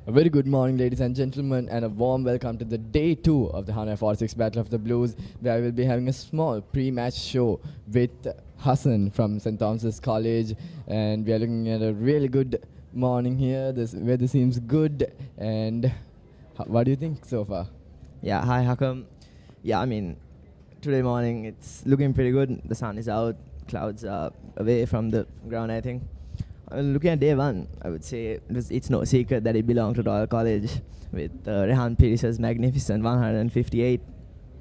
A very good morning, ladies and gentlemen, and a warm welcome to the day 2 of the 146 Battle of the Blues, where I will be having a small pre-match show with Hassan from St. Thomas's College, and we are looking at a really good morning here. This weather seems good, and what do you think so far? Yeah, hi, Hakam. Yeah, today morning it's looking pretty good. The sun is out, clouds are away from the ground, I think. Looking at day one, I would say it's no secret that it belonged to Royal College with Rehan Piris's magnificent 158.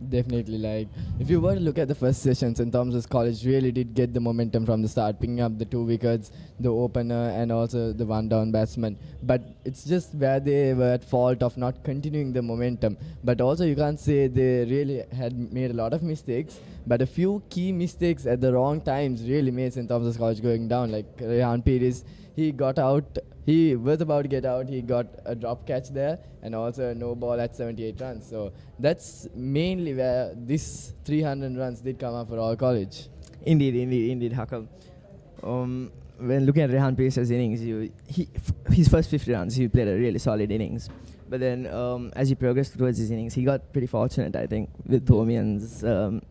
Definitely, like if you were to look at the first session, St. Thomas's College really did get the momentum from the start, picking up the 2 wickets, the opener, and also the one-down batsman. But it's just where they were at fault of not continuing the momentum. But also, you can't say they really had made a lot of mistakes. But a few key mistakes at the wrong times really made St. Thomas's College going down. Like Rehan Piris, he got out. He was about to get out. He got a drop catch there and also a no ball at 78 runs. So that's mainly where this 300 runs did come up for All College. Indeed, Hakam. When looking at Rehan Piris's innings, his first 50 runs, he played a really solid innings. But then, as he progressed towards his innings, he got pretty fortunate, I think, with Thomian's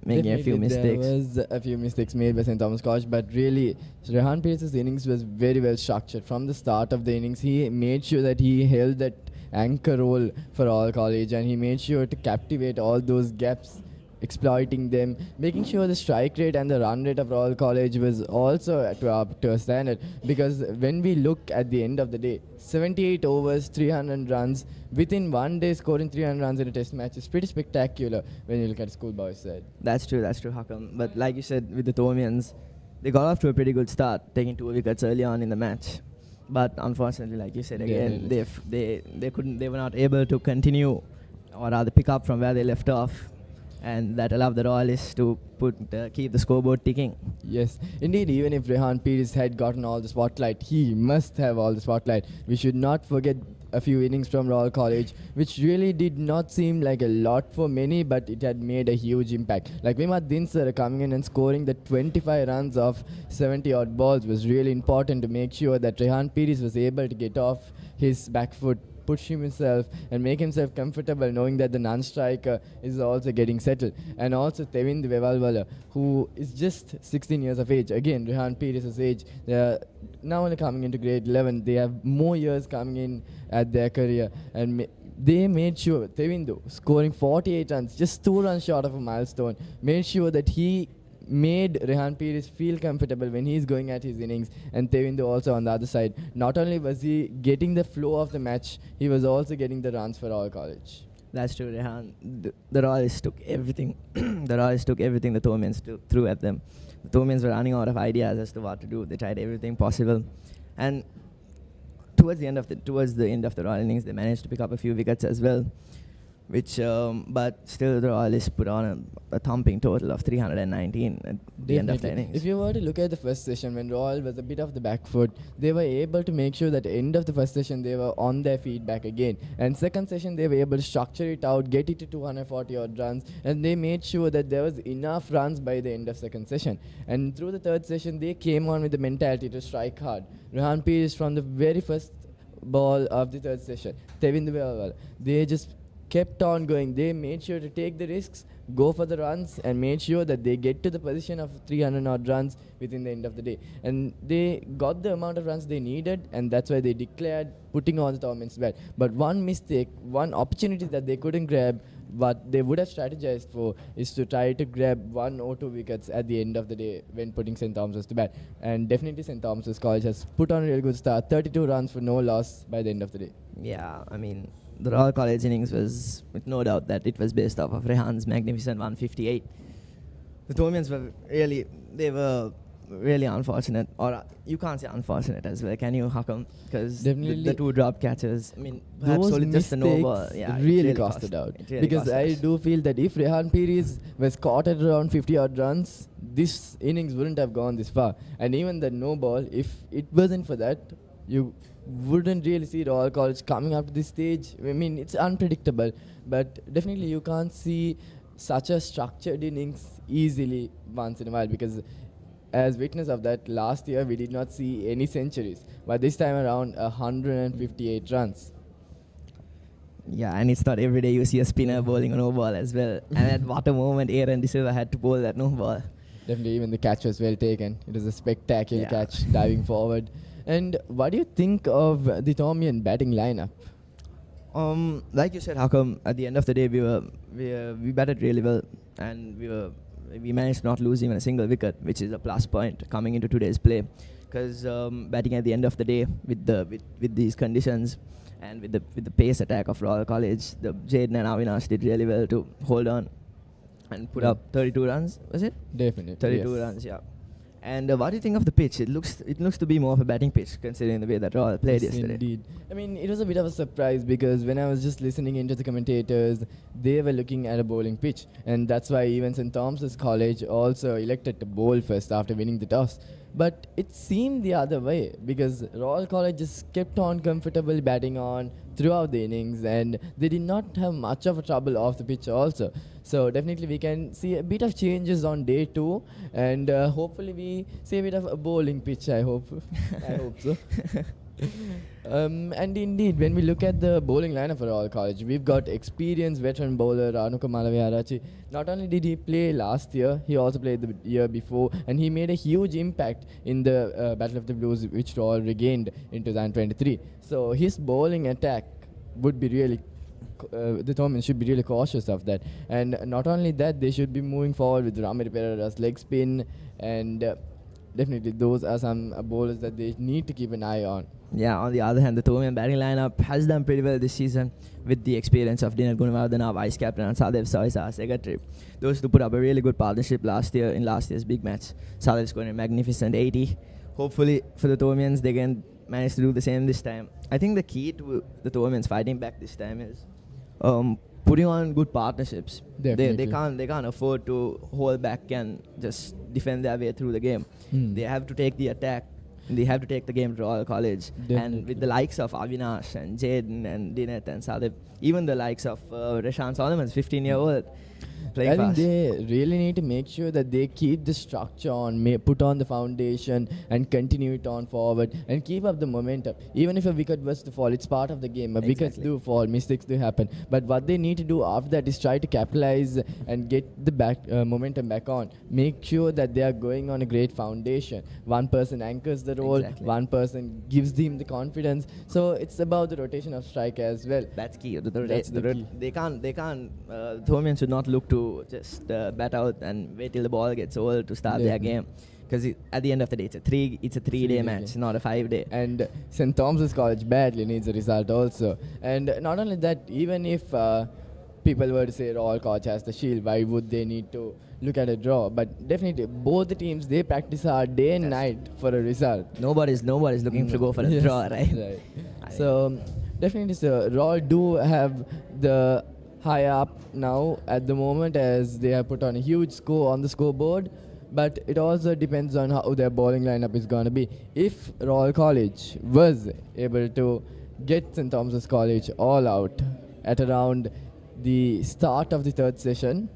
making a few mistakes. There was a few mistakes made by St. Thomas College, but really, Rehan Piris's innings was very well structured. From the start of the innings, he made sure that he held that anchor role for All College, and he made sure to captivate all those gaps, exploiting them, making sure the strike rate and the run rate of Royal College was also up to a standard. Because when we look at the end of the day, 78 overs, 300 runs, within one day scoring 300 runs in a test match is pretty spectacular when you look at schoolboys side. That's true, Hakam. But like you said, with the Thomians, they got off to a pretty good start, taking 2 wickets early on in the match. But unfortunately, like you said again, they were not able to continue, or rather pick up from where they left off. And that allowed the Royalists to keep the scoreboard ticking. Yes, indeed, even if Rehan Piris had gotten all the spotlight, he must have all the spotlight. We should not forget a few innings from Royal College, which really did not seem like a lot for many, but it had made a huge impact. Like Vimat Dinsar coming in and scoring the 25 runs of 70 odd balls was really important to make sure that Rehan Piris was able to get off his back foot, push himself and make himself comfortable, knowing that the non-striker is also getting settled. And also Tevind Vevalwala, who is just 16 years of age. Again, Rehan Piris' age. They are now only coming into grade 11. They have more years coming in at their career. And they made sure, Tevindu, scoring 48 runs, just 2 runs short of a milestone, made sure that he made Rehan Piris feel comfortable when he's going at his innings, and Tevindu also on the other side. Not only was he getting the flow of the match, he was also getting the runs for All College. That's true, Rehan. The Royals took everything. The Royals took everything the Thomians threw at them. The Thomians were running out of ideas as to what to do. They tried everything possible, and towards the end of the Royal innings, they managed to pick up a few wickets as well. But still the Royalists put on a thumping total of 319 at the end of the innings. If you were to look at the first session, when Royal was a bit of the back foot, they were able to make sure that at the end of the first session, they were on their feet back again. And second session, they were able to structure it out, get it to 240 odd runs, and they made sure that there was enough runs by the end of second session. And through the third session, they came on with the mentality to strike hard. Rehan Piris from the very first ball of the third session, they just kept on going. They made sure to take the risks, go for the runs, and made sure that they get to the position of 300 odd runs within the end of the day. And they got the amount of runs they needed, and that's why they declared putting on the Thomian's bat. But one mistake, one opportunity that they couldn't grab, what they would have strategized for, is to try to grab 1 or 2 wickets at the end of the day when putting St. Thomas's to bat. And definitely St. Thomas's College has put on a really good start, 32 runs for no loss by the end of the day. Yeah, the Royal College innings was, with no doubt, that it was based off of Rehan's magnificent 158. The Thomians were really unfortunate, or you can't say unfortunate as well, can you, Hakam? Because the 2 drop catches, perhaps those only just a no ball, really cost it out. Because I do feel that if Rehan Piris was caught at around 50 odd runs, this innings wouldn't have gone this far. And even the no ball, if it wasn't for that, you wouldn't really see Royal College coming up to this stage. It's unpredictable, but definitely you can't see such a structured innings easily once in a while, because as witness of that, last year we did not see any centuries, but this time around 158 runs. Yeah, and it's not every day you see a spinner bowling a no ball as well. And at what a moment Aaron De Silva had to bowl that no ball. Definitely, even the catch was well taken. It was a spectacular Yeah. catch diving forward. And what do you think of the Thomian batting lineup? Like you said, how come at the end of the day we batted really well, and we managed to not lose even a single wicket, which is a plus point coming into today's play. Because batting at the end of the day with these conditions and with the pace attack of Royal College, the Jaden and Avinash did really well to hold on and put Yeah. up 32 runs. Was it? Definitely. 32 yes. runs, yeah. And what do you think of the pitch? It looks to be more of a batting pitch, considering the way that Royal played Yes, yesterday. indeed. I mean, it was a bit of a surprise because when I was just listening into the commentators, they were looking at a bowling pitch. And that's why even St. Thomas's College also elected to bowl first after winning the toss. But it seemed the other way because Royal College just kept on comfortably batting on throughout the innings and they did not have much of a trouble off the pitch also. So definitely we can see a bit of changes on day 2 and hopefully we see a bit of a bowling pitch, I hope. I hope so. And indeed, when we look at the bowling lineup for Royal College, we've got experienced veteran bowler Ranuka Malaviyarachi. Not only did he play last year, he also played the year before, and he made a huge impact in the Battle of the Blues, which Royal regained in 2023. So his bowling attack would be really the Thomian should be really cautious of that. And not only that, they should be moving forward with Ramiri Pereira's leg spin, and definitely those are some bowlers that they need to keep an eye on. Yeah, on the other hand, the Thomian batting lineup has done pretty well this season with the experience of Dinar Gunawardena, our vice captain, and Sadev Sois, our secretary. Those two put up a really good partnership last year's big match. Sadev scored a magnificent 80. Hopefully, for the Thomians, they can manage to do the same this time. I think the key to the Thomians fighting back this time is putting on good partnerships. Definitely. They can't afford to hold back and just defend their way through the game. They have to take the attack. They have to take the game to Royal College. Definitely. And with the likes of Avinash and Jaden and Dineth and Sadib, even the likes of Rashan Solomon's 15-year-old, playing I think fast. they really need to make sure that they keep the structure on, put on the foundation and continue it on forward and keep up the momentum. Even if a wicket was to fall, it's part of the game. Wickets Exactly. do fall, mistakes do happen. But what they need to do after that is try to capitalize and get the momentum back on. Make sure that they are going on a great foundation. One person anchors the role, Exactly. one person gives them the confidence. So it's about the rotation of strike as well. That's key. That's the key. They can't. Thomian should not look to just bat out and wait till the ball gets old to start their Definitely. game. Because at the end of the day, it's a 3-day Three-day match, game. not a 5-day. And St. Thomas's College badly needs a result also. And not only that, even if people were to say Royal College has the shield, why would they need to look at a draw? But definitely, both the teams, they practice hard day and night for a result. Nobody's looking to go for a Yes, draw, right? So definitely, so Royal do have the high up now at the moment as they have put on a huge score on the scoreboard. But it also depends on how their bowling lineup is going to be. If Royal College was able to get St. Thomas's College all out at around the start of the third session,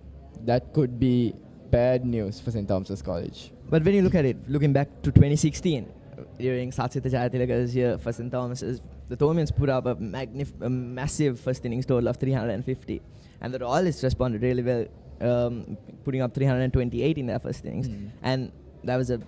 that could be bad news for St. Thomas's College. But when you look at it, looking back to 2016, during Satsita Jayatilaka's year for St. Thomas's, the Thomians put up a massive first innings total of 350. And the Royalists responded really well, putting up 328 in their first innings. And that was a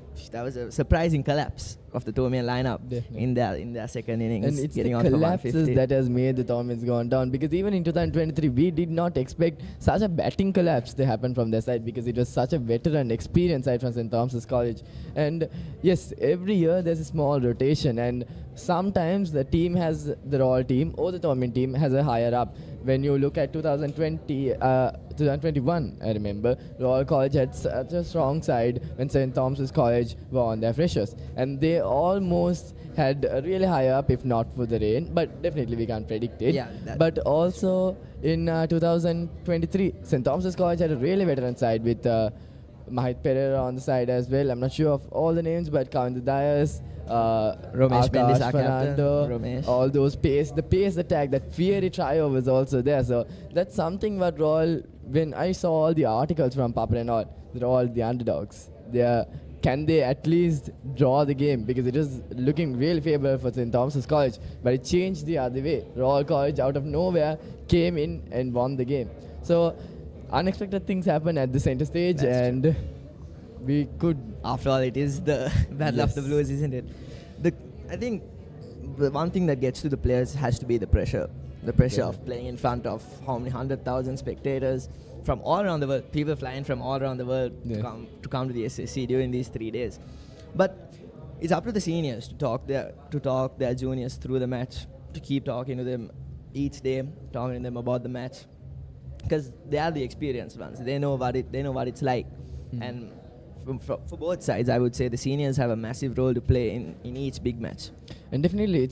surprising collapse of the Thomian lineup Definitely. in their second innings. And it's getting the on for collapses 150. that has made the Thomians gone down, because even in 2023 we did not expect such a batting collapse to happen from their side, because it was such a veteran experienced side from St. Thomas's College. And yes, every year there's a small rotation, and sometimes the team has, the Royal team or the Thomian team has a higher up. When you look at 2021, I remember Royal College had such a strong side when St. Thomas's College were on their freshers, and they almost had a really high up if not for the rain, but definitely we can't predict it. Yeah, that- But also in 2023, St. Thomas's College had a really veteran side with Mahit Pereira on the side as well. I'm not sure of all the names, but Kavinda Dias, Ramesh Mendis, our captain, Fernando, Ramesh. all those the pace attack, that fiery trio was also there. So that's something what Royal, when I saw all the articles from Papa and all, they're all the underdogs. They are can they at least draw the game? Because it is looking really favorable for St. Thomas's College, but it changed the other way. Royal College out of nowhere came in and won the game. So unexpected things happen at the center stage, That's and we could. After all, it is the battle of the Yes. blues, isn't it? I think the one thing that gets to the players has to be the pressure. The pressure Yeah. of playing in front of how many 100,000 spectators from all around the world. People flying from all around the world Yeah. to come to the SSC during these 3 days. But it's up to the seniors to talk their juniors through the match, to keep talking to them each day, talking to them about the match, because they are the experienced ones. They know what it's like, and for both sides, I would say the seniors have a massive role to play in each big match. And definitely,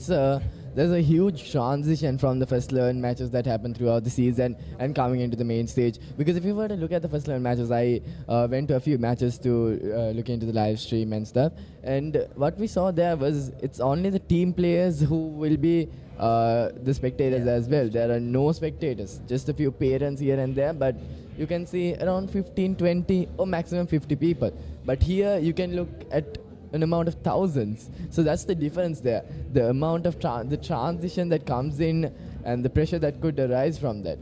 there's a huge transition from the first 11 matches that happened throughout the season and coming into the main stage. Because if you were to look at the first 11 matches, I went to a few matches to look into the live stream and stuff. And what we saw there was it's only the team players who will be the spectators as well. There are no spectators, just a few parents here and there, but you can see around 15, 20 or maximum 50 people. But here you can look at an amount of thousands. So that's the difference there. The amount of the transition that comes in and the pressure that could arise from that.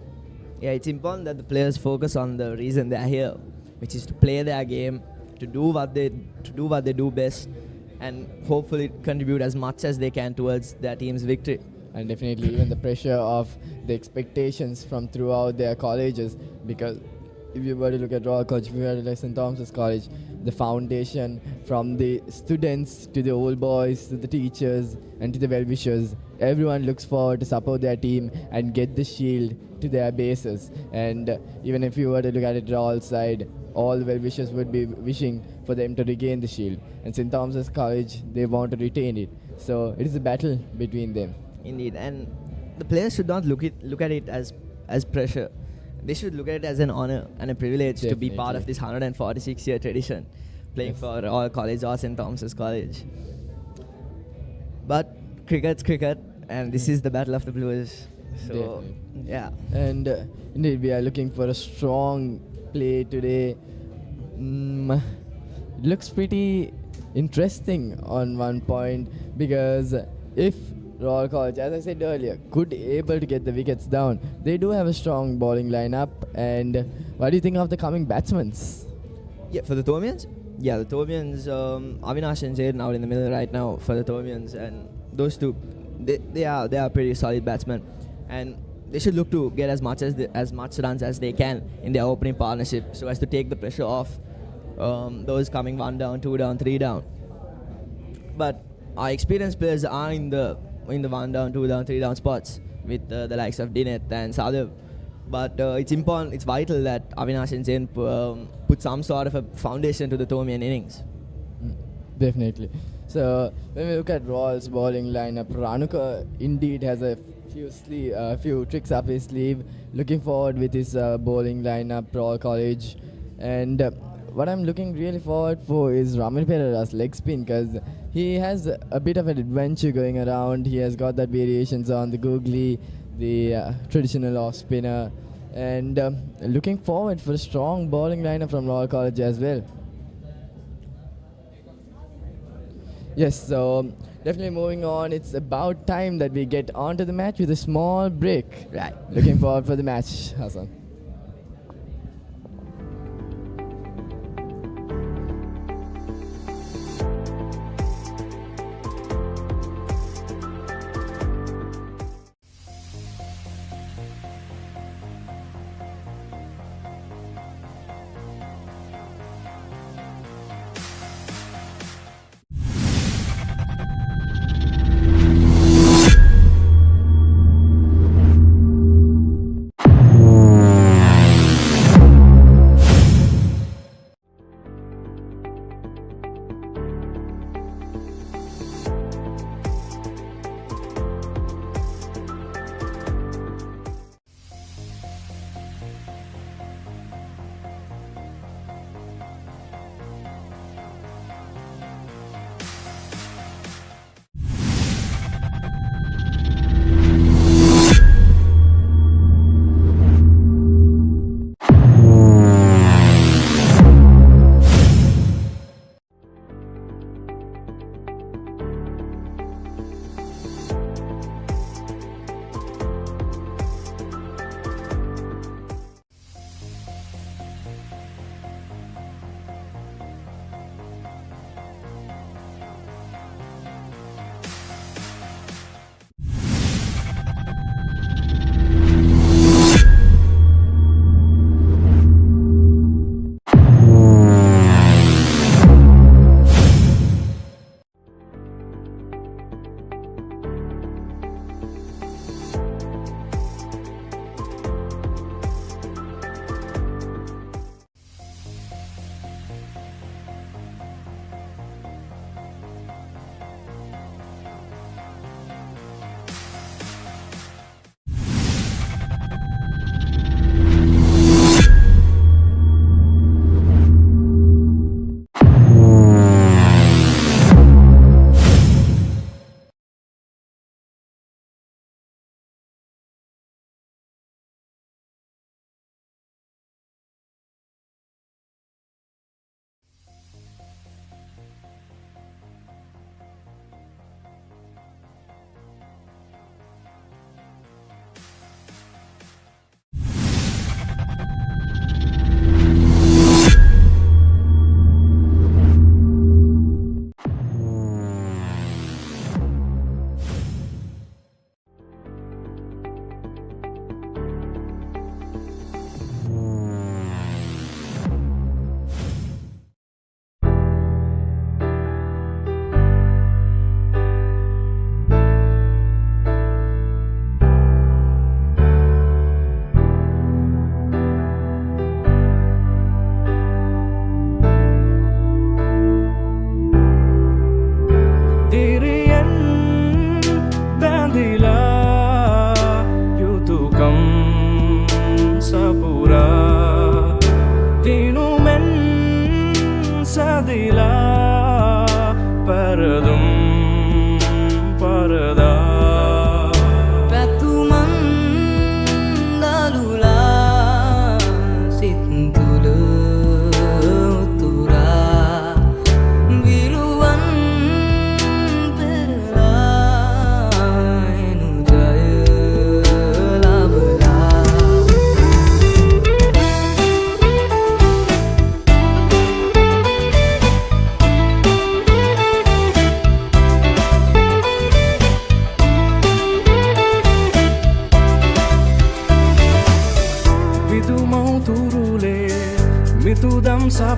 Yeah, it's important that the players focus on the reason they are here, which is to play their game, to do what they do best, and hopefully contribute as much as they can towards their team's victory. And definitely even the pressure of the expectations from throughout their colleges, because if you were to look at Royal College, if you were to look at St. Thomas's College, the foundation from the students to the old boys to the teachers and to the well-wishers, everyone looks forward to support their team and get the shield to their bases. And even if you were to look at it Royal side, all the well-wishers would be wishing for them to regain the shield. And St. Thomas's College, they want to retain it. So it is a battle between them. Indeed, and the players should not look at it as pressure. They should look at it as an honor and a privilege to be part of this 146-year tradition, playing for Royal College or St. Thomas's College. But cricket's cricket, and this is the battle of the blues. So, Definitely. yeah. And indeed, we are looking for a strong play today. It looks pretty interesting on one point, because if Royal College, as I said earlier, could able to get the wickets down, they do have a strong bowling lineup. And what do you think of the coming batsmen? Yeah, for the Thomians? Yeah, the Thomians, Avinash and Jaden out in the middle right now for the Thomians, and those two, they are pretty solid batsmen, and they should look to get as much runs as they can in their opening partnership, so as to take the pressure off those coming 1 down, 2 down, 3 down. But our experienced players are in the 1 down, 2 down, 3 down spots with the likes of Dineth and Sadhav. But it's important, it's vital that Avinash and Jain put some sort of a foundation to the Thomian innings. Definitely. So when we look at Royal's bowling lineup, Ranuka indeed has a few tricks up his sleeve. Looking forward with his bowling lineup, Royal College. And what I'm looking really forward for is Raman Pereira's leg spin, because he has a bit of an adventure going around. He has got that variations on the googly, the traditional off spinner, and looking forward for a strong bowling lineup from Royal College as well. Yes, so definitely moving on. It's about time that we get onto the match with a small break. Right. Looking forward for the match, Hassan.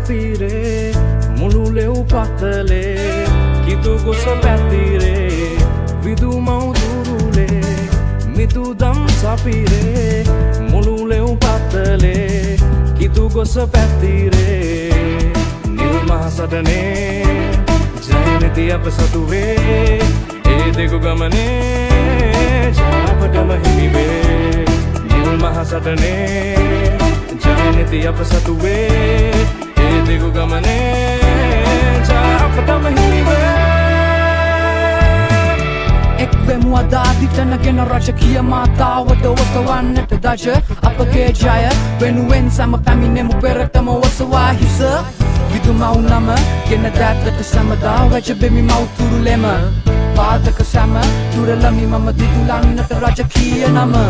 sapire mulule upatale kitu go sapatire vidu maudurule mitu dam sapire mulule upatale kitu go sapatire nilma sadane jainati apsatuve e degu gamane japadama himive nilma sadane jainati apsatuve e degu gamane japadama himive Ekvemu adadita nagena rajakiya matawada wasawannata daja apage jaya venuwen sama paminemu peratama wasawa hisa vidu mau nama gena datata samada rajabemi mau turulema badaka sama turalami mama ditulannata rajakiya nama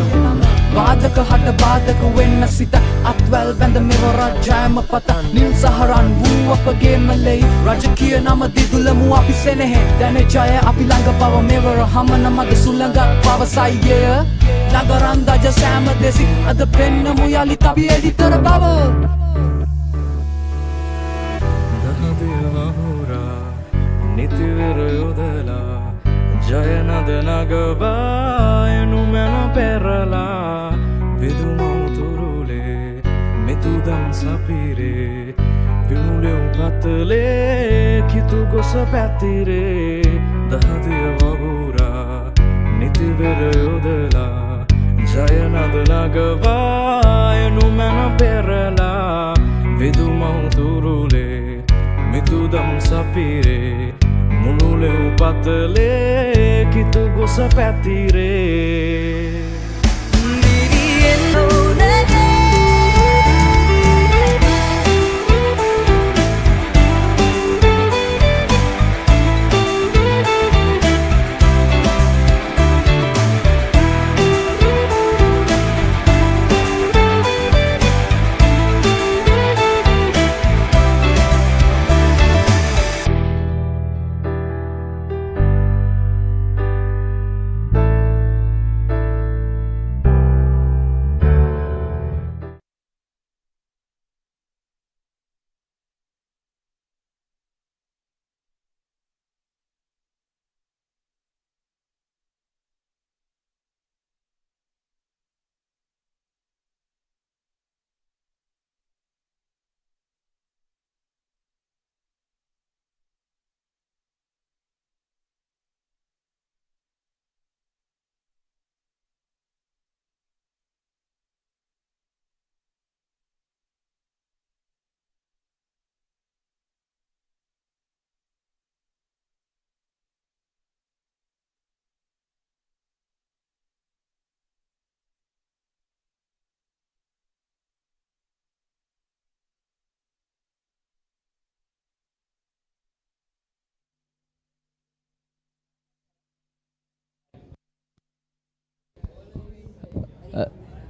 badaka hada badaka wenna sita atwal banda meva rajama pata nil saharan wu apage malay rajakiya nama ditulamu api senehe dane jaya api langa pawa meva hamana maga sulanga pawa saiye nagaranda ja sama desi ada penna mu yali tabi editor baba nitivira jayanad nagava enumena perala vidu mauturule mitudam sapire vimule upatale kitu go sapatire dahadiya vagura nitivira jayanad nagava enumena perala vidu mauturule mitudam sapire mulule upatale kitu go sapatire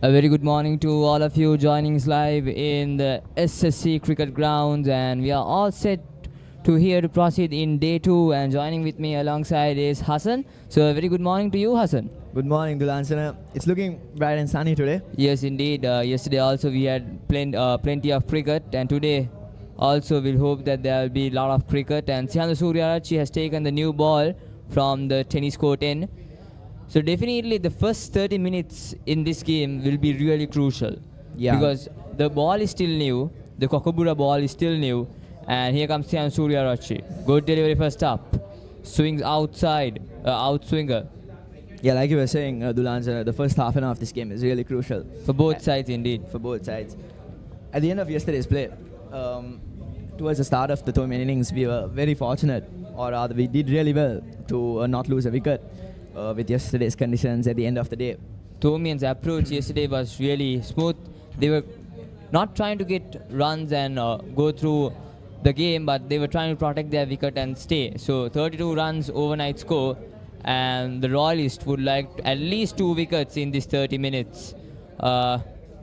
A very good morning to all of you joining us live in the SSC cricket grounds, and we are all set to here to proceed in day 2, and joining with me alongside is Hassan. So a very good morning to you, Hassan. Good morning, Dulansana. It's looking bright and sunny today. Yes, indeed. Yesterday also we had plenty of cricket, and today also we'll hope that there will be a lot of cricket. And Sihandu Suryarachi has taken the new ball from the tennis court end. So definitely the first 30 minutes in this game will be really crucial. Yeah. Because the ball is still new, the Kokobura ball is still new, and here comes Sihandu Suryarachi. Good delivery first up. Swings outside, outswinger. Yeah, like you were saying, Dulansana, the first half an hour of this game is really crucial. For both sides indeed. For both sides. At the end of yesterday's play, towards the start of the Thomian innings, we were very fortunate, or rather we did really well to not lose a wicket. With yesterday's conditions at the end of the day. Thomian's approach yesterday was really smooth. They were not trying to get runs and go through the game, but they were trying to protect their wicket and stay. So 32 runs overnight score, and the Royalists would like at least 2 wickets in this 30 minutes,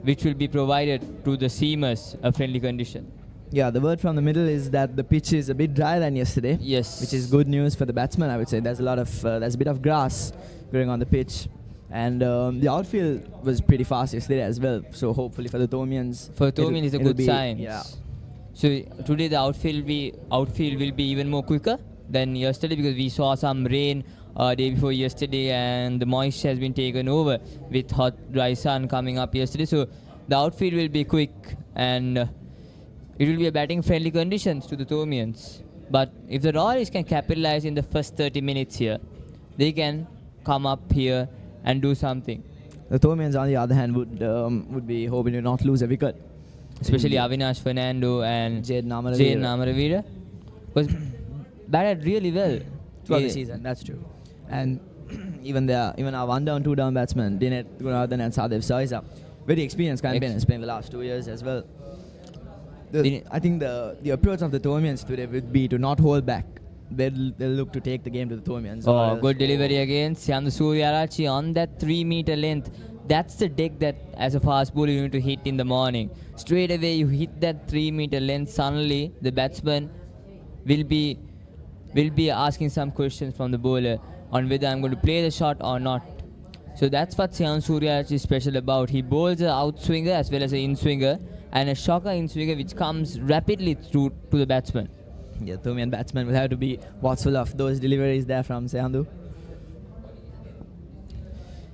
which will be provided to the seamers, a friendly condition. Yeah, the word from the middle is that the pitch is a bit drier than yesterday. Yes. Which is good news for the batsman, I would say. There's a bit of grass growing on the pitch. And the outfield was pretty fast yesterday as well. So hopefully for the Thomians... For Thomian is a good sign. Yeah. So today the outfield will be even more quicker than yesterday because we saw some rain day before yesterday and the moisture has been taken over with hot dry sun coming up yesterday. So the outfield will be quick and it will be a batting friendly conditions to the Thomians. But if the Royals can capitalize in the first 30 minutes here, they can come up here and do something. The Thomians, on the other hand, would be hoping to not lose a wicket. Especially Avinash Fernando and Jaden Amaravira was batted really well throughout the season. That's true. And even our 1-down, 2-down batsmen, Dinet Gunardhan and Sadev Saisa, very experienced campaigners playing the last 2 years as well. I think the approach of the Thomians today would be to not hold back. They'll look to take the game to the Thomians. Oh, good delivery again. Syandu Suryarachi on that 3-meter length. That's the deck that as a fast bowler you need to hit in the morning. Straight away you hit that 3-meter length. Suddenly the batsman will be asking some questions from the bowler on whether I'm going to play the shot or not. So that's what Syandu Suryarachi is special about. He bowls an outswinger as well as an in-swinger and a shocker in-swinger which comes rapidly through to the batsman. Yeah, Thomian batsman will have to be watchful of those deliveries there from Syandu.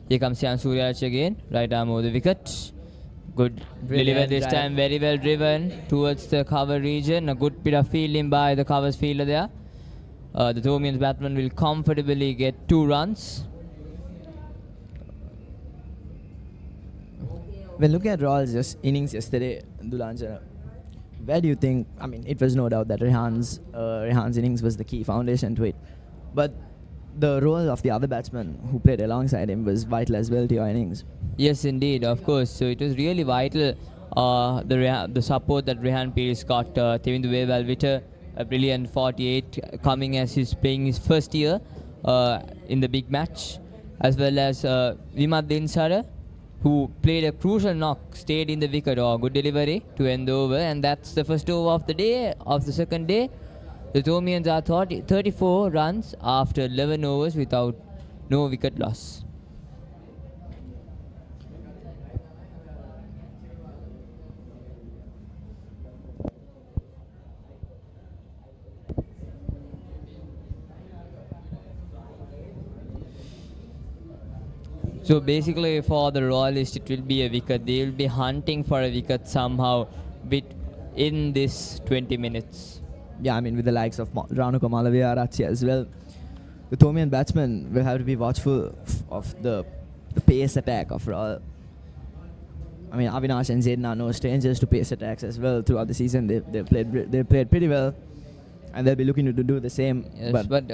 Here comes Syandu Suryarachi again, right arm over the wicket. Good delivery this time, very well driven towards the cover region. A good bit of fielding by the covers fielder there. The Thomians batsman will comfortably get 2 runs. When looking at Royals' innings yesterday, Dulanjana, where do you think, I mean, it was no doubt that Rehan's innings was the key foundation to it. But the role of the other batsman who played alongside him was vital as well to your innings. Yes, indeed, of course. So it was really vital, the support that Rehan Pires got. Tevindu Wevalvita, a brilliant 48, coming as he's playing his first year in the big match. As well as Vimat Dinsara, who played a crucial knock, stayed in the wicket. Good delivery to end the over. And that's the first over of the day, of the second day. The Thomians are 34 runs after 11 overs without no wicket loss. So basically for the Royalists it will be a wicket. They will be hunting for a wicket somehow in this 20 minutes. Yeah, I mean, with the likes of Ranuka Malaviya as well, the Thomian batsmen will have to be watchful of the pace attack of Royal. I mean, Avinash and Zaden are no strangers to pace attacks as well throughout the season. They played pretty well, and they'll be looking to do the same. Yes, but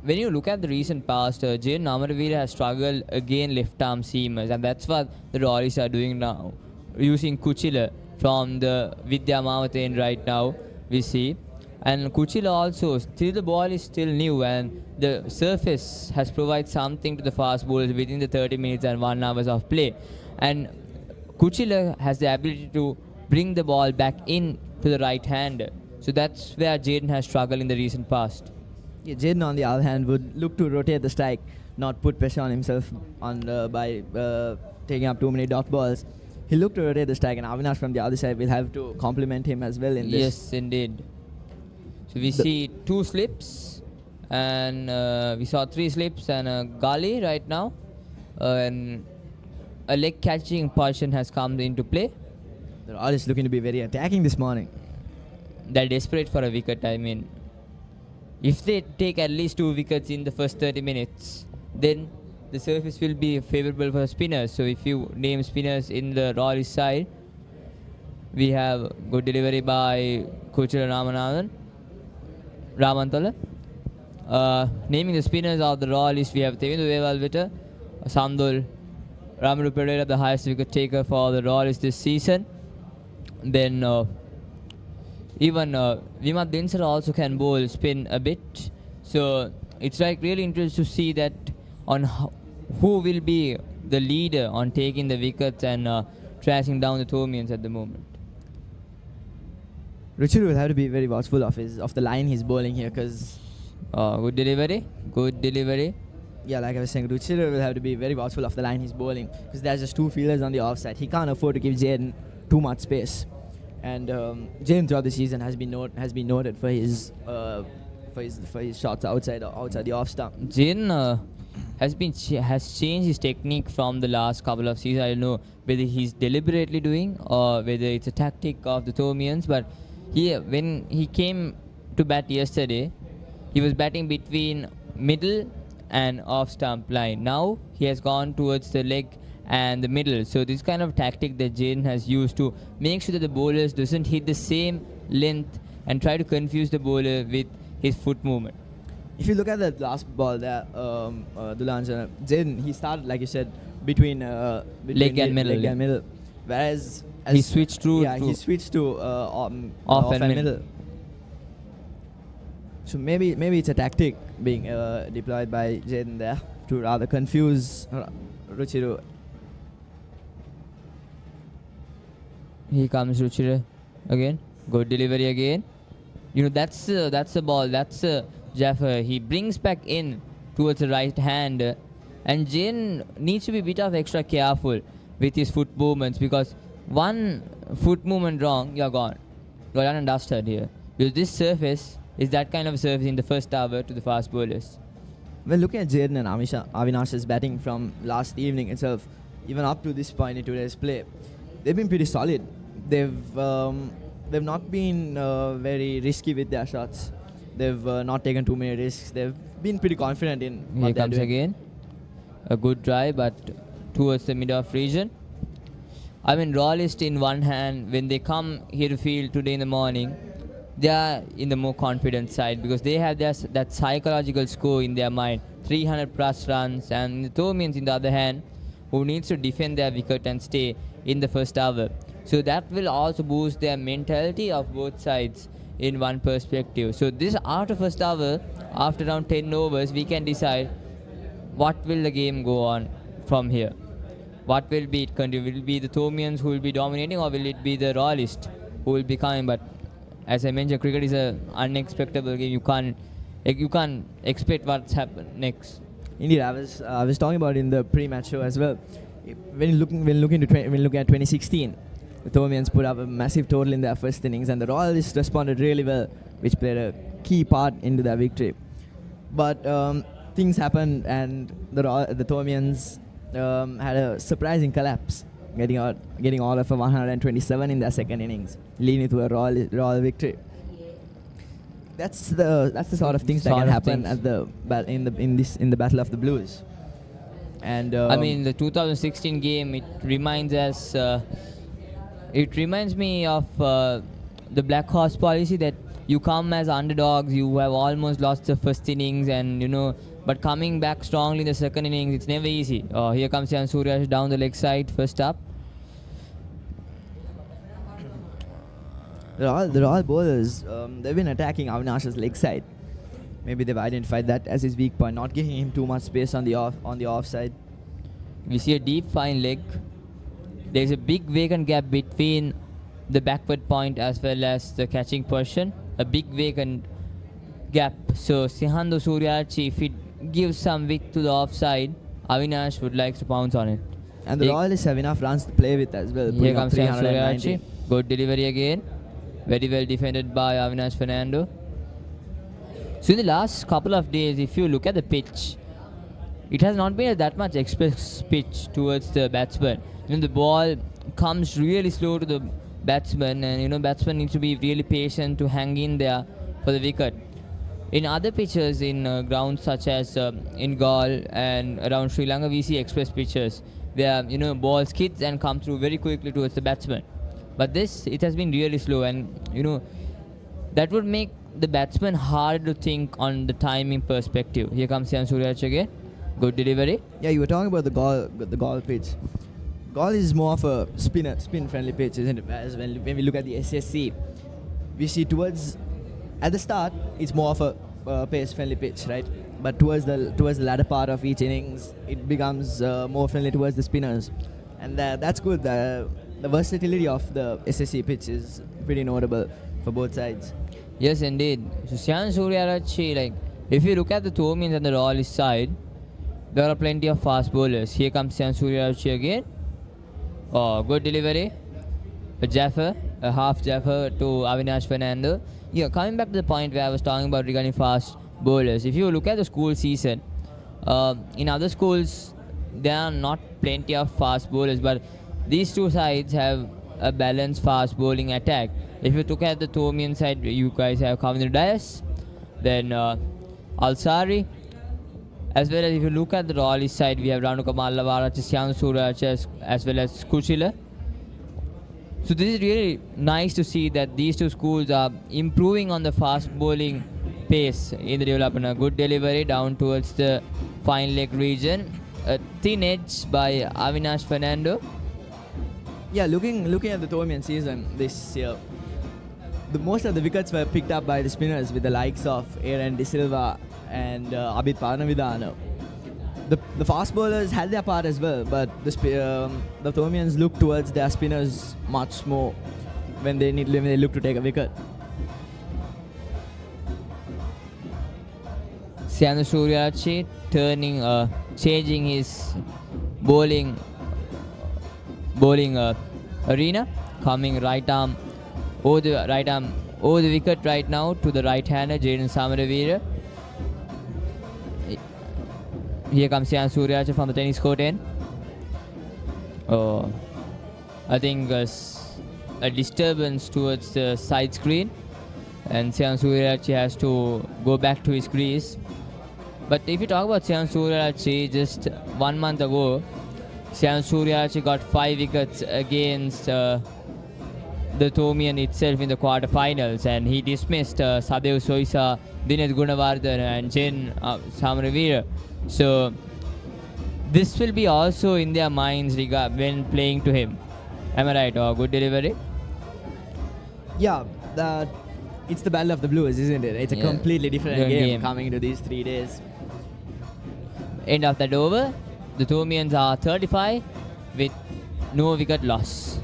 when you look at the recent past, Jaden Amaravira has struggled again left-arm seamers, and that's what the Royals are doing now, using Kuchila from the Vidya Mavatain right now, we see. And Kuchila also, still the ball is still new and the surface has provided something to the fast bowlers within the 30 minutes and 1 hour of play. And Kuchila has the ability to bring the ball back in to the right hander. So that's where Jaden has struggled in the recent past. Yeah, Jaden, on the other hand, would look to rotate the strike, not put pressure on himself by taking up too many dot balls. He'll look to rotate the strike, and Avinash from the other side will have to complement him as well in this. Yes, indeed. So we see 2 slips, and we saw 3 slips and a gully right now. And a leg catching position has come into play. They're all just looking to be very attacking this morning. They're desperate for a wicket, I mean. If they take at least 2 wickets in the first 30 minutes, then the surface will be favourable for spinners. So if you name spinners in the Royal side, we have good delivery by Kuchila Ramantala. Naming the spinners of the Royalists, we have Tevindu Wevalvita, Sandul Ramaru Pereira, the highest wicket taker for the Royalists this season. Then even Vimat Dinsara also can bowl spin a bit. So it's like really interesting to see that on who will be the leader on taking the wickets and trashing down the Thomians at the moment. Ruchiru will have to be very watchful of the line he's bowling here, because good delivery. Yeah, like I was saying, Ruchiru will have to be very watchful of the line he's bowling, because there's just 2 fielders on the offside. He can't afford to give Jaden too much space. And Jaden throughout the season has been noted for his shots outside the off stump. Jin has changed his technique from the last couple of seasons. I don't know whether he's deliberately doing or whether it's a tactic of the Thomians. But when he came to bat yesterday, he was batting between middle and off stump line. Now he has gone towards the leg and the middle. So this kind of tactic that Jaden has used to make sure that the bowlers doesn't hit the same length and try to confuse the bowler with his foot movement. If you look at the last ball there, Dulan, Jaden, he started, like you said, between leg and middle. Whereas he switched to he switched to off and middle. So maybe it's a tactic being deployed by Jaden there to rather confuse Ruchiru. Here comes Ruchira again. Good delivery again. You know, that's the ball. That's Jaffer. He brings back in towards the right hand. And Jain needs to be a bit of extra careful with his foot movements, because one foot movement wrong, you're gone. You're done and dusted here. Because this surface is that kind of surface in the first hour to the fast bowlers. Well, looking at Jaden and Avinash's batting from last evening itself, even up to this point in today's play, they've been pretty solid. They've not been very risky with their shots. They've not taken too many risks. They've been pretty confident in what Here they're comes doing. again. A good drive, but towards the mid-off region. I mean, royalist in one hand, when they come here to field today in the morning, they are in the more confident side because they have that psychological score in their mind, 300 plus runs, and the Thomians in the other hand, who needs to defend their wicket and stay in the first hour. So that will also boost their mentality of both sides in one perspective. So this after first hour, after around 10 overs, we can decide what will the game go on from here. What will be it continue? Will it be the Thomians who will be dominating, or will it be the royalists who will be coming? But as I mentioned, cricket is an unexpected game. You can't expect what's happened next. Indeed, I was talking about in the pre-match show as well. When looking at 2016, the Thomians put up a massive total in their first innings, and the Royalists responded really well, which played a key part into their victory. But things happened, and the Thomians had a surprising collapse, getting all of a 127 in their second innings, leading to a Royal victory. That's the sort of things that can happen at in the Battle of the Blues. And I mean, the 2016 game, it reminds us. It reminds me of the Black Horse policy, that you come as underdogs, you have almost lost the first innings, and but coming back strongly in the second innings, it's never easy. Here comes Jan Suryash down the leg side, first up. The Royal bowlers, they've been attacking Avinash's leg side. Maybe they've identified that as his weak point, not giving him too much space on the offside. We see a deep fine leg. There's a big vacant gap between the backward point as well as the catching portion. A big vacant gap. So Sihando Suryachi, if it gives some width to the offside, Avinash would like to pounce on it. And the Royalists have enough runs to play with as well. Here comes Suryachi. Good delivery again. Very well defended by Avinash Fernando. So in the last couple of days, if you look at the pitch, it has not been that much express pitch towards the batsman. The ball comes really slow to the batsman, and batsman needs to be really patient to hang in there for the wicket. In other pitches, in grounds such as in Galle and around Sri Lanka, we see express pitches where ball skids and come through very quickly towards the batsman. But it has been really slow, and that would make the batsman hard to think on the timing perspective. Here comes Jan Suryach again. Good delivery. Yeah, you were talking about the Galle pitch. Galle is more of a spin-friendly pitch, isn't it? As when we look at the SSC, we see at the start, it's more of a pace-friendly pitch, right? But towards the latter part of each innings, it becomes more friendly towards the spinners, and that's good. The versatility of the SSC pitch is pretty notable for both sides. Yes, indeed. So Syan Suryarachi, if you look at the Thomians and the Royalist side, there are plenty of fast bowlers. Here comes Syan Suryarachi again. Oh, good delivery. Jaffer a half jabber to Avinash Fernando. Yeah, coming back to the point where I was talking about regarding fast bowlers. If you look at the school season, in other schools there are not plenty of fast bowlers, but these two sides have a balanced fast bowling attack. If you look at the Thomian side, you guys have Kavindra Dias, then Alsari, as well as if you look at the Royalist side, we have Ranuka Mallavara, Syan Suraj, as well as Kuchila. So this is really nice to see that these two schools are improving on the fast bowling pace in the development. A good delivery down towards the fine leg region. A thin edge by Avinash Fernando. Yeah, looking at the Thomian season this year, most of the wickets were picked up by the spinners with the likes of Aaron De Silva and Abid Parnavidana. The fast bowlers had their part as well, but the Thomians look towards their spinners much more when they look to take a wicket. Syandu Suryachi changing his bowling arena, coming right arm over the wicket right now to the right-hander Jaden Samaravira. Here comes Syandu Suryachi from the tennis court end. I think a disturbance towards the side screen, and Syandu Suryachi has to go back to his crease. But if you talk about Syandu Suryachi, just 1 month ago, Syandu Suryachi got 5 wickets against the Thomian itself in the quarterfinals, and he dismissed Sadev Soisa, Dinesh Gunawardhan and Jen Samaravira. So this will be also in their minds when playing to him. Am I right? Or good delivery? Yeah, it's the battle of the blues, isn't it? It's a completely different game coming into these 3 days. End of that over. The Thomians are 35 with no wicket loss.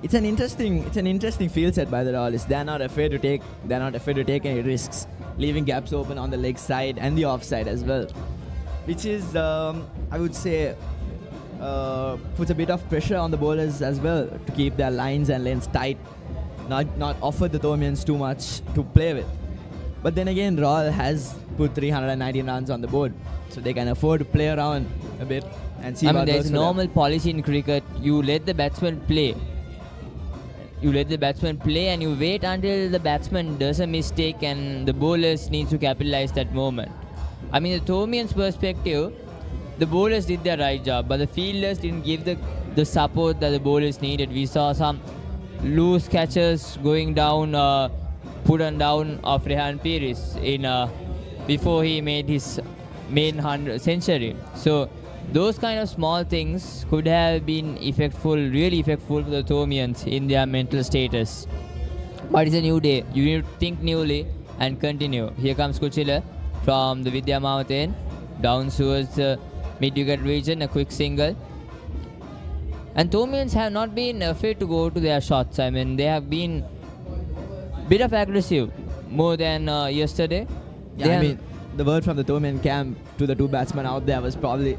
It's an interesting field set by the Royalists. They're not afraid to take any risks, leaving gaps open on the leg side and the off side as well, which is I would say puts a bit of pressure on the bowlers as well to keep their lines and lanes tight, not offer the Thomians too much to play with. But then again, Royal has put 319 runs on the board, so they can afford to play around a bit and see what works. There's a normal policy in cricket. You let the batsman play. And you wait until the batsman does a mistake and the bowlers need to capitalize that moment. I mean, the Thomians' perspective, the bowlers did their right job, but the fielders didn't give the support that the bowlers needed. We saw some loose catches going down, put on down of Rehan Pires before he made his main 100 century. So those kind of small things could have been really effectful for the Thomians in their mental status. But it's a new day. You need to think newly and continue. Here comes Kuchila from the Vidya Mamath end, down towards the mid-wicket region, a quick single. And Thomians have not been afraid to go to their shots. I mean, they have been bit of aggressive more than yesterday. Yeah, I mean, the word from the Thomian camp to the two batsmen out there was probably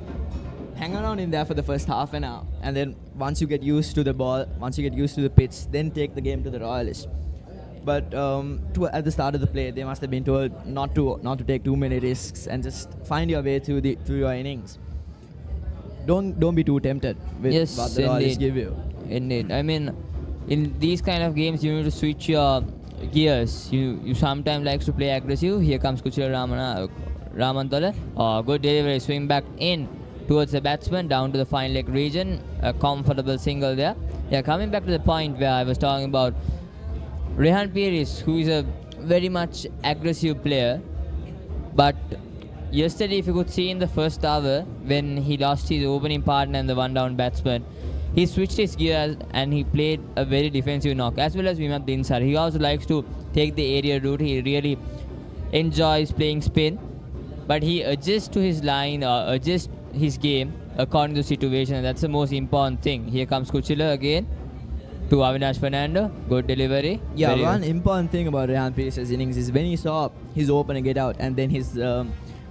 hang around in there for the first half an hour, and then once you get used to the ball, once you get used to the pitch, then take the game to the Royalists. But at the start of the play, they must have been told not to take too many risks and just find your way through your innings. Don't be too tempted with what the Royalists give you. Indeed. I mean, in these kind of games, you need to switch your gears. You sometimes like to play aggressive. Here comes Kuchila Ramantola. Good delivery, swing back in towards the batsman, down to the fine leg region. A comfortable single there. Yeah, coming back to the point where I was talking about Rehan Pires, who is a very much aggressive player. But yesterday, if you could see in the first hour, when he lost his opening partner and the one-down batsman, he switched his gears and he played a very defensive knock, as well as Vimat Dinsar. He also likes to take the area route. He really enjoys playing spin, but he adjusts to his line, adjusts his game according to the situation, and that's the most important thing. Here comes Kuchila again to Avinash Fernando. Good delivery. Yeah, one important thing about Rehan Pires' innings is when he saw his opener get out and then his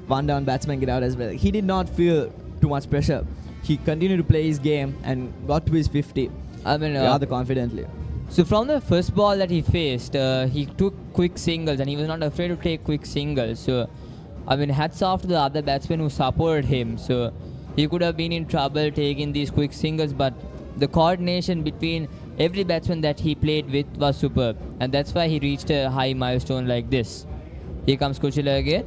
one-down batsman get out as well, he did not feel too much pressure. he continued to play his game and got to his 50 I mean, rather confidently. so from the first ball that he faced, he took quick singles and he was not afraid to take quick singles. So, I mean, hats off to the other batsmen who supported him. So, he could have been in trouble taking these quick singles, but the coordination between every batsman that he played with was superb, and that's why he reached a high milestone like this. Here comes Kuchila again.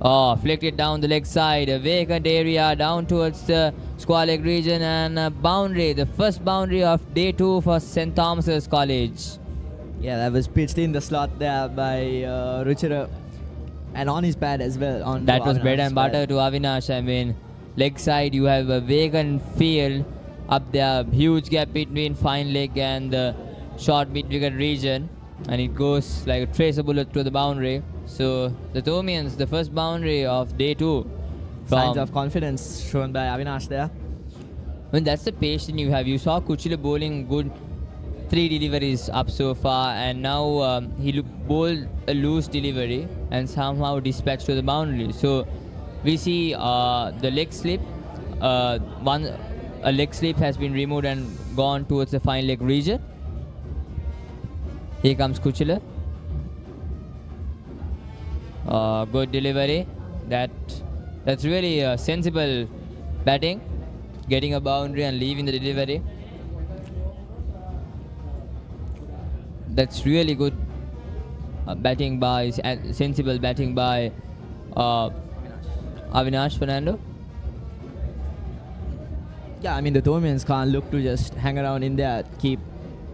Oh, flicked it down the leg side, a vacant area down towards the square leg region, and a boundary, the first boundary of day 2 for St. Thomas's College. Yeah, that was pitched in the slot there by Ruchira, and on his pad as well. On That was Avinash's bread and butter pad. to Avinash. I mean, leg side, you have a vacant field up there, huge gap between fine leg and the short mid-wicket region, and it goes like a tracer bullet to the boundary. So the Thomians, the first boundary of day 2. Signs of confidence shown by Avinash there. I mean, that's the patience you have. You saw Kuchila bowling good 3 deliveries up so far, and now he bowled a loose delivery and somehow dispatched to the boundary. So we see the leg slip. A leg slip has been removed and gone towards the fine leg region. Here comes Kuchila. Good delivery. That's really sensible batting, getting a boundary and leaving the delivery. That's really good batting by, sensible batting by Avinash Fernando. Yeah, I mean, the Thomians can't look to just hang around in there,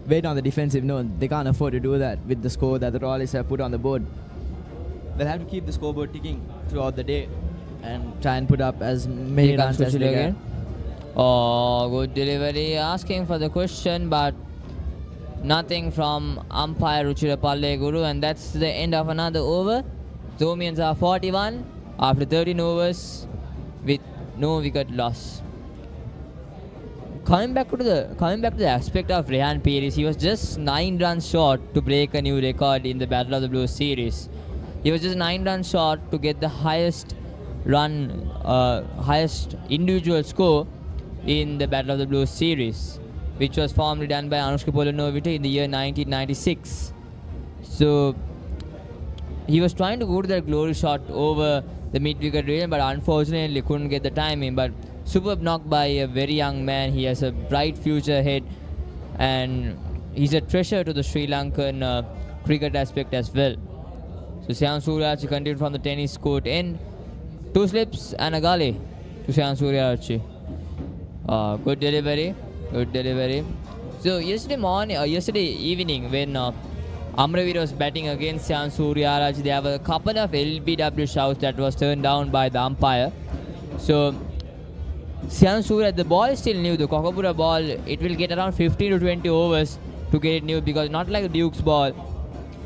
wait on the defensive. No, they can't afford to do that with the score that the Royalists have put on the board. They'll have to keep the scoreboard ticking throughout the day and try and put up as many Here comes runs as Kuchila they again. can. Oh, good delivery. Asking for the question, but nothing from umpire Ruchira Palleguru, and that's the end of another over. Thomians are 41 after 13 overs with no wicket loss. Coming back to the aspect of Rehan Peiris, he was just 9 runs short to break a new record in the Battle of the Blues series. He was just 9 runs short to get the highest individual score in the Battle of the Blues series, which was formerly done by Anushka Polonovita in the year 1996. So he was trying to go to that glory shot over the mid-wicket region, but unfortunately couldn't get the timing. But superb knock by a very young man. He has a bright future ahead, and he's a treasure to the Sri Lankan cricket aspect as well. So Shyam Suryaarchi continued from the tennis court end. 2 slips and a gully to Shyam Suryaarchi. Good delivery. So yesterday evening when Amravir was batting against Shyam Suryaarchi, there were a couple of LBW shouts that was turned down by the umpire. So Shyam Surya, the ball is still new. The Kokapura ball, it will get around 15 to 20 overs to get it new, because not like the Duke's ball,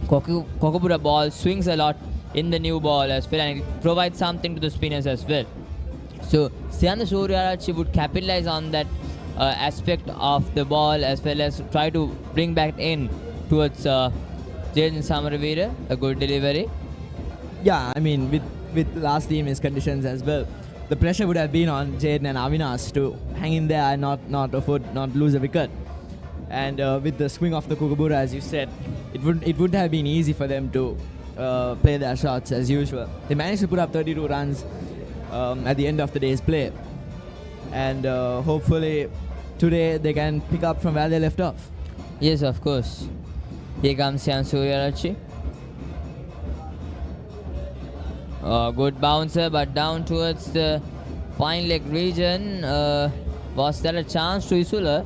Kokapura ball swings a lot in the new ball as well, and it provides something to the spinners as well. So Shyam Suryaarchi would capitalize on that aspect of the ball, as well as try to bring back in towards Jaden Samaravira. A good delivery. Yeah, I mean, with last team's conditions as well, the pressure would have been on Jaden and Avinash to hang in there and not lose a wicket. And with the swing of the Kookaburra, as you said, it would have been easy for them to play their shots as usual. They managed to put up 32 runs at the end of the day's play, and hopefully today they can pick up from where they left off. Yes, of course. Here comes Shyam Suryaarchi. Good bouncer, but down towards the fine leg region. Was there a chance to Isula?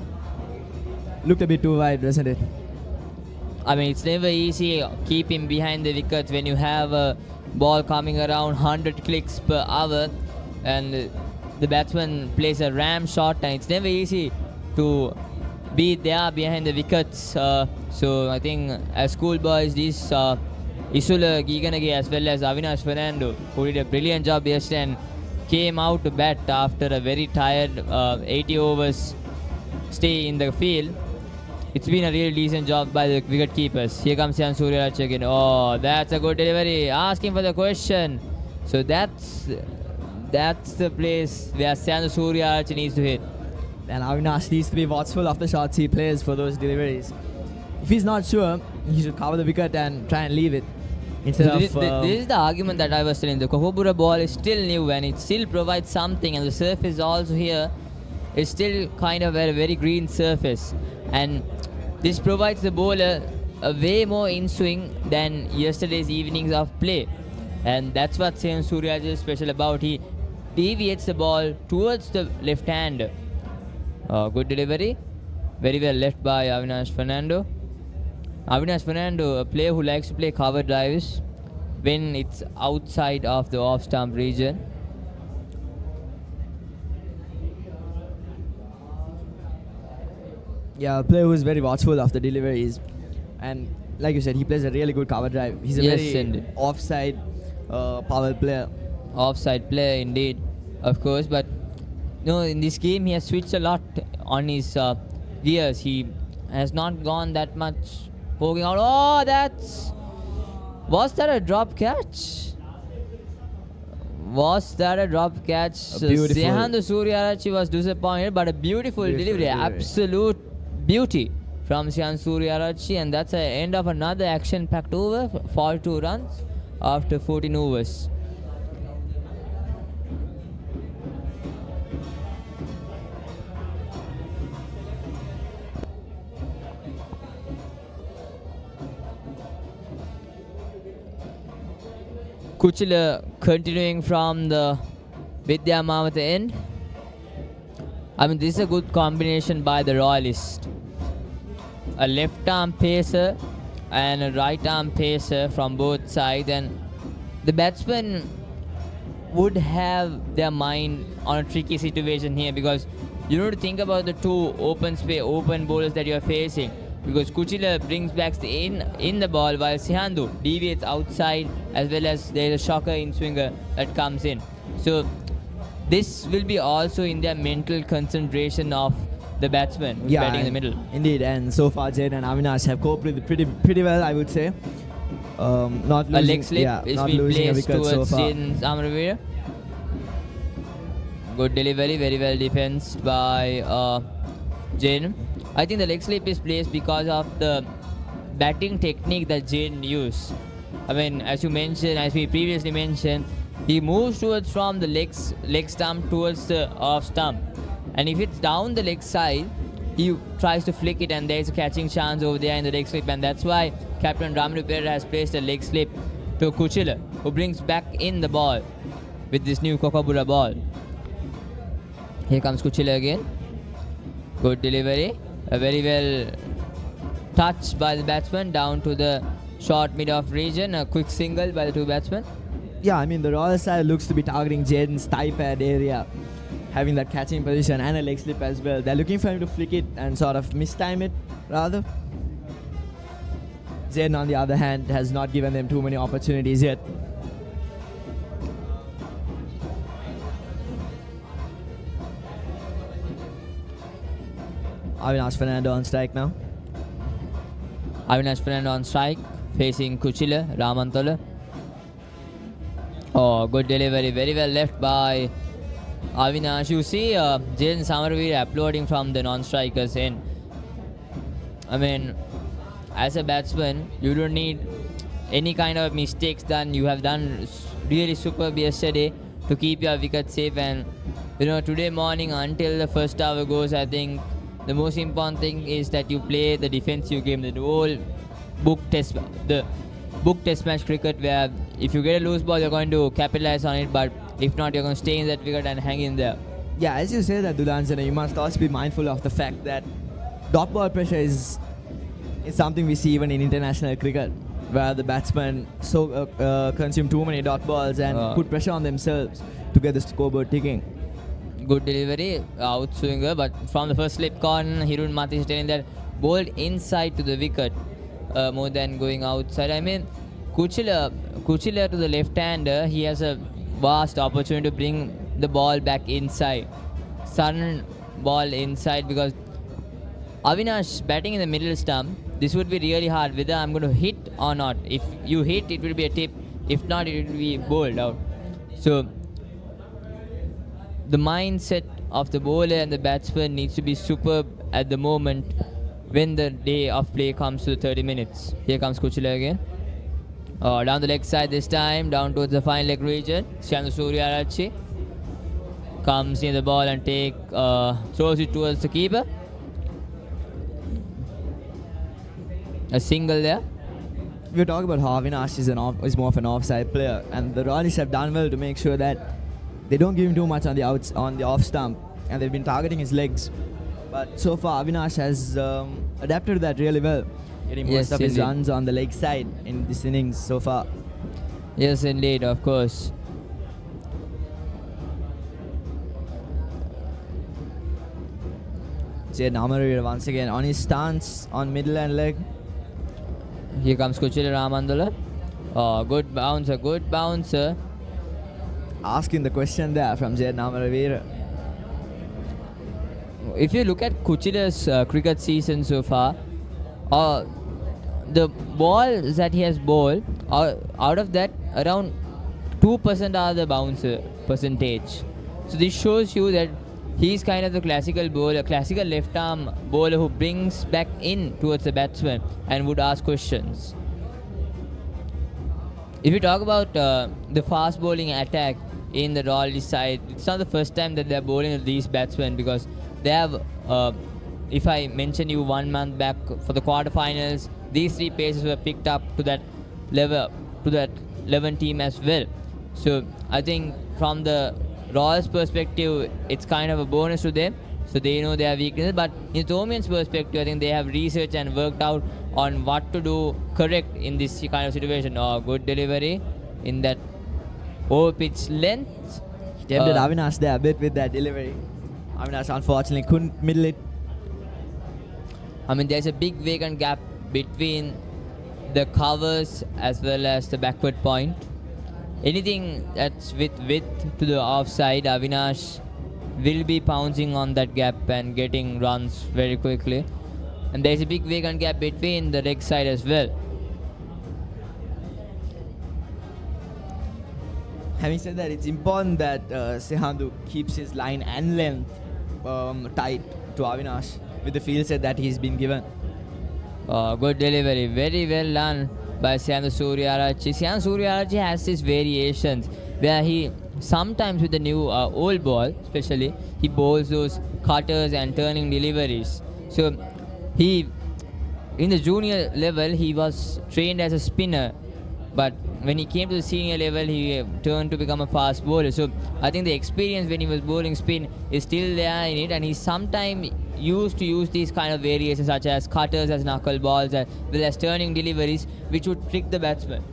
Looked a bit too wide, wasn't it? I mean, it's never easy keeping behind the wickets when you have a ball coming around 100 clicks per hour, and the batsman plays a ram shot, and it's never easy to be there behind the wickets. So I think as schoolboys, these Isula Giganage as well as Avinash Fernando, who did a brilliant job yesterday and came out to bat after a very tired 80 overs stay in the field. It's been a really decent job by the wicket keepers. Here comes Shyam Suryaarchi again. Oh, that's a good delivery. Asking for the question. So that's that's the place where Sihandhu Surya needs to hit. And Avinash needs to be watchful of the shots he plays for those deliveries. If he's not sure, he should cover the wicket and try and leave it. Instead So of this is the argument that I was telling. The Kokobura ball is still new and it still provides something, and the surface also here is still kind of a very green surface, and this provides the bowler a way more in swing than yesterday's evenings of play, and that's what Sihandhu Surya is special about. He deviates the ball towards the left hand. Good delivery, very well left by Avinash Fernando. Avinash Fernando, a player who likes to play cover drives when it's outside of the off-stump region. Yeah, a player who is very watchful of the deliveries. And like you said, he plays a really good cover drive. He's a Yes, very indeed. offside power player. Offside player indeed, of course, but no, in this game he has switched a lot on his gears. He has not gone that much poking out. Oh, was that a drop catch? Was that a drop catch? A beautiful- Sihandhu Suryarachi was disappointed, but a beautiful delivery. delivery. Absolute beauty from Sihandhu Suryarachi, and that's the end of another action-packed over. 42 runs after 14 overs. Kuchila continuing from the Vidya Mamata end. I mean, this is a good combination by the Royalist. A left arm pacer and a right arm pacer from both sides, and the batsman would have their mind on a tricky situation here, because you need to think about the two open bowlers that you are facing. Because Kuchila brings back the in the ball, while Sihandhu deviates outside, as well as there is a shocker in swinger that comes in. So this will be also in their mental concentration of the batsman who's batting in the middle. Indeed, and so far Jade and Avinash have coped with it pretty well, I would say. Not losing, A leg slip is not being losing a placed wicket so towards far. Jaden Samaraveera. Good delivery, very well defensed by Jaden. I think the leg slip is placed because of the batting technique that Jaden used. I mean, as we previously mentioned, he moves towards from the leg stump towards the off stump. And if it's down the leg side, he tries to flick it, and there's a catching chance over there in the leg slip. And that's why Captain Ramanu Pereira has placed a leg slip to Kuchila, who brings back in the ball with this new Kokobura ball. Here comes Kuchila again. Good delivery. A very well touched by the batsman down to the short mid-off region. A quick single by the two batsmen. Yeah, I mean, the Royal side looks to be targeting Jaden's thigh pad area, having that catching position and a leg slip as well. They're looking for him to flick it and sort of mistime it, rather. Jaden, on the other hand, has not given them too many opportunities yet. Avinash Fernando on strike now. Avinash Fernando on strike, facing Kuchila, Ramantola. Oh, good delivery. Very well left by Avinash. You see Jaden Samaraveera applauding from the non-strikers end. I mean, as a batsman, you don't need any kind of mistakes done. You have done really superb yesterday to keep your wicket safe. And, today morning until the first hour goes, I think the most important thing is that you play the defensive game, the whole book test match cricket, where if you get a loose ball, you're going to capitalize on it, but if not, you're going to stay in that wicket and hang in there. Yeah, as you say that, Dulanjana, you must also be mindful of the fact that dot ball pressure is something we see even in international cricket, where the batsmen consume too many dot balls and put pressure on themselves to get the scoreboard ticking. Good delivery, out swinger, but from the first slip corner, Hirun Mati is telling that bowled inside to the wicket more than going outside. I mean, Kuchila to the left-hander, he has a vast opportunity to bring the ball back inside. Sudden ball inside, because Avinash batting in the middle stump, this would be really hard, whether I'm going to hit or not. If you hit, it will be a tip. If not, it will be bowled out. So the mindset of the bowler and the batsman needs to be superb at the moment when the day of play comes to the 30 minutes. Here comes Kuchila again. Down the leg side this time, down towards the fine leg region. Syandu Suryarachi comes near the ball and throws it towards the keeper. A single there. We were talking about how Avinash is more of an offside player, and the Royalists have done well to make sure that they don't give him too much on the off stump, and they've been targeting his legs. But so far, Avinash has adapted to that really well, getting most of his runs on the leg side in this innings so far. Yes, indeed, of course. Namaraveera once again on his stance on middle and leg. Here comes Kuchila Ramandula. Good bouncer. Asking the question there from Jayad Namaraveera. If you look at Kuchila's cricket season so far, the balls that he has bowled, out of that, around 2% are the bouncer percentage. So this shows you that he's kind of the classical bowler, classical left-arm bowler who brings back in towards the batsman and would ask questions. If you talk about the fast bowling attack in the Royal side, it's not the first time that they're bowling these batsmen, because they have, if I mention you 1 month back for the quarterfinals, these 3 paces were picked up to that level, to that 11 team as well. So I think from the Royals' perspective, it's kind of a bonus to them, so they know their weaknesses. But in Thomian's perspective, I think they have researched and worked out on what to do correct in this kind of situation. Good delivery in that over-pitch length. He tempted Avinash there a bit with that delivery. Avinash unfortunately couldn't middle it. I mean, there's a big vacant gap between the covers as well as the backward point. Anything that's with width to the offside, Avinash will be pouncing on that gap and getting runs very quickly. And there's a big vacant gap between the leg side as well. Having said that, it's important that Srihandu keeps his line and length tight to Avinash with the field set that he's been given. Good delivery, very well done by Syandu Suryarachi. Syandu Suryarachi has these variations where he sometimes with the new old ball, especially, he bowls those cutters and turning deliveries. So he, in the junior level, he was trained as a spinner, but when he came to the senior level, he turned to become a fast bowler. So I think the experience when he was bowling spin is still there in it, and he sometimes used to use these kind of variations such as cutters as knuckle balls as well as turning deliveries, which would trick the batsman.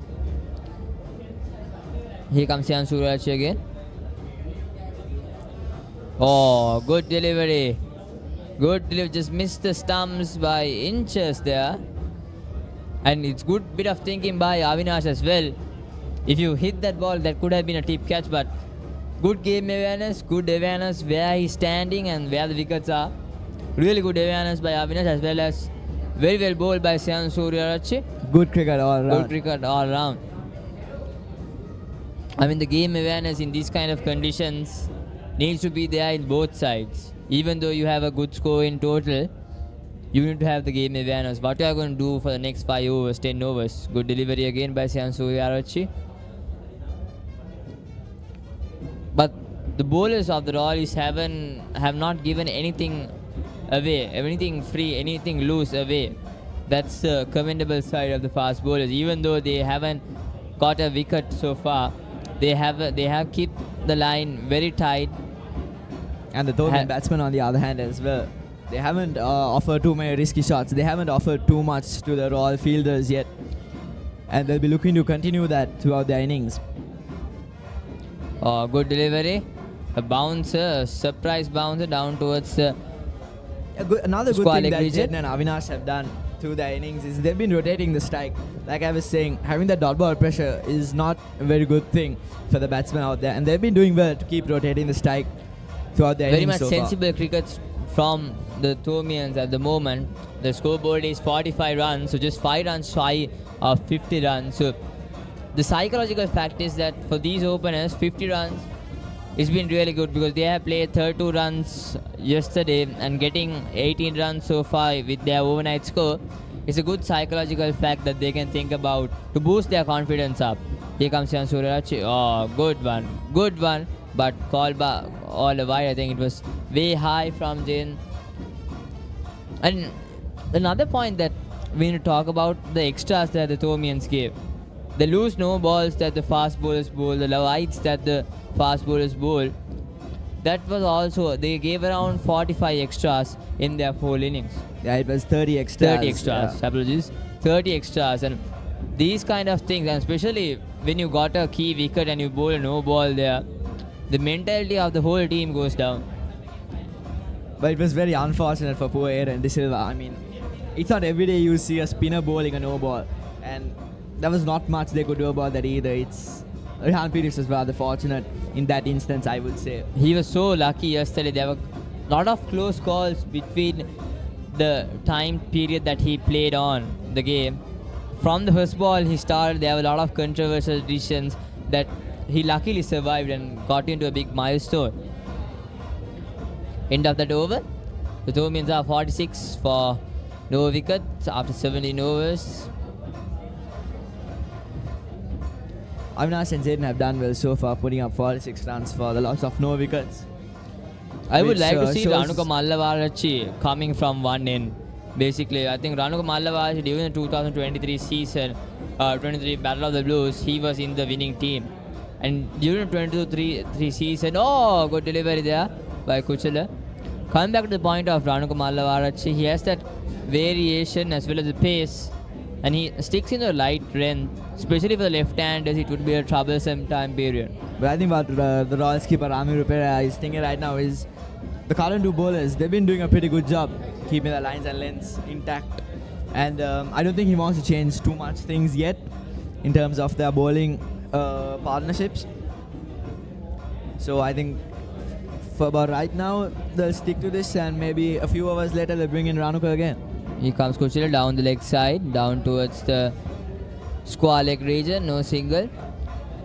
Here comes Syandu Suryarachi again. Good delivery. Good delivery, just missed the stumps by inches there. And it's good bit of thinking by Avinash as well. If you hit that ball, that could have been a tip catch, but good game awareness, good awareness where he's standing and where the wickets are. Really good awareness by Avinash as well as very well bowled by Syandu Suryarachi. Good cricket all round. Good cricket all round. I mean, the game awareness in these kind of conditions needs to be there in both sides. Even though you have a good score in total, you need to have the game awareness. What you are going to do for the next 5 overs, 10 overs. Good delivery again by Syandu Suryarachi. But the bowlers of the Royals have not given anything away, anything free, anything loose away. That's the commendable side of the fast bowlers. Even though they haven't got a wicket so far, they have kept the line very tight. And the Thomian batsmen on the other hand as well. They haven't offered too many risky shots. They haven't offered too much to the Royal fielders yet. And they'll be looking to continue that throughout their innings. Good delivery. A bouncer, a surprise bouncer down towards the Another good thing that Jaden and Avinash have done through their innings is they've been rotating the strike. Like I was saying, having that dot ball pressure is not a very good thing for the batsmen out there. And they've been doing well to keep rotating the strike throughout their innings so far. Very much sensible cricket from the Thomians at the moment. The scoreboard is 45 runs, so just 5 runs shy of 50 runs. So the psychological fact is that for these openers, 50 runs it's been really good because they have played 32 runs yesterday and getting 18 runs so far with their overnight score. It's a good psychological fact that they can think about to boost their confidence up. Here comes Jan Suryachi. Oh, good one, but called by all the wide. I think it was way high from Jin. And another point that we need to talk about the extras that the Thomians gave. The loose no balls that the fast bowlers bowl, the wides that the fast bowlers bowl. That was also, they gave around 45 extras in their 4 innings. Yeah, it was 30 extras. 30 extras, apologies. 30 extras. And these kind of things, and especially when you got a key wicket and you bowl a no ball there, the mentality of the whole team goes down. But it was very unfortunate for poor Aaron De Silva. I mean, it's not every day you see a spinner bowling a no ball, and there was not much they could do about that either. Rehan Pires was rather fortunate in that instance, I would say. He was so lucky yesterday. There were a lot of close calls between the time period that he played on the game. From the first ball he started, there were a lot of controversial decisions that he luckily survived and got into a big milestone. End of that over. The Thomians are 46 for no wickets after 17 overs. Avinash and Jaden have done well so far, putting up 46 runs for the loss of no wickets. I would Which, like to see shows- Ranuka Mallavarachi coming from one end. Basically, I think Ranuka Mallavarachi during the 2023 season, 23 Battle of the Blues, he was in the winning team. And during the 22-3 season, oh, good delivery there by Kuchala. Coming back to the point of Ranuka Mallavarachi, he has that variation as well as the pace, and he sticks in the right trend, especially for the left-handers. It would be a troublesome time period. But I think what the Royal skipper Rami Rupera is thinking right now is the current 2 bowlers, they've been doing a pretty good job keeping the lines and lengths intact. And I don't think he wants to change too much things yet in terms of their bowling partnerships. So I think for about right now, they'll stick to this, and maybe a few hours later they'll bring in Ranuka again. Here comes Kuchila down the leg side, down towards the square leg region, no single.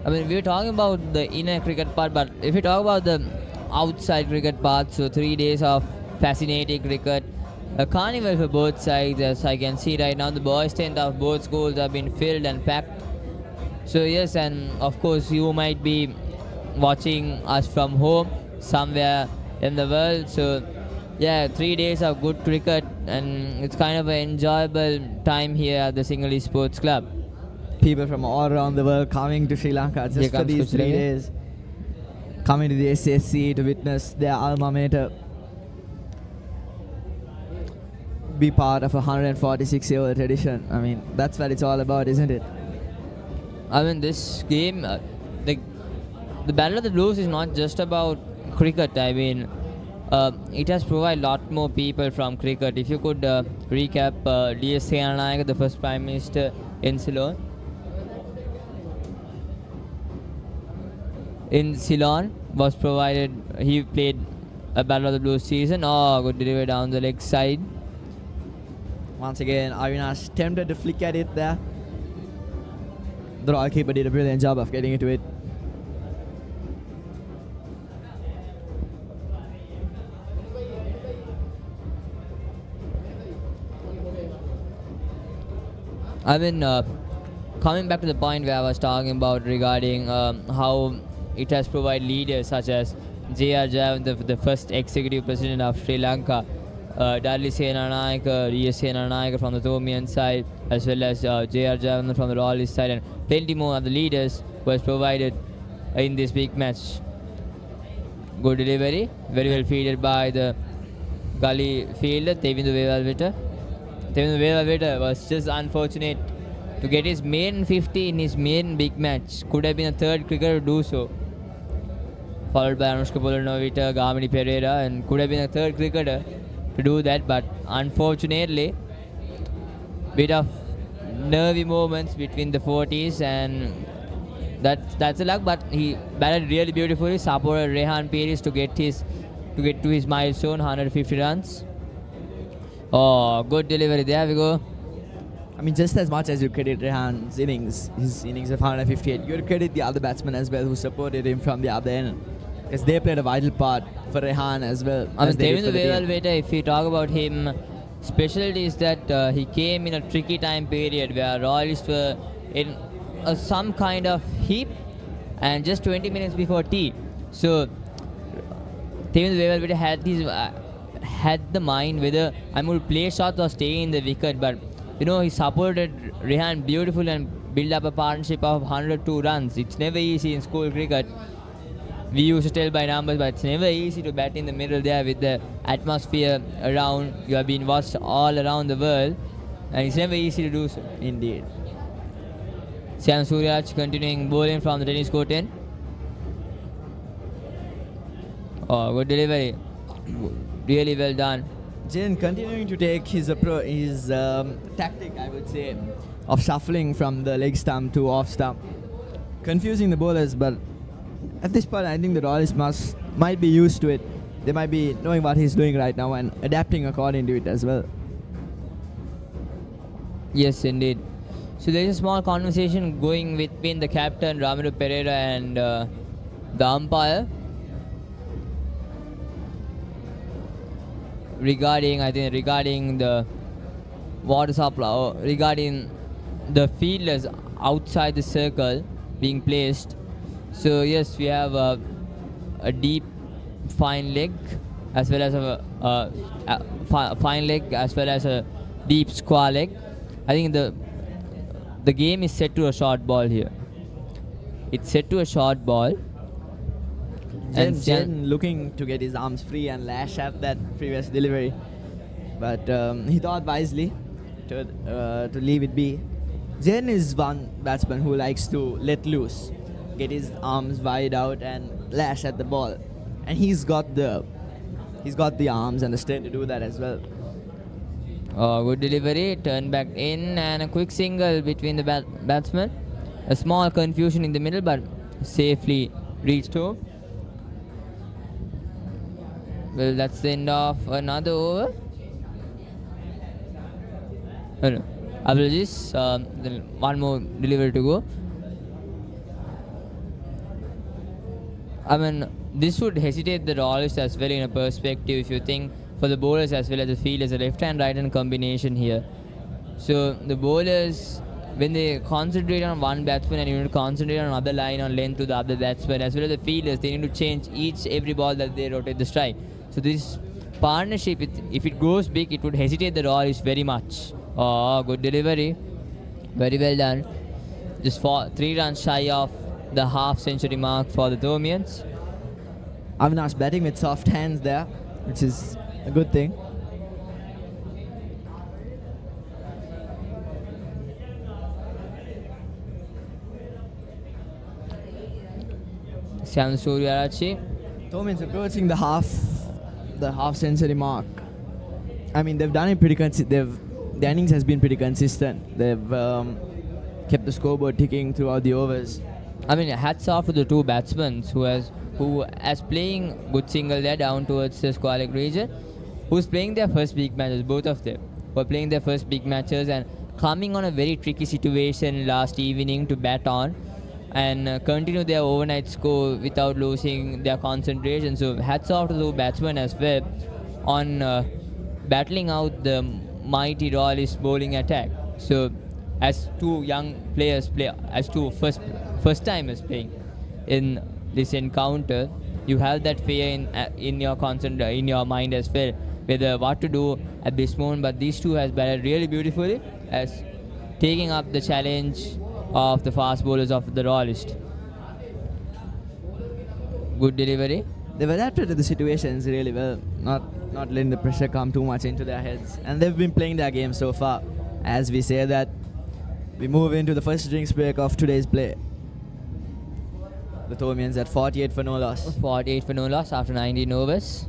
I mean, we're talking about the inner cricket part, but if we talk about the outside cricket part, so 3 days of fascinating cricket, a carnival for both sides. As I can see right now, the boys' tent of both schools have been filled and packed. So yes, and of course you might be watching us from home somewhere in the world. So yeah, 3 days of good cricket, and it's kind of an enjoyable time here at the Sinhalese Sports Club. People from all around the world coming to Sri Lanka Here just for comes these 3 Kuchila. days, coming to the SSC to witness their alma mater be part of a 146-year-old tradition. I mean, that's what it's all about, isn't it? I mean, this game, the Battle of the Blues is not just about cricket. I mean, it has provided a lot more people from cricket. If you could recap D.S. Senanayake, the first Prime Minister in Ceylon. In Ceylon was provided, he played a Battle of the Blues season. Oh, good delivery down the leg side. Once again, Avinash tempted to flick at it there. The Royal keeper did a brilliant job of getting into it. I mean, coming back to the point where I was talking about regarding how it has provided leaders such as J.R. Jayawarne, the first executive president of Sri Lanka, Dudley Senanayake, D.S. Senanayake from the Thomian side, as well as J.R. Jayawarne from the Royalist side, and plenty more of the leaders was provided in this big match. Good delivery, very well fielded by the gully fielder, Tevindu Vevalvita. Tevindu Vevalvita was just unfortunate to get his maiden 50 in his maiden big match. Could have been a third cricketer to do so. Followed by Anushka Polanovita, Gamini Pereira, and could have been a third cricketer to do that, but unfortunately, bit of nervy moments between the 40s, and that's a luck. But he batted really beautifully, supported Rehan Pires to get to his milestone, 150 runs. Oh, good delivery. There we go. I mean, just as much as you credit Rehan's innings, his innings of 158, you credit the other batsmen as well who supported him from the other end. because they played a vital part for Rehan as well. I mean, as they did Thomian for the the team. elevator, if we talk about him, specialty is that he came in a tricky time period where Royalists were in some kind of heap and just 20 minutes before tea. So, Thomian the elevator had the mind whether I would play shots or stay in the wicket, but he supported Rehan beautifully and built up a partnership of 102 runs. It's never easy in school cricket. We used to tell by numbers, but it's never easy to bat in the middle there with the atmosphere around. You have been watched all around the world, and it's never easy to do so. Indeed. Sam Suryaraj continuing bowling from the tennis court end. Oh, good delivery. Really well done. Jain continuing to take his tactic, I would say, of shuffling from the leg stump to off stump, confusing the bowlers. But at this point, I think the Royalists might be used to it. They might be knowing what he's doing right now and adapting according to it as well. Yes, indeed. So there is a small conversation going between the captain Ramiro Pereira and the umpire regarding the water supply, or regarding the fielders outside the circle being placed. So yes, we have a deep fine leg as well as a fine leg as well as a deep square leg. I think the game is set to a short ball here. It's set to a short ball. And Jain looking to get his arms free and lash at that previous delivery, but he thought wisely to leave it be. Jain is one batsman who likes to let loose, get his arms wide out and lash at the ball, and he's got the arms and the strength to do that as well. Good delivery, turn back in, and a quick single between the batsmen. A small confusion in the middle, but safely reached home. Well, that's the end of another over. Oh, no. Apologies. Then one more delivery to go. I mean, this would hesitate the Royalists as well in a perspective if you think for the bowlers as well as the fielders, a left and right hand combination here. So the bowlers, when they concentrate on one batsman and you need to concentrate on another line on length to the other batsman, as well as the fielders, they need to change every ball that they rotate the strike. So this partnership, if it goes big, it would hesitate the Royalists very much. Oh, good delivery. Very well done. Just 3 runs shy of the half-century mark for the Thomians. Avinash batting with soft hands there, which is a good thing. Sam Suryaraj. Thomian's approaching the half century mark. I mean, they've done it pretty the innings has been pretty consistent. They've kept the scoreboard ticking throughout the overs. I mean, hats off to the two batsmen who as playing good single there down towards the square leg region, who's playing their first big matches, both of them were playing their first big matches and coming on a very tricky situation last evening to bat on and continue their overnight score without losing their concentration. So hats off to the batsmen as well on battling out the mighty Royalist bowling attack. So as two young players as two first timers playing in this encounter, you have that fear in your mind as well, whether what to do at this moment. But these two has batted really beautifully as taking up the challenge of the fast bowlers of the Royalist. Good delivery. They've adapted to the situations really well, not letting the pressure come too much into their heads, and they've been playing their game so far. As we say that, we move into the first drinks break of today's play. The Thomians at 48 for no loss. 48 for no loss after 19 overs.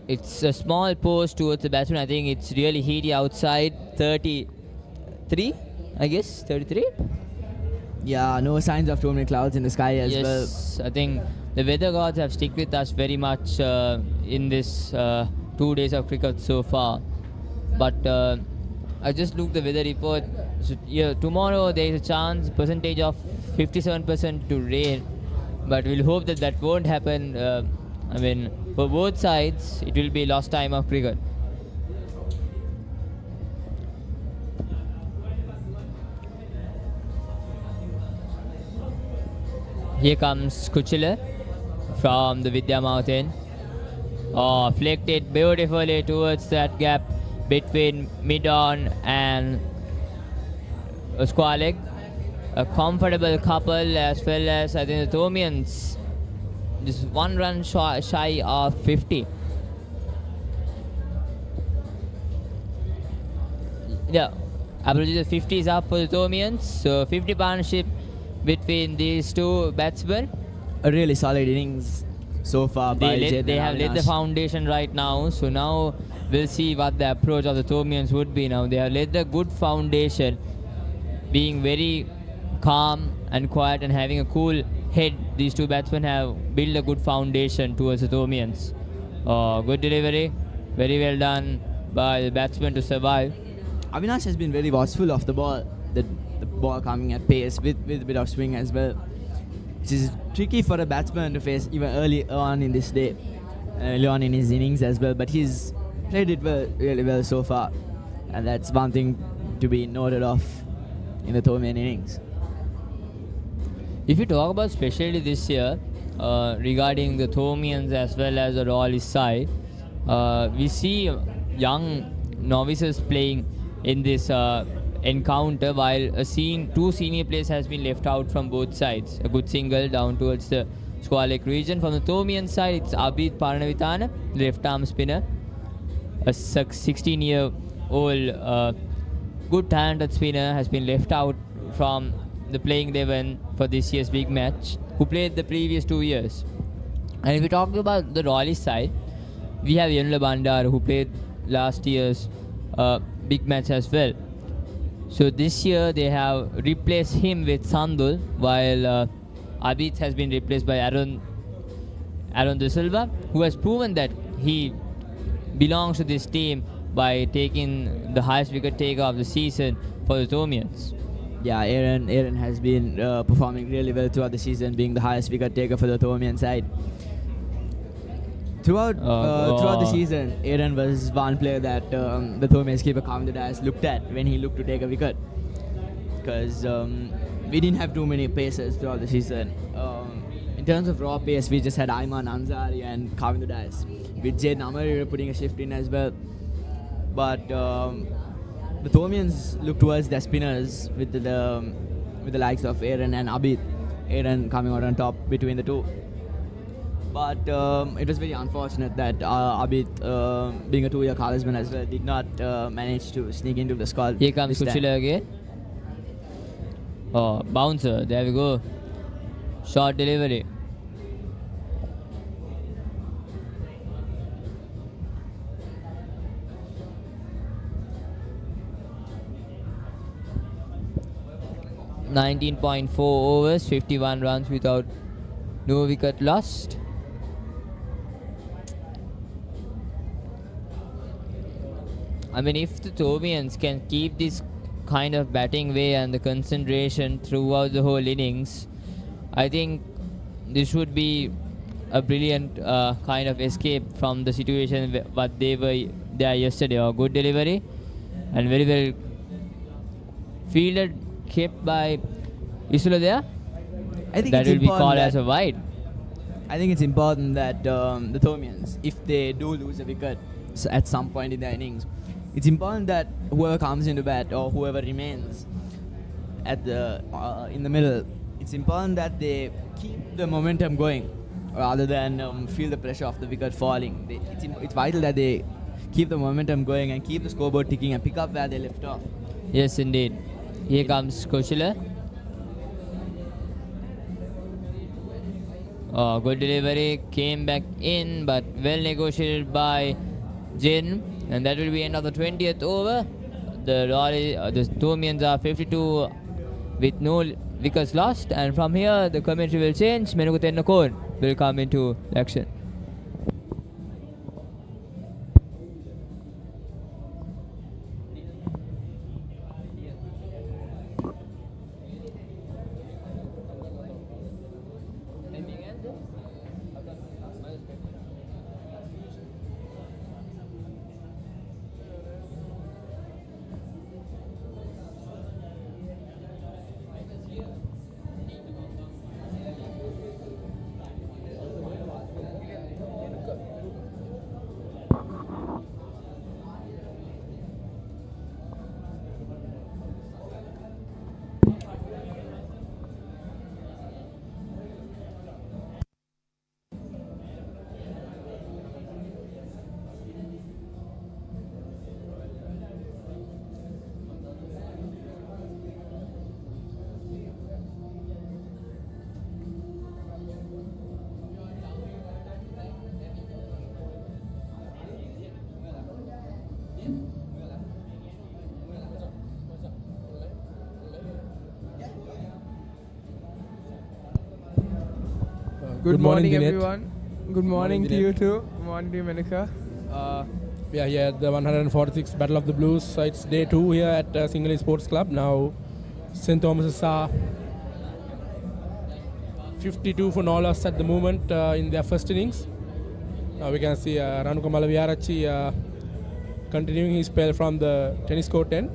It's a small post towards the batsman. I think it's really heaty outside. 33. I guess 33. Yeah, no signs of too many clouds in the sky as well. Yes, I think the weather gods have stick with us very much in this 2 days of cricket so far. But I just looked the weather report. So, yeah, tomorrow there is a chance percentage of 57% to rain, but we'll hope that that won't happen. I mean, for both sides, it will be lost time of cricket. Here comes Kuchila from the Vidya Mountain. Oh, flicked it beautifully towards that gap between mid-on and square leg. A comfortable couple, as well as I think the Thomians just 1 run shy of 50. Yeah, apologies, 50 is up for the Thomians. So 50 partnership between these two batsmen. A really solid innings so far by Jed They and have laid the Avinash. foundation right now. So now we'll see what the approach of the Thomians would be now. They have laid the good foundation, being very calm and quiet and having a cool head. These two batsmen have built a good foundation towards the Thomians. Good delivery. Very well done by the batsman to survive. Avinash has been very watchful of the ball. The ball coming at pace with a bit of swing as well. Which is tricky for a batsman to face even early on in this day. Early on in his innings as well. But he's played it really well so far. And that's one thing to be noted of in the Thomian innings. If you talk about especially this year, regarding the Thomians as well as the Royalist side, we see young novices playing in this encounter, while two senior players has been left out from both sides. A good single down towards the square leg region. From the Thomian side, it's Abid Paranavithana, left arm spinner, a 16-year-old good talented spinner, has been left out from the playing 11 for this year's big match, who played the previous 2 years. And if we talk about the Royalist side, we have Yanula Bandar, who played last year's big match as well. So this year they have replaced him with Sandul, while Abid has been replaced by Aaron De Silva, who has proven that he belongs to this team by taking the highest wicket taker of the season for the Thomians. Yeah, Aaron has been performing really well throughout the season, being the highest wicket taker for the Thomian side. Throughout the season, Aaron was one player that the Thomians keeper Kavindu Dias looked at when he looked to take a wicket. Because we didn't have too many pacers throughout the season. In terms of raw pace, we just had Ayman Ansari and Kavindu Dias, with Jed Namari putting a shift in as well. But the Thomians look towards their spinners with the likes of Aaron and Abid. Aaron coming out on top between the two. But it was very unfortunate that Abid, being a 2-year Carlisman as well, did not manage to sneak into the squad. Here comes Kuchila again. Oh, bouncer. There we go. Short delivery. .4 overs, 51 runs without no wicket lost. I mean, if the Thomians can keep this kind of batting way and the concentration throughout the whole innings, I think this would be a brilliant kind of escape from the situation what they were there yesterday. A good delivery and very well fielded, kept by Isula there. I think That it's will be important called that- as a wide. I think it's important that the Thomians, if they do lose a wicket at some point in their innings, it's important that whoever comes into bat or whoever remains at the in the middle, it's important that they keep the momentum going rather than feel the pressure of the wicket falling. It's vital that they keep the momentum going and keep the scoreboard ticking and pick up where they left off. Yes, indeed. Here comes Kuchila. Oh, good delivery. Came back in, but well negotiated by Jin. And that will be end of the 20th over. the Thomians are 52 with no wickets lost, and from here the commentary will change. Menukutenna Kon will come into action. Good morning, Dinesh. everyone. Good morning to Dinesh. you too. Good morning to you, Menuka. We are here at the 146th Battle of the Blues. So it's day 2 here at Sinhalese Sports Club. Now, St. Thomas are 52 for Nolas at the moment in their first innings. Now we can see Ranuka Malaviarachi continuing his spell from the tennis court end.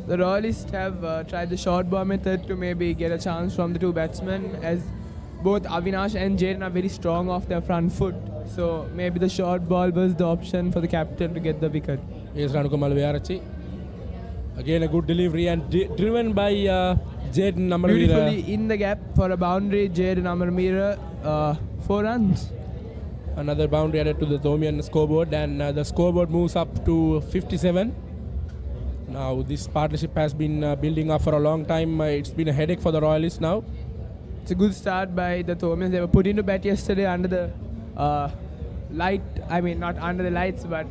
The Royalists have tried the short ball method to maybe get a chance from the two batsmen, as both Avinash and Jaden are very strong off their front foot. So maybe the short ball was the option for the captain to get the wicket. Here's Ranuka Malaviarachi. Again a good delivery and driven by Jaden Amarveera. Beautifully in the gap for a boundary, Jaden Amarveera, 4 runs. Another boundary added to the Thomian scoreboard, and the scoreboard moves up to 57. Now this partnership has been building up for a long time. It's been a headache for the Royalists now. It's a good start by the Thomians. They were put into bat yesterday under the light. I mean, not under the lights, but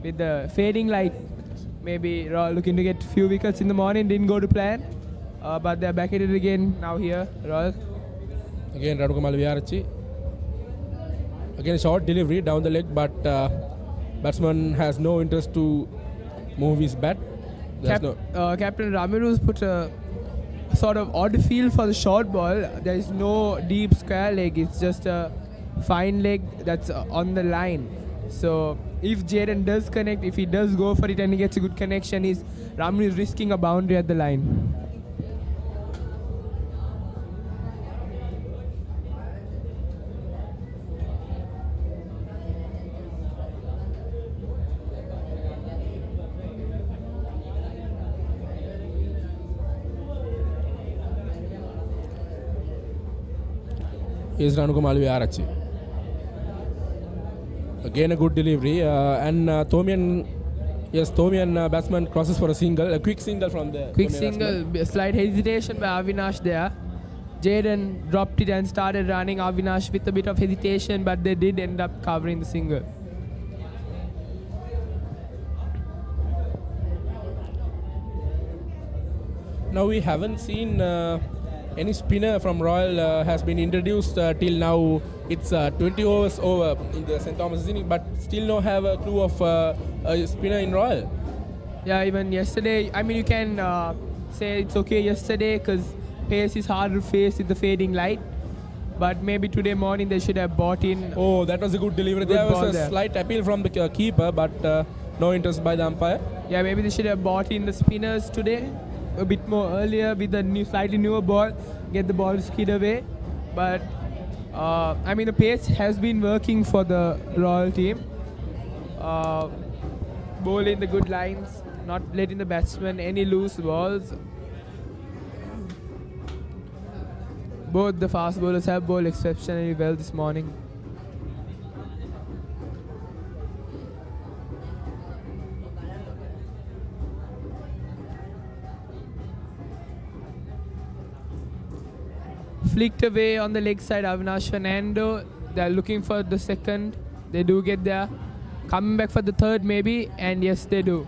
with the fading light. Maybe Royal looking to get few wickets in the morning. Didn't go to plan, but they're back at it again now here, Royal. Again, Ranuka Malaviarachi. Again, short delivery down the leg, but batsman has no interest to move his bat. Captain Ramirez put a sort of odd feel for the short ball. There is no deep square leg. It's just a fine leg that's on the line. So if Jaden does connect, if he does go for it and he gets a good connection, Ramirez is risking a boundary at the line. Here's Ranuka Malaviarachi. Again a good delivery and Thomian batsman crosses for a single, a quick single from the Quick Thomian single, batsman. a slight hesitation by Avinash there. Jaden dropped it and started running Avinash with a bit of hesitation, but they did end up covering the single. Now we haven't seen any spinner from Royal has been introduced till now. It's 20 overs over in the St. Thomas inning, but still no have a clue of a spinner in Royal. Yeah, even yesterday, I mean, you can say it's okay yesterday because pace is hard to face with the fading light. But maybe today morning they should have bought in. Oh, that was a good delivery. Good There ball was a there. slight appeal from the keeper, but no interest by the umpire. Yeah, maybe they should have bought in the spinners today a bit more earlier with the slightly newer ball, get the ball skid away. But I mean, the pace has been working for the Royal team. Bowling the good lines, not letting the batsmen any loose balls. Both the fast bowlers have bowled exceptionally well this morning. Flicked away on the leg side, Avinash Fernando. They're looking for the second. They do get there. coming back for the third maybe, and yes, they do.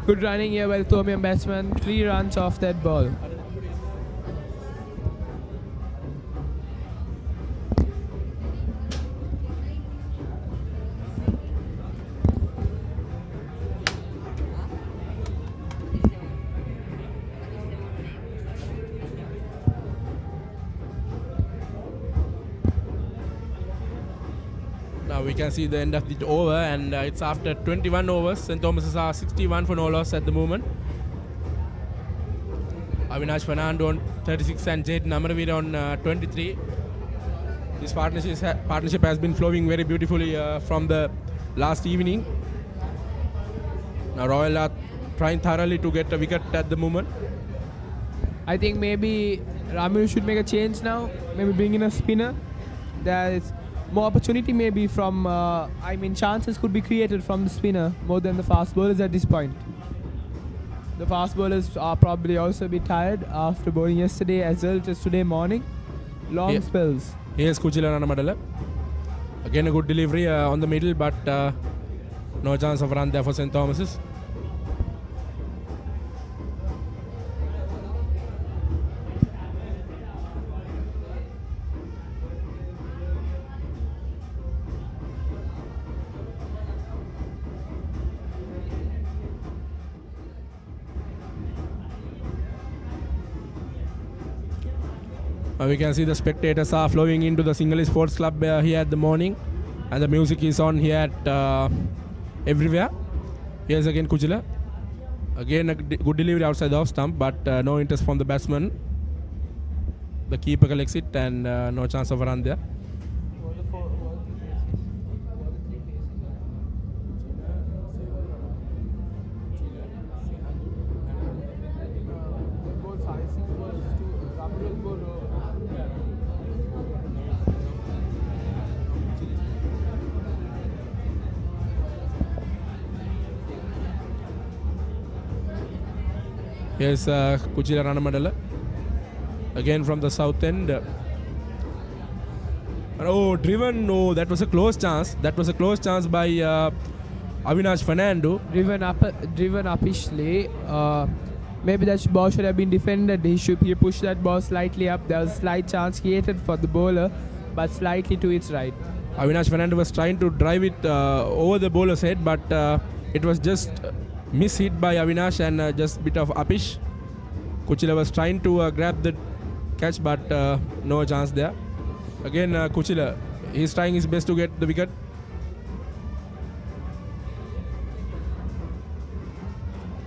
Good running here by the Thomian batsman. 3 runs off that ball. Now we can see the end of the over, and it's after 21 overs. St. Thomas's are 61 for no loss at the moment. Avinash Fernando on 36 and Jade Namaravira on 23. This partnership has been flowing very beautifully from the last evening. Now Royal are trying thoroughly to get a wicket at the moment. I think maybe Ramiru should make a change now. Maybe bring in a spinner. There is more opportunity maybe from, chances could be created from the spinner more than the fast bowlers at this point. The fast bowlers are probably also a bit tired after bowling yesterday as well as today morning. Long spells. Here's Kuchila Ranamadala. Again a good delivery on the middle, but no chance of run there for St. Thomas's. We can see the spectators are flowing into the Sinhalese Sports Club here at the morning, and the music is on here at everywhere. Here's again Kuchila. Again a good delivery outside the off stump, but no interest from the batsman. The keeper collects it, and no chance of a run there. Here's Kuchila Ranamadala. Again from the south end. Oh, driven. No, that was a close chance. That was a close chance by Avinash Fernando. Driven uppishly. Maybe that ball should have been defended. He pushed that ball slightly up. There was a slight chance created for the bowler, but slightly to its right. Avinash Fernando was trying to drive it over the bowler's head, but it was just miss-hit by Avinash and just a bit of uppish. Kuchila was trying to grab the catch, but no chance there. Again, Kuchila, he's trying his best to get the wicket.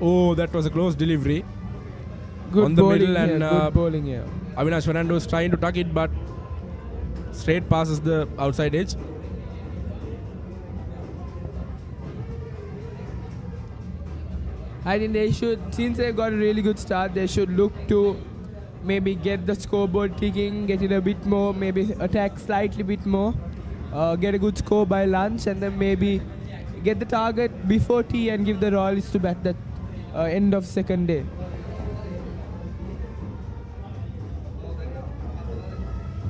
Oh, that was a close delivery. Good on the bowling middle, here, and good bowling here. Avinash Fernando is trying to tuck it, but straight passes the outside edge. I think they should, since they got a really good start, they should look to maybe get the scoreboard ticking, get it a bit more, maybe attack slightly bit more, get a good score by lunch, and then maybe get the target before tea and give the Royals to bat that end of second day.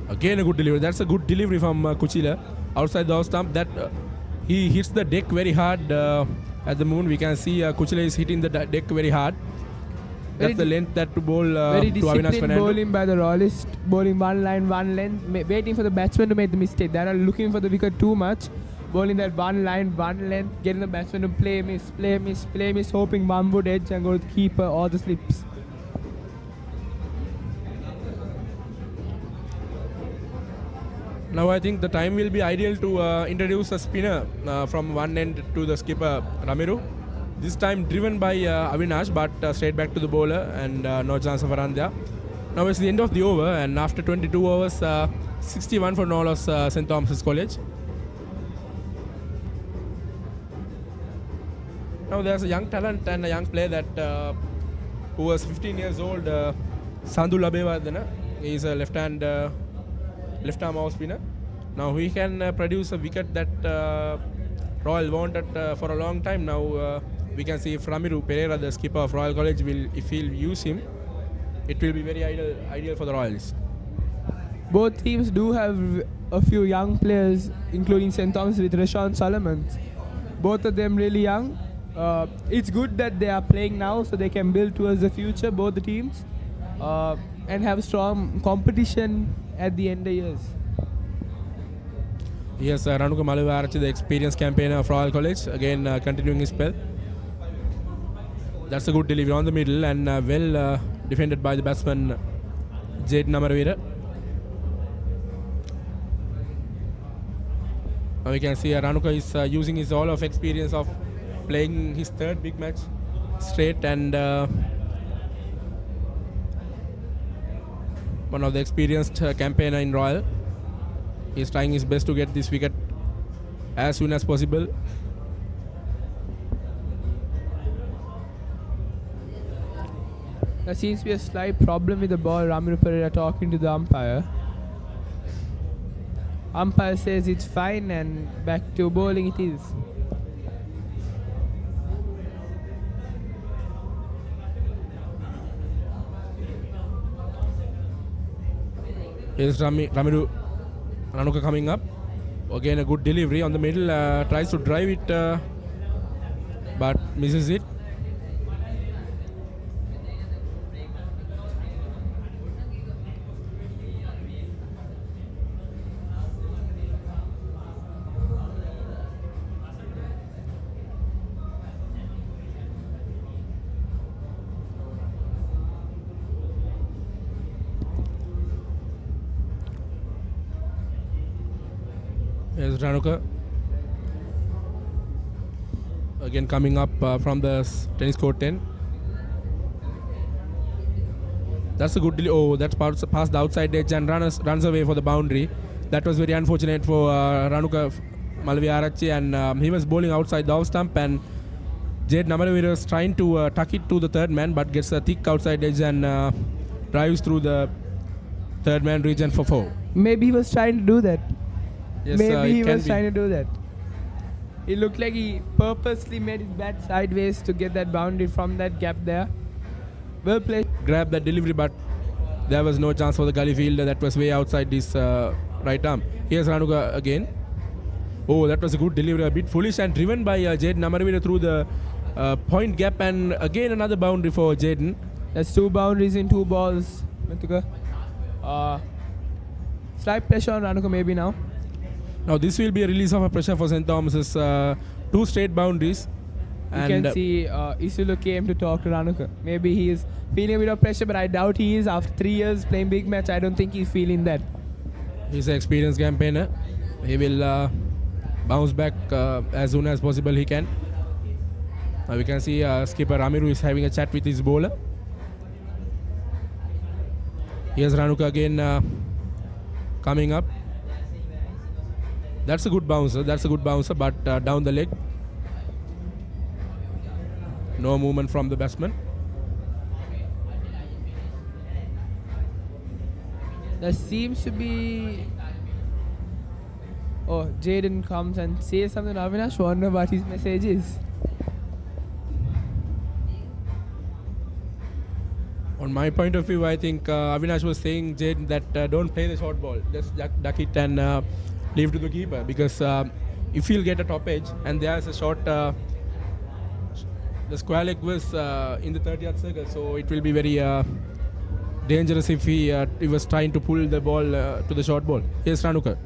Again a good delivery. That's a good delivery from Kuchila outside the off stump. That he hits the deck very hard. At the moment we can see Kuchila is hitting the deck very hard. That's the length that to bowl to Avinash Fernando. Bowling by the Royalists, bowling one line, one length, waiting for the batsman to make the mistake. They are looking for the wicket too much. Bowling that one line, one length, getting the batsman to play miss, hoping one would edge and go to the keeper or the slips. Now I think the time will be ideal to introduce a spinner from one end to the skipper Ramiru. This time driven by Avinash, but straight back to the bowler, and no chance of a run there. Now it's the end of the over, and after 22 overs, 61 for no loss, St. Thomas's College. Now there's a young talent and a young player that who was 15 years old, Sandhu Labewardena. He is a left-arm off spinner. Now he can produce a wicket that Royal wanted for a long time. Now we can see if Ramiru Pereira, the skipper of Royal College, if he'll use him, it will be very ideal for the Royals. Both teams do have a few young players, including St. Thomas with Rashawn Solomon. both of them really young. It's good that they are playing now so they can build towards the future, both the teams, and have strong competition at the end of the years. Yes, Ranuka Malaviarachchi, the experienced campaigner of Royal College, again continuing his spell. That's a good delivery on the middle and well defended by the batsman Jaden Amaravira. Now we can see Ranuka is using his all of experience of playing his third big match straight, and one of the experienced campaigner in Royal. He's trying his best to get this wicket as soon as possible. There seems to be a slight problem with the ball. Ramiru Pereira talking to the umpire. Umpire says it's fine and back to bowling it is. Here's Ranuka coming up. Again a good delivery on the middle. Tries to drive it but misses it. Here's Ranuka. Again coming up from the tennis court 10. That's a good oh, that's past the outside edge and runs away for the boundary. That was very unfortunate for Ranuka Malaviarachchi, and he was bowling outside the off stump, and Jaden Amaravira was trying to tuck it to the third man but gets a thick outside edge and drives through the third man region for 4. Maybe he was trying to do that. Yes, Maybe he was be. trying to do that. It looked like he purposely made his bat sideways to get that boundary from that gap there. Well played. Grabbed that delivery, but there was no chance for the gully fielder. That was way outside his right arm. Here's Ranuka again. Oh, that was a good delivery. A bit foolish and driven by Jaden Amaravira through the point gap, and again another boundary for Jaden. That's 2 boundaries in 2 balls. Mithika. Slight pressure on Ranuka maybe now. Now this will be a release of a pressure for St. Thomas's. 2 straight boundaries. You And can see Isulu came to talk to Ranuka. Maybe he is feeling a bit of pressure, but I doubt he is. After 3 years playing big match, I don't think he's feeling that. he's an experienced campaigner. He will bounce back as soon as possible he can. We can see skipper Ramiru is having a chat with his bowler. Here's Ranuka again coming up. That's a good bouncer. But down the leg. No movement from the batsman. There seems to be... Oh, Jaden comes and says something. Avinash, wonder what his message is. On my point of view, I think Avinash was saying, Jaden, that don't play the short ball. Just duck it and leave to the keeper. Because if he'll get a top edge and there's a short... the square leg was in the 30-yard circle, so it will be very dangerous if he was trying to pull the ball to the short ball. Here's Ranuka.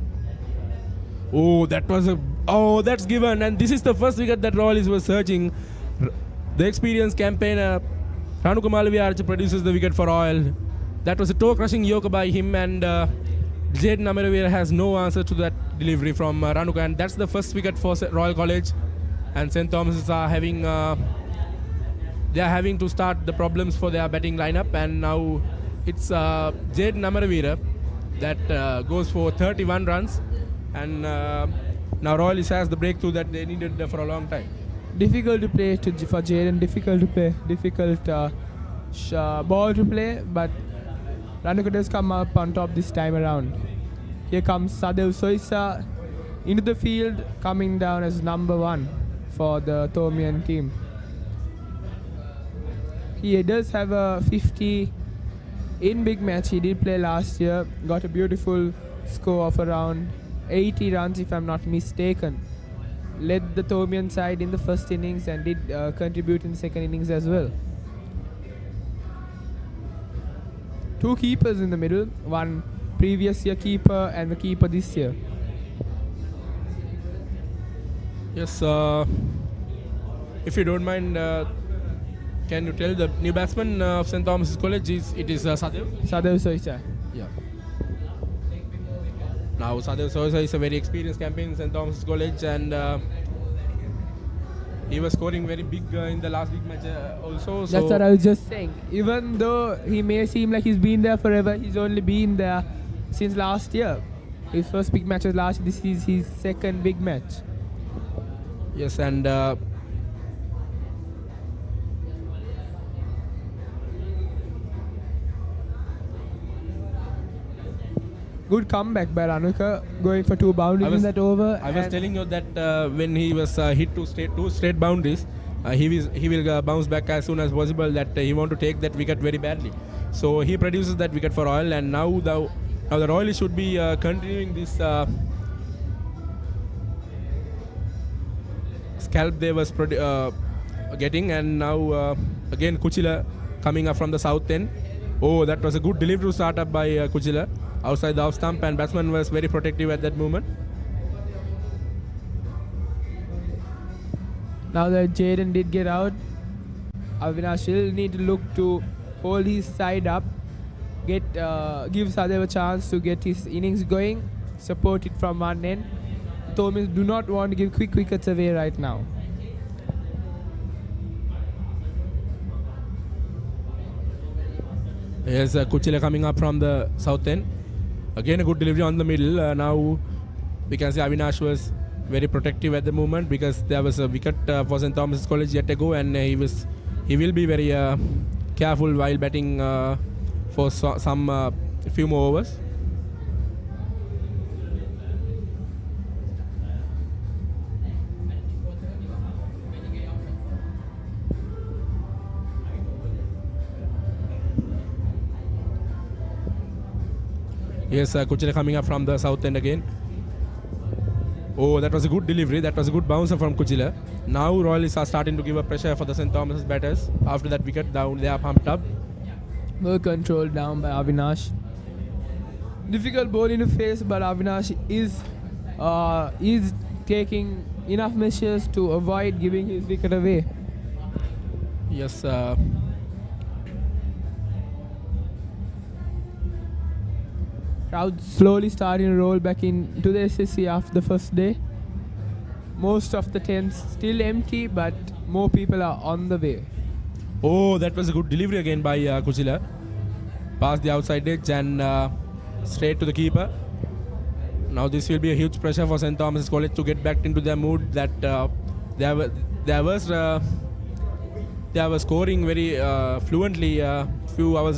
Oh, that was a... Oh, that's given. And this is the first wicket that Royal was searching. The experienced campaigner, Ranuka Malaviarachchi, produces the wicket for Royal. That was a toe-crushing yorker by him, and Jaden Amaravira has no answer to that delivery from Ranuka. And that's the first wicket for Royal College. And St. Thomas are having... they are having to start the problems for their batting lineup, and now it's Jaden Amaravira that goes for 31 runs, and now Royal has the breakthrough that they needed for a long time. Difficult to play for Jaden, difficult to play, difficult ball to play, but Ranuka does come up on top this time around. Here comes Sadev Soisa into the field, coming down as number 1 for the Thomian team. He does have a 50 in big match. He did play last year, got a beautiful score of around 80 runs if I'm not mistaken. led the Thomian side in the first innings and did contribute in the second innings as well. Two keepers in the middle, one previous year keeper and the keeper this year. Yes, if you don't mind, can you tell the new batsman of St. Thomas College? It is Sadev? Sadev Soicha. Yeah. Now Sadev Soicha is a very experienced campaign in St. Thomas College, and he was scoring very big in the last big match also. That's what I was just saying. Even though he may seem like he's been there forever, he's only been there since last year. His first big match was last year. This is his second big match. Yes, and good comeback by Ranuka, going for 2 boundaries in that over. I was telling you that when he was hit two straight boundaries, he will bounce back as soon as possible. That he want to take that wicket very badly. So he produces that wicket for Royal, and now the Royal should be continuing this scalp they was getting, and now again Kuchila coming up from the south end. Oh, that was a good delivery start up by Kuchila outside the off stump, and batsman was very protective at that moment. Now that Jaden did get out, Avinash will need to look to hold his side up, give Sadev a chance to get his innings going, support it from one end. Thomas do not want to give quick wickets away right now. Here's Kuchila coming up from the south end. Again a good delivery on the middle. Now we can see Avinash was very protective at the moment because there was a wicket for St. Thomas College yet ago, and he will be very careful while batting for some few more overs. Yes, Kuchila coming up from the south end again. Oh, that was a good delivery. That was a good bouncer from Kuchila. Now Royalists are starting to give a pressure for the St. Thomas batters. After that wicket down, they are pumped up. Well controlled down by Avinash. Difficult ball in the face, but Avinash is taking enough measures to avoid giving his wicket away. Yes. Crowd slowly starting to roll back into the SSC after the first day. Most of the tents still empty, but more people are on the way. Oh, that was a good delivery again by Kuchila. Past the outside edge and straight to the keeper. Now this will be a huge pressure for St. Thomas College to get back into their mood that they were scoring very fluently a few hours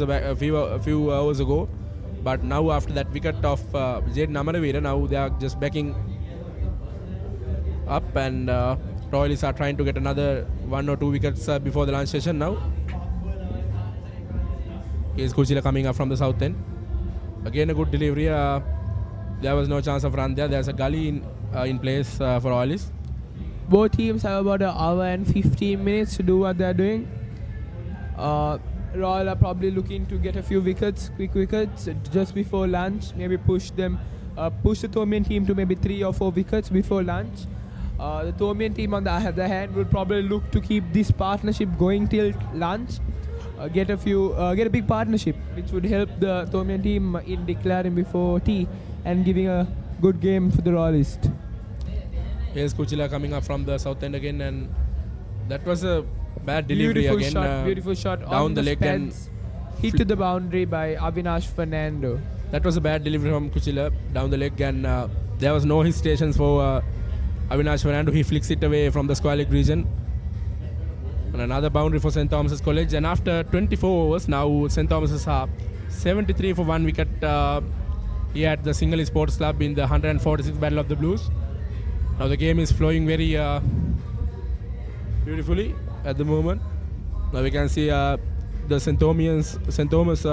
ago. But now after that wicket of Jaden Amaravira, now they are just backing up, and Royalists are trying to get another 1 or 2 wickets before the lunch session now. Here's Kuchila coming up from the south end. Again a good delivery. There was no chance of run there. There's a gully in place for Royalists. Both teams have about an hour and 15 minutes to do what they're doing. Royal are probably looking to get a few wickets, quick wickets, just before lunch. Maybe push the Thomian team to maybe 3 or 4 wickets before lunch. The Thomian team, on the other hand, will probably look to keep this partnership going till lunch. Get a big partnership, which would help the Thomian team in declaring before tea and giving a good game for the Royalists. Here's Kuchila coming up from the south end again, and that was a bad delivery Beautiful shot down on the leg and hit to the boundary by Avinash Fernando. That was a bad delivery from Kuchila down the leg, and there was no hesitations for Avinash Fernando. He flicks it away from the square leg region. And another boundary for St. Thomas College. And after 24 overs, now St. Thomas are 73 for 1 wicket here at the Sinhalese Sports Club in the 146th Battle of the Blues. Now the game is flowing very beautifully at the moment. Now we can see the St. Thomas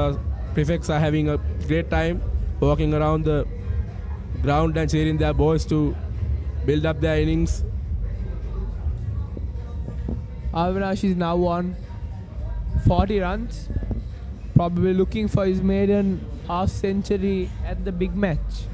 prefects are having a great time walking around the ground and cheering their boys to build up their innings Avinash is now on 40 runs, probably looking for his maiden half century at the big match.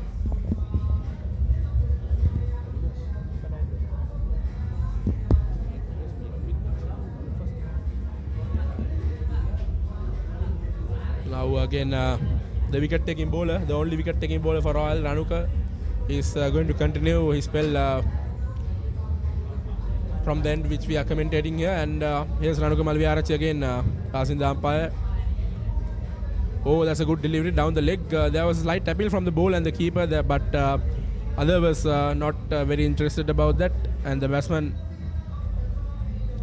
Now again, the wicket-taking bowler, the only wicket-taking bowler for Royal, Ranuka, is going to continue his spell from the end which we are commentating here. And here's Ranuka Malviarachi again passing the umpire. Oh, that's a good delivery down the leg. There was a slight appeal from the bowler and the keeper there, but other was not very interested about that. And the batsman,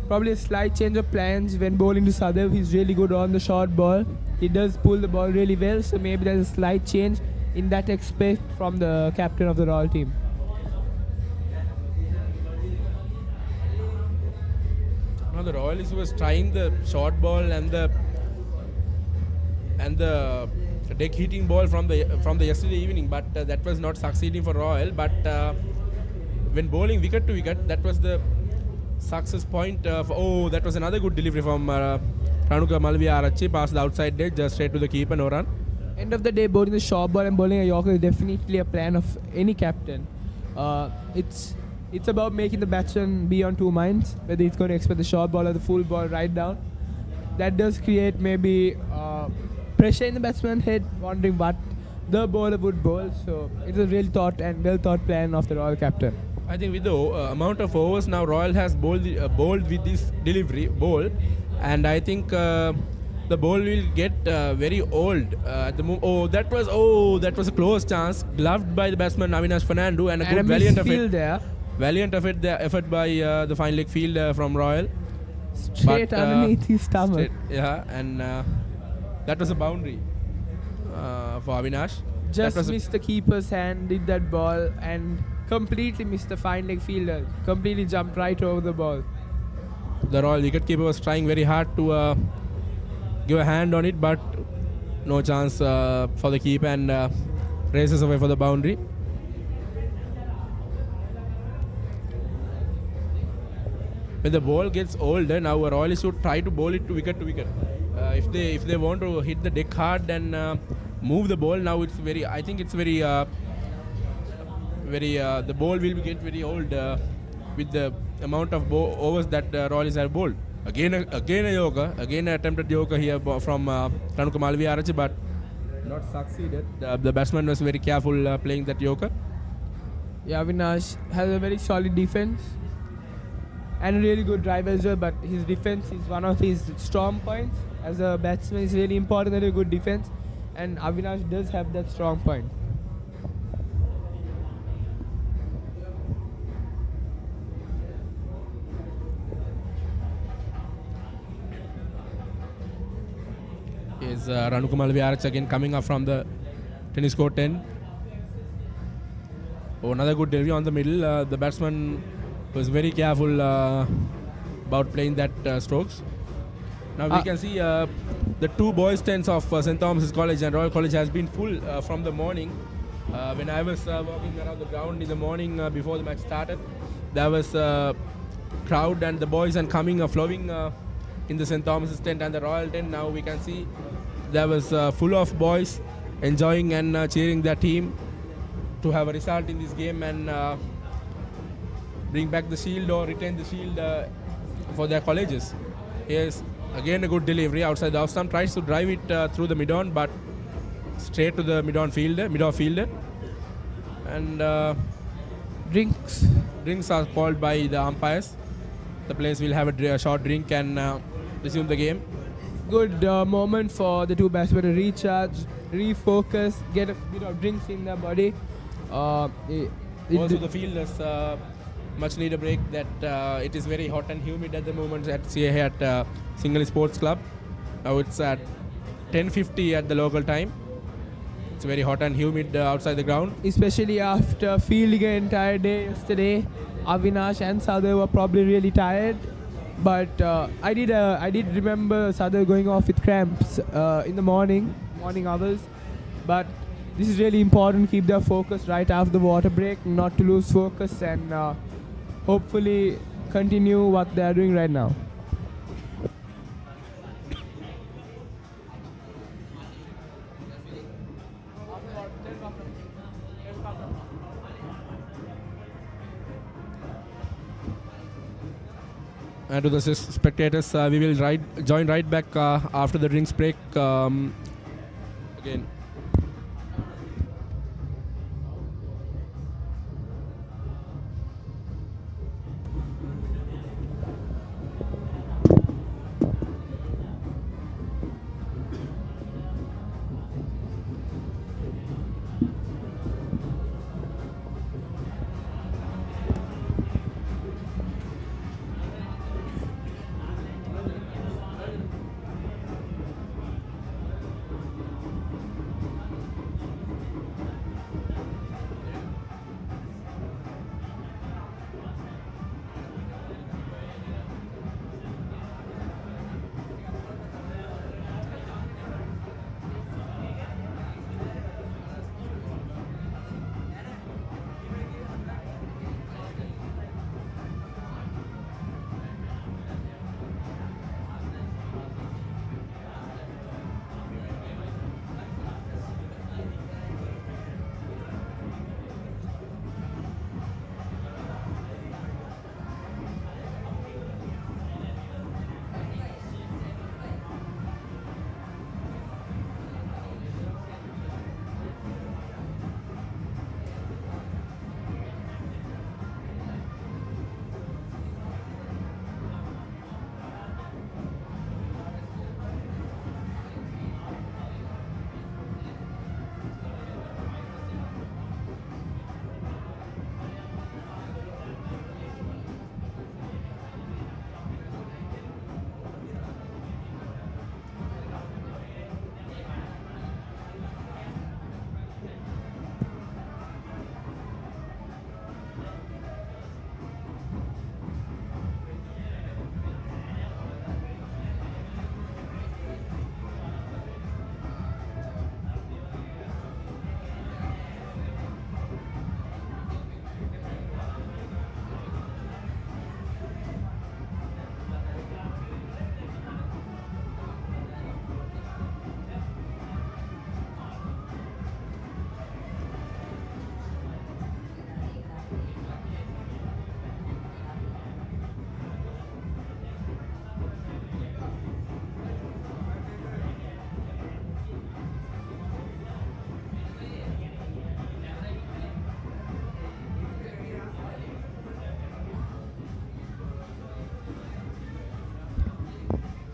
Probably a slight change of plans when bowling to Sadev. He's really good on the short ball. He does pull the ball really well, so maybe there's a slight change in that aspect from the captain of the Royal team. now the Royalists was trying the short ball and the deck hitting ball from the yesterday evening, but that was not succeeding for Royal. But when bowling wicket to wicket, that was the success point. That was another good delivery from Ranuka Malviarachi, past the outside edge, just straight to the keeper, no run. End of the day, bowling the short ball and bowling a Yorker is definitely a plan of any captain. It's about making the batsman be on two minds, whether he's going to expect the short ball or the full ball right down. That does create maybe pressure in the batsman's head, wondering what the bowler would bowl. So it's a really thought and well thought plan of the Royal captain. I think with the amount of overs now, Royal has bowled with this delivery bowl, and I think the ball will get very old at the moment. That was a close chance, gloved by the batsman Avinash Fernando, and a good valiant effort by the fine leg fielder from Royal. Straight underneath his stomach. And that was a boundary for Avinash. Just missed the keeper's hand, did that ball, and completely missed the fine leg fielder. Completely jumped right over the ball. The Royal wicketkeeper was trying very hard to give a hand on it, but no chance for the keeper, and races away for the boundary. When the ball gets older, now Royalists should try to bowl it to wicket to wicket. If they want to hit the deck hard and move the ball, now it's very. I think it's very. The ball will get very old with the amount of overs that Royalists have bowled. Again a Yorker, again an attempted Yorker here from Ranuka Malviarachi, but not succeeded. The batsman was very careful playing that Yorker. Yeah, Avinash has a very solid defense and a really good drive as well, but his defense is one of his strong points. As a batsman, it's really important that a good defense, and Avinash does have that strong point. Is Ranuka Malviarachi again coming up from the tennis court 10. Another good delivery on the middle. The batsman was very careful about playing that strokes. Now we can see the two boys' tents of St. Thomas College and Royal College has been full from the morning. When I was walking around the ground in the morning before the match started, there was a crowd and the boys and coming flowing in the St. Thomas tent and the Royal tent. Now we can see there was full of boys enjoying and cheering their team to have a result in this game and bring back the shield or retain the shield for their colleges. Here's again a good delivery outside the off stump, tries to drive it through the mid-on, but straight to the mid-off fielder. And drinks are called by the umpires. The players will have a short drink and resume the game. Good moment for the two batsmen to recharge, refocus, get a bit of drinks in their body. Also the field is much need a break that it is very hot and humid at the moment at Singhali Sports Club. Now it's at 10:50 at the local time. It's very hot and humid outside the ground. Especially after fielding an entire day yesterday, Avinash and Sadhu were probably really tired. But I did remember Sadhu going off with cramps in the morning hours. But this is really important. Keep their focus right after the water break, not to lose focus, and hopefully continue what they are doing right now. And to the spectators, we will join right back after the drinks break. Again.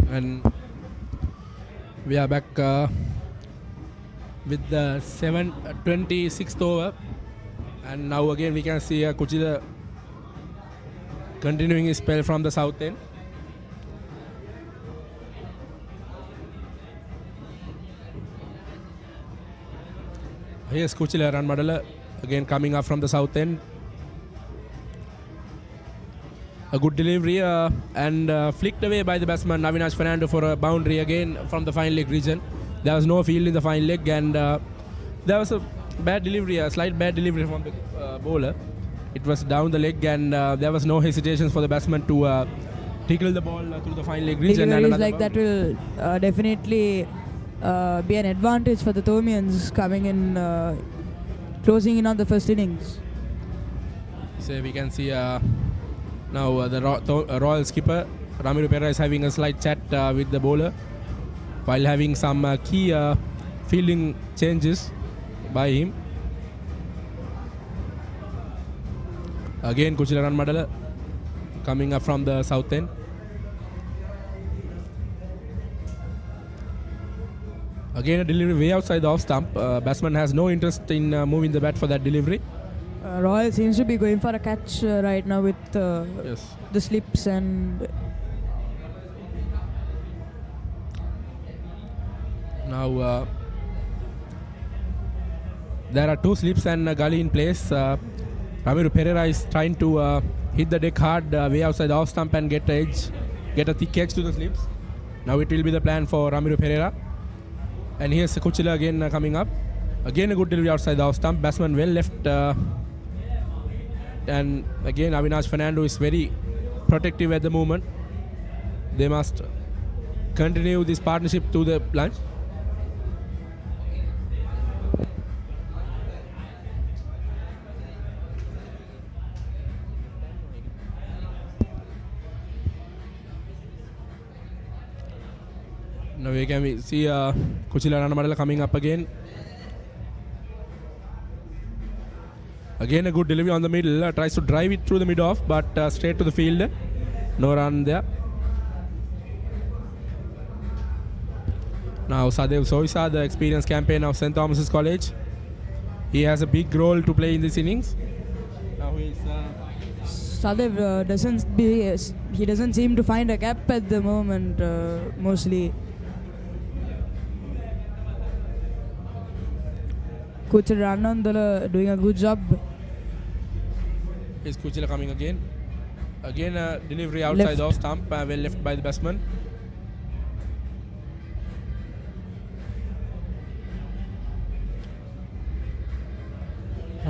And we are back with the 26th over, and now again we can see Kuchila continuing his spell from the south end. Here's Kuchila Run Madala again coming up from the south end. A good delivery and flicked away by the batsman Avinash Fernando for a boundary again from the fine leg region. There was no field in the fine leg, and there was a bad delivery, a slight bad delivery from the bowler. It was down the leg, and there was no hesitation for the batsman to tickle the ball through the fine leg region. Deliveries like that will definitely be an advantage for the Thomians coming in, closing in on the first innings. So we can see now the Royal skipper Ramiro Pereira is having a slight chat with the bowler while having some key fielding changes by him. Again Kuchila Run Madala coming up from the south end. Again a delivery way outside the off stump. Batsman has no interest in moving the bat for that delivery. Royal seems to be going for a catch right now with Yes. the slips and Now there are two slips and a gully in place. Ramiro Pereira is trying to hit the deck hard way outside the off stump and get a thick edge to the slips. Now it will be the plan for Ramiro Pereira. And here's Kuchila again coming up. Again a good delivery outside the off stump. Batsman well left. And again Avinash Fernando is very protective at the moment. They must continue this partnership to the lunch. Now we can see Kuchila Ranamadala coming up again. Again a good delivery on the middle. Tries to drive it through the mid-off, but straight to the field. No run there. Now Sadev Soisa, the experienced campaigner of St. Thomas's College. He has a big role to play in this innings. Now he's Sadev he doesn't seem to find a gap at the moment, mostly. Coach Ranandala doing a good job. Is Kuchila coming again? Again a delivery outside off stump, well left by the batsman.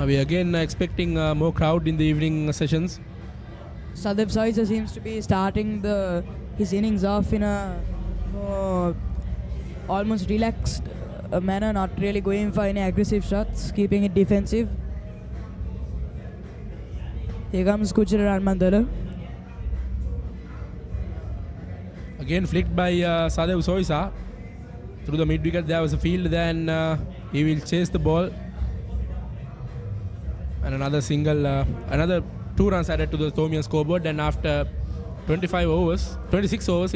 We are again expecting more crowd in the evening sessions. Sadev Soisa seems to be starting his innings off in a more almost relaxed manner, not really going for any aggressive shots, keeping it defensive. Here comes Kuchira Mandala. Again flicked by Sadev Soisa through the mid wicket. There was a field, then he will chase the ball. And another single, another 2 runs added to the Thomian scoreboard. And after 26 overs,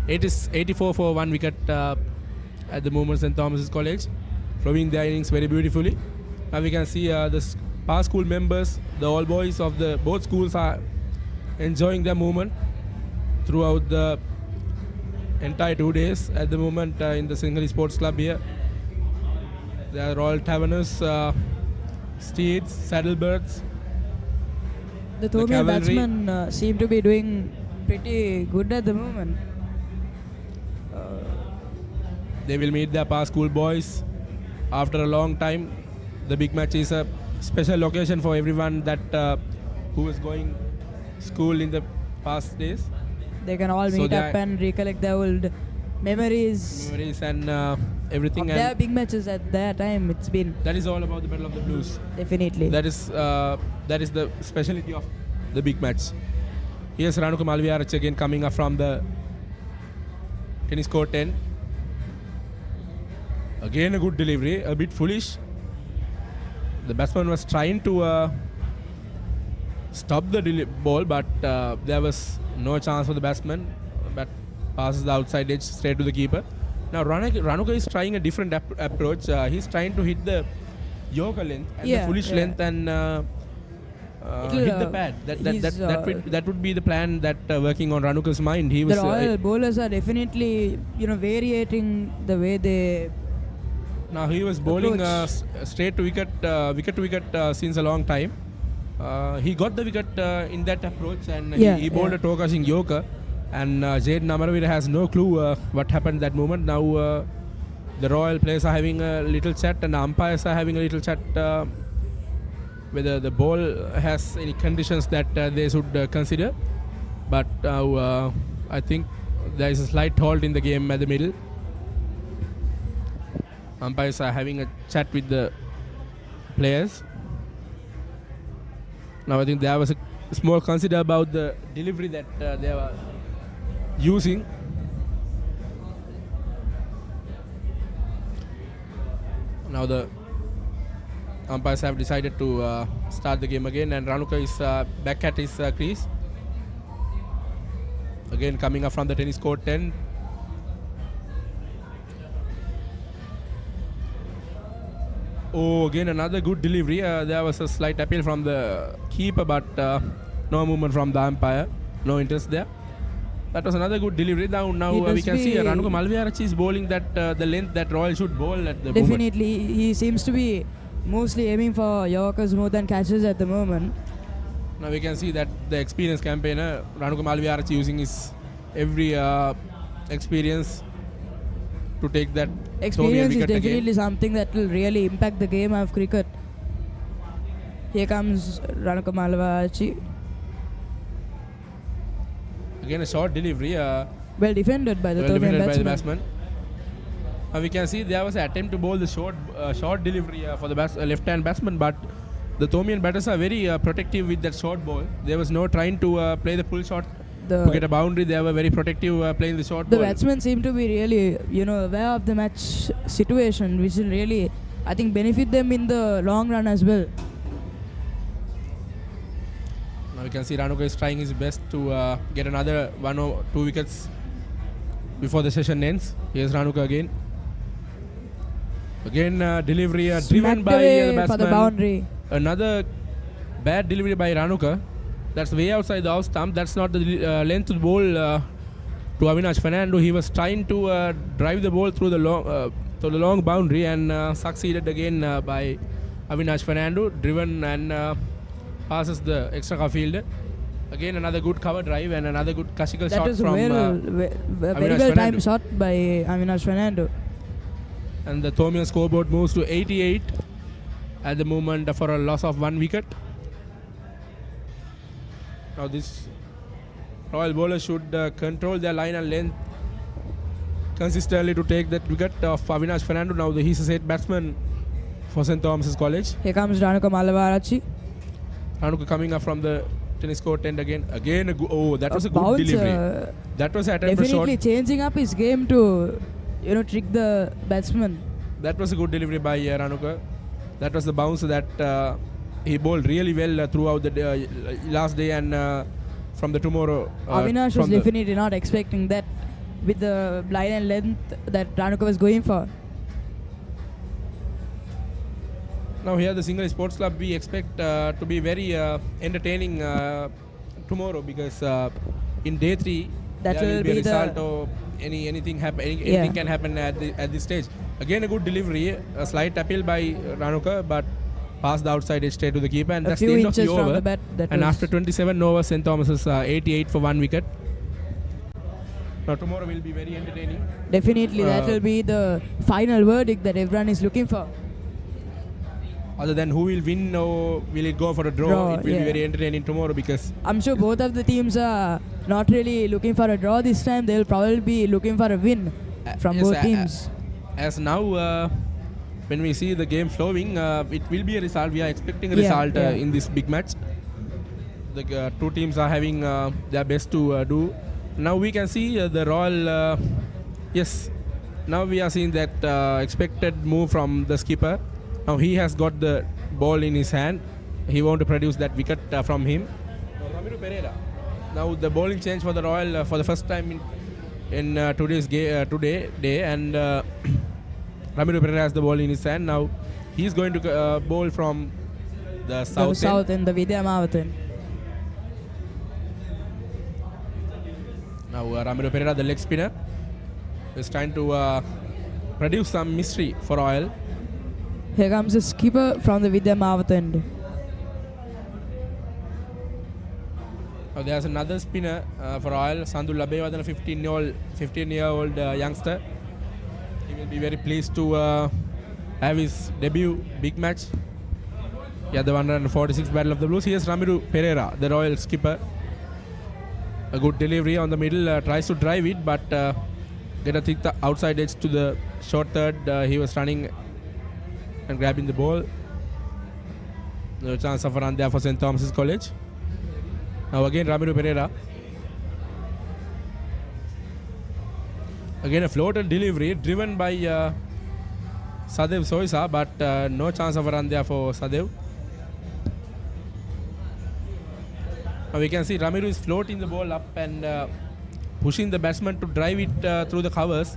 it's 84 for 1 wicket at the moment. St. Thomas's College flowing their innings very beautifully. Now we can see the past school members, the all boys of the both schools are enjoying their movement throughout the entire 2 days at the moment in the Singhali Sports Club here. They are all taverners, steeds, saddlebirds. The Thomian batsmen seem to be doing pretty good at the moment. They will meet their past school boys after a long time. The big match is a special occasion for everyone that who is going school in the past days. They can all meet up and recollect their old memories and everything. Of their big matches at their time. It's been. That is all about the Battle of the Blues. Definitely. That is the speciality of the big match. Here's Ranuka Malviarach again coming up from the tennis court 10. Again a good delivery, a bit foolish. The batsman was trying to stop the ball, but there was no chance for the batsman. But passes the outside edge straight to the keeper. Now Ranuka is trying a different approach. He's trying to hit the Yorker length and the foolish length and hit the pad. That would be the plan that working on Ranuka's mind. He was. The Royal bowlers are definitely variating the way they. Now he was bowling straight to wicket, wicket to wicket since a long time. He got the wicket in that approach, and he bowled a toe-catching Yorker. And Jade Namaravira has no clue what happened that moment. Now the Royal players are having a little chat, and the umpires are having a little chat whether the ball has any conditions that they should consider. But now I think there is a slight halt in the game at the middle. Umpires are having a chat with the players. Now I think there was a small consider about the delivery that they were using. Now the umpires have decided to start the game again, and Ranuka is back at his crease. Again coming up from the tennis court 10. Oh, again another good delivery. There was a slight appeal from the keeper, but no movement from the umpire. No interest there. That was another good delivery. Now we can see Ranuka Malviarach is bowling that the length that Royal should bowl at the moment. Definitely, he seems to be mostly aiming for Yorkers more than catches at the moment. Now we can see that the experienced campaigner Ranuka Malviarach using his every experience to take that experience is definitely something that will really impact the game of cricket. Here comes Ranuka Malviarach. Again a short delivery. Well defended by the Thomian batsman. We can see there was an attempt to bowl the short delivery for the left-hand batsman, but the Thomian batters are very protective with that short ball. There was no trying to play the full shot to get a boundary. They were very protective playing the short The ball. batsmen seem to be really, aware of the match situation, which will really, I think, benefit them in the long run as well. Now you can see Ranuka is trying his best to get another 1 or 2 wickets before the session ends. Here's Ranuka again. Again, delivery driven Smacked by away the for batsman. the boundary. Another bad delivery by Ranuka. That's way outside the off stump. That's not the length of the ball to Avinash Fernando. He was trying to drive the ball through the long boundary and succeeded again by Avinash Fernando. Driven and passes the extra cover fielder. Again, another good cover drive and another good classical That shot was from very Avinash well Fernando. timed shot by Avinash Fernando. And the Thomian scoreboard moves to 88 at the moment for a loss of 1 wicket. Now this Royal bowler should control their line and length consistently to take that wicket of Avinash Fernando. Now he's a set batsman for St. Thomas's College. Here comes Ranuka Malavarachi. Ranuka coming up from the tennis court end again. That was a good Bouncer, delivery. That was attempt to shot. definitely changing up his game to, trick the batsman. That was a good delivery by Ranuka. That was the bounce that he bowled really well throughout the last day and from the tomorrow. Avinash was definitely not expecting that with the line and length that Ranuka was going for. Now here the Single Sports Club we expect to be very entertaining tomorrow because in day 3 That there will will be a be result the- or anything can happen at this stage. Again a good delivery, a slight appeal by Ranuka but passed the outside edge straight to the keeper and A that's the few end of the inches from over. the bat. That And was after 27 overs, St. Thomas's 88 for 1 wicket. Now tomorrow will be very entertaining. definitely that will be the final verdict that everyone is looking for. Other than who will win or will it go for a draw, it will be yeah. very entertaining tomorrow because I'm sure both of the teams are not really looking for a draw this time. They'll probably be looking for a win from yes, both teams. As now when we see the game flowing, it will be a result. We are expecting a Yeah, result yeah. in this big match. The two teams are having their best to do. Now we can see the Royal. Yes, now we are seeing that expected move from the skipper. Now he has got the ball in his hand. He want to produce that wicket from him. Now Ramiro Pereira. Now the bowling change for the Royal for the first time in today's day and Ramiro Pereira has the ball in his hand. Now he's going to bowl from the south. South in the Vidya Mavatham. Now Ramiro Pereira, the leg spinner, is trying to produce some mystery for Royal. Here comes the skipper from the Vidya Mavatham. Now there's another spinner for Royal, Sandhu Labewadan, a 15-year-old youngster. He will be very pleased to have his debut big match. Yeah, the 146th Battle of the Blues. Here's Ramiro Pereira, the Royal skipper. A good delivery on the middle, tries to drive it, but get a thick outside edge to the short third. He was running and grabbing the ball. No chance of a run there for St. Thomas's College. Now again Ramiro Pereira. Again a floater delivery driven by Sadev Soisa, but no chance of a run there for Sadev. Now we can see Ramiro is floating the ball up and pushing the batsman to drive it through the covers.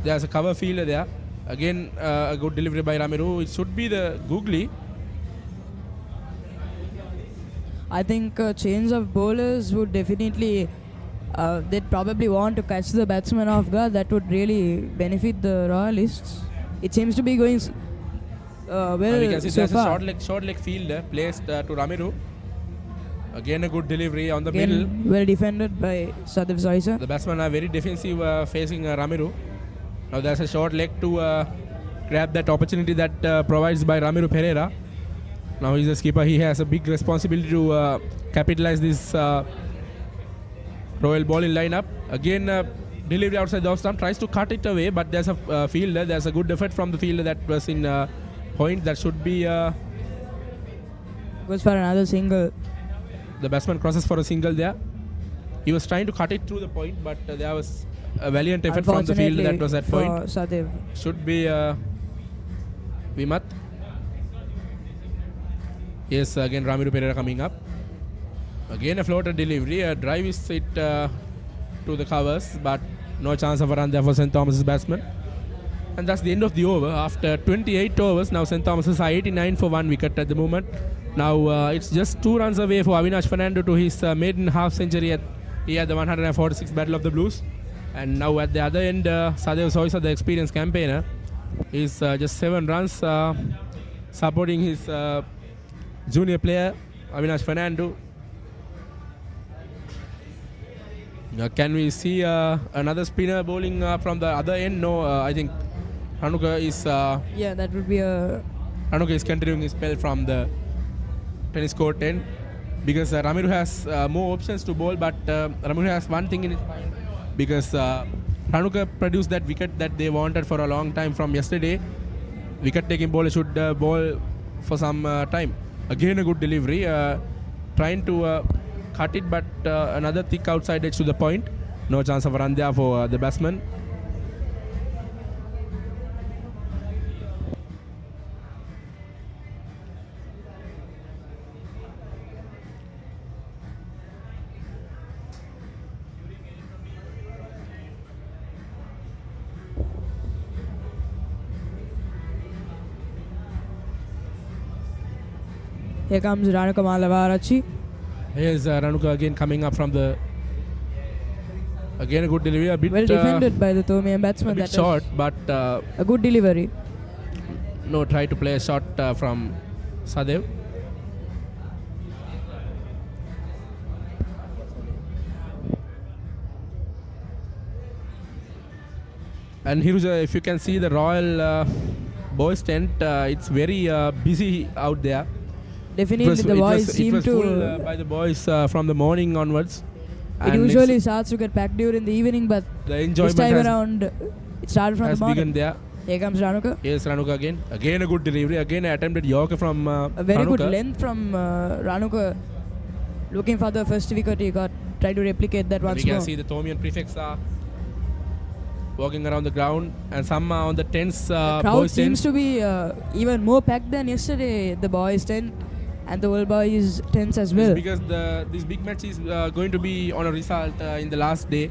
There's a cover fielder there. Again a good delivery by Ramiro. It should be the googly. I think change of bowlers would definitely, they'd probably want to catch the batsman off guard. That would really benefit the Royalists. It seems to be going well We can see so there's far. a short leg fielder placed to Ramiro. Again a good delivery on the Again, middle. well defended by Sadev Soisa. The batsmen are very defensive facing Ramiro. Now there's a short leg to grab that opportunity that provides by Ramiro Pereira. Now he's a skipper. He has a big responsibility to capitalize this Royal bowling lineup. Again, delivery outside the off stump, tries to cut it away, but there's a fielder. There's a good effort from the fielder that was in point. That should be Goes for another single. the batsman crosses for a single there. He was trying to cut it through the point, but there was a valiant effort from the field that was at for point. Sadev. Should be Vimat. Yes, again Ramiru Pereira coming up. Again a floater delivery. A drive is hit to the covers, but no chance of a run there for St. Thomas's batsman. And that's the end of the over. After 28 overs, now St. Thomas's are 89 for 1 wicket at the moment. Now it's just 2 runs away for Avinash Fernando to his maiden half century he had the 146 Battle of the Blues. And now at the other end, Sadev Soisa, the experienced campaigner, is just 7 runs supporting his junior player Avinash Fernando. Can we see another spinner bowling from the other end? No, I think Ranuka is Yeah, that would be a. Ranuka is continuing his spell from the tennis court end because Ramiru has more options to bowl, but Ramiru has one thing in his mind because Ranuka produced that wicket that they wanted for a long time from yesterday. Wicket-taking bowler should bowl for some time. Again, a good delivery, trying to cut it, but another thick outside edge to the point. No chance of a run there for the batsman. Here comes Ranuka Malavarachi. Here's Ranuka again coming up from the. Again a good delivery, a bit Well defended by the Thomian batsman. a bit That short, but was a good delivery. no, try to play a shot from Sadev. And Hiruja, if you can see the Royal boys tent, it's very busy out there. Definitely, the boys it seem was to. full by the boys from the morning onwards. It And usually it's- starts to get packed during the evening, but the this enjoyment time has, around, it started from has the morning. begun there. Here comes Ranuka. Yes, Ranuka again. Again a good delivery. Again an attempted Yorker from A very Ranuka. good length from Ranuka. Looking for the first wicket, he got. Try to replicate that And once we can more. see the Thomian prefects are walking around the ground, and some are on the tents. The crowd boys seems tents. to be even more packed than yesterday. The boys' tent and the old boys' tents as It's well. because this big match is going to be on a result in the last day.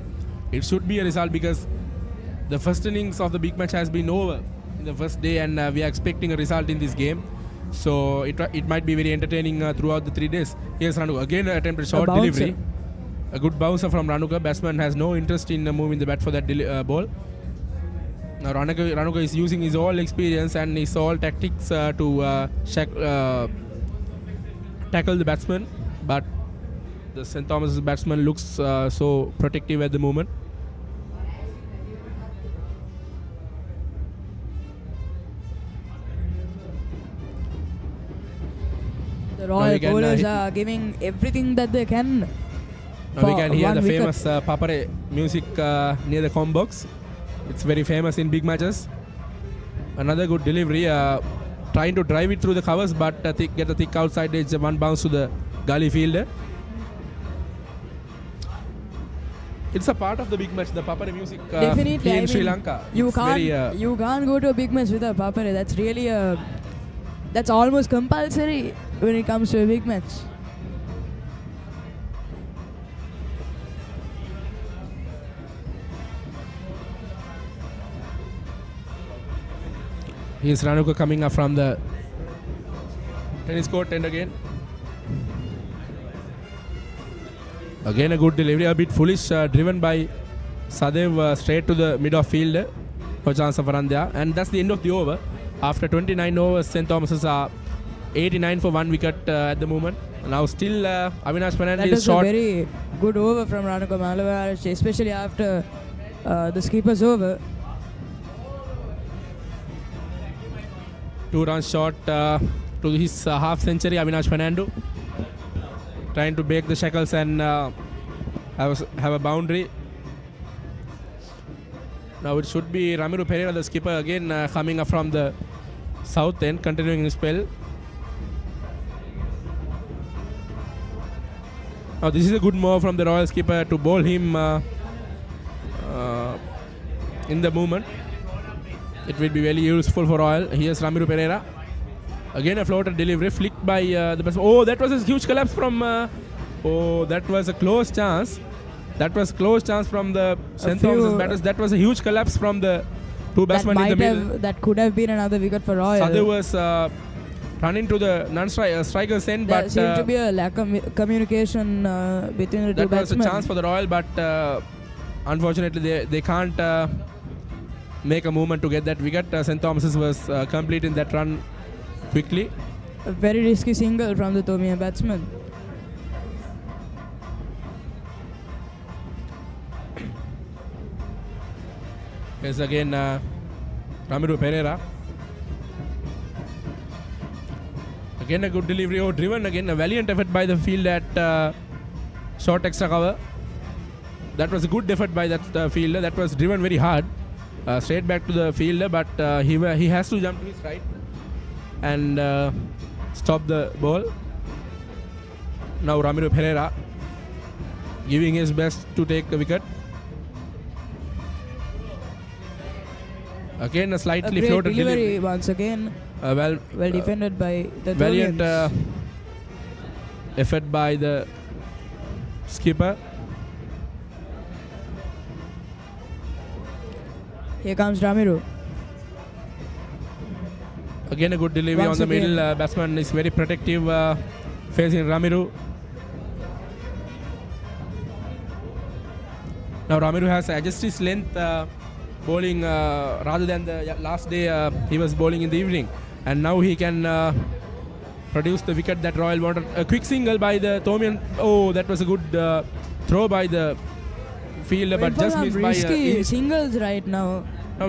It should be a result because the first innings of the big match has been over in the first day, and we are expecting a result in this game. So it might be very entertaining throughout the 3 days. Here's Ranuka again, attempted short bouncer. delivery. A good bouncer from Ranuka. Batsman has no interest in moving the bat for that ball. Now Ranuka is using his all experience and his all tactics to tackle the batsman, but the St. Thomas batsman looks so protective at the moment. The Now Royal we can, bowlers hit- are giving everything that they can. Now we for can hear one the wicket. famous Papare music near the com box. It's very famous in big matches. Another good delivery, trying to drive it through the covers, but get a thick outside edge, one bounce to the gully fielder. It's a part of the big match, the Papare music Definitely, here I in Sri mean, Lanka. You It's can't, very, you can't go to a big match without Papare. That's really that's almost compulsory when it comes to a big match. Here's Ranuka coming up from the tennis court end again. Again a good delivery, a bit foolish, driven by Sadev straight to the mid of field. No chance of a run there. And that's the end of the over. After 29 overs, St. Thomas's are 89 for 1 wicket at the moment. Now still Avinash Fernando That is was a short. very good over from Ranuka Malavarachi, especially after the skipper's over. 2 runs short to his half century, Avinash Fernando. Trying to break the shackles and have a boundary. Now it should be Ramiru Pereira, the skipper, again coming up from the south end, continuing his spell. Now this is a good move from the Royal skipper to bowl him in the movement. It will be very useful for Royal. Here's Ramiro Pereira. Again a floater delivery flicked by the batsman. Oh, that was a huge collapse from... oh, that was a close chance. That was close chance from the St. Thomas batters. That was a huge collapse from the two batsmen in the middle. That could have been another wicket for Royal. Sadhu was running to the non-striker's end, There but seemed to be a lack of communication between the two that was batsmen. a chance for the Royal, but unfortunately they can't make a movement to get that wicket. St. Thomas's was completing that run quickly. A very risky single from the Thomian batsman. Yes, again Ramiro Pereira. Again a good delivery. Oh, driven again. A valiant effort by the field at short extra cover. That was a good effort by that fielder. That was driven very hard. Straight back to the fielder, but he has to jump to his right and stop the ball. Now Ramiro Pereira giving his best to take a wicket. Again a slightly great floated delivery once again. Well Defended by the valiant Thomians. effort by the skipper. Here comes Ramiro. Again a good delivery Once on the again. middle. Batsman is very protective facing Ramiro. Now Ramiro has adjusted his length bowling rather than the last day he was bowling in the evening, and now he can produce the wicket that Royal wanted. A quick single by the Thomian. Oh, that was a good throw by the fielder, but just missed by risky singles right now. now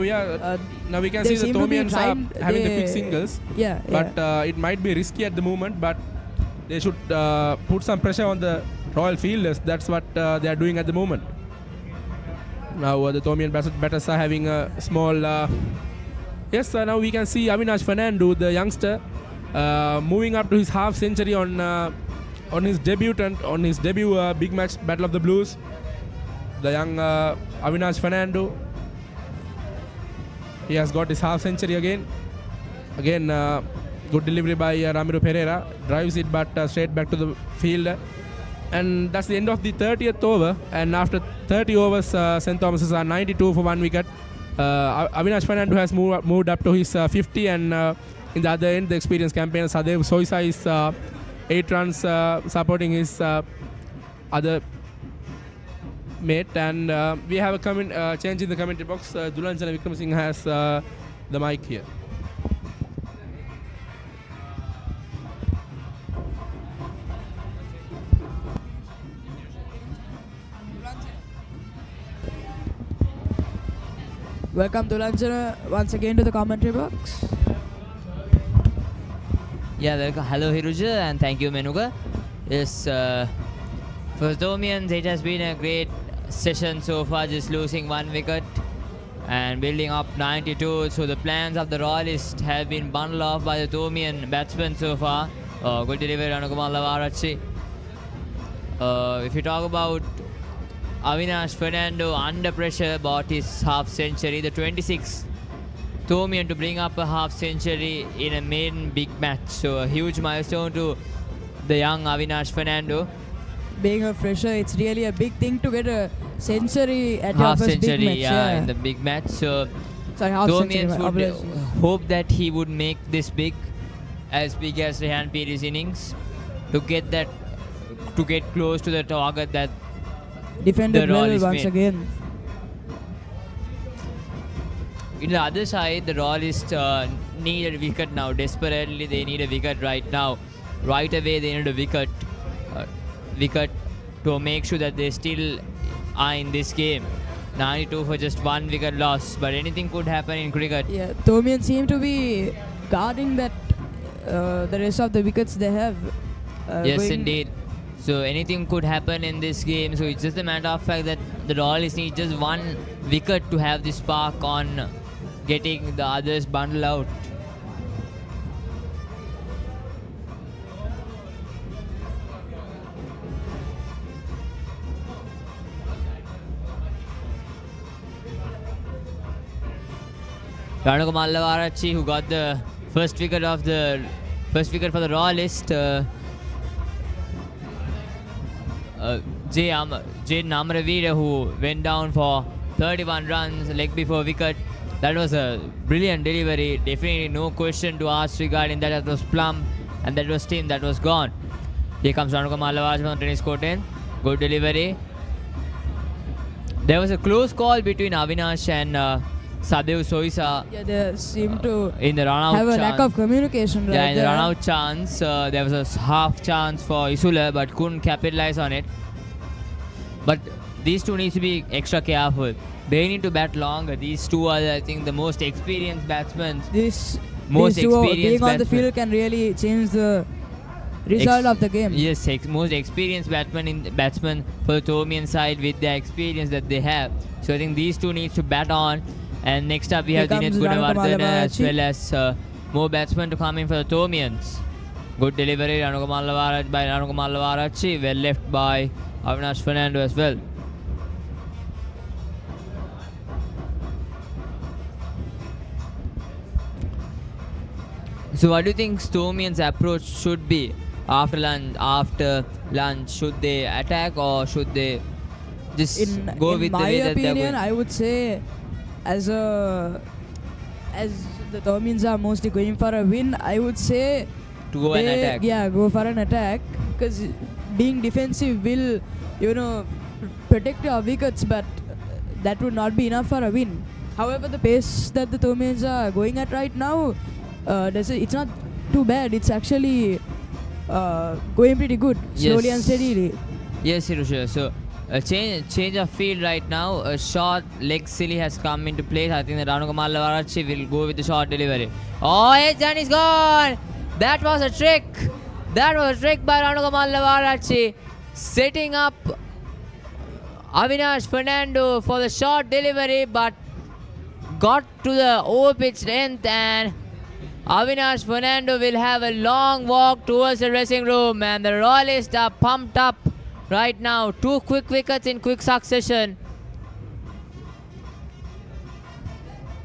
now we can They see the seem to be Thomians are trying- having the they- quick singles, Yeah, but it might be risky at the moment, but they should put some pressure on the Royal fielders. That's what they are doing at the moment. Now the Thomian batters are having a small... yes, now we can see Avinash Fernando, the youngster, moving up to his half century on his debut big match, Battle of the Blues. The young Avinash Fernando, he has got his half century again. Again, good delivery by Ramiro Pereira. Drives it, but straight back to the field. And that's the end of the 30th over. And after 30 overs, St. Thomas's are 92 for 1 wicket. Avinash Fernando has moved up to his 50, and in the other end, the experienced campaigner Sadev Soisa is 8 runs supporting his other mate. And we have a change in the commentary box. Dulanjana Wickramasinghe has the mic here. Welcome Dulanjana once again to the commentary box. Yeah, welcome. Hello Hiruja, and thank you Menuga. Yes, for Thomians it has been a great session so far, just losing 1 wicket and building up 92. So the plans of the Royalists have been bundled off by the Thomian batsmen so far. Good delivery, Anukumar Lavarachi. If you talk about Avinash Fernando, under pressure, bought his half century, the 26th Thomian to bring up a half century in a maiden big match. So a huge milestone to the young Avinash Fernando. Being a fresher, it's really a big thing to get a century at Half your first century, big match. in the big match. So Sorry, half century. Thomians would apologies. hope that he would make this big as Rehan Piri's innings to get that, to get close to the target that Defended the well Royalists once made. again. In the other side, the Royalists need a wicket now. Desperately, they need a wicket right now. Right away, they need a wicket to make sure that they still are in this game. 92 for just 1 wicket loss, but anything could happen in cricket. Yeah, Thomian seem to be guarding that the rest of the wickets they have. Yes, going- indeed. So anything could happen in this game. So it's just a matter of fact that the Royalists need just 1 wicket to have the spark on getting the others bundled out. Ranaka Mallavarachi, who got the first wicket for the Royalist. Jaden Amravira, who went down for 31 runs, leg before wicket. That was a brilliant delivery. Definitely no question to ask regarding that. That was plumb, and that was steam. That was gone. Here comes Ranaka Mallavarachi from the tennis court in. Good delivery. There was a close call between Avinash and Sadhu Soisa. Yeah, they seem to in the run-out have a chance. lack of communication right Yeah, in the there. run-out chance, there was a half chance for Isula, but couldn't capitalize on it. But these two need to be extra careful. They need to bat longer. These two are, I think, the most experienced batsmen. These Most two experienced being on the batsmen. field can really change the result of the game. Yes, most experienced batsmen for the Thomian side with the experience that they have. So I think these two need to bat on. And next up we Here have Dinesh comes Ranaka Gunawardene as Mallavarachi. well as more batsmen to come in for the Thomians. Good delivery by Ranaka Mallavarachi, well left by Avinash Fernando as well. So what do you think Thomian's approach should be after lunch? Should they attack or should they just go in with the my way that they're opinion, going? I would say as the Thomians are mostly going for a win, I would say To go and attack. Yeah, go for an attack, because being defensive will, protect your wickets, but that would not be enough for a win. However, the pace that the Thomians are going at right now, it's not too bad. It's actually going pretty good, slowly and steadily. Yes, Hirusha. So a change of field right now. A short leg silly has come into place. I think that Ranaka Mallavarachi will go with the short delivery. Oh, edge and he's gone. That was a trick. That was a trick by Ranaka Mallavarachi, setting up Avinash Fernando for the short delivery, but got to the over-pitch length, and Avinash Fernando will have a long walk towards the dressing room, and the Royalists are pumped up right now. 2 quick wickets in quick succession.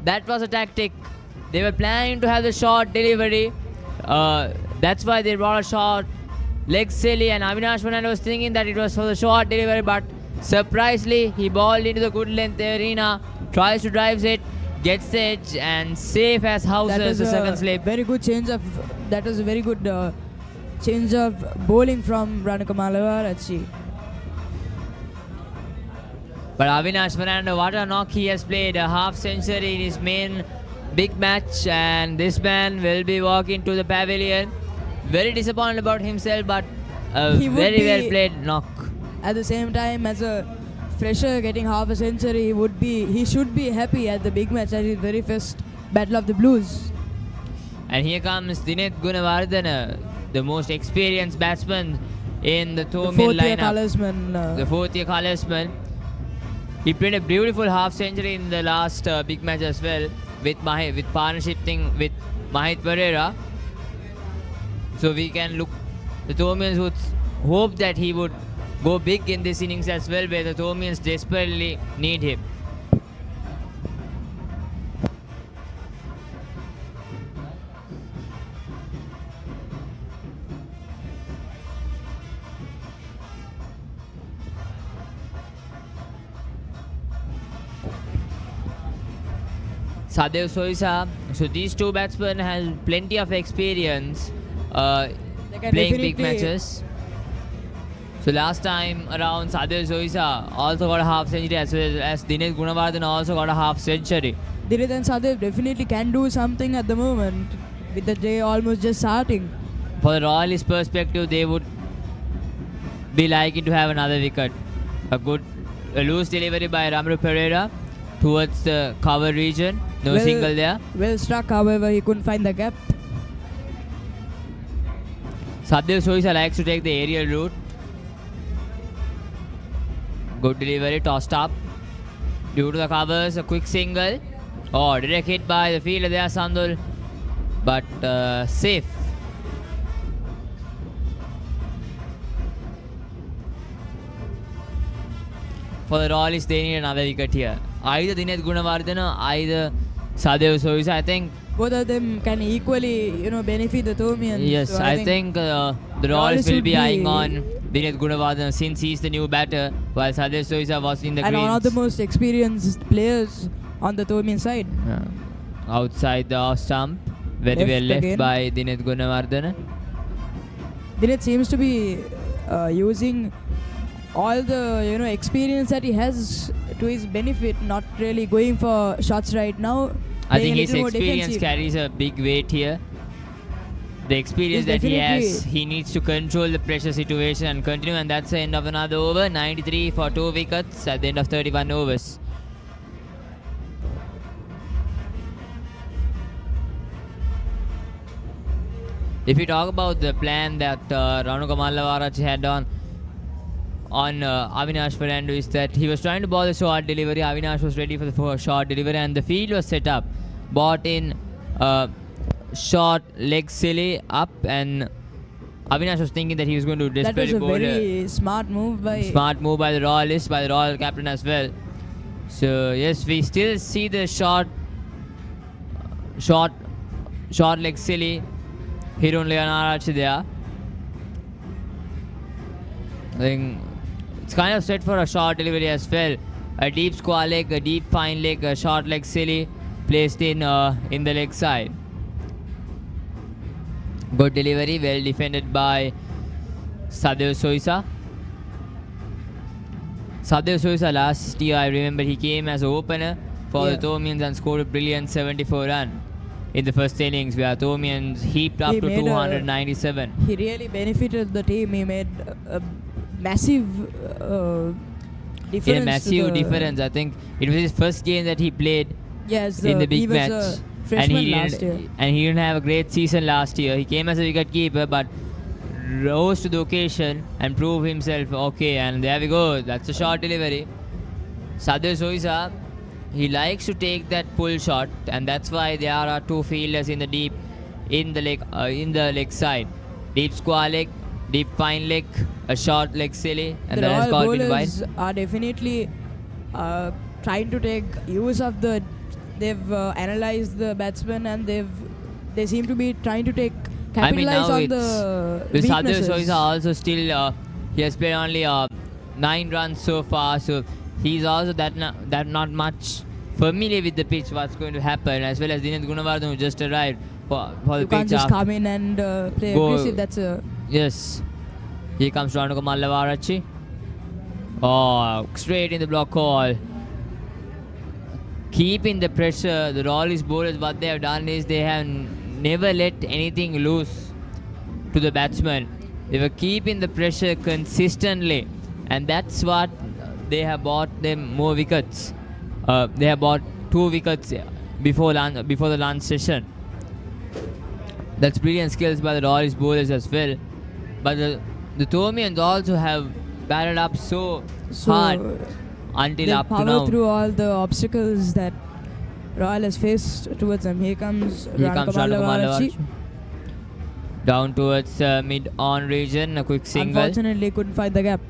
That was a tactic. They were planning to have the short delivery. That's why they brought a short leg silly, and Avinash Fernando was thinking that it was for the short delivery, but surprisingly he balled into the good length arena, tries to drive it, gets the edge, and safe as houses the second slip. Very good change of. That was a very good change of bowling from Ranaka Mallavarachi. But Avinash Fernando, what a knock he has played. A half century in his main big match, and this man will be walking to the pavilion. Very disappointed about himself, but a He would very be- well played knock. At the same time, as a fresher getting half a century, he should be happy at the big match, at his very first Battle of the Blues. And here comes Dinesh Gunawardene, the most experienced batsman in the The Thomian fourth-year lineup. colorsman. The fourth-year colorsman. He played a beautiful half century in the last big match as well with partnership thing with Mahit Pereira. So we can look. The Thomians would hope that he would go big in this innings as well, where the Thomians desperately need him. Sadhu Soisa. So these two batsmen have plenty of experience They can playing big definitely- matches. So last time around, Sadhu Soisa also got a half century, as well as Dinesh Gunawardene also got a half century. Dilith and Sadev definitely can do something at the moment, with the day almost just starting. For the Royalist perspective, they would be liking to have another wicket. A loose delivery by Ramru Pereira towards the cover region. No Well- single there. Well struck, however, he couldn't find the gap. Sadhu Soisa likes to take the aerial route. Good delivery, tossed up. Due to the covers, a quick single. Oh, direct hit by the fielder there, Sandul. But safe. For the Royalists, they need another wicket here. Either Dinesh Gunawardene, either Sadev Soisa. I think both of them can equally, benefit the Thomians. yes, So I think the Royals will be eyeing on Dinesh Gunawardene since he's the new batter, while Sadev Soisa was in the and greens. one of the most experienced players on the Thomian side. Outside the off stump, very Left well left again. by Dinesh Gunawardene. Dinesh seems to be using all the experience that he has to his benefit, not really going for shots right now. I playing think a his little more experience defensive. carries a big weight here. The experience He's that he has, definitely- he needs to control the pressure situation and continue, and that's the end of another over. 93 for 2 wickets at the end of 31 overs. If you talk about the plan that Ranuka Mallavarachi had on Avinash Fernando, is that he was trying to ball the short delivery. Avinash was ready for the short delivery, and the field was set up. Bought in short leg silly up, and Avinash was thinking that he was going to That was desperately a bowl a very smart move by. smart move by the Royalists, by the Royal captain as well. So yes, we still see the short leg silly. Hirun Leonardo there. I think it's kind of set for a short delivery as well. A deep square leg, a deep fine leg, a short leg silly placed in the leg side. Good delivery, well defended by Sadev Soisa. Sadev Soisa last year, I remember he came as an opener for the Thomians and scored a brilliant 74 run in the first innings, where Thomians heaped up He to made a- 297. He really benefited the team. He made a massive difference. In a to massive the- difference. I think it was his first game that he played Yes, in the big he was match, a and freshman he last year. didn't have a great season last year. He came as a wicket keeper, but rose to the occasion and proved himself okay. And there we go. That's a short delivery. Sadev Soisa, he likes to take that pull shot, and that's why there are two fielders in the leg side. Deep square leg, deep fine leg, a short leg silly, and The that has Royal got been wide. bowlers are definitely trying to take use of the. They've analyzed the batsmen, and they seem to be trying to capitalize on the with Sadev weaknesses. Soisa also still he has played only 9 runs so far, so he's also that not much familiar with the pitch, what's going to happen, as well as Dinesh Gunawardene, who just arrived for the You pitch. can't just after- come in and play Go- aggressive. That's a Yes, here comes Ranuka Mallavarachi. Oh, straight in the block call. Keeping the pressure, the Royalist bowlers, what they have done is they have never let anything loose to the batsman. They were keeping the pressure consistently, and that's what they have bought them more wickets. They have bought 2 wickets before the lunch session. That's brilliant skills by the Royalist bowlers as well. But the Thomians also have batted up so hard until they up to power now. through all the obstacles that Royal has faced towards them. Here comes Here Ranuka comes Ranuka Mallavarachi. Mallavarachi. Down towards mid-on region, a quick single. Unfortunately, couldn't find the gap.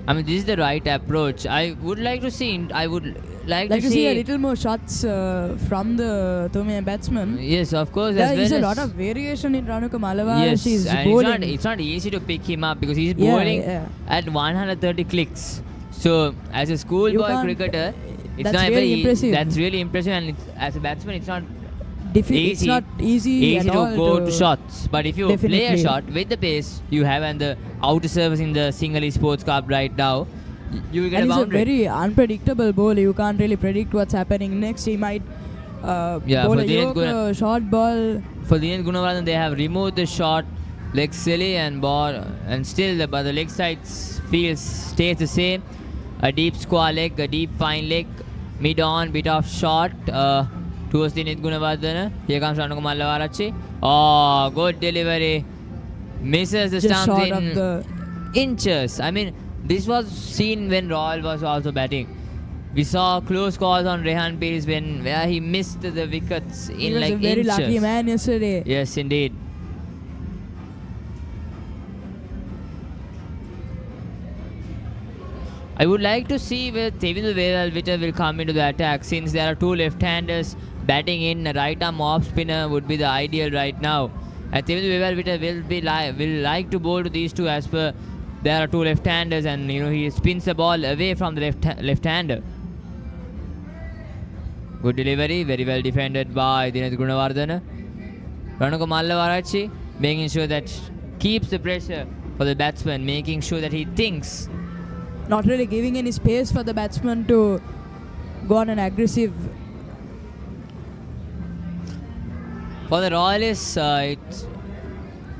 I mean, this is the right approach. I would like to see Like to see a little more shots from the Thomian batsman. Yes, of course. There as is well a as lot of variation in Ranuka yes, Mallavarachi's and bowling. it's not easy to pick him up because he's Yeah, bowling yeah. at 130 clicks. So, as a You schoolboy can't- cricketer, it's that's not really very impressive. That's really impressive, and as a batsman, it's not It's easy. not easy, at to all go to shots. But if you play a Definitely. shot with the pace you have and the outer service in the Sinhalese Sports Cup right now, you will get And a he's a boundary. very unpredictable bowler. You can't really predict what's happening next. He might Yeah, bowl for a Dinesh Yorker, short ball. For Dinesh Gunawardene, they have removed the shot leg silly and ball, and still but the leg side stays the same. A deep square leg, a deep fine leg, mid on, bit of shot towards Dinesh Gunawardene. Here comes Ranuka Mallavarachi. Oh, good delivery. Misses the Just stumps short in of the inches. I mean, this was seen when Royal was also batting. We saw close calls on Rehan Pires where he missed the wickets he in was like a very inches. lucky man yesterday. Yes, indeed. I would like to see where Tevin Vitter will come into the attack, since there are two left-handers batting in. A right-arm off-spinner would be the ideal right now. And Tevin Vitter will like to bowl to these two, as per there are two left-handers, and he spins the ball away from the left-hander. Good delivery, very well defended by Dinesh Gunawardena. Ranako Mallavarachi making sure that keeps the pressure for the batsman, making sure that he thinks. Not really giving any space for the batsman to go on an aggressive. For the Royalists,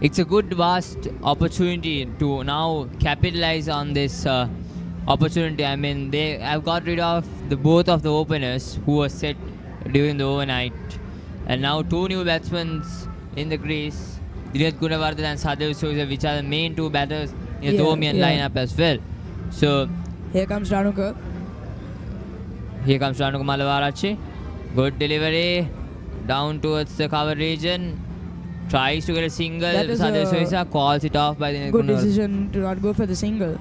it's a good vast opportunity to now capitalize on this opportunity. I mean, they have got rid of both of the openers who were set during the overnight, and now two new batsmen in the crease, Dinesh Gunawardena and s.thomas, which are the main two batters in the Thomian lineup as well. So Here comes Ranuka. Mallavarachi. Good delivery down towards the cover region. Tries to get a single. That is s.thomas calls it off by the Good decision to not go for the single.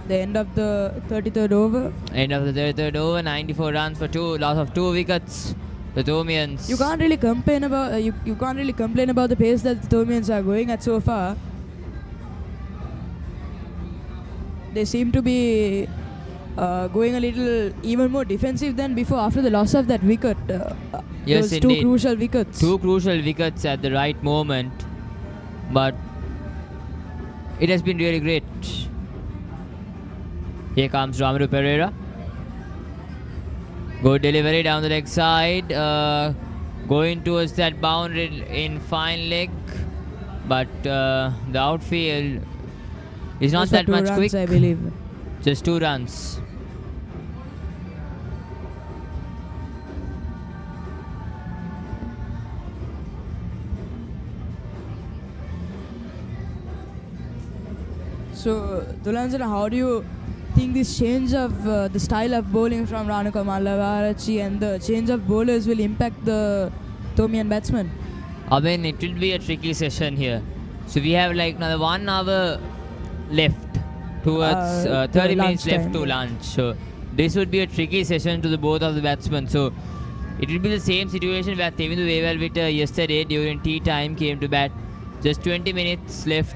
The end of the 33rd over. End of the 33rd over, 94 runs for loss of 2 wickets. The Thomians. You can't really complain about you can't really complain about the pace that the Thomians are going at so far. They seem to be going a little even more defensive than before after the loss of that wicket. Yes, those indeed. 2 crucial wickets. 2 crucial wickets at the right moment, but it has been really great. Here comes Ramaru Pereira. Good delivery down the leg side. Going towards that boundary in fine leg. But the outfield is not Just that for 2 much runs, quick. I believe. Just 2 runs. So, Dhulanjana, how do you think this change of the style of bowling from Ranuka Mallavarachi and the change of bowlers will impact the Thomian batsmen? I mean, it will be a tricky session here. So we have like another 1 hour left towards 30 minutes left to lunch. So this would be a tricky session to the both of the batsmen. So it will be the same situation where Tevin Vitter yesterday during tea time came to bat. Just 20 minutes left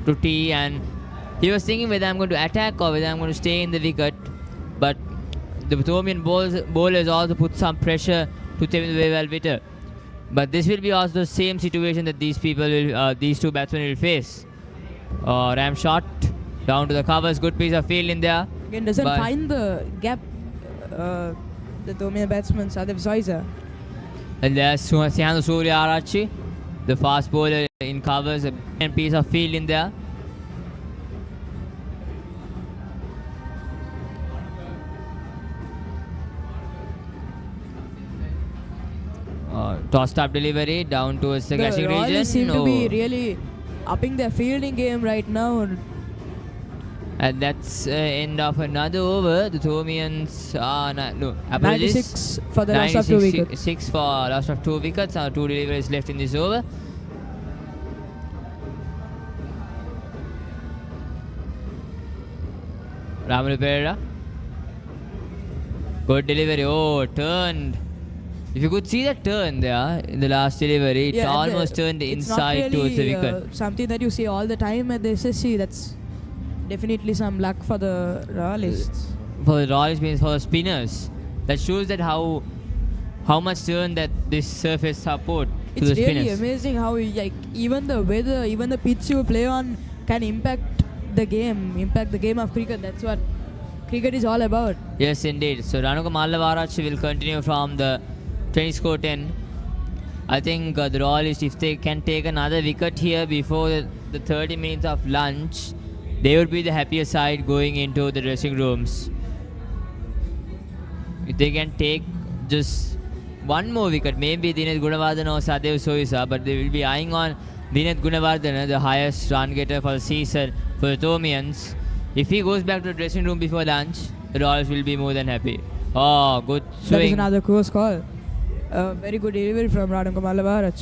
to tea, and he was thinking whether I'm going to attack or whether I'm going to stay in the wicket. But the Thomian bowlers also put some pressure to Tevin Vitter. But this will be also the same situation that these two batsmen will face. Ram shot down to the covers, good piece of field in there. Again, doesn't find the gap, the Thomian batsman, s.thomas. And there's Sihandu Surya Arachi, the fast bowler in covers, a piece of field in there. Tossed up delivery down towards the catching region. Royals seem to be really upping their fielding game right now. And that's end of another over. The Thomians apologies. 96 for the loss of 2 wickets. 6 for loss of 2 wickets. 2 deliveries left in this over. Ramaru Pereira. Good delivery. Oh, turned. If you could see that turn there in the last delivery, it almost turned inside towards the wicket. Something that you see all the time at the SSC. That's definitely some luck for the Royalists. For the Royals means for the spinners. That shows that how much turn that this surface support to the spinners. It's really amazing how even the weather, even the pitch you play on can impact the game of cricket. That's what cricket is all about. Yes, indeed. So Ranuka Mallavarachi will continue from the tennis court 10. I think the Royalists, if they can take another wicket here before the 30 minutes of lunch, they would be the happier side going into the dressing rooms. If they can take just 1 more wicket, maybe Dinesh Gunawardena or s.thomas, but they will be eyeing on Dinesh Gunawardena, the highest run getter for the season for the Thomians. If he goes back to the dressing room before lunch, the Royals will be more than happy. Oh, good swing. That is another close call. Very good delivery from Ranamkumar Lavaraj.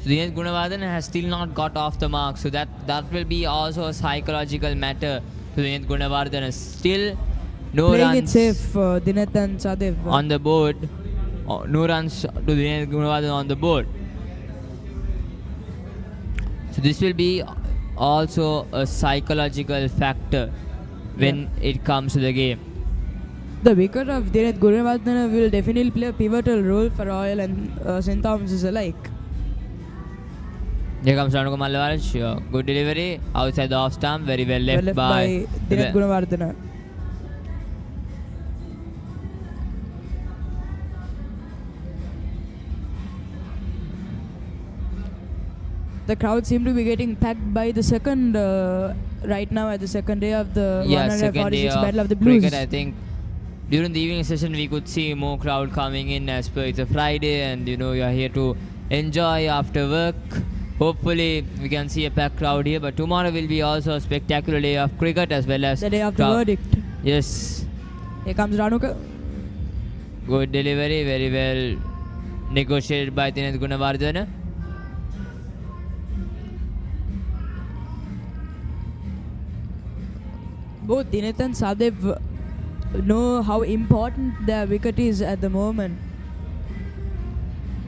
So Dinesh Gunawardene has still not got off the mark. So that will be also a psychological matter to Dinesh Gunawardene. Still no Playing runs it safe, Dineth and Sadev. on the board. No runs to Dinesh Gunawardene on the board. So this will be also a psychological factor when it comes to the game. The wicket of Dineth Gunawardene will definitely play a pivotal role for Royal and St. Thomas alike. Here comes Ranamkumar Lavaraj. Good delivery outside the off stump. Very well left, by Dineth Gunawardene. The crowd seem to be getting packed by the second, right now at the second day of the second day 146 of Battle of the Blues. cricket. I think during the evening session we could see more crowd coming in as per it's a Friday and you are here to enjoy after work. Hopefully we can see a packed crowd here, but tomorrow will be also a spectacular day of cricket as well as The day of the crowd. verdict. Yes, Here comes Ranuka. good delivery, very well negotiated by Dinesh Gunawardene. Both Dineth and Sadev know how important their wicket is at the moment.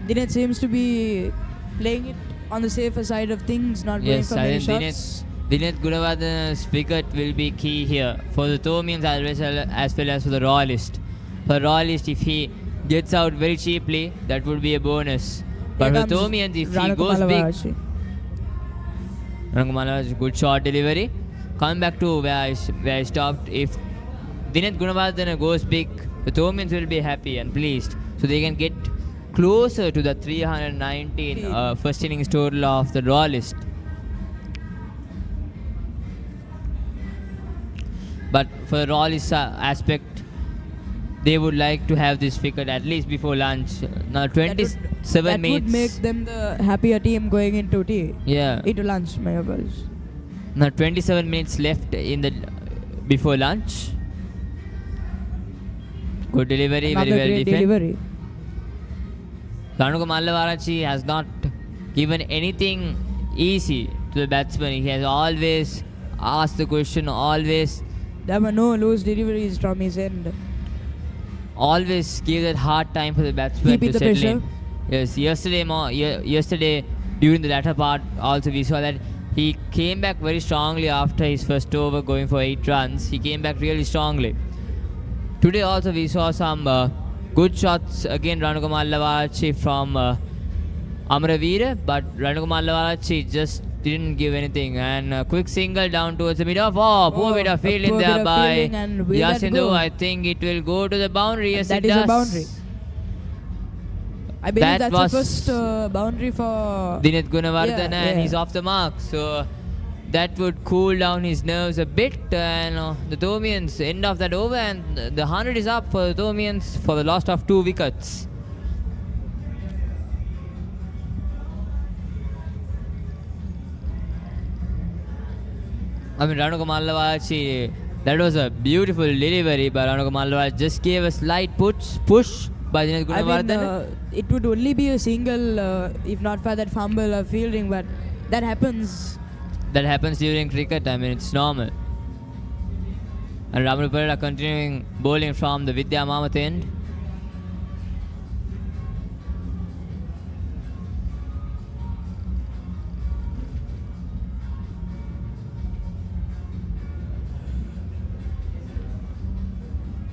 Dineth seems to be playing it on the safer side of things, not going Yes, for I many think shots. Dinesh Gunawardene's wicket will be key here for the Thomians as well as for the Royalist. For Royalist, if he gets out very cheaply, that would be a bonus. But for Thomians, if he goes big, Rangamala, good shot delivery. Coming back to where I stopped, if Dinesh Gunawardene goes big, the Thomians will be happy and pleased. So they can get closer to the 319 first innings total of the Royalist. But for the Royalist aspect, they would like to have this wicket at least before lunch. Now 27 that minutes. would make them the happier team going into tea. Yeah. Into lunch, my apologies. Now 27 minutes left in the before lunch. Good delivery, Another very well great defended. delivery. Ranamkumar Mallavarachi has not given anything easy to the batsman. He has always asked the question, always There were no loose deliveries from his end. always gave that hard time for the batsman Keep it to the settle in. pressure. Yes, yesterday during the latter part also we saw that he came back very strongly after his first over going for 8 runs. He came back really strongly. Today also we saw some good shots again Ranamkumar Mallavarachi from Amravira, but Ranamkumar Mallavarachi just didn't give anything, and a quick single down towards the mid-off. Poor bit of fielding there by Yasindu. I think it will go to the boundary. Yes, That it is does. a boundary. I believe That that's the was first boundary for Dinesh Gunawardene, Yeah, and yeah. he's off the mark. So that would cool down his nerves a bit. And the Thomians end of that over, and the 100 is up for the Thomians for the loss of 2 wickets. I mean, Ranamkumar Mallavarachi, that was a beautiful delivery, but Ranamkumar Mallavarachi just gave a slight push by Dinesh I mean, Gunawardene. it would only be a single if not for that fumble of fielding, but that happens. That happens during cricket. I mean, it's normal. And Ramanu Perera continuing bowling from the Vidya Mamath end.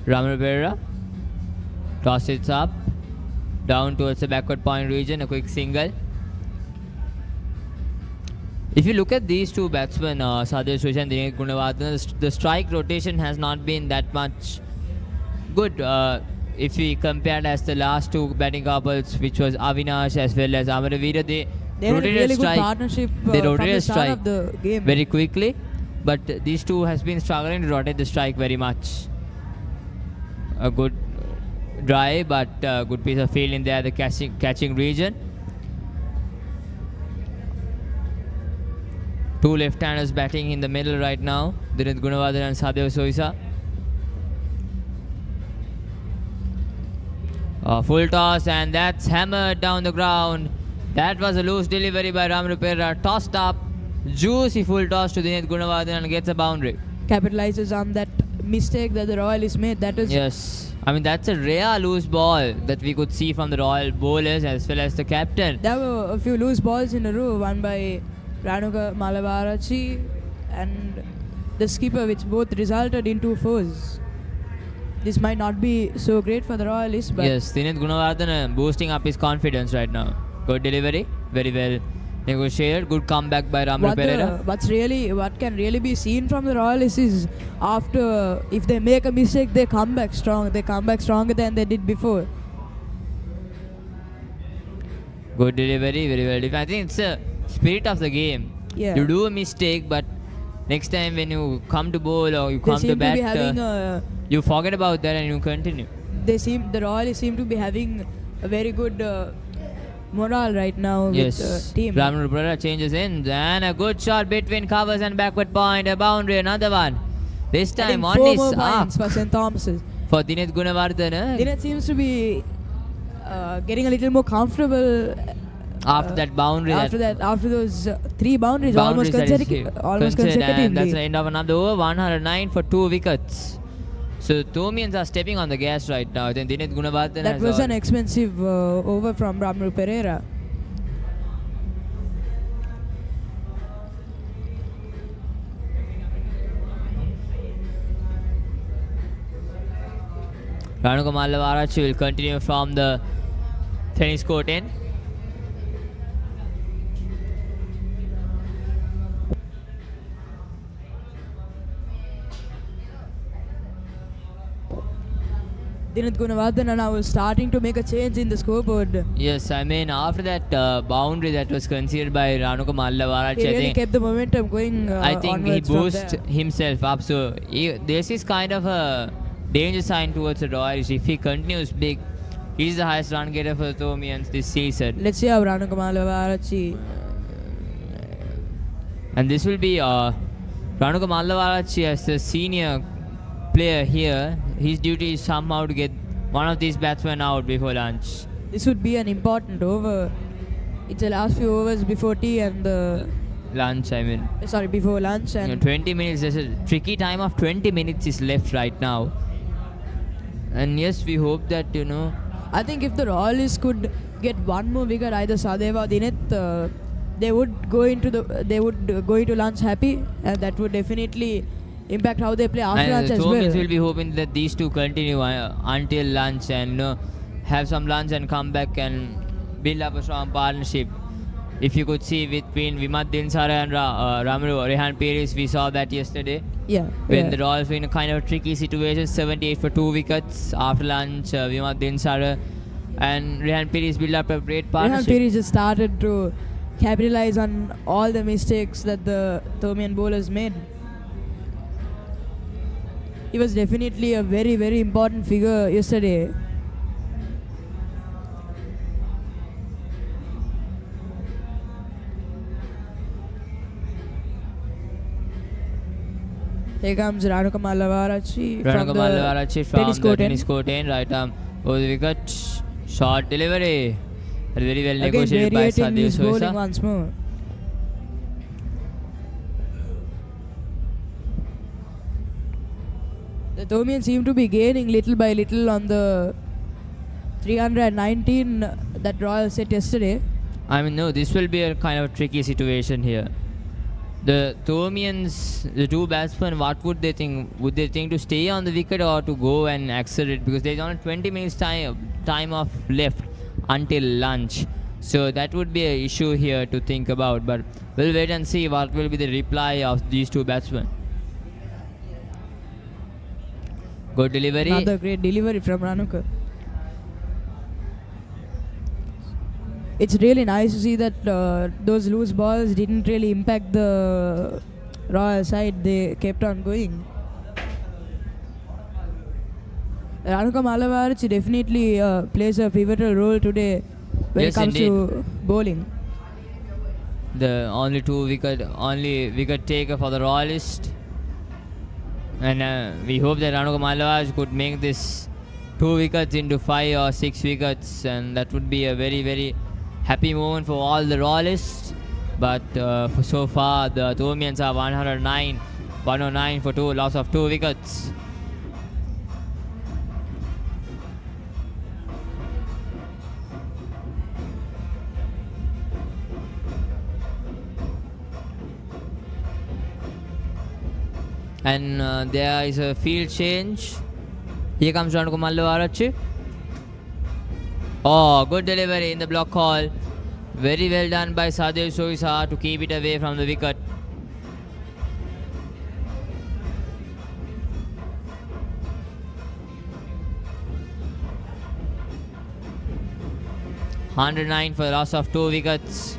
Ramanu Perera toss it up down towards the backward point region, a quick single. If you look at these two batsmen, Sadir Suresh and Dinesh Gunawardene, the strike rotation has not been that much good. If we compared as the last two batting couples, which was Avinash as well as Amaravira, they They had a rotated really good strike. partnership They from rotated the start strike of the game. very quickly, but these two has been struggling to rotate the strike very much. A good drive, but good piece of field in there, the catching region. Two left-handers batting in the middle right now, Dinesh Gunawardene and Sadev Soisa. Full toss, and that's hammered down the ground. That was a loose delivery by Ramru Perera. Tossed up. Juicy full toss to Dineth Gunawardene and gets a boundary. Capitalizes on that mistake that the Royalists made. That is Yes. I mean, that's a rare loose ball that we could see from the Royal bowlers as well as the captain. There were a few loose balls in a row, one by Ranuka Malavarachi and the skipper, which both resulted in 2 fours. This might not be so great for the Royalists, but Yes, Dineth Gunawardene boosting up his confidence right now. Good delivery, very well negotiated. Good comeback by Ramru Perera. what can really be seen from the Royalists is after, if they make a mistake, they come back strong. They come back stronger than they did before. Good delivery, very well. I think it's a spirit of the game. Yeah. You do a mistake, but next time when you come to bowl or you They come to seem to be bat, having a you forget about that and you continue. the Royalists seem to be having a very good morale right now with Yes, the team. Ramru Perera changes in and a good shot between covers and backward point, a boundary, another one. This time on 4 his more arm points for St. Thomas's. for Dineth Gunawardene. Dineth seems to be getting a little more comfortable After that boundary, after those 3 boundaries, boundaries that is almost considered, and that's the consecutively. end of another over. 109 for 2 wickets. So Thomians are stepping on the gas right now. Then Dineth Gunawardene That has was all- an expensive over from Ramru Perera. Ranuka Malavarachi will continue from the tennis court end. Dineth Gunawardene now is starting to make a change in the scoreboard. Yes, I mean after that boundary that was considered by Ranuka Malavarachi, He I really think kept the momentum going I think he onwards from boosted there. himself up. So this is kind of a danger sign towards the Royals. If he continues big, he's the highest run getter for the Thomians this season. Let's see how Ranuka Malavarachi. And this will be Ranuka Malavarachi as the senior player here. His duty is somehow to get one of these batsmen out before lunch. This would be an important over. It's the last few overs before tea and Lunch, I mean. before lunch, You know, and 20 minutes, there's a tricky time of 20 minutes is left right now. And yes, we hope that, I think if the Royalists could get one more wicket, either Sadeva or Dineth, they would go into lunch happy, and that would definitely impact how they play after and lunch the as Thomians well. will be hoping that these two continue until lunch and have some lunch and come back and build up a strong partnership. If you could see between Vimat Dinsara and Ramru Rehan Peris, we saw that yesterday. Yeah. When yeah. the Royals were in a kind of a tricky situation, 78 for 2 wickets. After lunch, Vimat Dinsara and Rehan Peris built up a great Rehan partnership. Peri just started to capitalize on all the mistakes that the Thomian bowlers made. He was definitely a very, very important figure yesterday. Here comes Ranuka Malavarachi Ranuka Malavarachi from tennis the court tennis end. court end, right arm over the wicket. Short delivery. Very well Again negotiated by variating Sadev his bowling Soisa. once more. The Thomians seem to be gaining little by little on the 319 that Royal set yesterday. I mean, no, this will be a kind of tricky situation here. The Thomians, the two batsmen, what would they think? Would they think to stay on the wicket or to go and accelerate? Because there's only 20 minutes time of left until lunch. So that would be an issue here to think about. But we'll wait and see what will be the reply of these two batsmen. Good delivery. Another great delivery from Ranuka. It's really nice to see that those loose balls didn't really impact the Royal side. They kept on going. Ranuka Malavarachi definitely plays a pivotal role today when Yes, it comes indeed. to bowling. The only wicket taker for the Royalists. And we hope that Ranuka Malavarachi could make this 2 wickets into 5 or 6 wickets, and that would be a very, very happy moment for all the Royalists. But for so far, the Thomians are 109 for 2, loss of 2 wickets. And there is a field change. Here comes Ranuku Mallavarachi. Oh, good delivery in the block call. Very well done by Sadev Soisa to keep it away from the wicket. (109) for the loss of 2 wickets.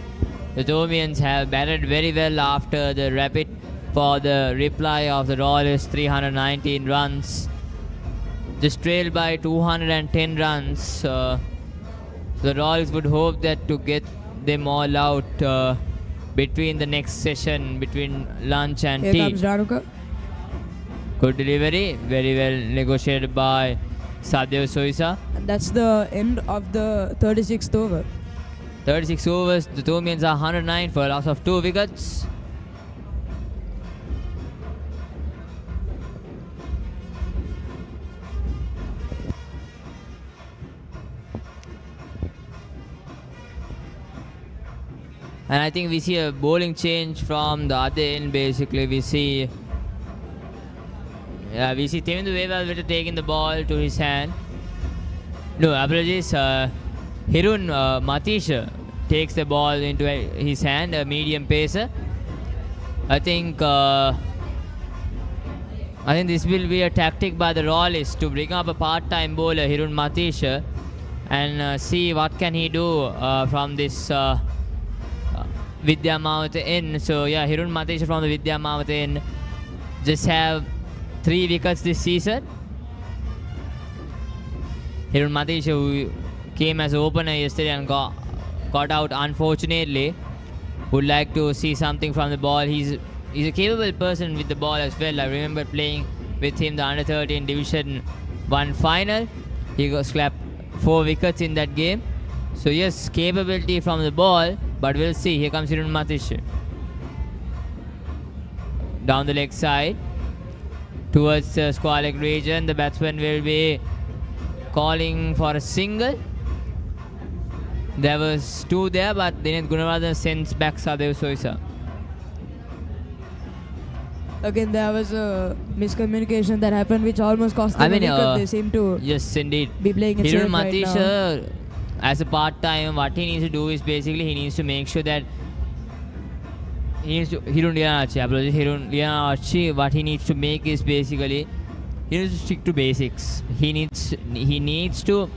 The Thomians have batted very well after the rapid for the reply of the Royalists, 319 runs. Just trailed by 210 runs. The Royals would hope that to get them all out between the next session, between lunch and Here tea. comes Ranuka. Good delivery, very well negotiated by Sadev Soisa. And that's the end of the 36th over. 36 overs, the Thomians are 109 for a loss of 2 wickets. And I think we see a bowling change from the other end. Basically, we see Temindu Wevavitta taking the ball to his hand. No, apologies. Hirun Matisha takes the ball into his hand, a medium pacer. I think this will be a tactic by the Royalists to bring up a part-time bowler, Hirun Matisha, and see what can he do from this Vidya Mount end. So yeah, Hirun Matisha from the Vidya Mount end just have 3 wickets this season. Hirun Matisha, who came as opener yesterday and got out unfortunately, would like to see something from the ball. He's a capable person with the ball as well. I remember playing with him the under 13 Division 1 final. He got slapped 4 wickets in that game. So yes, capability from the ball, but we'll see. Here comes Hirun Matisha. Down the leg side towards the square leg region. The batsman will be calling for a single. There was 2 there, but Dinesh Gunawardene sends back Sadev Soisa. Again, there was a miscommunication that happened which almost cost them a wicket. They seem to yes, indeed. be playing it Hirun safe right now. Matisha, as a part-time, what he needs to do is basically he needs to make sure that Hirun Lianachi, what he needs to make is basically he needs to stick to basics. He needs to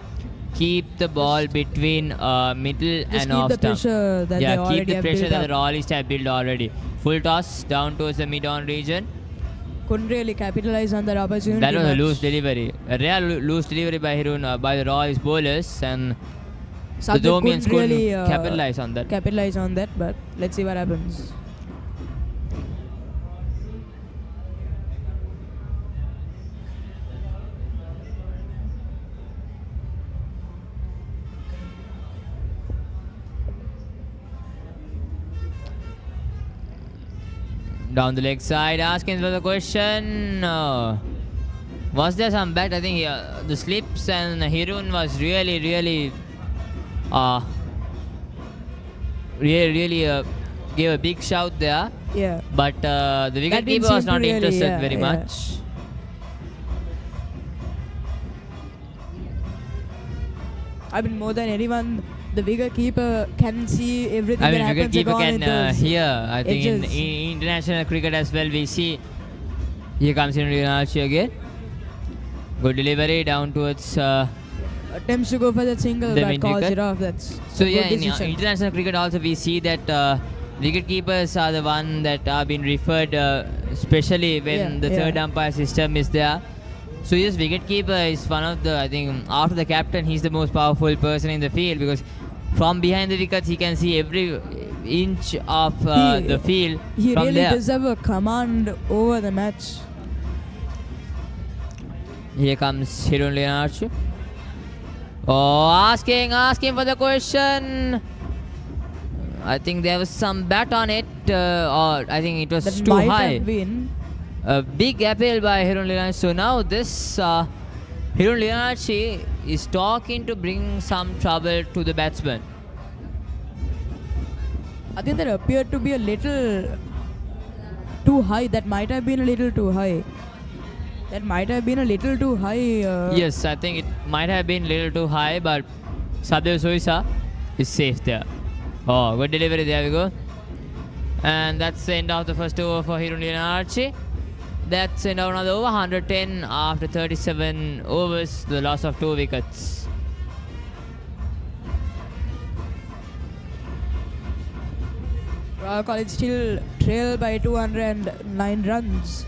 keep the ball between middle Just and keep off the stump. pressure that they Yeah, already keep the have pressure built that the up. Royalists have built already. Full toss down towards the mid-on region. Couldn't really capitalize on that opportunity. That was a much. loose delivery. A rare loose delivery by by the Royals bowlers, and the Sadev Thomians couldn't really capitalize on that. capitalize on that, but let's see what happens. Down the leg side, asking for the question. Was there some bet? I think the slips and Hirun was really gave a big shout there. Yeah. But the wicket keeper was not interested very much. I mean, more than anyone, the wicket keeper can see everything I mean, that wicket happens keeper upon can it. hear. I think in edges. international cricket as well, we see. Here comes Indranachi again. Good delivery down towards. Attempts to go for that single, the but calls mid-wicket. it off. That's So a yeah, good in decision. international cricket also we see that wicket keepers are the one that are being referred, especially when the third umpire system is there. So yes, wicket keeper is one of the, I think after the captain, he's the most powerful person in the field, because from behind the wickets he can see every inch of the field He from really there. does have a command over the match. Here comes Hirun Lianachi. Oh, asking for the question. I think there was some bat on it, or I think it was That too might high. have been. A big appeal by Hirun Leonarchi. So now this Hirun Leonarchi is talking to bring some trouble to the batsman. I think that appeared to be a little too high. That might have been a little too high. Yes, I think it might have been a little too high, but Sadhu Soisa is safe there. Oh, good delivery, there we go. And that's the end of the first over for Hirun Leonarchi. That's end of another over, 110 after 37 overs, the loss of 2 wickets. Royal College still trail by 209 runs.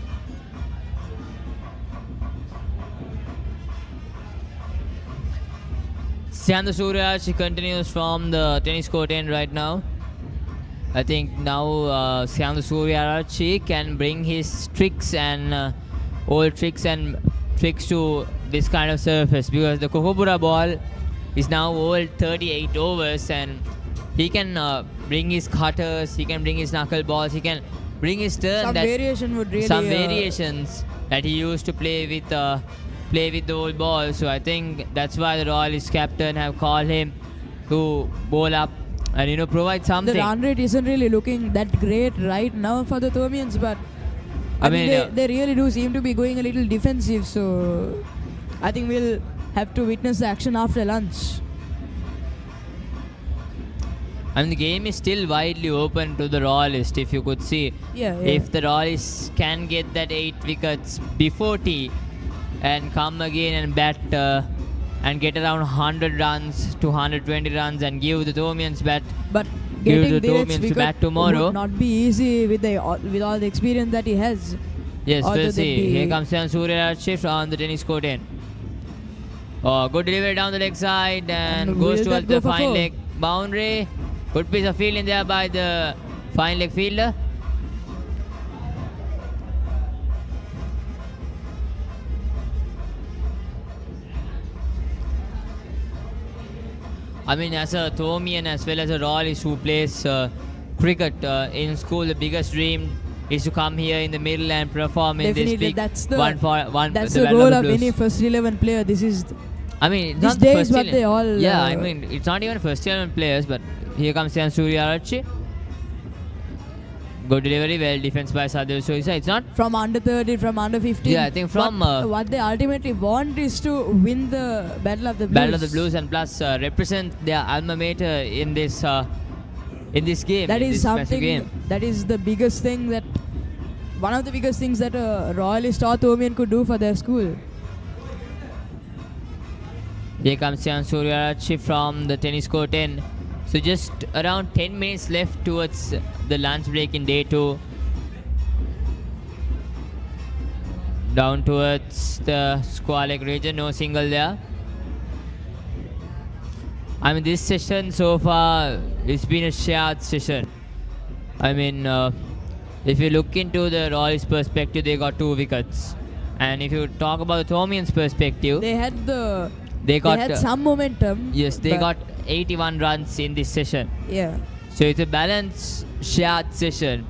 Sandhu Suryachi continues from the tennis court end right now. I think now Sandhu Suryachi can bring his tricks and old tricks and tricks to this kind of surface, because the Kokobura ball is now old 38 overs and he can bring his cutters, he can bring his knuckle balls, he can bring his turn. Some variation would really. Some variations that he used to play with the old ball. So I think that's why the Royalist captain have called him to bowl up and provide something. The run rate isn't really looking that great right now for the Thomians, but I mean they really do seem to be going a little defensive. So I think we'll have to witness the action after lunch. I mean, the game is still widely open to the Royalist, if you could see. Yeah. If the Royalists can get that 8 wickets before tea and come again and bat and get around 100 runs to 120 runs and give the Thomians bat. But give getting the Direct Thomians wicket bat tomorrow. would not be easy with all the experience that he has. Yes, Although we'll they'd see. be- Here comes Suryachi on the tennis court end. Oh, good delivery down the leg side and And goes will towards that go the for fine four? leg boundary. Good piece of fielding there by the fine leg fielder. I mean, as a Thomian as well as a Royalist who plays cricket in school, the biggest dream is to come here in the middle and perform in Definitely, this big that's the- one for one. That's the the Battle goal the of Blues. any first 11 player. This is I mean, it's these not the days first what 11. they all, Yeah, I mean, it's not even first 11 players, but here comes Suryachi. Good delivery, well defense by Sadhu Soisa. It's not. from under 30, from under 15. Yeah, I think from what they ultimately want is to win the Battle of the Blues. Battle of the Blues and plus represent their alma mater in this game. That in is this massive something. game. That is the biggest thing that. One of the biggest things that a Royalist or Thomian could do for their school. Here comes Suryachi from the tennis court end. So just around 10 minutes left towards the lunch break in day 2. Down towards the square leg region, no single there. I mean, this session so far, it's been a shared session. I mean, if you look into the Royals' perspective, they got 2 wickets. And if you talk about the Thomians' perspective, They had they got some momentum. yes, they but- got 81 runs in this session. Yeah. So it's a balanced shared session.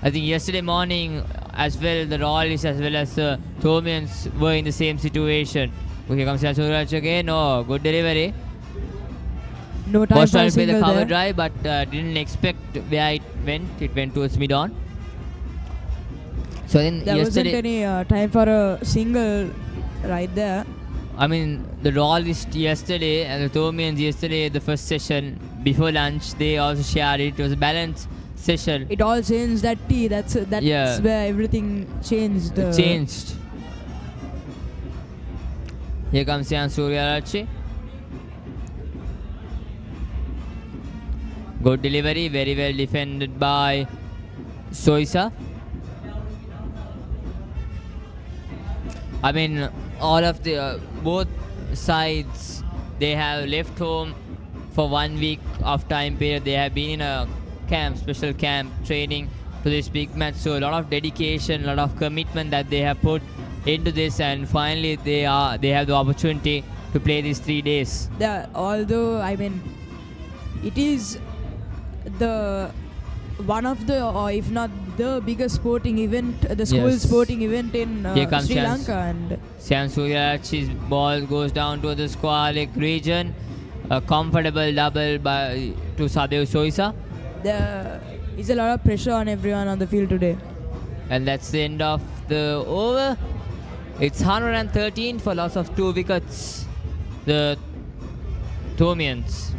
I think yesterday morning as well, the Royals as well as the Thomians were in the same situation. Okay, comes Suraj again. Oh, good delivery. No time Was for trying a to play the single cover there. drive, but didn't expect where it went. It went towards mid-on. So then There yesterday, wasn't any time for a single right there. I mean, the Royalists yesterday and the Thomians yesterday, the first session before lunch, they also shared it. It was a balanced session. It all changed that tea. That's Yeah. where everything changed. It changed. Here comes Suryachi. Good delivery, very well defended by Soisa. I mean, all of the both sides, they have left home for 1 week of time period. They have been in a camp, special camp training to this big match. So a lot of dedication, a lot of commitment that they have put into this, and finally they have the opportunity to play these 3 days. Although I mean, it is the one of the, or if not the biggest sporting event, the school Yes. sporting event in Here comes Sri chance. Lanka, and Sian Suryarachi's ball goes down to the square leg region. A comfortable double to Sadev Soisa. there is a lot of pressure on everyone on the field today. And that's the end of the over. It's 113 for loss of 2 wickets. The Thomians.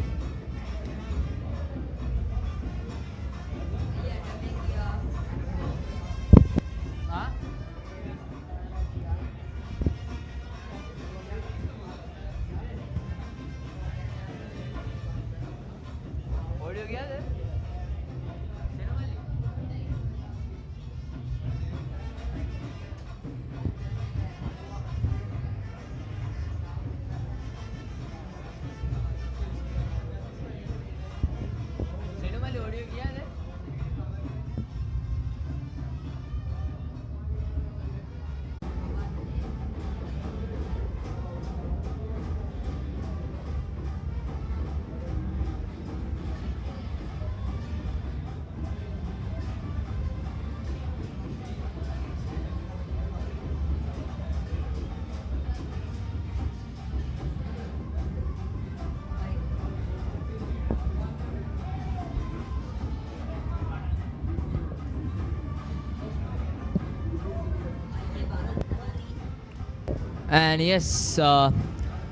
And yes, so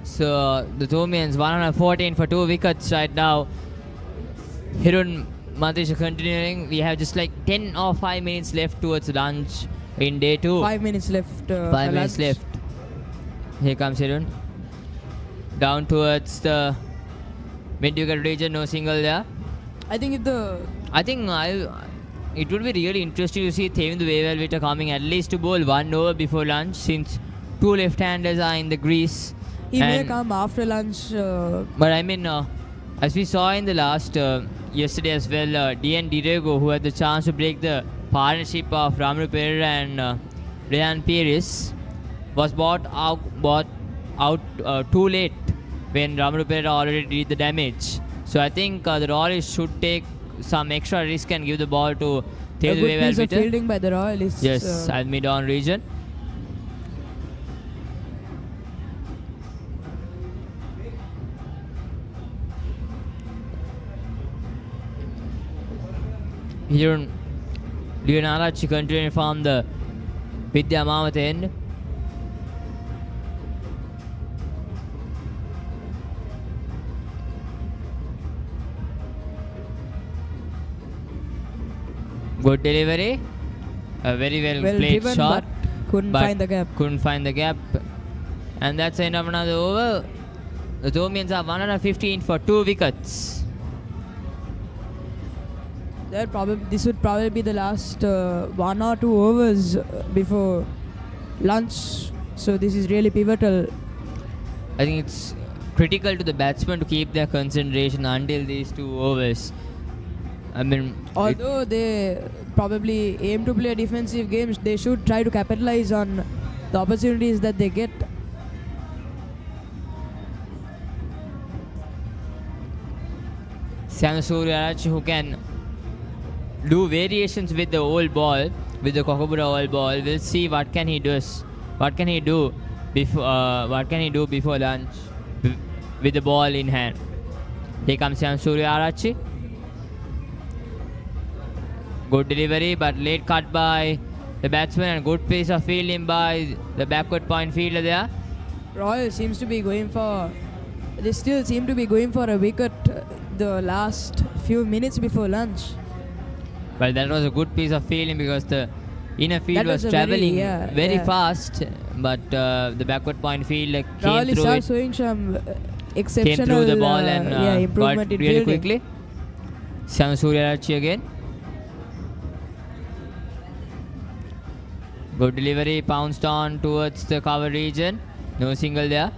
the Thomians 114 for 2 wickets right now. Hirun Matish continuing. We have just like 10 or 5 minutes left towards lunch in day 2. 5 minutes left. 5 minutes left. Here comes Hirun. Down towards the mid-wicket region, no single there. I think it would be really interesting to see Thomian Wewelvita coming at least to bowl 1 over before lunch, since 2 left-handers are in the crease. He may come after lunch. But I mean, as we saw in the last yesterday as well, D.N. Dirego, who had the chance to break the partnership of Ramru Pereira and Rehan Pires, was bought out too late when Ramru Pereira already did the damage. So I think the Royals should take some extra risk and give the ball to Thomian A good piece of Wewelvita. fielding by the Royals. Yes, at mid-on region. Here, Leonardo continuing from the Vidya Mamat end. Good delivery. A very well played driven, shot. but couldn't find the gap. Couldn't find the gap. And that's the end of another over. The Thomians are 115 for 2 wickets. This would probably be the last 1 or 2 overs before lunch. So this is really pivotal. I think it's critical to the batsmen to keep their concentration until these 2 overs. I mean, although they probably aim to play a defensive game, they should try to capitalize on the opportunities that they get. Sian Suryarachi, who can do variations with the old ball, with the Kokobura old ball. We'll see what can he do. What can he do before lunch with the ball in hand. Here comes Sian Suryarachi. Good delivery, but late cut by the batsman, and good piece of fielding by the backward point fielder there. Royal seems to be going for. They still seem to be going for a wicket the last few minutes before lunch. Well, that was a good piece of fielding because the inner field was travelling very fast, but the backward point field came through it. Showing some exceptional Came through the ball and improvement got in really fielding. quickly. Sian Suryarachi again. Good delivery, pounced on towards the cover region. No single there.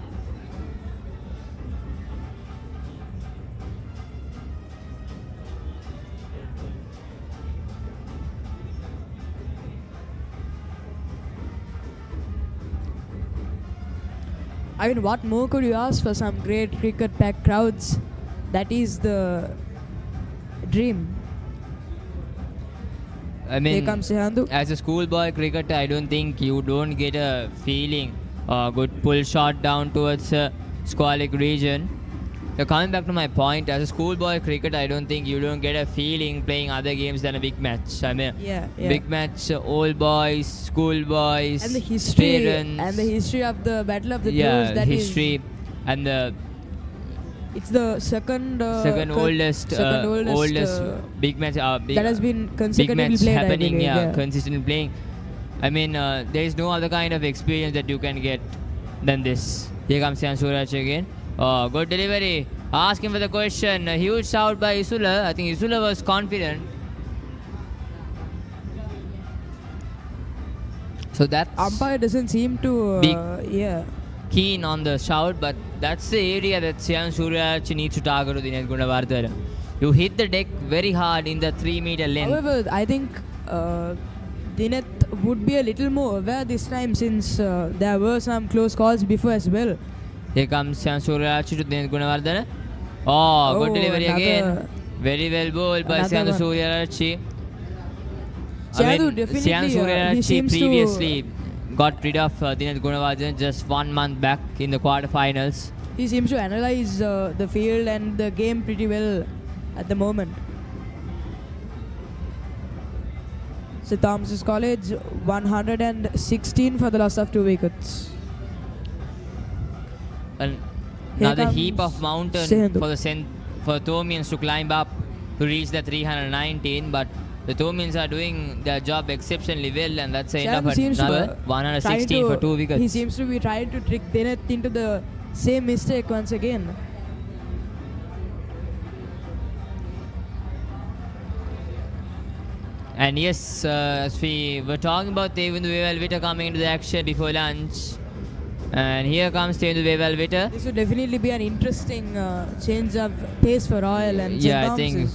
I mean, what more could you ask for some great cricket packed crowds? That is the dream. I Here mean, comes Sihandu. as a schoolboy cricketer, I don't think you don't get a feeling, good pull shot down towards square leg region. So coming back to my point, as a schoolboy cricketer, I don't think you don't get a feeling playing other games than a big match. I mean, Yeah. big match, old boys, school boys, And the history parents, of the Battle of the yeah, Blues. That history, and the it's the second oldest big match. that has been Big consecutively match played. happening, I believe, yeah, consistently playing. I mean, there is no other kind of experience that you can get than this. Here comes Sian Suraj again. Oh, good delivery. Asking for the question. A huge shout by Isula. I think Isula was confident. So that Umpire doesn't seem to Big. Keen on the shout, but that's the area that Sian Suraj needs to target to Dineth Gunawardene. You hit the deck very hard in the 3-meter length. However, I think Dineth would be a little more aware this time, since there were some close calls before as well. Here comes Sian Suraj to Dineth Gunawardene. Oh, good delivery again. Very well bowled by Sian Suraj. Sian definitely, Sian he Suraj seems to- previously got rid of Dineth Gunawardene just 1 month back in the quarterfinals. He seems to analyze the field and the game pretty well at the moment. S.thomas College 116 for the loss of 2 wickets. Another comes heap of mountain Sihandu. for Thomians to climb up to reach the 319, but the Thomians are doing their job exceptionally well, and that's the end of another 116 for 2 wickets. He seems to be trying to trick Dineth into the same mistake once again. And yes, as we were talking about Tevindu Vevalvita coming into the action before lunch. And here comes Tevindu Vevalvita. This would definitely be an interesting change of pace for Royal and Yeah, I think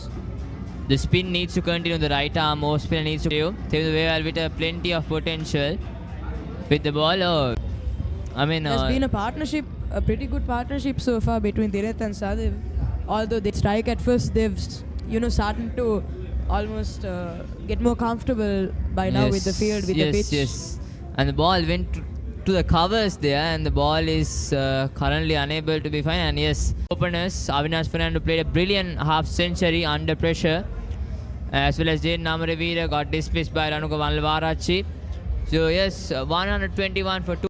the spin needs to continue, the right arm, more spin needs to do. Tevindu Vevalvita, plenty of potential with the ball. I mean, There's been a partnership, a pretty good partnership so far between Dineth and Sadev. Although they strike at first, they've starting to almost get more comfortable by now with the field, with the pitch. Yes, and the ball went to the covers there, and the ball is currently unable to be found. And yes, openers, Avinash Fernando played a brilliant half century under pressure, as well as Jaden Namarevira got dismissed by Ranuka Vanlavarachi. So yes, 121 for 2.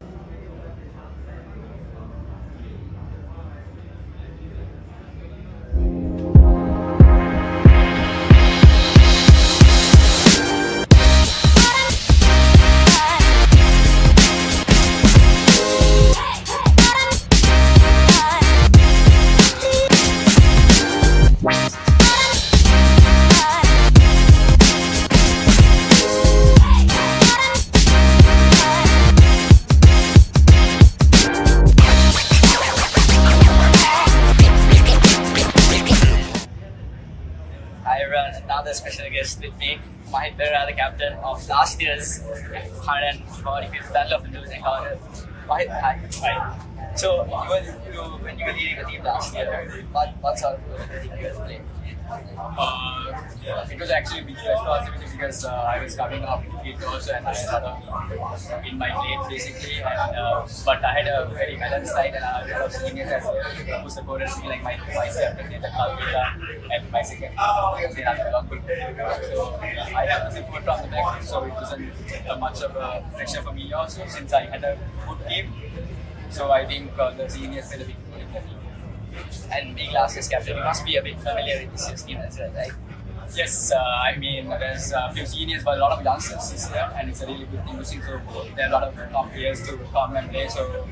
Special guest with me, Mahit Bera, the captain of last year's 145th Battle of the Blues encounter. Mahit, hi. Hi. So, when you were leading the team last year, what sort of team you guys played? It was actually a big responsibility because I was coming up in the field also, and I had in my lane basically. And, but I had a very balanced side, and I had a lot of seniors as well who supported me, like my vice captain, and my second they had a lot good. So I had the support from the back, so it wasn't much of a pressure for me also, since I had a good team. So I think the seniors played a big role in the team. And being last year's captain, you must be a bit familiar with this year's team as well, right? Yes, I mean, there's a few seniors, but a lot of youngsters this year, and it's a really good thing to see. So there are a lot of top players to come and play. So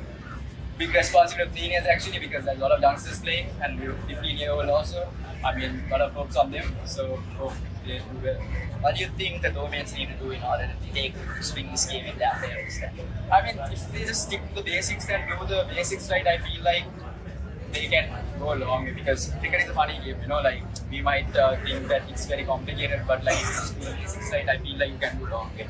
big responsibility of seniors actually, because there's a lot of youngsters playing, and we're 15-year-old also. I mean, a lot of hopes on them. So hope they do well. What do you think the Thomians need to do in order to swing this game in their favor? I mean, if they just stick to the basics and do the basics right, I feel like they can go a long way, because cricket is a funny game, like we might think that it's very complicated, but like if you just do the basics right, I feel like you can go a long way.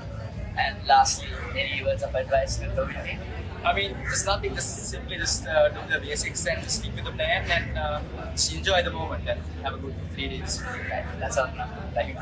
And lastly, any words of advice to the Thomian team? I mean, it's nothing. Just simply just do the basics and stick with the plan and just enjoy the moment and have a good 3 days. That's all. Thank you.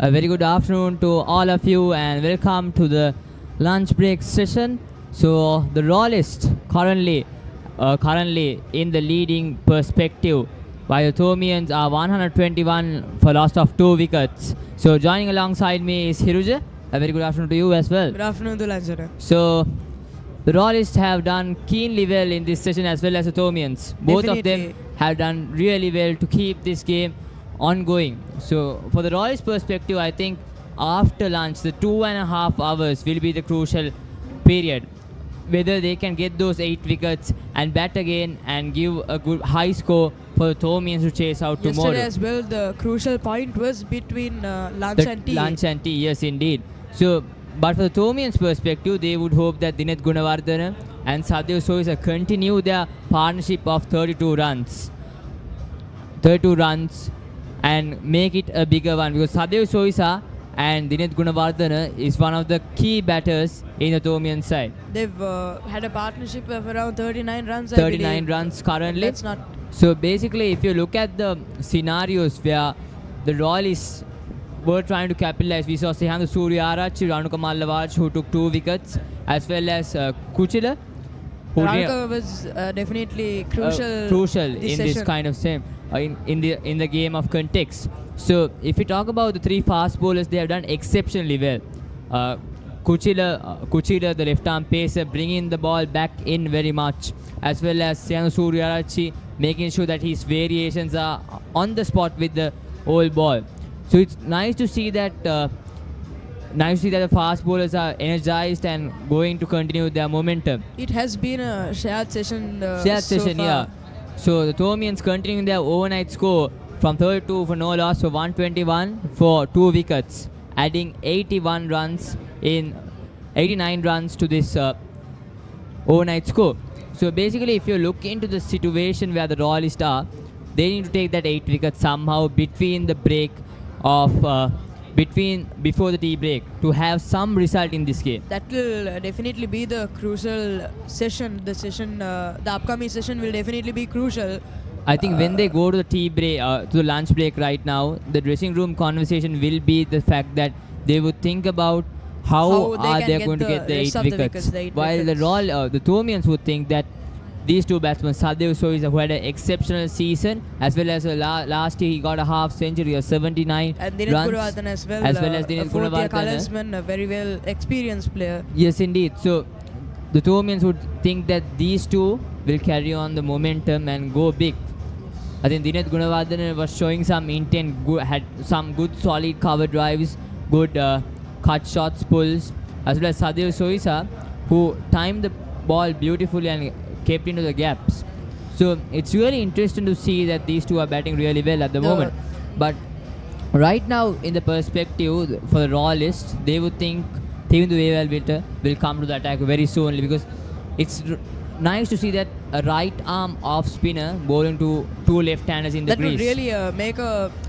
A very good afternoon to all of you and welcome to the lunch break session. So the royalists currently in the leading perspective, while the Thomians are 121 for loss of 2 wickets. So joining alongside me is Hiruja. A very good afternoon to you as well. Good afternoon to Lanchana. So the royalists have done keenly well in this session as well as the Thomians. Both of them have done really well to keep this game ongoing. So for the royalists perspective, I think after lunch the 2.5 hours will be the crucial period, whether they can get those 8 wickets and bat again and give a good high score for the Thomians to chase out tomorrow. Yesterday as well, the crucial point was between lunch and tea. Lunch and tea, yes indeed. So, but for the Thomians perspective, they would hope that Dineth Gunawardena and Saddev Soisa continue their partnership of 32 runs and make it a bigger one, because Saddev Soisa and Dineth Gunawardena is one of the key batters in the Thomian side. They've had a partnership of around 39 runs. 39 runs currently. That's not. So basically, if you look at the scenarios where the royalists were trying to capitalize, we saw Sehandu Suryarachi, Ranuka Mallavarch, who took 2 wickets, as well as Kuchila, who Ranuka was definitely crucial in session. this kind of same in the game of context. So if we talk about the 3 fast bowlers, they have done exceptionally well. Kuchila, the left-arm pacer, bringing the ball back in very much, as well as Sehandu Suryarachi, making sure that his variations are on the spot with the old ball. So it's nice to see that the fast bowlers are energized and going to continue their momentum. It has been a shared session. Yeah. So the Thomians continuing their overnight score from 32 for no loss for 121 for 2 wickets, adding 89 runs to this overnight score. So basically, if you look into the situation where the royalists are, they need to take that 8 wickets somehow between the break of before the tea break to have some result in this game. That will definitely be the crucial session. The upcoming session will definitely be crucial. I think when they go to the tea break, to the lunch break right now, the dressing room conversation will be the fact that they would think about how are they going to get the 8 wickets. While the Thomians would think that these 2 batsmen, Saddev Soisa, who had an exceptional season, as well as last year he got a half century of 79 and Dineth runs, Gunawardena as well as Dineth Gunawardena, colorsman, a very well experienced player. Yes, indeed. So the Thomians would think that these 2 will carry on the momentum and go big. I think Dineth Gunawardena was showing some intent, had some good solid cover drives, good cut shots, pulls, as well as Saddev Soisa, who timed the ball beautifully and kept into the gaps. So it's really interesting to see that these 2 are batting really well at the moment. But right now, in the perspective for the royalists, they would think Thevindu Wevalvita will come to the attack very soon, because it's nice to see that a right arm off spinner bowling to 2 left-handers in the crease. That will really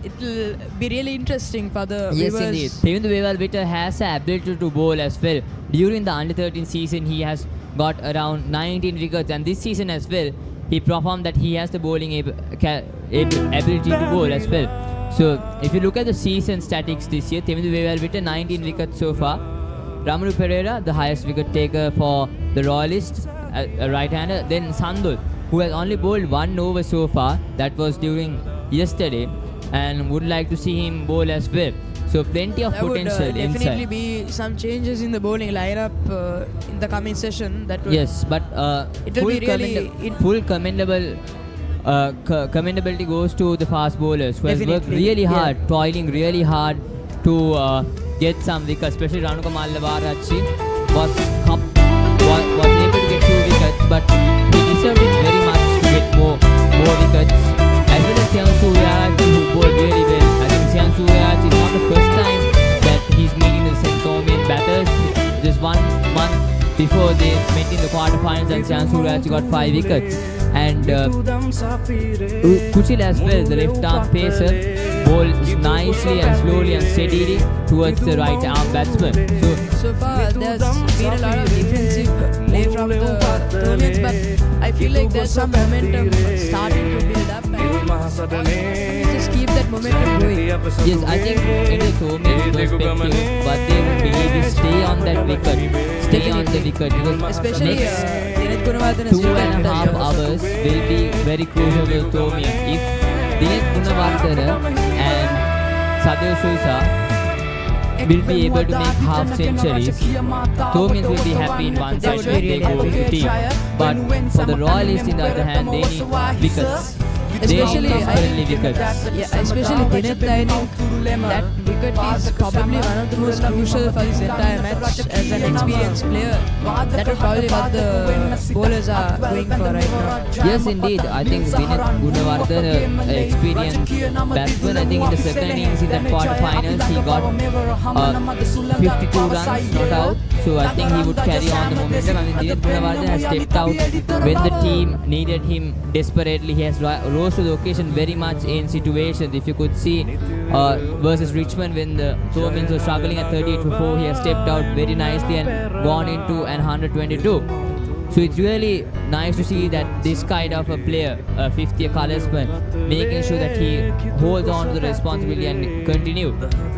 it will be really interesting for the yes, viewers. Indeed. Thevindu Wevalvita has the ability to bowl as well. During the under-13 season, he has got around 19 wickets, and this season as well, he performed that he has the bowling ability to bowl as well. So if you look at the season statistics this year, Thevindu Wevalvita 19 wickets so far. Ramanu Pereira, the highest wicket taker for the royalists, a right-hander. Then Sandul, who has only bowled 1 over so far, that was during yesterday, and would like to see him bowl as well. So plenty of potential would definitely inside. be some changes in the bowling lineup in the coming session. That will Yes, but it will be really full commendability goes to the fast bowlers who has worked really hard, toiling really hard to get some wickets. Especially Ranuka Mallavarchi was able to get 2 wickets, but he deserved it very much to get more wickets. As well as Sehandu Suryarachi, who bowled really well. I think Sehandu Suryarachi is not the first time that he's meeting the Thomian batters. Just 1 month before they met in the quarterfinals, and Sehandu Suryarachi got 5 wickets. And Kuchil as well, the left-arm pacer, bowls nicely and slowly and steadily towards the right-arm batsman. So far, there's been a lot of defensive play from the Thomians, but I feel like there's some momentum starting to build up, and just keep that momentum going. Yes, I think in the Thomian's perspective, what they would believe is stay on that wicket, stay on the wicket, because Especially next Dinesh Gunawardene's 2.5 hours will be very crucial to Thomian. If Dinesh Gunawardene and Sadhu Sousa will be able to make half centuries, Thomians will be happy in one side when they go to team. But for the Royalists, in the other hand, they need wickets. Especially, wickets. Yeah, especially Dinesh, I think that wicket is probably one of the most crucial for this entire match as an experienced player. That is probably what the bowlers are going for right now. Yes, indeed. I think Dinesh Gunawardene, an experienced batsman, I think in the second innings in that quarterfinals, he got 52 runs not out. So I think he would carry on the momentum. I mean, Dinesh Gunawardene has stepped out when the team needed him desperately. He has rose to the occasion very much in situations. If you could see versus Richmond when the Thomians were struggling at 38 for 4, he has stepped out very nicely and gone into an 122. So it's really nice to see that this kind of a player, a fifth-year colorsman, making sure that he holds on to the responsibility and continue.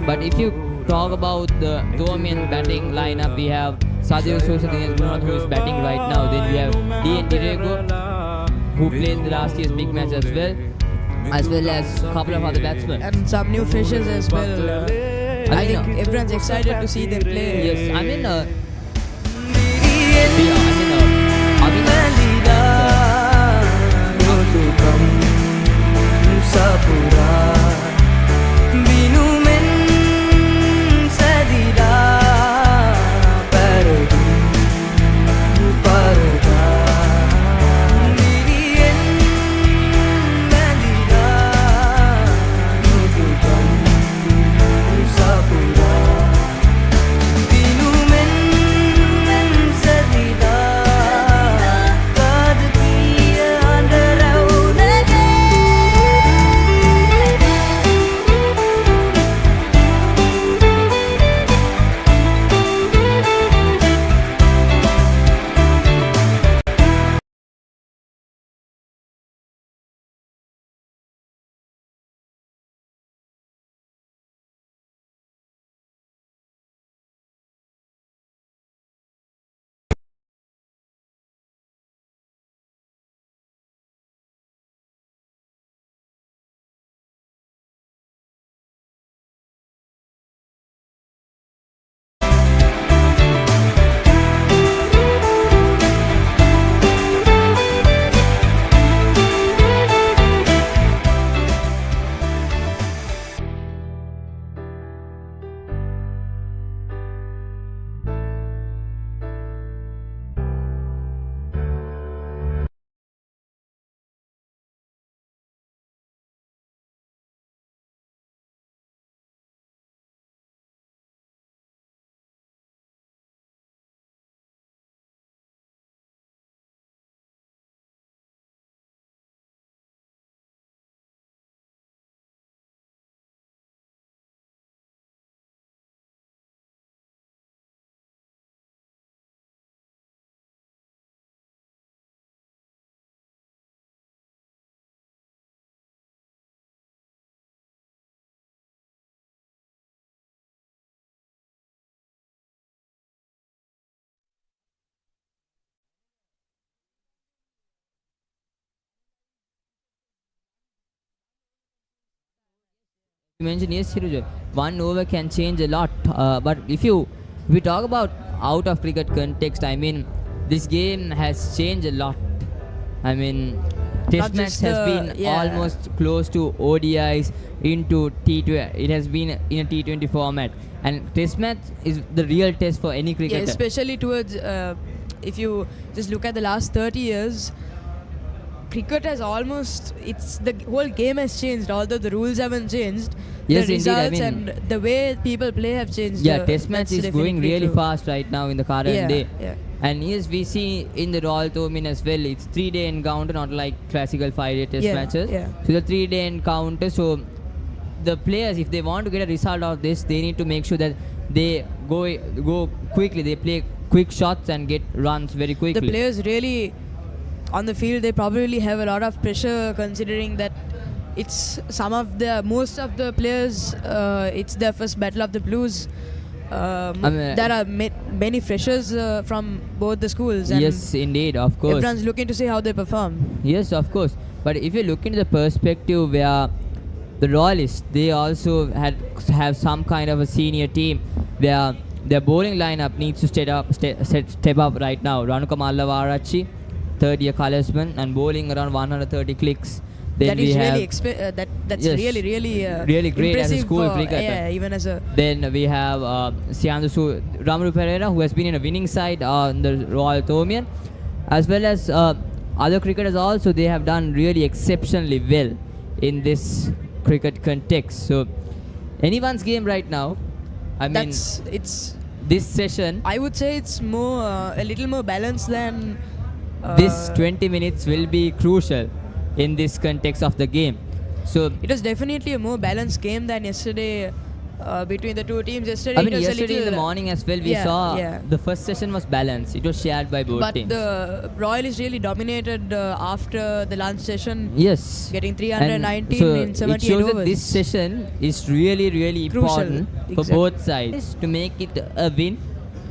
But if you talk about the Thomian batting lineup, we have Sadhu Sousa, who is batting right now. Then we have D.N. Dirego, who played the last year's big match as well as a couple of other batsmen. And some new freshers as well. I think everyone's excited to see them play. Yes, I mean, you mentioned, yes, Hiruja, one over can change a lot. But if we talk about out of cricket context, I mean, this game has changed a lot. I mean, Test match has been almost close to ODIs into T20. It has been in a T20 format, and Test match is the real test for any cricketer. Yeah, especially towards if you just look at the last 30 years. Cricket has it's the whole game has changed, although the rules haven't changed. Yes, the indeed. results I mean, and the way people play have changed. Yeah, Test match is going really fast right now in the current day. Yeah. And yes, we see in the Royal Thomian as well, it's 3-day encounter, not like classical 5-day Test matches. Yeah. So the 3-day encounter, so the players, if they want to get a result out of this, they need to make sure that they go quickly, they play quick shots and get runs very quickly. The players really on the field, they probably have a lot of pressure considering that it's most of the players, it's their first battle of the blues. There are many freshers from both the schools. And yes, indeed, of course. everyone's looking to see how they perform. Yes, of course. But if you look into the perspective where the Royalists, they also have some kind of a senior team where their bowling lineup needs to step up right now. Ranuka Mallavarachi, third year colorsman, and bowling around 130 clicks. Then That we is have really that's Yes. really great as a impressive school for, cricketer. yeah, even as a Then we have Ramaru Pereira, who has been in a winning side on the Royal Thomian, as well as other cricketers also. They have done really exceptionally well in this cricket context. So anyone's game right now. I mean, it's this session, I would say it's more a little more balanced than this 20 minutes will be crucial in this context of the game. So it was definitely a more balanced game than yesterday between the two teams. Yesterday, I mean, it was yesterday a in little, the morning as well, we saw yeah. the first session was balanced. It was shared by both But teams. the Royalists really dominated after the lunch session. Yes. Getting And 319 so in 78 it shows overs. that this session is really, really Crucial. important for Exactly. both sides to make it a win,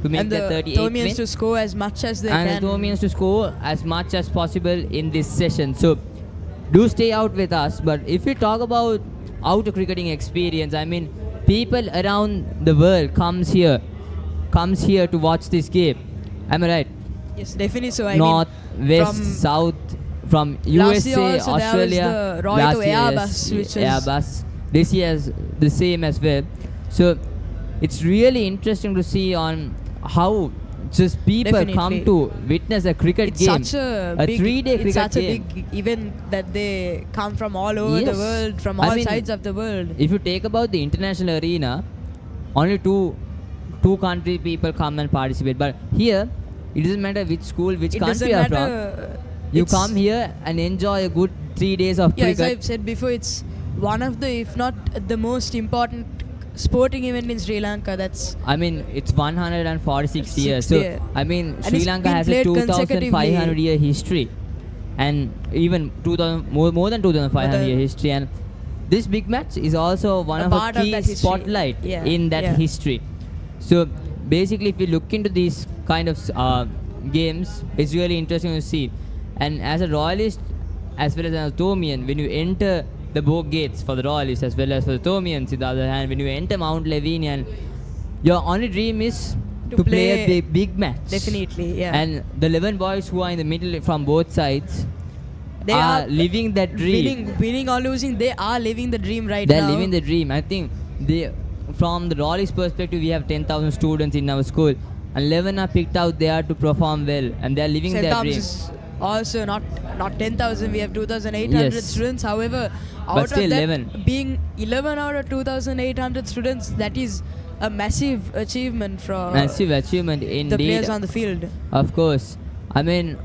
to make and the the 38th Thomians win, to score as much as they and can. the Thomians to score as much as possible in this session. So do stay out with us. But if we talk about out cricketing experience, I mean, people around the world comes here to watch this game. Am I right? Yes, definitely so. I North, mean, West, from South, from last year USA, also there was Australia. the Royal last to year, Airbus, yes, which is Airbus. This year is the same as well. So it's really interesting to see on how just people Definitely. come to witness a cricket it's game. such a big, 3-day it's cricket such game. a big event that they come from all over the Yes. world, from I all mean, sides of the world. If you take about the international arena, only two country people come and participate. But here, it doesn't matter which school, which It country doesn't you are matter. from. You It's- come here and enjoy a good 3 days of Yeah, as cricket. I've said before, it's one of the, if not the most important sporting event in Sri Lanka. That's I mean, it's 146 years. 60 So, year. I mean, And Sri it's Lanka been has a played 2,500 year history. And even 2000, more than 2,500 year history. And this big match is also one A of a part of key that history. spotlight Yeah, in that yeah. history. So, basically, if you look into these kind of games, it's really interesting to see. And as a Royalist, as well as an Thomian, when you enter the both gates for the Royalists as well as for the Thomians, on the other hand, when you enter Mount Lavinia, your only dream is to play a big match. definitely, yeah. And the 11 boys who are in the middle from both sides, They are are living that dream. winning or losing, they are living the dream right They're now. living the dream. I think from the Royalist perspective, we have 10,000 students in our school, and 11 are picked out there to perform well, and they're living St. their Thomas dream. is also not 10,000. We have 2,800 Yes. students. However, But out still of that, 11. being 11 out of 2,800 students, that is a massive achievement for Massive achievement the indeed. players on the field. Of course. I mean,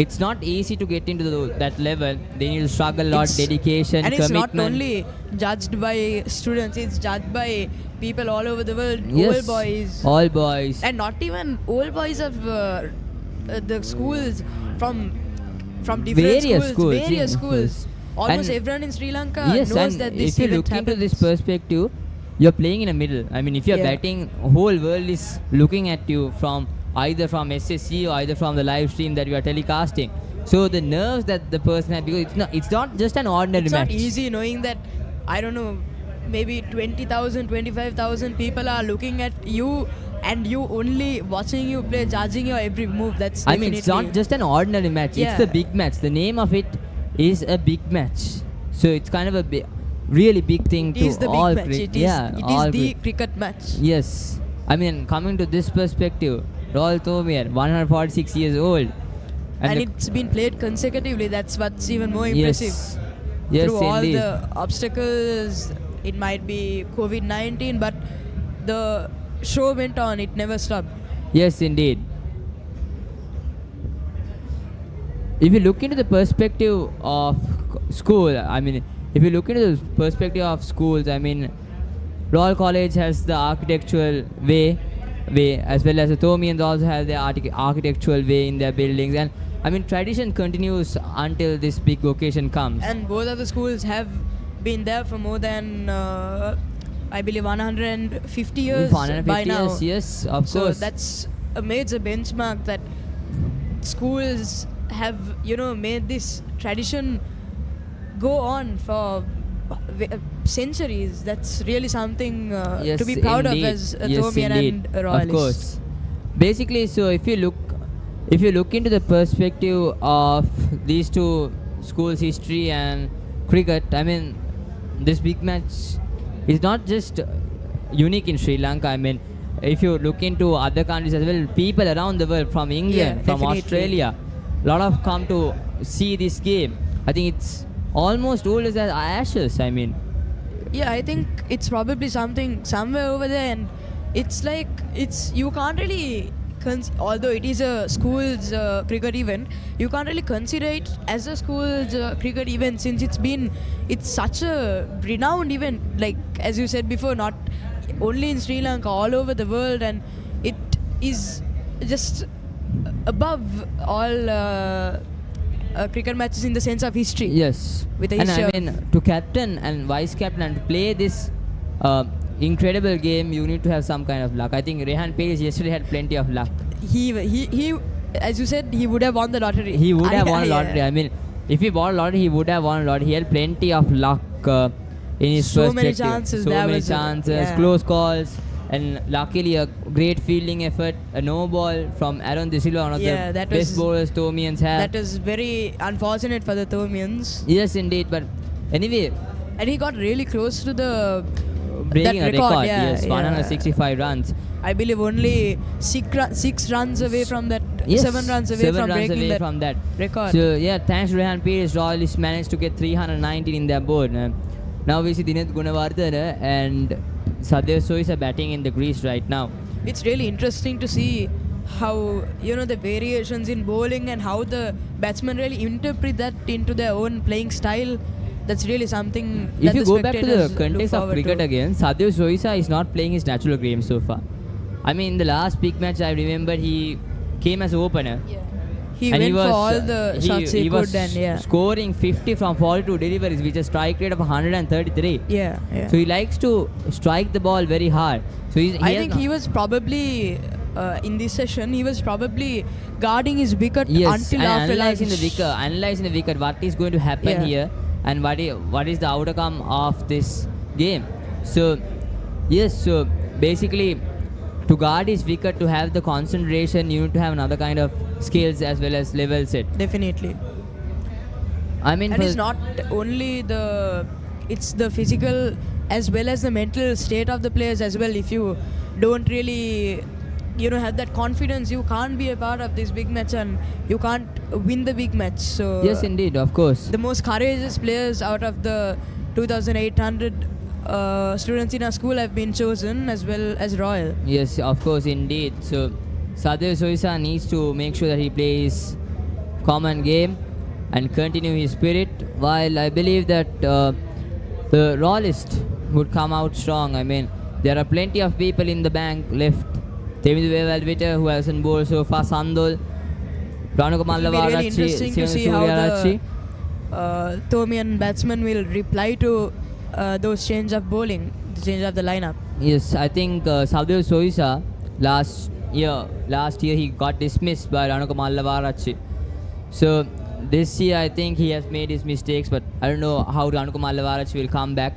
it's not easy to get into that level. They need to struggle a lot, It's- dedication, and it's commitment. not only judged by students, it's judged by people all over the world, Yes, old boys, all boys. and not even old boys of the schools from different Various schools, various yeah, of schools. course. Almost And everyone in Sri Lanka Yes, knows and that this if you event look into happens. this perspective, you're playing in the middle. I mean, if you're Yeah. batting, whole world is looking at you from either from SSC or either from the live stream that you are telecasting. So the nerves that the person has, because it's not just an ordinary It's match. not easy knowing that, I don't know, maybe 20,000, 25,000 people are looking at you and you only watching you play, judging your every move. That's I definitely... mean, it's not just an ordinary match. Yeah. It's the big match. The name of it is a big match. So it's kind of a really big thing It to is the all big match. It is, yeah, all it is the cri- cricket match. Yes. I mean, coming to this perspective, Royal Thomian, 146 years old. And the- it's been played consecutively. That's what's even more impressive. Yes. Yes, Through all indeed. the obstacles, it might be COVID-19, but the show went on. It never stopped. Yes, indeed. If you look into the perspective of school, I mean, if you look into the perspective of schools, I mean, Royal College has the architectural way, as well as the Thomians also have their architectural way in their buildings. And I mean, tradition continues until this big occasion comes. And both of the schools have been there for more than, I believe, 150 years 150 by now. years, yes, of So course. that's a major benchmark that schools have, made this tradition go on for centuries. That's really something Yes, to be proud indeed. of as a Yes, Thomian indeed. and a Royalist. Of course. Basically, so if you look into the perspective of these two schools' history and cricket, I mean, this big match is not just unique in Sri Lanka. I mean, if you look into other countries as well, people around the world, from England, Yeah, from definitely. Australia, a lot of come to see this game. I think it's almost old as Ashes. I mean, Yeah, I think it's probably something somewhere over there, and it's like you can't really although it is a school's cricket event, you can't really consider it as a school's cricket event, since it's such a renowned event, like as you said before, not only in Sri Lanka, all over the world, and it is just above all cricket matches in the sense of history. yes. With the And history I of- mean, to captain and vice captain and to play this incredible game, you need to have some kind of luck. I think Rehan Page yesterday had plenty of luck. He as you said, he would have won the lottery. He would have won a Yeah. lottery. I mean, if he won a lottery, he would have won a lottery. He had plenty of luck in his So many perspective. chances, So there many was chances, yeah. close calls, and luckily a great fielding effort, a no ball from Aaron De Silva, one of Yeah, the that best was- bowlers Thomians have. That is very unfortunate for the Thomians. Yes, indeed. But anyway, And he got really close to the breaking that a record, yeah, yes, yeah. 165 runs. I believe only 6 runs away from that. Yes, 7 runs away 7 from runs breaking away that from that record. So yeah, thanks to Rehan Pires, Royalists managed to get 319 in their board. Now we see Dineth Gunawardene and Saddev Soisa batting in the crease right now. It's really interesting to see how the variations in bowling and how the batsmen really interpret that into their own playing style. That's really something If that you the go back to the spectators look context of forward cricket to. again, Saddev Soisa is not playing his natural game so far. I mean, in the last big match, I remember he came as opener. He And went was, for all the shots he was could, and yeah. scoring 50 from 42 deliveries, which is a strike rate of 133. Yeah. So he likes to strike the ball very hard. So I think he was probably in this session. He was probably guarding his wicket until and after analyzing lunch. analyzing the wicket, what is going to happen Yeah. here, and what is the outcome of this game. So yes, so basically, to guard his wicket, to have the concentration, you need to have another kind of skills as well as level set. Definitely. I mean, And it's not only it's the physical as well as the mental state of the players as well. If you don't really have that confidence, you can't be a part of this big match and you can't win the big match. So yes, indeed, of course. the most courageous players out of the 2,800 students in our school have been chosen, as well as Royal. Yes, of course, indeed. So Saddev Soisa needs to make sure that he plays common game and continue his spirit, while I believe that the Royalist would come out strong. I mean, there are plenty of people in the bank left. Temidu Vevalvita, who hasn't bowled so far, Sandol, Ranuka It will be really Mallavarachi, interesting to see how the Thomian batsmen will reply to those change of bowling, the change of the lineup. Yes, I think Saddev Soisa last year he got dismissed by Ranuka Mallavarachi. So this year I think he has made his mistakes, but I don't know how Ranuka Mallavarachi will come back,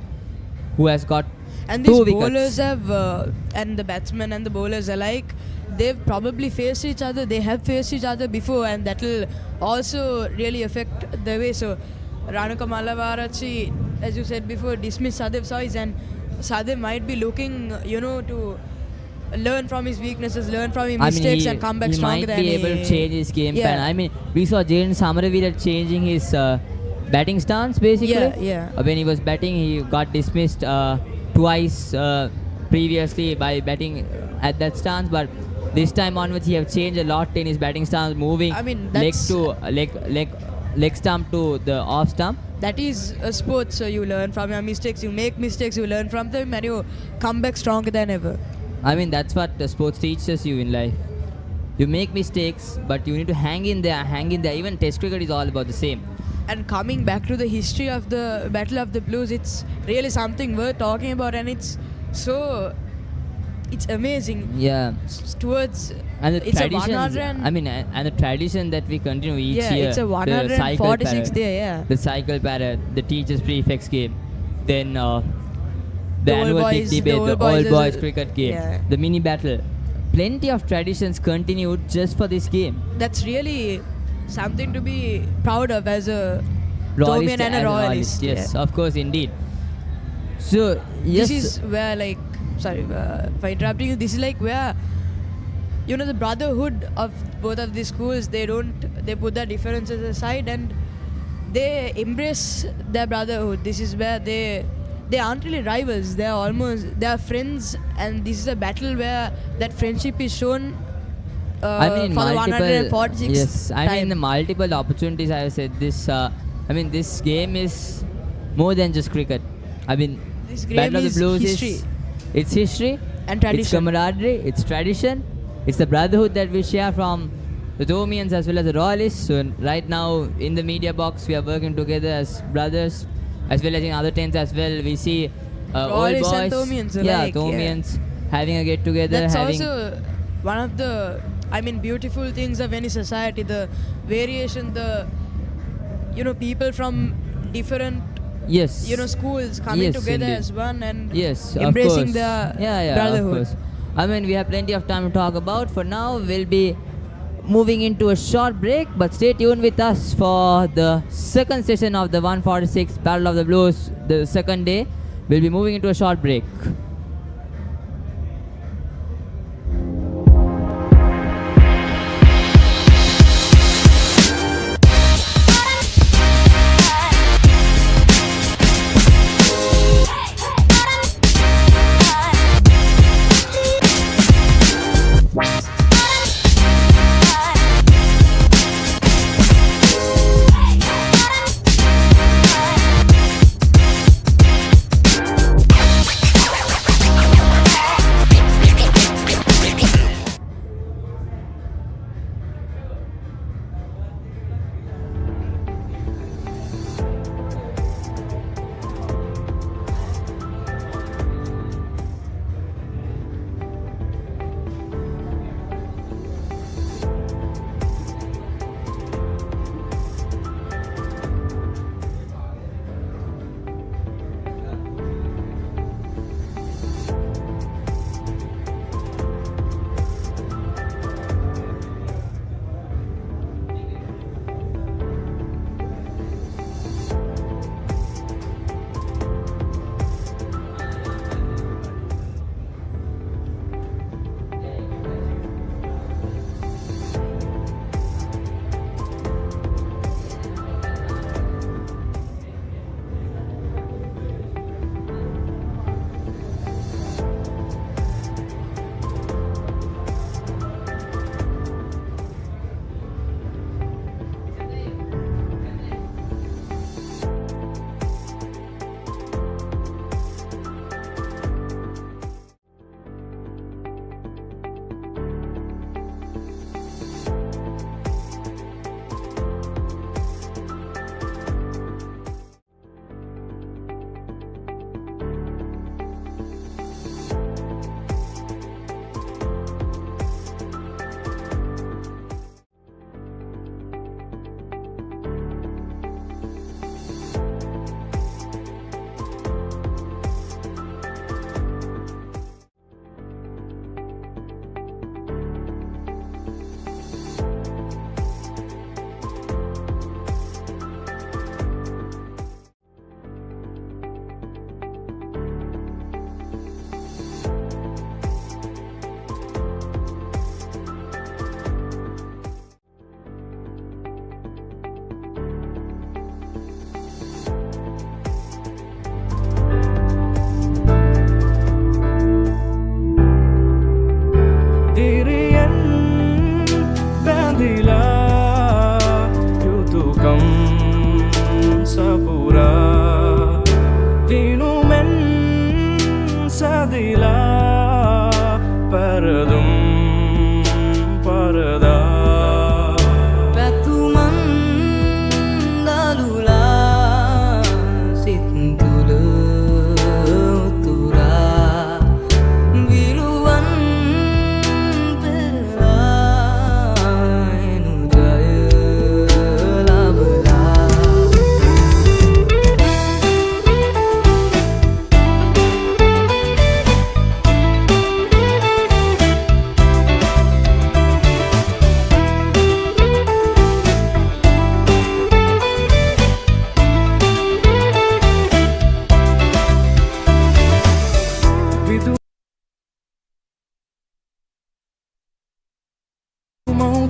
who has got And 2 these wickets. bowlers have, and the batsmen and the bowlers alike, they've probably faced each other. They have faced each other before, and that will also really affect the way. So Ranuka Mallavarachi, as you said before, dismissed Saddev Sois, and Saddev might be looking, to learn from his weaknesses, learn from his mistakes, and come back he stronger might than be able to change his game Yeah. plan. I mean, we saw Jaden Samaravira changing his batting stance basically. Yeah. When he was batting, he got dismissed twice previously by batting at that stance, but this time onwards he have changed a lot in his batting stance, moving I mean, leg that's- to leg stump to the off stump. That is a sport, so you learn from your mistakes, you make mistakes, you learn from them, and you come back stronger than ever. I mean, that's what the sports teaches you in life. You make mistakes, but you need to hang in there. Even Test cricket is all about the same. And coming back to the history of the Battle of the Blues, it's really something worth talking about, and it's amazing. Yeah. Towards And the it's a traditions, 100 I mean, and the tradition that we continue each year. it's a the cycle 146th parade, day, yeah. The cycle parade, the teachers' prefects game, then the The annual old big boys- debate, the the old all boys boys is- cricket game, yeah. the mini battle. Plenty of traditions continued just for this game. That's really something to be proud of as a Royalist Thomian and a as royalist. Yes, yeah. of course, indeed. So, yes. This is where, like, sorry for interrupting you, this is like where, you know, the brotherhood of both of these schools, they put their differences aside and they embrace their brotherhood. This is where they aren't really rivals, they are friends, and this is a battle where that friendship is shown I mean, for the multiple. 146th Yes, I mean, time. the multiple opportunities. I have said this. I mean, this game is more than just cricket. I mean, This game Battle of is the Blues history. It's history, And tradition. it's camaraderie, it's tradition, it's the brotherhood that we share from the Thomians as well as the Royalists. So right now in the media box, we are working together as brothers, as well as in other tents as well. We see old Royalists boys, and Thomians yeah, alike, yeah. Thomians having a get together, That's having also one of the, beautiful things of any society, the variation, people from different, yes, schools coming Yes, together indeed. as one and yes, embracing of course. the yeah, brotherhood. Of course. I mean, we have plenty of time to talk about. For now, we'll be moving into a short break, but stay tuned with us for the second session of the 146 Battle of the Blues, the second day. We'll be moving into a short break.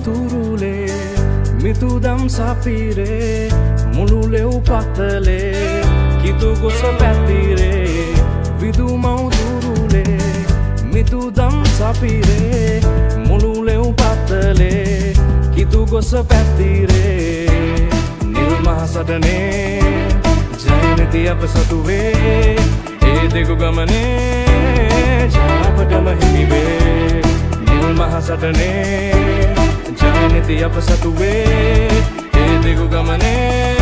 තුරුලේ මිතුදම් සපිරේ මුළුලෙව් පතලේ කිතු ගොස පැතිරේ විදුමව් තුරුලේ මිතුදම් සපිරේ මුළුලෙව් පතලේ කිතු ගොස පැතිරේ නිල් මහසටනේ ජයනති අප සතුවේ ඒ දෙකු ගමනේ ජාපටම හිමිවේ නිල් මහසටනේ ජයනති අප සතුවේ ඒ දෙකු ගමනේ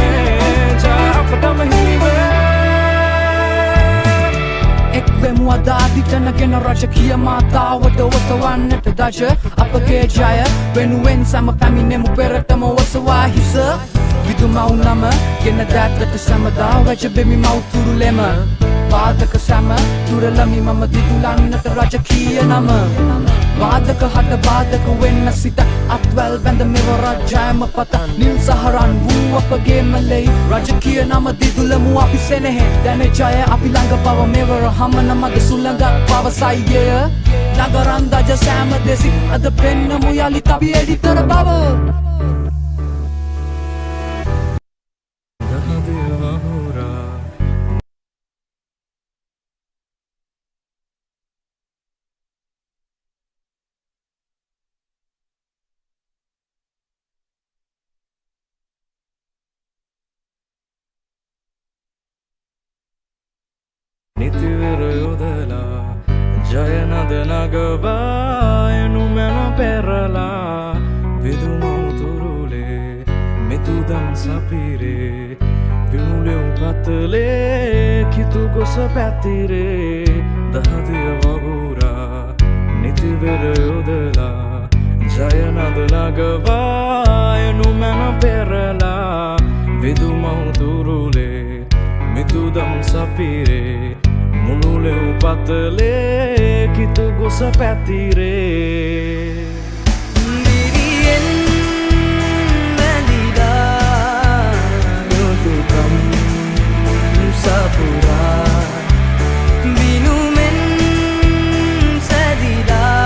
ජාපටම හිමිවේ එක්වෙමු අදාදිටනගෙන රජකීය මාතාවට ඔසවන්නට දජ අපගේ ජය වෙනුවෙන් සම පැමිණෙමු පෙරටම ඔසවා හිස විදුමව් නම ගෙන දැත්තට සැමදා වැජබෙමි මව්තුරුලෙම වාදක සැම තුරලමි මම දිදුලන්නට රජකීය නම වාදක හට බාධක වෙන්න සිත අත්වැල් බැඳ මෙව රජයම පත නිල් සහරන් වූ අපගේ මලෙයි රජකීය නම දිදුලමු අපි සෙනෙහෙ දැන ජය අපි ළඟ පව මෙවර හමන මග සුළඟක් පවසයිය නගරන් දජ සෑම දෙසි අද පෙන්නමු යළිත් අපි එඩිතර බව නිතිවර යොදලා ජයනද නගවා එනුමැන පෙරලා විදුමව් තුරුලේ මිතුදම් සපිරේ පිමුලෙව් පතලේ කිතු ගොස පැතිරේ දහදිය වගුරා නිතිවර යොදලා ජයනද නගවා එනුමැන පෙරලා විදුමව් තුරුලේ මිතුදම් සපිරේ මුළුලෙව් පතලේ කිතු ගොස පැතිරේ දිරියෙන් මැදිලා යොදුකම් සපුරා විනුමෙන් සැදිලා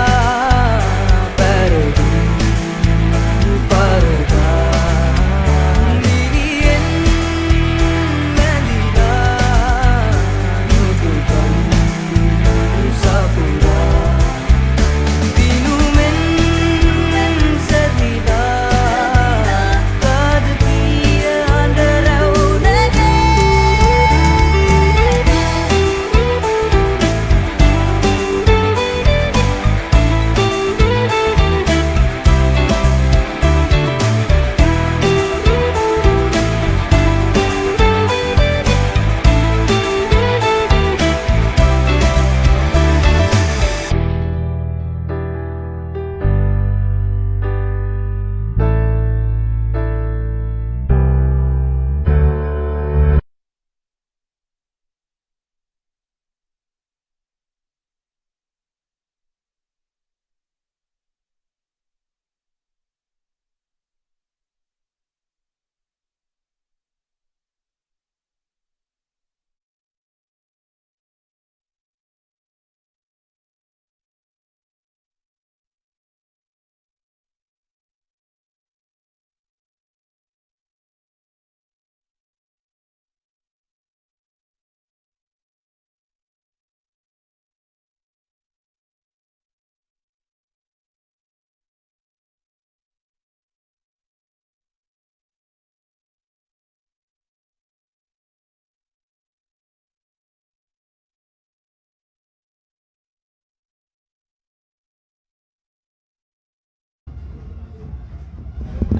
පැරදුම් පරදා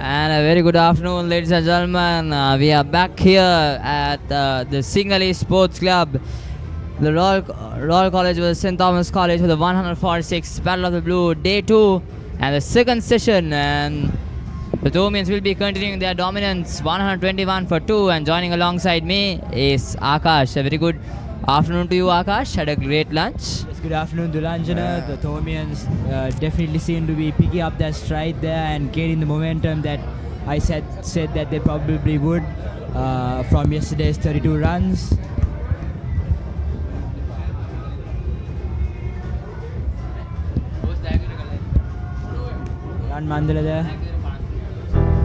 And a very good afternoon, ladies and gentlemen. We are back here at the Sinhalese Sports Club. The Royal College was St. Thomas College for the 146 Battle of the Blue, Day 2 and the second session. And the Thomians will be continuing their dominance, 121 for 2. And joining alongside me is Akash. A very good afternoon to you, Akash. Had a great lunch. Yes, good afternoon, Dulanjana. The Thomians definitely seem to be picking up their stride there and gaining the momentum that I said that they probably would from yesterday's 32 runs. Run Mandala there.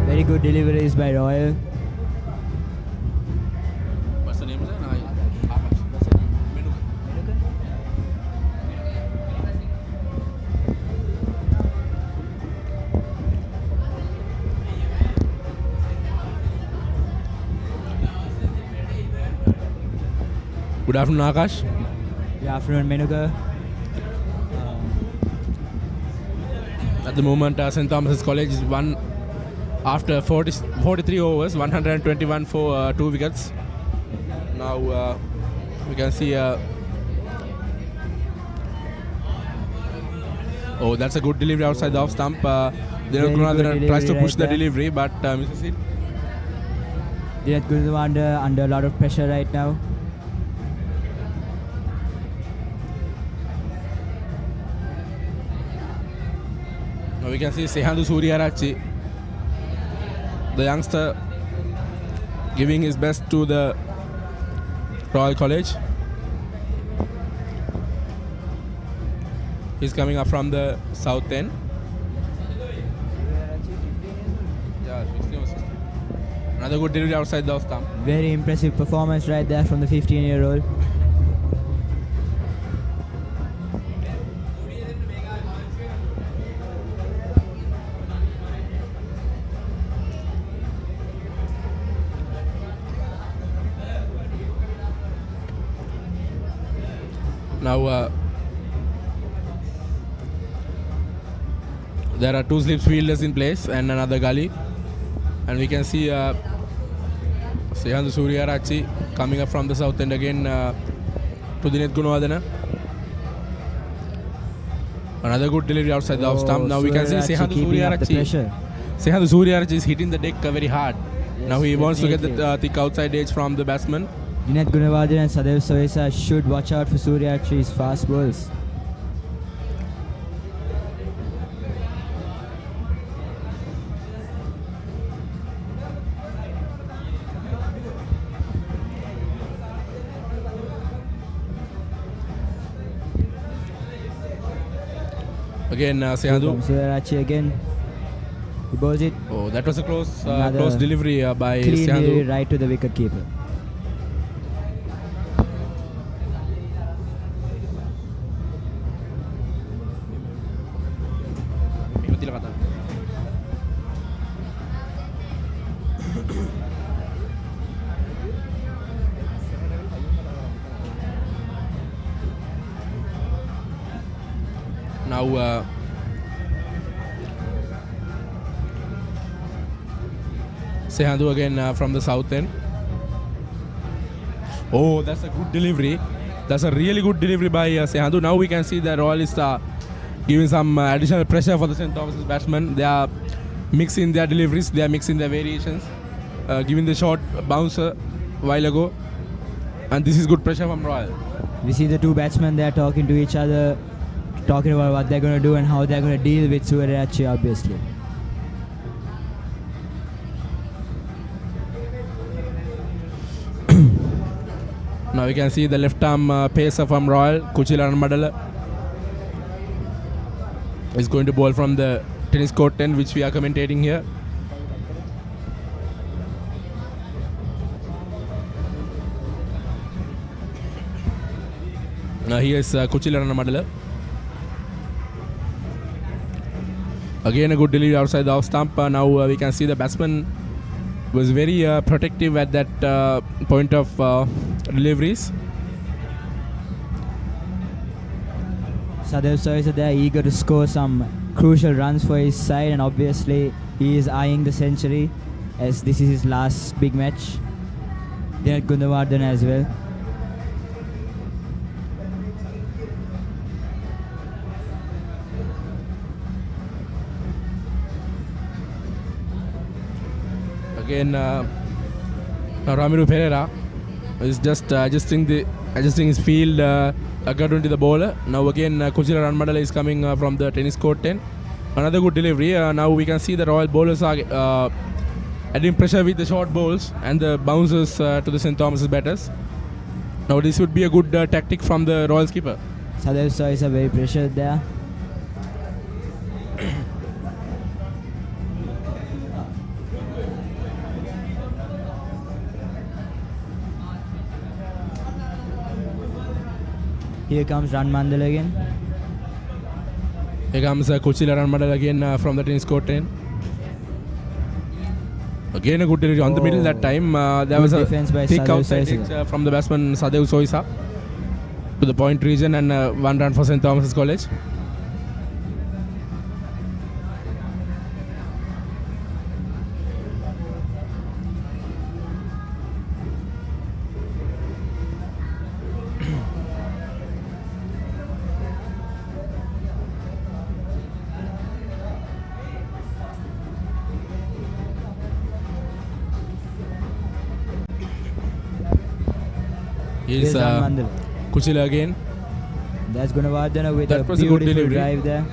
Very good deliveries by Royal. What's the name of that? Good afternoon, Akash. Good afternoon, Menuka. At the moment, St. Thomas's College is won after 43 overs, 121 for 2 wickets. Now we can see. Oh, that's a good delivery outside the off stump. Dinat Gunawardene tries to push the delivery, but misses it. Dinat Gunawardene under a lot of pressure right now. Now we can see Sehandu Suriyarachi, the youngster, giving his best to the Royal College. He's coming up from the south end. Yeah, 15 or 16. Another good delivery outside the off stump. Very impressive performance right there from the 15-year-old. Now there are 2 slip fielders in place and another gully, and we can see Sehandu Suriyarachi coming up from the south end again to Dinat Gunawardene. Another good delivery outside the off stump. Now we can see Sehandu Suriyarachi. Sehandu Suriyarachi is hitting the deck very hard. Yes, now he wants to get definitely. the thick outside edge from the batsman. Dinat Gunawardene and Sadev Soesa should watch out for Suryachi's fast balls. Again, Sehandu. Suryachi again. He bowls it. Oh, that was a close Another delivery by Clean delivery Sehandu. right to the wicket keeper. Now Sehandu again from the south end. Oh, that's a good delivery. That's a really good delivery by Sehandu. Now we can see the Royalists are giving some additional pressure for the St. Thomas's batsmen. They are mixing their deliveries, they are mixing their variations, giving the short bouncer while ago. And this is good pressure from Royal. We see the 2 batsmen there talking to each other, talking about what they're going to do and how they're going to deal with Suryachi, obviously. Now we can see the left arm pacer from Royal, Kuchila Madala, is going to bowl from the tennis court 10, which we are commentating here. Now here is Kuchila Madala. Again a good delivery outside the off stump. Now we can see the batsman was very protective at that point of deliveries. Sadev Soesa there eager to score some crucial runs for his side, and obviously he is eyeing the century as this is his last big match. Dinat Gunawardene as well. Again, Ramiru Pereira is just adjusting his field according to the bowler. Now again, Kuchila Ranmadala is coming from the tennis court 10. Another good delivery. Now we can see the Royal bowlers are adding pressure with the short bowls and the bounces to the St. Thomas's batters. Now this would be a good tactic from the Royal skipper. Sadev Soesa very pressured there. Here comes Run Mandal again. Here comes Kuchila Ranmadal again from the tennis court end. Again a good delivery on the middle that time. There was a defense by thick Sadev outside Soisa. edge from the batsman Sadev Soisa to the point region, and 1 run for St. Thomas's College. Here's Here's Run Mandal. Kuchila again. That's Gunawardena with That a was a good beautiful delivery. drive there.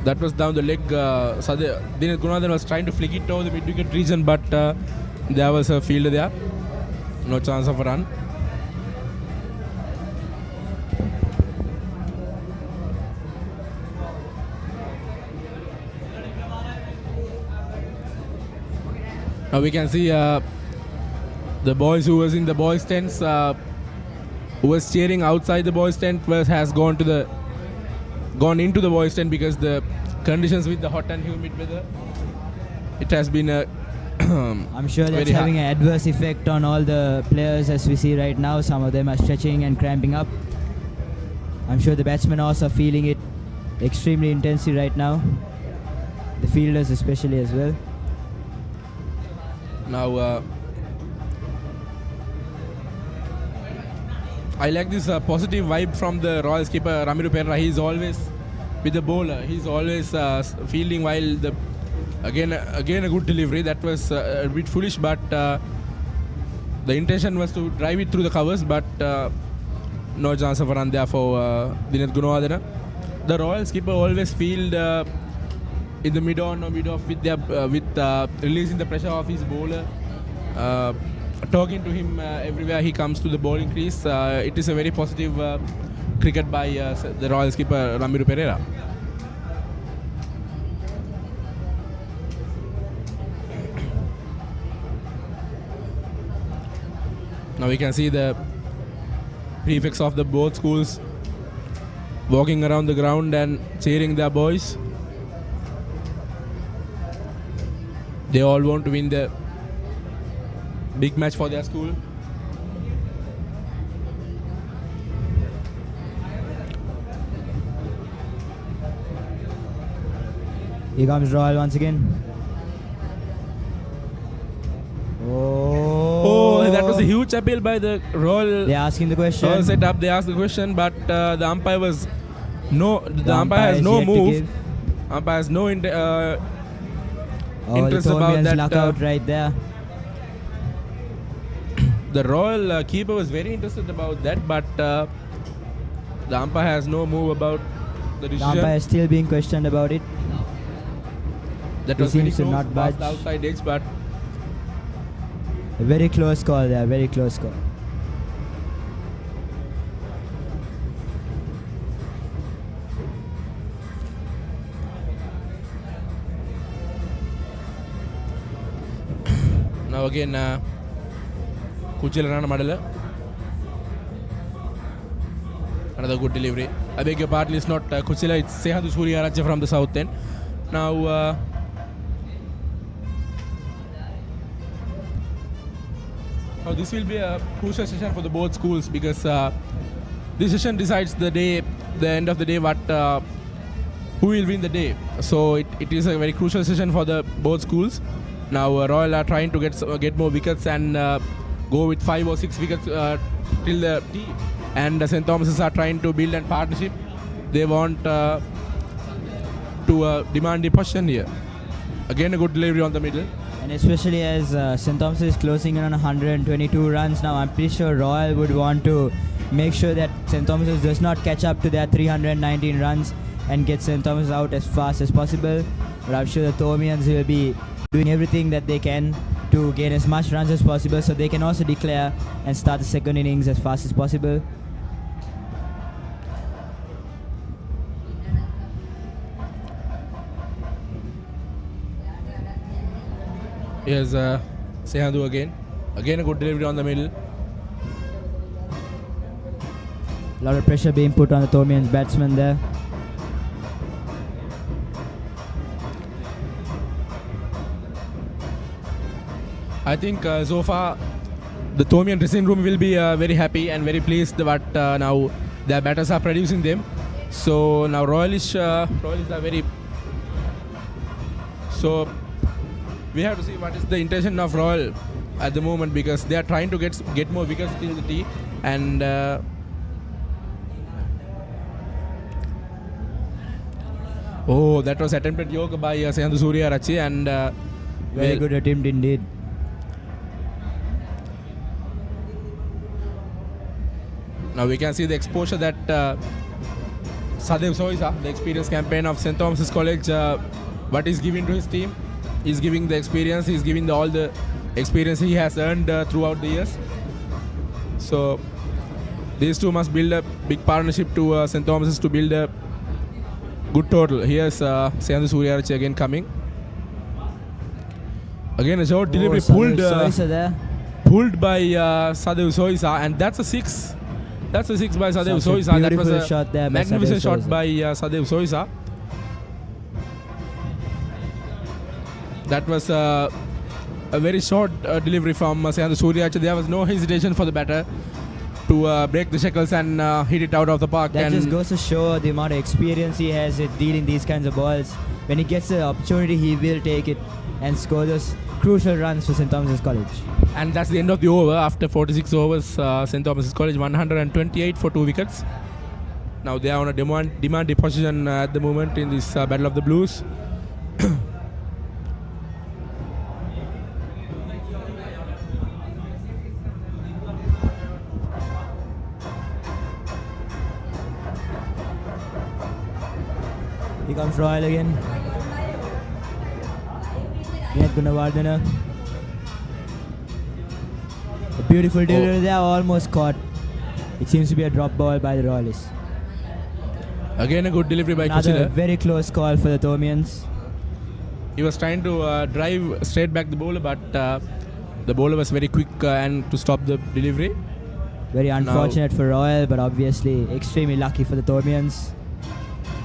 That was down the leg. Dinesh Gunawardena was trying to flick it over the mid-wicket region, but there was a fielder there. No chance of a run. Now we can see the boys who was in the boys' tents, who was cheering outside the boys' tent, has gone into the boys' tent because the conditions with the hot and humid weather, it has been I'm sure that's very having an adverse effect on all the players as we see right now. Some of them are stretching and cramping up. I'm sure the batsmen also are feeling it extremely intensely right now. The fielders especially as well. Now I like this positive vibe from the Royals keeper Ramiro Pereira. He's always with the bowler. He's always fielding while the again a good delivery. That was a bit foolish, but the intention was to drive it through the covers, but no chance of a run there for Dinesh Gunawardena. The Royals keeper always field in the mid-on or mid-off with their releasing the pressure of his bowler. Talking to him everywhere he comes to the bowling crease. It is a very positive cricket by the Royals keeper Ramiro Pereira. Now we can see the prefects of the both schools walking around the ground and cheering their boys. They all want to win the big match for their school. Here comes Royal once again. Oh, that was a huge appeal by the Royal. They're asking the question. Royal setup. They asked the question, but the umpire was no. The umpire has is no yet to move. give. Umpire has no interest the about Thomians that. luck out right there. The Royal keeper was very interested about that, but the umpire has no move about the The decision. umpire is still being questioned about it. That he was very seems to close not past budge. the outside edge, but A very close call there, very close call. now again Kuchila Ranmadala. Another good delivery. I beg your pardon, it's not Kuchila, it's Sehandu Suryarajya from the south end. Now this will be a crucial session for the both schools because this session decides the end of the day, what who will win the day. So it is a very crucial session for the both schools. Now Royal are trying to get more wickets and go with 5 or 6 wickets till the tee, and St. Thomas's are trying to build a partnership. They want to demand the possession here. Again a good delivery on the middle. And especially as St. Thomas is closing in on 122 runs now, I'm pretty sure Royal would want to make sure that St. Thomas does not catch up to their 319 runs and get St. Thomas out as fast as possible. But I'm sure the Thomians will be doing everything that they can to gain as much runs as possible so they can also declare and start the second innings as fast as possible. Here's Sehandu again. Again a good delivery on the middle. A lot of pressure being put on the Thomian's batsman there. I think so far the Thomian dressing room will be very happy and very pleased that now their batters are producing them. So now Royalists are very. So we have to see what is the intention of Royal at the moment, because they are trying to get more wickets till the tee, and oh, that was attempted yoga by Sehandu Surya-Rachi, and Very good attempt indeed. Now we can see the exposure that Sadev Soisa, the experienced campaign of St. Thomas's College, what he's giving to his team. He's giving the experience, he's giving all the experience he has earned throughout the years. So these two must build a big partnership to St. Thomas's to build a good total. Here's Sehandu Surya-Rachi again coming. Again a short delivery pulled by Sadev Soisa, and that's a six. That's a six by Sadev Soisa. That was a shot there by magnificent Sadev shot Soisa. by Sadev Soisa. That was a very short delivery from Sehandu Surya-Rachi. There was no hesitation for the batter to break the shackles and hit it out of the park. That and just goes to show the amount of experience he has at dealing these kinds of balls. When he gets the opportunity, he will take it and score those crucial runs for St. Thomas's College. And that's the end of the over. After 46 overs, St. Thomas's College 128 for 2 wickets. Now they are on a demand position at the moment in this Battle of the Blues. Here comes Royal again. Yet Gunawardena. A beautiful delivery there, almost caught. It seems to be a drop ball by the Royalists. Again a good delivery by Another Kuchila. very close call for the Thomians. He was trying to drive straight back the bowler, but the bowler was very quick and to stop the delivery. Very unfortunate for Royal, but obviously extremely lucky for the Thomians,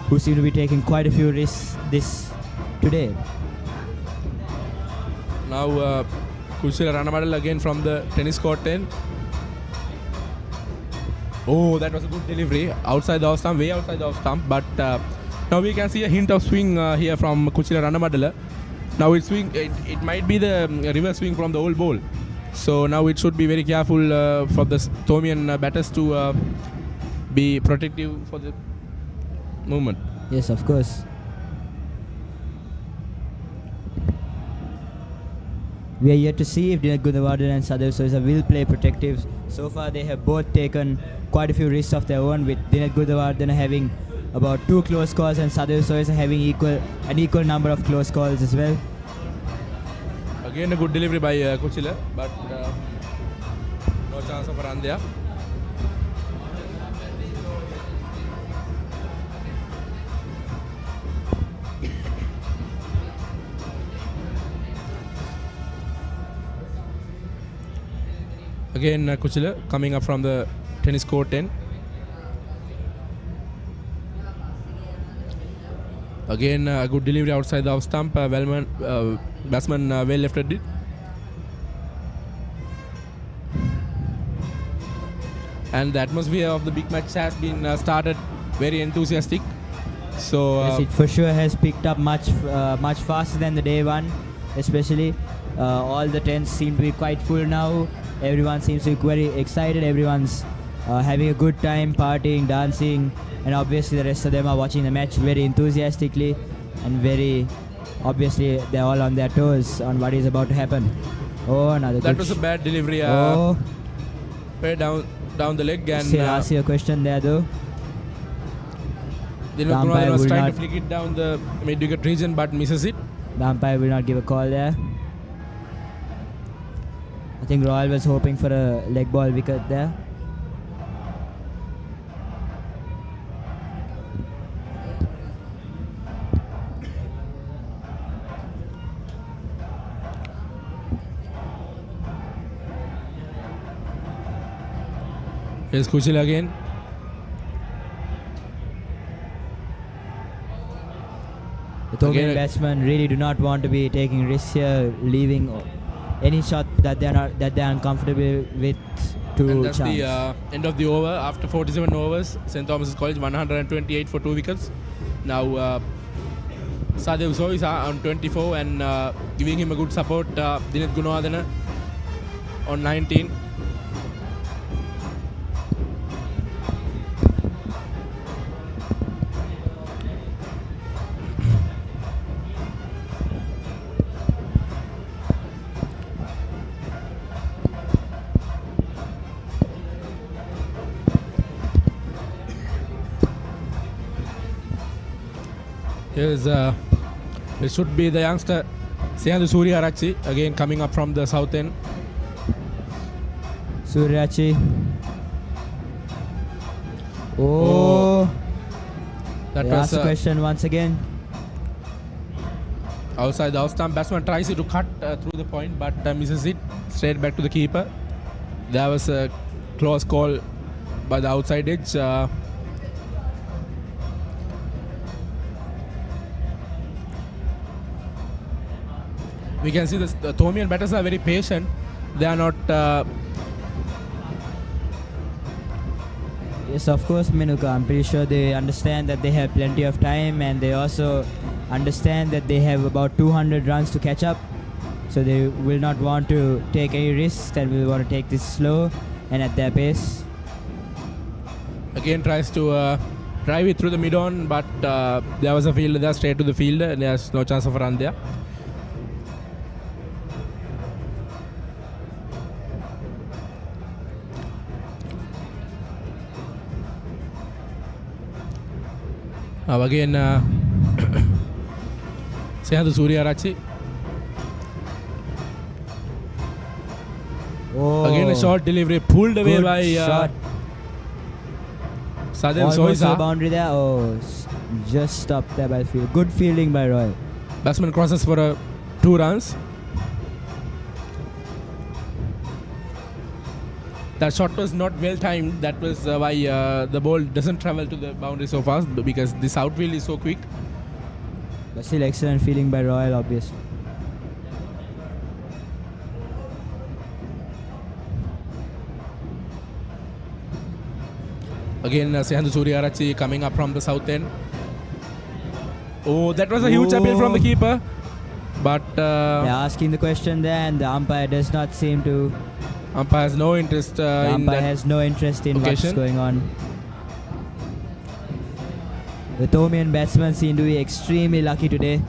who seem to be taking quite a few risks this today. Now Kuchila Ranamaddala again from the tennis court 10. Oh, that was a good delivery. Outside the off stump, way outside the off stump. But now we can see a hint of swing here from Kuchila Ranamaddala. Now it might be the reverse swing from the old ball. So now it should be very careful for the Thomian batters to be protective for the movement. Yes, of course. We are yet to see if Dinat Gunawardena and Sadev Soisa will play protective. So far they have both taken quite a few risks of their own, with Dinat Gunawardena having about 2 close calls and Sadev Soisa having an equal number of close calls as well. Again a good delivery by Kuchila, but no chance of a run there. Again Kuchila coming up from the tennis court 10. Again a good delivery outside the off stump. Batsman well lefted it. And the atmosphere of the big match has been started very enthusiastic. So Yes, it for sure has picked up much faster than the day one, especially. All the tents seem to be quite full now. Everyone seems to be very excited. Everyone's having a good time, partying, dancing, and obviously the rest of them are watching the match very enthusiastically and very obviously they're all on their toes on what is about to happen. Oh, another that good was a bad delivery. Way down the leg, and Still ask you a question there though. Dinat The umpire Gunawardena was will trying not- to flick it down the mid-wicket region but misses it. The umpire will not give a call there. I think Royal was hoping for a leg ball wicket there. Here's Kuchila again. The Thomian Again, batsmen really do not want to be taking risks here, leaving any shot that they're uncomfortable with to And that's chance. the end of the over. After 47 overs, St. Thomas's College 128 for 2 wickets. Now Sadev Soisa on 24 and giving him a good support. Dineth Gunawardena on 19. Here's it should be the youngster Sehandu Suriyarachi again coming up from the south end. Suryachi. Oh. That They was ask the question once again. outside the off stump. Batsman tries to cut through the point but misses it straight back to the keeper. There was a close call by the outside edge. We can see the Thomian batters are very patient. They are not. Yes, of course, Menuka. I'm pretty sure they understand that they have plenty of time, and they also understand that they have about 200 runs to catch up. So they will not want to take any risks and will want to take this slow and at their pace. Again tries to drive it through the mid-on, but there was a fielder there straight to the fielder, and there's no chance of a run there. Now again, Sehandu Suriyarachi. Oh, Again a short delivery pulled away good by shot. Sadev Almost to the Soisa. boundary there. Oh, just stopped there by the field. Good fielding by Royal. Batsman crosses for 2 runs. That shot was not well timed. That was why the ball doesn't travel to the boundary so fast, because this outfield is so quick. But still excellent fielding by Royal, obviously. Again, Sehandu Suriyarachi coming up from the south end. Oh, that was a huge appeal from the keeper. But They're asking the question there, and the umpire does not seem to. umpire has no interest The in umpire that. has no interest in what's occasion. going on. The Thomian batsmen seem to be extremely lucky today.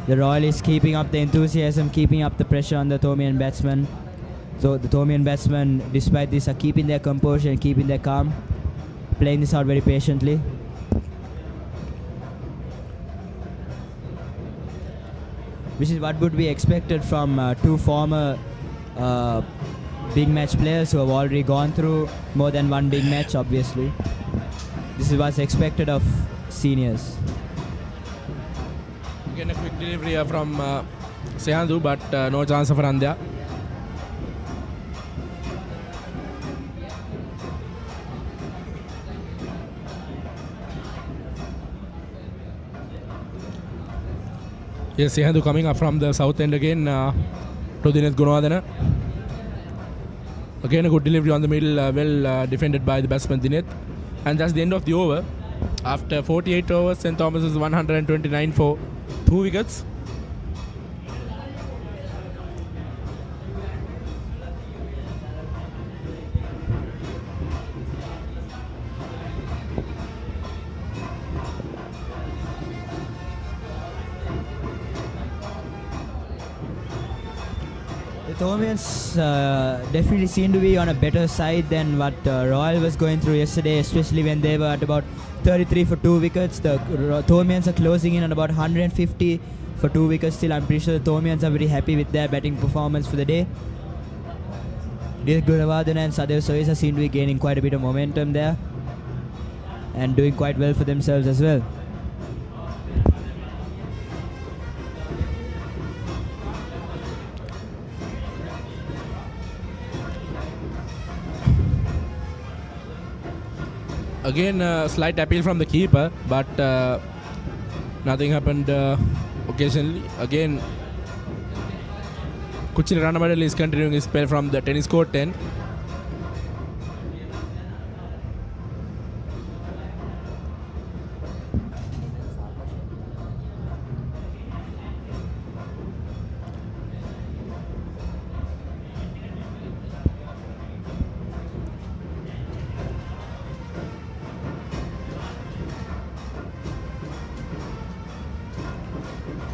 The Royal is keeping up the enthusiasm, keeping up the pressure on the Thomian batsmen. So the Thomian batsmen, despite this, are keeping their composure and keeping their calm, playing this out very patiently. Which is what would be expected from two former big match players who have already gone through more than one big match, obviously. This is what's expected of seniors. Again, a quick delivery from Sehandu, but no chance of a run there. Yes, Sehandu coming up from the south end again to Dineth Gunawardena. Again, a good delivery on the middle, well defended by the batsman Dineth. And that's the end of the over. After 48 overs, St. Thomas is 129 for 2 wickets. The Thomians definitely seem to be on a better side than what Royal was going through yesterday, especially when they were at about 33 for 2 wickets. The Thomians are closing in at about 150 for 2 wickets still. I'm pretty sure the Thomians are very happy with their batting performance for the day. Dineth Gunawardena and Sadev Soisa seem to be gaining quite a bit of momentum there and doing quite well for themselves as well. again a slight appeal from the keeper, but nothing happened occasionally. Again, Kuchil Ranamadal is continuing his spell from the tennis court 10.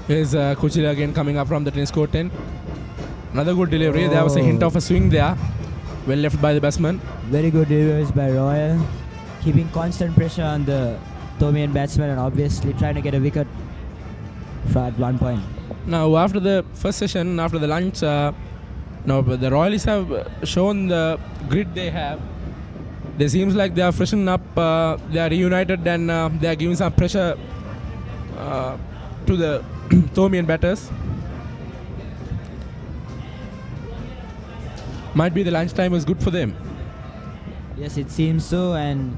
Here's Kuchil again coming up from the tennis court 10. Another good delivery. There was a hint of a swing there. Well left by the batsman. Very good deliveries by Royal, keeping constant pressure on the Thomian batsman and obviously trying to get a wicket at one point. Now, after the first session, after the lunch, now the Royalists have shown the grit they have. They seems like they are freshened up. They are reunited and they are giving some pressure to the Thomian batters. Might be the lunchtime was good for them. Yes, it seems so, and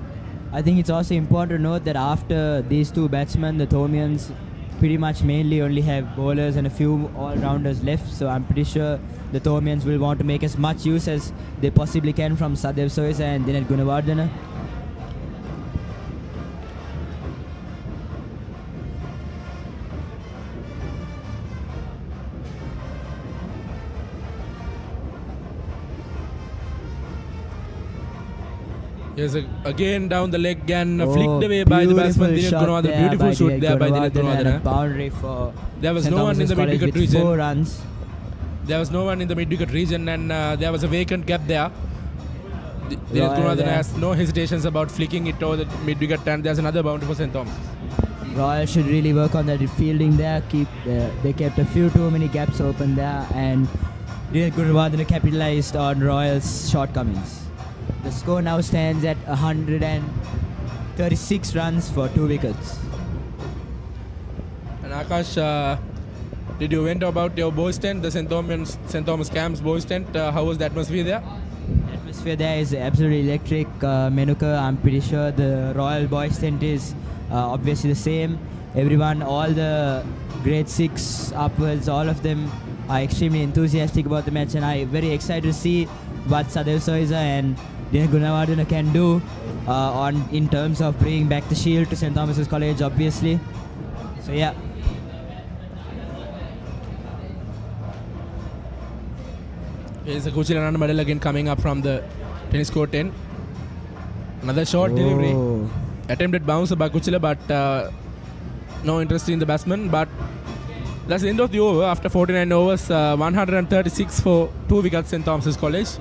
I think it's also important to note that after these two batsmen, the Thomians pretty much mainly only have bowlers and a few all-rounders left, so I'm pretty sure the Thomians will want to make as much use as they possibly can from s.thomas and Dinesh Gunawardena. Yes, again down the leg and flicked away by the batsman Dinesh Gunawardena. Beautiful shoot there by Dinesh Gunawardena. Boundary for there was St. no one in Thomas's the College mid-wicket with region. 4 runs. There was no one in the mid-wicket region and there was a vacant gap there. Dinesh Royal Gunawardena there. has no hesitations about flicking it over the mid-wicket, and there's another boundary for St. Thomas. Royal should really work on that fielding there. They kept a few too many gaps open there, and Dinesh Gunawardena capitalized on Royal's shortcomings. The score now stands at 136 runs for 2 wickets. And Akash, did you went about your boys' tent, the St. Thomas Camp's boys' tent? How was the atmosphere there? The atmosphere there is absolutely electric. Menuka, I'm pretty sure the Royal boys tent is obviously the same. Everyone, all the grade 6 upwards, all of them are extremely enthusiastic about the match, and I'm very excited to see what s.thomas and Dinesh Gunawardena can do in terms of bringing back the shield to St. Thomas's College, obviously. So yeah. Here's a Kuchil Ranamadal again coming up from the tennis court 10. Another short delivery. Attempted bounce by Kuchila, but no interest in the batsman. But that's the end of the over. After 49 overs, 136 for 2 wickets St. Thomas's College.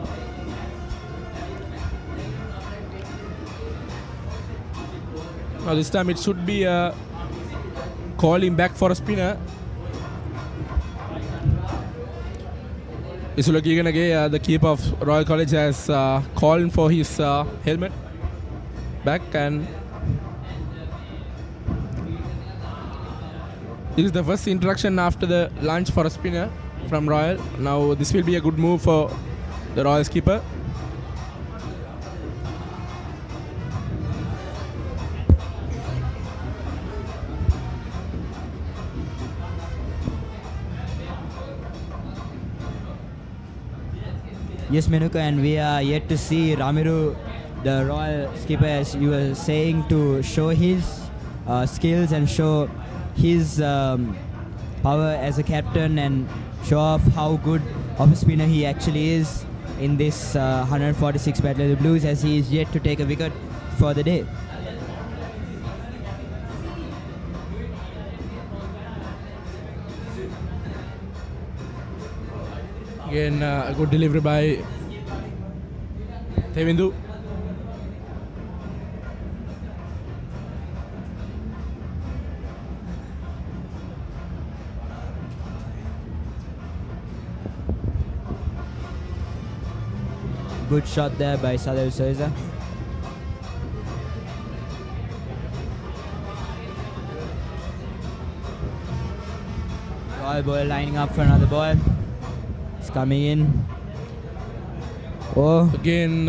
Now this time it should be calling back for a spinner. Isulakiganage, the keeper of Royal College, has called for his helmet back, and this is the first introduction after the lunch for a spinner from Royal. Now this will be a good move for the Royals keeper. Yes, Menuka, and we are yet to see Ramiru, the Royal skipper, as you were saying, to show his skills and show his power as a captain and show off how good of a spinner he actually is in this 146 Battle of the Blues, as he is yet to take a wicket for the day. Again, a good delivery by Thevindu. Good shot there by s.thomas. Royal ball lining up for another ball. It's coming in. Oh, Again,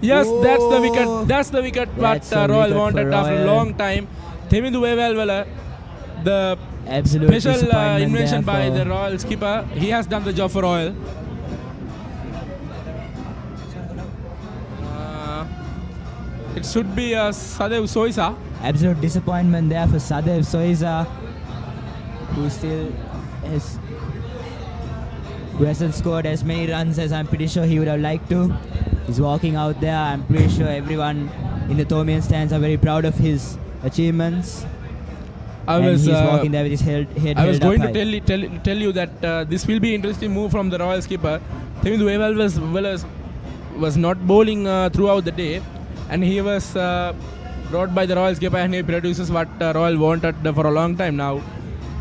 Yes, that's the wicket. Oh. That's the wicket That's what a Royal wicket wanted for after a Royal. long time. Themindu Wevalwala, the Absolute special disappointment invention there by for- the Royal skipper. He has done the job for Royal. It should be Sadev Soisa. Absolute disappointment there for Sadev Soisa, who still has who hasn't scored as many runs as I'm pretty sure he would have liked to. He's walking out there. I'm pretty sure everyone in the Thomian stands are very proud of his achievements. And he's walking there with his head I was held going up to high. tell you that this will be interesting move from the Royal skipper. Themindu Wevalwala was not bowling throughout the day, and he was brought by the Royal skipper, and he produces what Royal wanted for a long time now.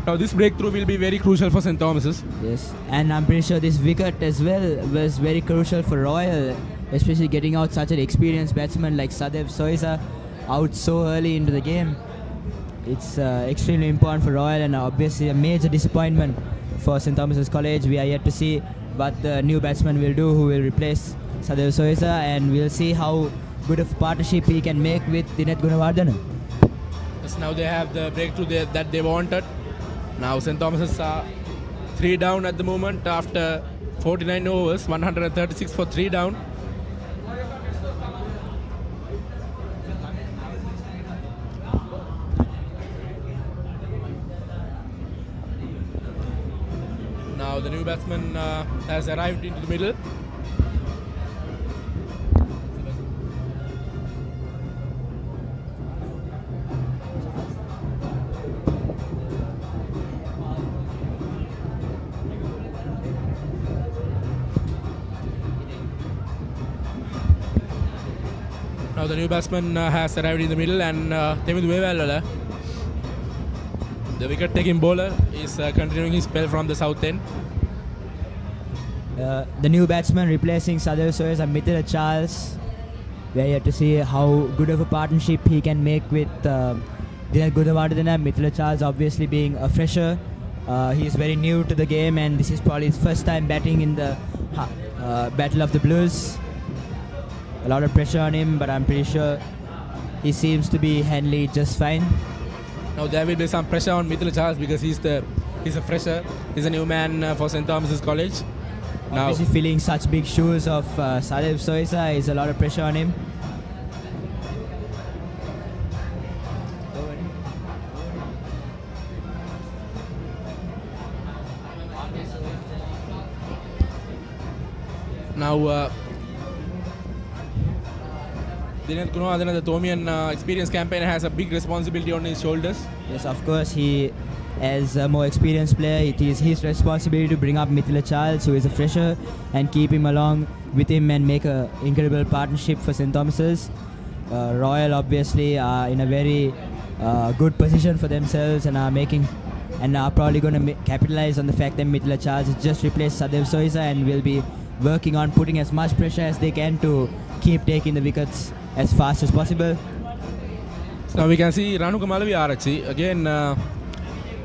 Now this breakthrough will be very crucial for St. Thomas's. Yes, and I'm pretty sure this wicket as well was very crucial for Royal, especially getting out such an experienced batsman like Sadev Soisa out so early into the game. It's extremely important for Royal, and obviously a major disappointment for St. Thomas's College. We are yet to see what the new batsman will do who will replace Sadev Soisa, and we'll see how good of partnership he can make with Dinet Gunawardena. Yes, now they have the breakthrough that they wanted. Now St. Thomas's are 3 down at the moment after 49 overs, 136 for 3 down. Now the new batsman has arrived into the middle. Now the new batsman has arrived in the middle, and Themindu Wevalwala, the wicket-taking bowler, is continuing his spell from the south end. The new batsman replacing Sadev Soisa, Mithila Charles. We are yet to see how good of a partnership he can make with Dinet Gunawardena. Mithila Charles obviously being a fresher. He is very new to the game, and this is probably his first time batting in the Battle of the Blues. A lot of pressure on him, but I'm pretty sure he seems to be handling it just fine. Now there will be some pressure on Mithila Charles because he's a fresher. He's a new man for St. Thomas's College. Now Obviously filling such big shoes of Sadev Soisa is a lot of pressure on him. now Dinet Gunawardena, the Thomian experience campaigner, has a big responsibility on his shoulders. Yes, of course, he, as a more experienced player, it is his responsibility to bring up Mithila Charles, who is a fresher, and keep him along with him and make an incredible partnership for St. Thomas's. Royal obviously are in a very good position for themselves and are probably going to capitalize on the fact that Mithila Charles has just replaced Sadev Soisa and will be working on putting as much pressure as they can to keep taking the wickets as fast as possible. So now we can see Ranuka Malavi Arachi again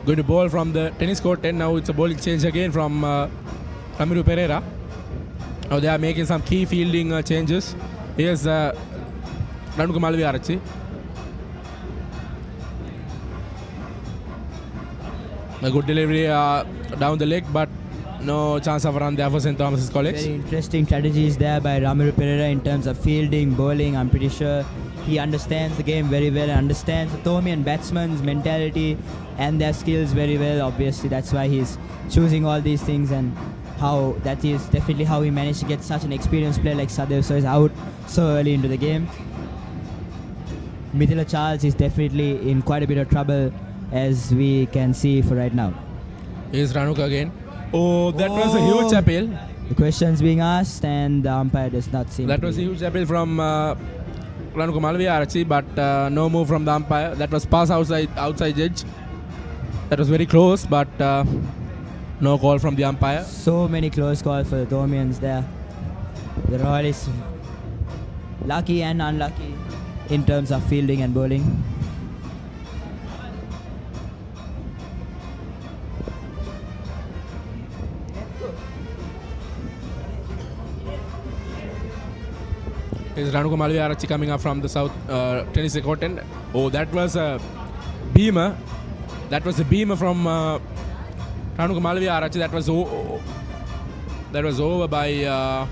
going to bowl from the tennis court 10. Now it's a bowling change again from Ramiru Pereira. Now they are making some key fielding changes. Here's Ranuka Malavi Arachi. A good delivery down the leg, but no chance of run there for St. Thomas's College. Very interesting strategies there by Ramiru Pereira in terms of fielding, bowling. I'm pretty sure he understands the game very well and understands the Thomian batsman's mentality and their skills very well. Obviously, that's why he's choosing all these things, and how that is definitely how he managed to get such an experienced player like Sadev Soisa out so early into the game. Mithila Charles is definitely in quite a bit of trouble, as we can see for right now. Here's Ranuka again. Oh, that was a huge appeal. The questions being asked, and the umpire does not seem. That was a huge appeal from Ranuka Malavi Arachi, but no move from the umpire. That was pass outside edge. That was very close, but no call from the umpire. So many close calls for the Thomians there. The Royal is lucky and unlucky in terms of fielding and bowling. Is Ranuka Malviarachi coming up from the south tennis court end. Oh, that was a beamer. That was a beamer from Ranuka Malviarachi. That was over by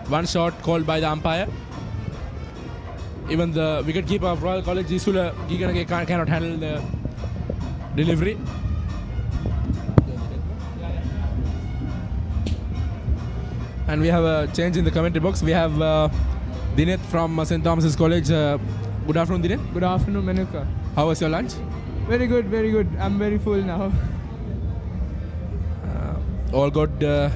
one shot called by the umpire. Even the wicketkeeper of Royal College, Isula Giganage, cannot handle the delivery. And we have a change in the commentary box. We have Dinet from St. Thomas's College. Good afternoon, Dinet. Good afternoon, Manuka. How was your lunch? Very good, very good. I'm very full now. All good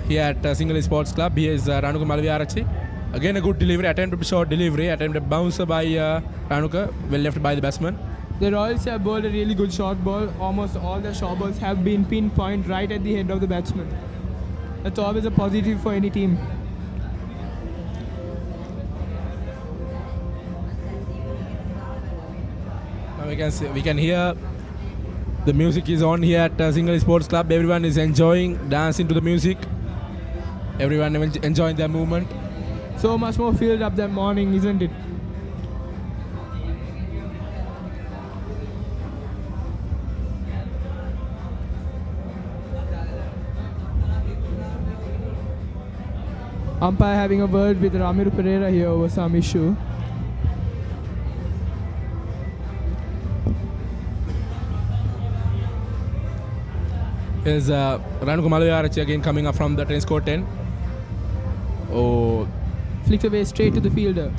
here at Single Sports Club. Here is Ranuka Malviarachi. Again a good delivery, attempted short delivery, attempted bouncer by Ranuka, well left by the batsman. The Royals have bowled a really good short ball. Almost all their short balls have been pinpoint right at the head of the batsman. That's always a positive for any team. Now we can hear the music is on here at Single Sports Club. Everyone is enjoying, dancing to the music. Everyone enjoying their movement. So much more filled up that morning, isn't it? Umpire having a word with Ramiro Pereira here over some issue. Here's Ranuka Malviarachi again coming up from the tennis court end. Oh, Flicked away straight to the fielder.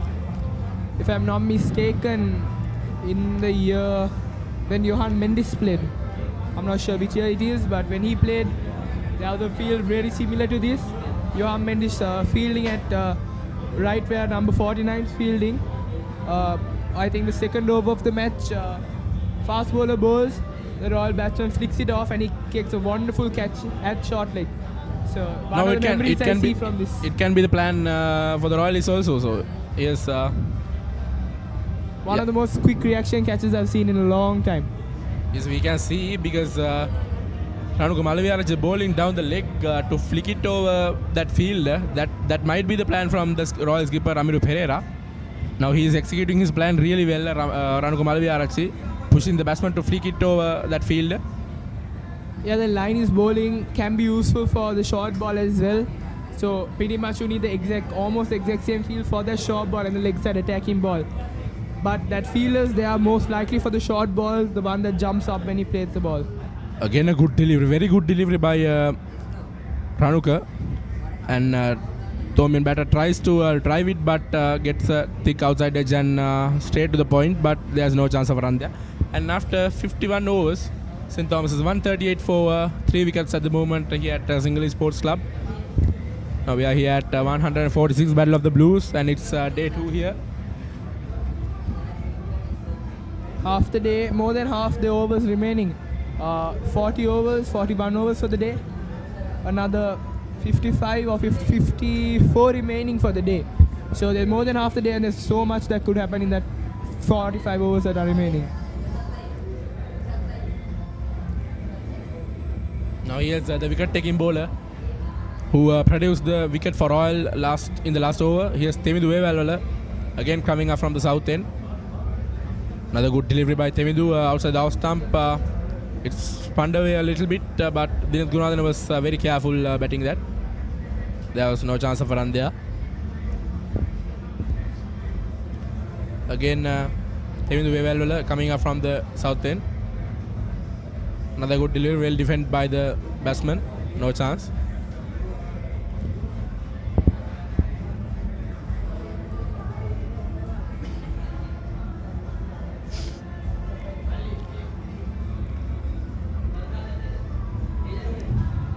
If I'm not mistaken, in the year when Johan Mendes played, I'm not sure which year it is, but when he played, there was a field very similar to this. Johan Mendes fielding at right where number 49 is fielding. I think the second over of the match, fast bowler bowls, the Royal batsman flicks it off and he kicks a wonderful catch at short leg. So one of the memories I see from this. It can be the plan for the Royalists also. So yes, one of the most quick reaction catches I've seen in a long time. Yes, we can see because Ranuka Malviarachi bowling down the leg to flick it over that fielder. That might be the plan from the Royal skipper Ramiro Pereira. Now he is executing his plan really well. Ranuka Malviarachi pushing the batsman to flick it over that fielder. Yeah, the line is bowling can be useful for the short ball as well. So pretty much you need the almost exact same field for the short ball and the leg side attacking ball. But that fielders, they are most likely for the short ball, the one that jumps up when he plays the ball. Again a good delivery, very good delivery by Ranuka. And Thomian batter tries to drive it but gets a thick outside edge and straight to the point, but there's no chance of a run there. And after 51 overs, St. Thomas is 138 for 3 wickets at the moment here at Single Sports Club. Now we are here at 146 Battle of the Blues and it's day 2 here. Half the day, more than half the overs remaining. 40 overs, 41 overs for the day. Another 55 or 54 remaining for the day. So there's more than half the day and there's so much that could happen in that 45 overs that are remaining. Now here's the wicket-taking bowler who produced the wicket for Royal in the last over. Here's Themidu again coming up from the south end. Another good delivery by Themidu outside the off stump. It's spun away a little bit, but Dinat Gunadhan was very careful batting that. There was no chance of a run there. Again, Themidu coming up from the south end. Another good delivery, well defended by the batsman. No chance.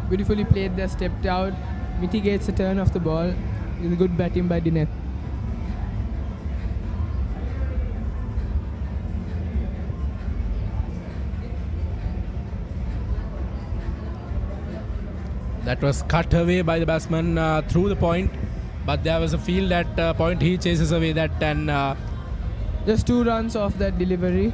Beautifully played there, stepped out, mitigates the turn of the ball. It's a good batting by Dinet. That was cut away by the batsman through the point, but there was a field at point. He chases away that and just 2 runs off that delivery.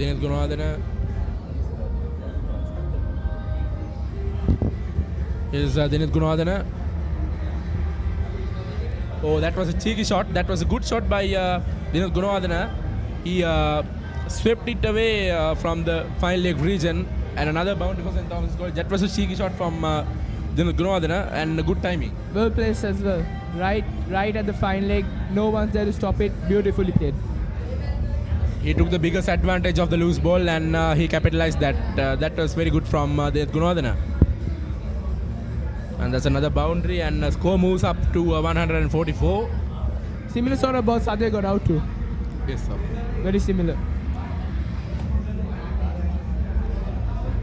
Dineth Gunadana. Is Dineth Gunadana. Oh, that was a cheeky shot. That was a good shot by Dineth Gunadana. He swept it away from the final leg region, and another boundary for St. Thomas College. That was a cheeky shot from Dineth Gunadana, and good timing. Well placed as well. Right at the fine leg. No one's there to stop it. Beautifully played. He took the biggest advantage of the loose ball, and he capitalized that. That was very good from Dineth Gunadana. And that's another boundary, and score moves up to 144. Similar sort of ball Satya got out to. Yes, sir. Very similar.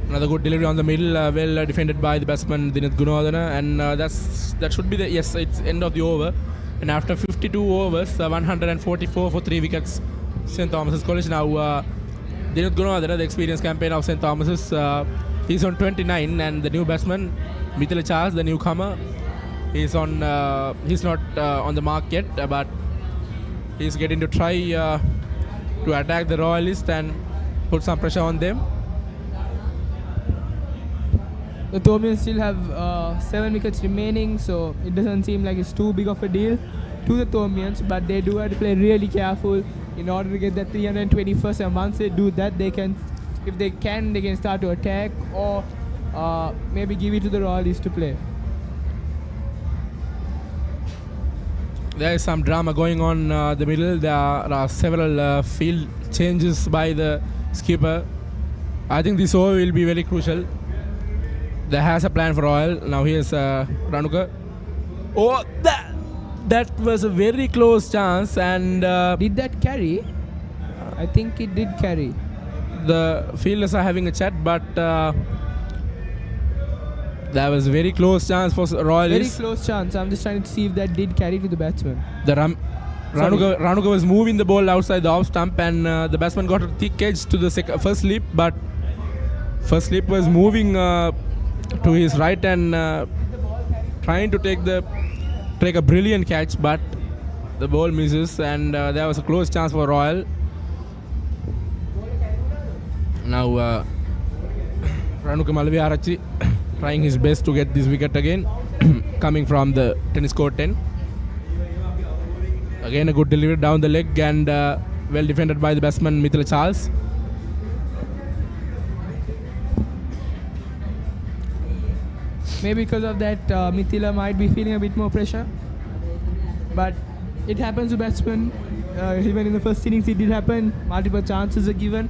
Another good delivery on the middle, well defended by the batsman Dineth Gunadana, and that should be the it's end of the over. And after 52 overs, 144 for 3 wickets, St. Thomas's College. Now Dineth Gunadana, the experienced campaigner of St. Thomas's, he's on 29, and the new batsman Mithila Charles, the newcomer, he's not on the mark yet, but he's getting to try to attack the Royalists and put some pressure on them. The Thomians still have 7 wickets remaining, so it doesn't seem like it's too big of a deal to the Thomians, but they do have to play really careful in order to get that 321st, and once they do that, they can start to attack, or maybe give it to the Royalists to play. There is some drama going on the middle. There are several field changes by the skipper. I think this over will be very crucial. There has a plan for Royal. Now here's Ranuka. Oh, that was a very close chance, and did that carry? I think it did carry. The fielders are having a chat, but that was a very close chance for Royalists. Very close chance. I'm just trying to see if that did carry to the batsman. Ranuka was moving the ball outside the off stump, and the batsman got a thick edge to the first slip, but first slip was moving to his right and trying to take a brilliant catch, but the ball misses, and there was a close chance for Royal. Now Ranuka Malaviarachi trying his best to get this wicket again, coming from the tennis court 10. Again a good delivery down the leg, and well defended by the batsman Mithila Charles. Maybe because of that, Mithila might be feeling a bit more pressure. But it happens to batsmen. Even in the first innings it did happen. Multiple chances are given.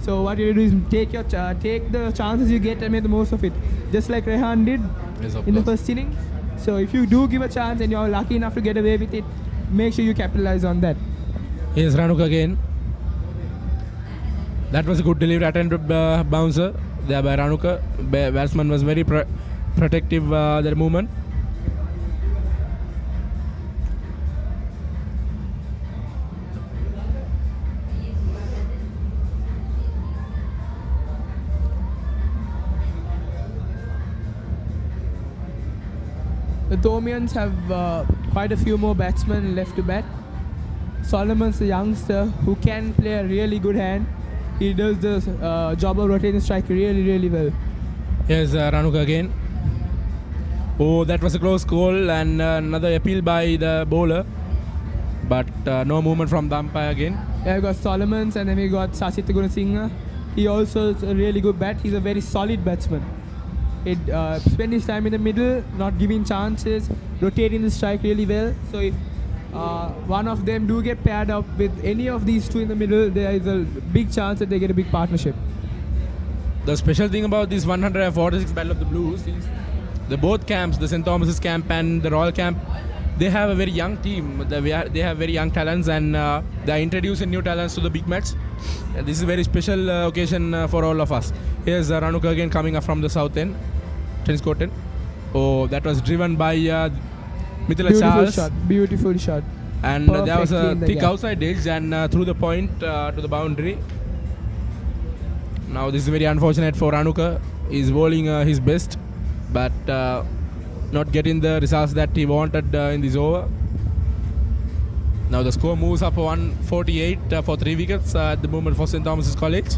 So what you do is take the chances you get and make the most of it. Just like Rehan did in the first innings. So if you do give a chance and you're lucky enough to get away with it, make sure you capitalize on that. Here's Ranuka again. That was a good delivery, attempted bouncer there by Ranuka. Batsman was very protective their movement. The Thomians have quite a few more batsmen left to bat. Solomon's a youngster who can play a really good hand. He does the job of rotating the strike really, really well. Here's Ranuka again. Oh, that was a close call, and another appeal by the bowler. But no movement from the umpire again. Yeah, we got Solomons, and then we got Sachit Gunasinghe. He also is a really good bat. He's a very solid batsman. He spend his time in the middle, not giving chances, rotating the strike really well. So if one of them do get paired up with any of these two in the middle, there is a big chance that they get a big partnership. The special thing about this 146 Battle of the Blues is the both camps, the St. Thomas's camp and the Royal camp, they have a very young team. They have very young talents, and they are introducing new talents to the big match. And this is a very special occasion for all of us. Here's Ranuka again coming up from the south end, tennis court end. Oh, that was driven by Mithila Charles. Beautiful shot. And there was a thick outside edge and through the point to the boundary. Now this is very unfortunate for Ranuka. He's bowling his best, but not getting the results that he wanted in this over. Now the score moves up 148 for 3 wickets at the moment for St. Thomas's College.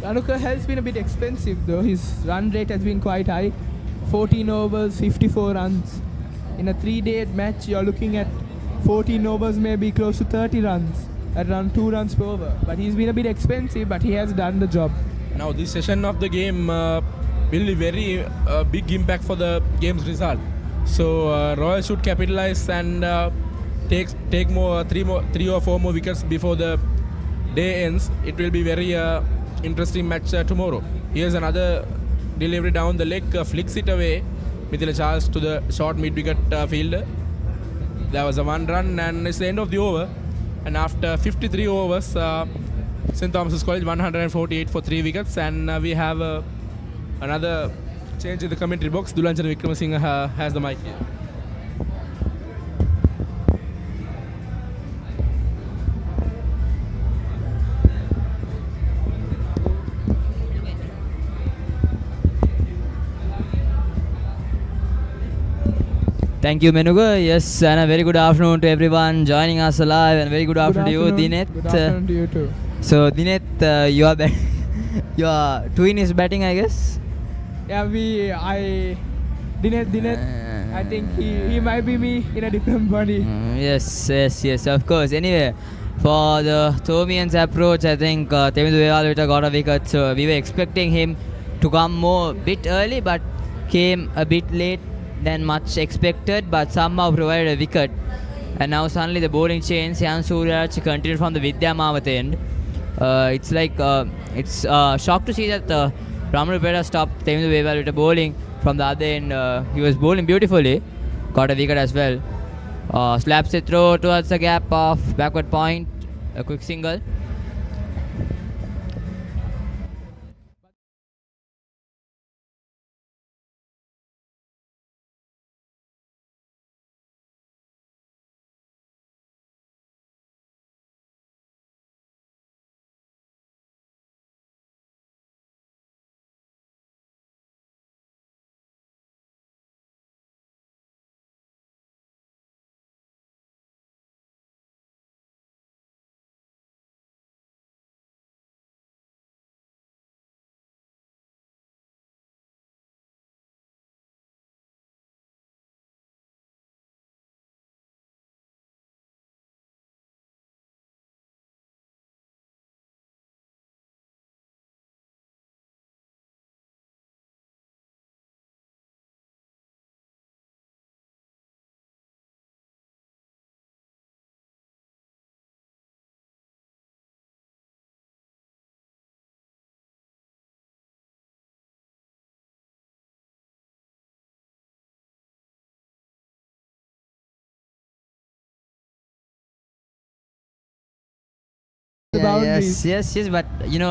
Dhanuka has been a bit expensive though. His run rate has been quite high. 14 overs, 54 runs. In a 3-day match, you're looking at 14 overs, maybe close to 30 runs, at around 2 runs per over. But he's been a bit expensive, but he has done the job. Now this session of the game will be very big impact for the game's result. So Royal should capitalize and take three or four more wickets before the day ends. It will be very interesting match tomorrow. Here's another delivery down the leg, flicks it away. Mithila Charles to the short mid-wicket fielder. There was a 1 run and it's the end of the over. And after 53 overs, St. Thomas's College 148 for 3 wickets. And we have another change in the commentary box. Dulanjana Wickramasinghe has the mic here. Thank you, Menuga. Yes, and a very good afternoon to everyone joining us live, and very good afternoon to you, Dinet. Good afternoon to you too. So, Dinet, you are your twin is batting, I guess. Yeah, Dinet, I think he might be me in a different body. Yes, of course. Anyway, for the Thomian's approach, I think Tevindu Vevalvita got a wicket, so we were expecting him to come more bit early, but came a bit late than much expected, but somehow provided a wicket. And now suddenly the bowling change, Syan Suryaraj continued from the Vidya Mavath end. It's like, it's shocked to see that Ramaru Pera stopped Tevindu Vevalvita bowling from the other end. He was bowling beautifully, got a wicket as well. Slaps a throw towards the gap of backward point, a quick single. Yes, but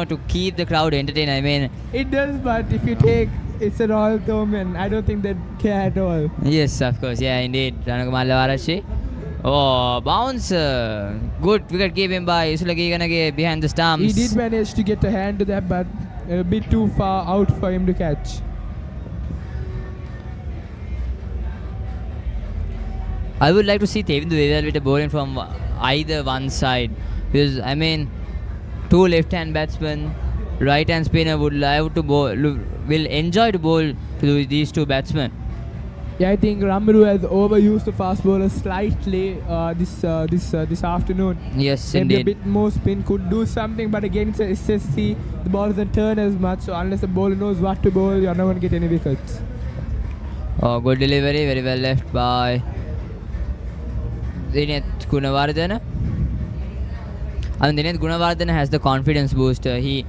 to keep the crowd entertained, I mean, it does, but if you take it's a Royal Thomian, I don't think they'd care at all. Yes, of course, yeah, indeed. Ranakumar Lavarachi. Oh, bounce. Good wicket keeping by Isulagiganage behind the stumps. He did manage to get a hand to that, but a bit too far out for him to catch. I would like to see Tevindu Vevalvita bowling from either one side. Because, I mean, 2 left-hand batsmen, right-hand spinner would love to bowl, will enjoy to bowl to these 2 batsmen. Yeah, I think Ramaru has overused the fast bowler slightly this afternoon. Yes, maybe indeed. A bit more spin could do something, but again it's a SSC. The ball doesn't turn as much, so unless the bowler knows what to bowl, you're not going to get any wickets. Oh, good delivery, very well left by Dinet Gunawardena. And Dinet Gunawardena has the confidence booster. He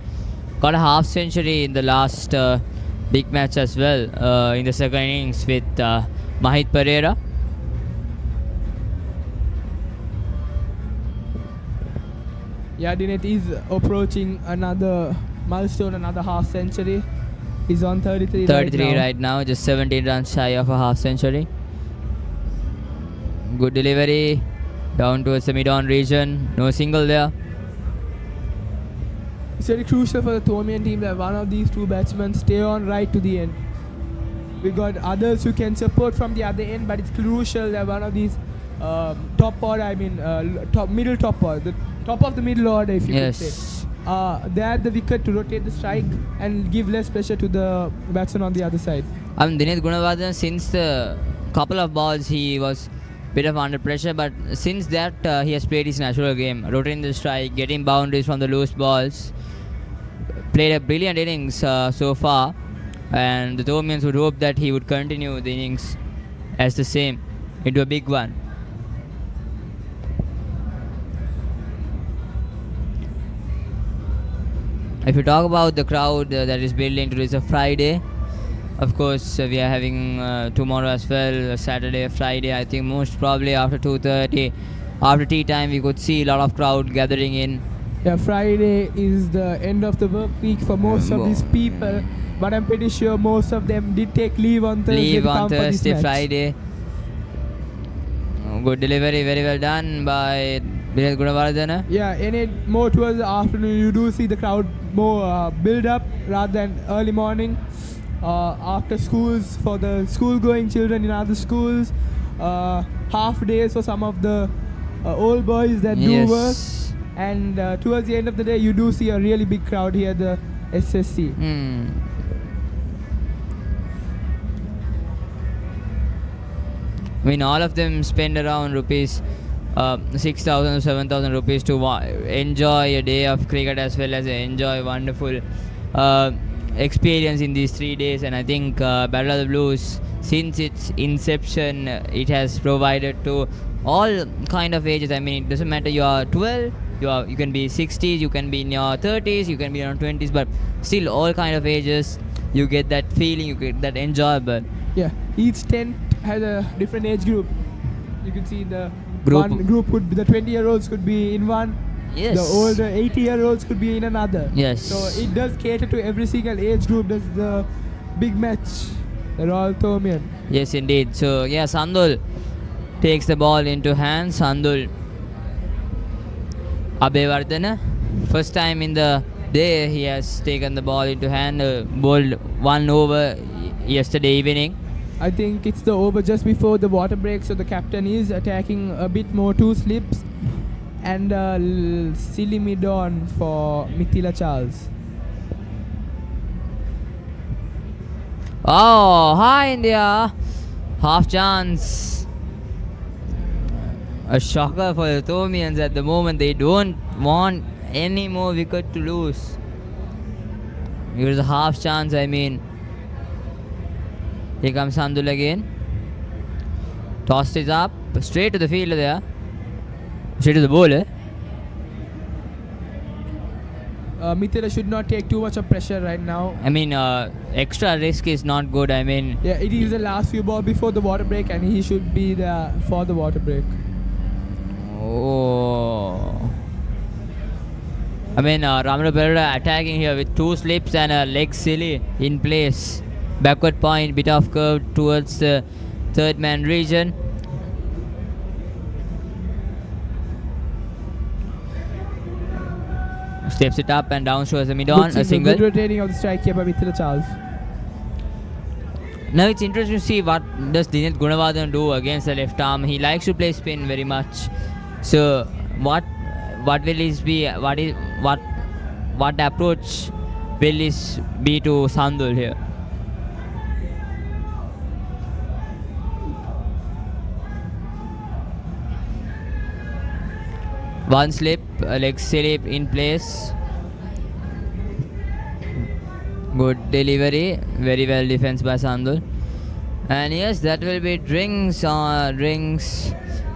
got a half century in the last big match as well, in the second innings with Mahit Pereira. Yeah, Dinet is approaching another milestone, another half century. He's on 33 right now, just 17 runs shy of a half century. Good delivery down towards the mid-on region. No single there. It's very crucial for the Thomian team that one of these 2 batsmen stay on right to the end. We got others who can support from the other end, but it's crucial that one of these top order, I mean top order, the top of the middle order, if you could say. Yes. They had the wicket to rotate the strike and give less pressure to the batsman on the other side. Dinesh Gunawardene, since the couple of balls he was bit of under pressure, but since that he has played his natural game, rotating the strike, getting boundaries from the loose balls. Played a brilliant innings so far, and the Thomians would hope that he would continue the innings as the same into a big one. If you talk about the crowd that is building, today is a Friday. Of course, we are having tomorrow as well, Saturday, Friday. I think most probably after 2:30, after tea time, we could see a lot of crowd gathering in. Yeah, Friday is the end of the work week for most of these people, but I'm pretty sure most of them did take leave on Thursday. Leave to on come for this Thursday, match. Friday. Good delivery, very well done by Dinesh Gunawardene. Yeah, any more towards the afternoon, you do see the crowd more build up rather than early morning. After schools, for the school-going children in other schools, half days for some of the old boys that do work. And towards the end of the day, you do see a really big crowd here at the SSC. I mean, all of them spend around rupees 6,000 or 7,000 rupees to enjoy a day of cricket as well as enjoy wonderful experience in these 3 days. And I think Battle of the Blues, since its inception, it has provided to all kind of ages. I mean, it doesn't matter you are 12, you can be 60s, you can be in your 30s, you can be around 20s, but still all kind of ages, you get that feeling, you get that enjoyable. Yeah, each tent has a different age group. You can see the Group. one group could be the 20-year-olds could be in one. Yes. The older 80-year-olds could be in another. Yes. So it does cater to every single age group. That's the big match. The Royal Thomian. Yes, indeed. So, yeah, Sandul takes the ball into hand. Sandul Abhevardhana. First time in the day he has taken the ball into hand. Bowled 1 over yesterday evening. I think it's the over just before the water break, so the captain is attacking a bit more, 2 slips and silly mid-on for Mithila Charles. Oh, hi India. Half chance. A shocker for the Thomians at the moment. They don't want any more wicket to lose. Here's a half chance, I mean. Here comes Sandul again. Tossed it up. Straight to the fielder there. Straight to the bowler. Mithila should not take too much of pressure right now. I mean, extra risk is not good. I mean, Yeah, it is the last few balls before the water break, and he should be there for the water break. oh. I mean, Ramana Perera attacking here with 2 slips and a leg silly in place. Backward point, bit of curve towards the third man region. Steps it up and down towards the mid-on, a single. Good rotating of the strike here by Mithila Charles. Now it's interesting to see what does Dinesh Gunawardene do against the left arm. He likes to play spin very much. So what will his be? What approach will his be to Sandul here? One slip, a leg slip in place. Good delivery, very well defense by Sandul. And yes, that will be drinks.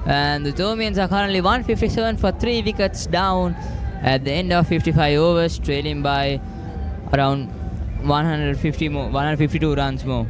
And the Thomians are currently 157 for 3 wickets down at the end of 55 overs, trailing by around 152 runs more.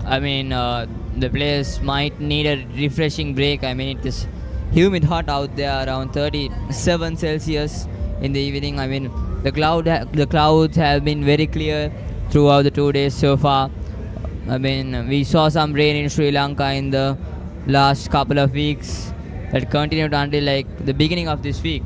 I mean, the players might need a refreshing break. I mean, it is humid hot out there, around 37 Celsius in the evening. I mean, the clouds have been very clear throughout the 2 days so far. I mean, we saw some rain in Sri Lanka in the last couple of weeks that continued until like the beginning of this week.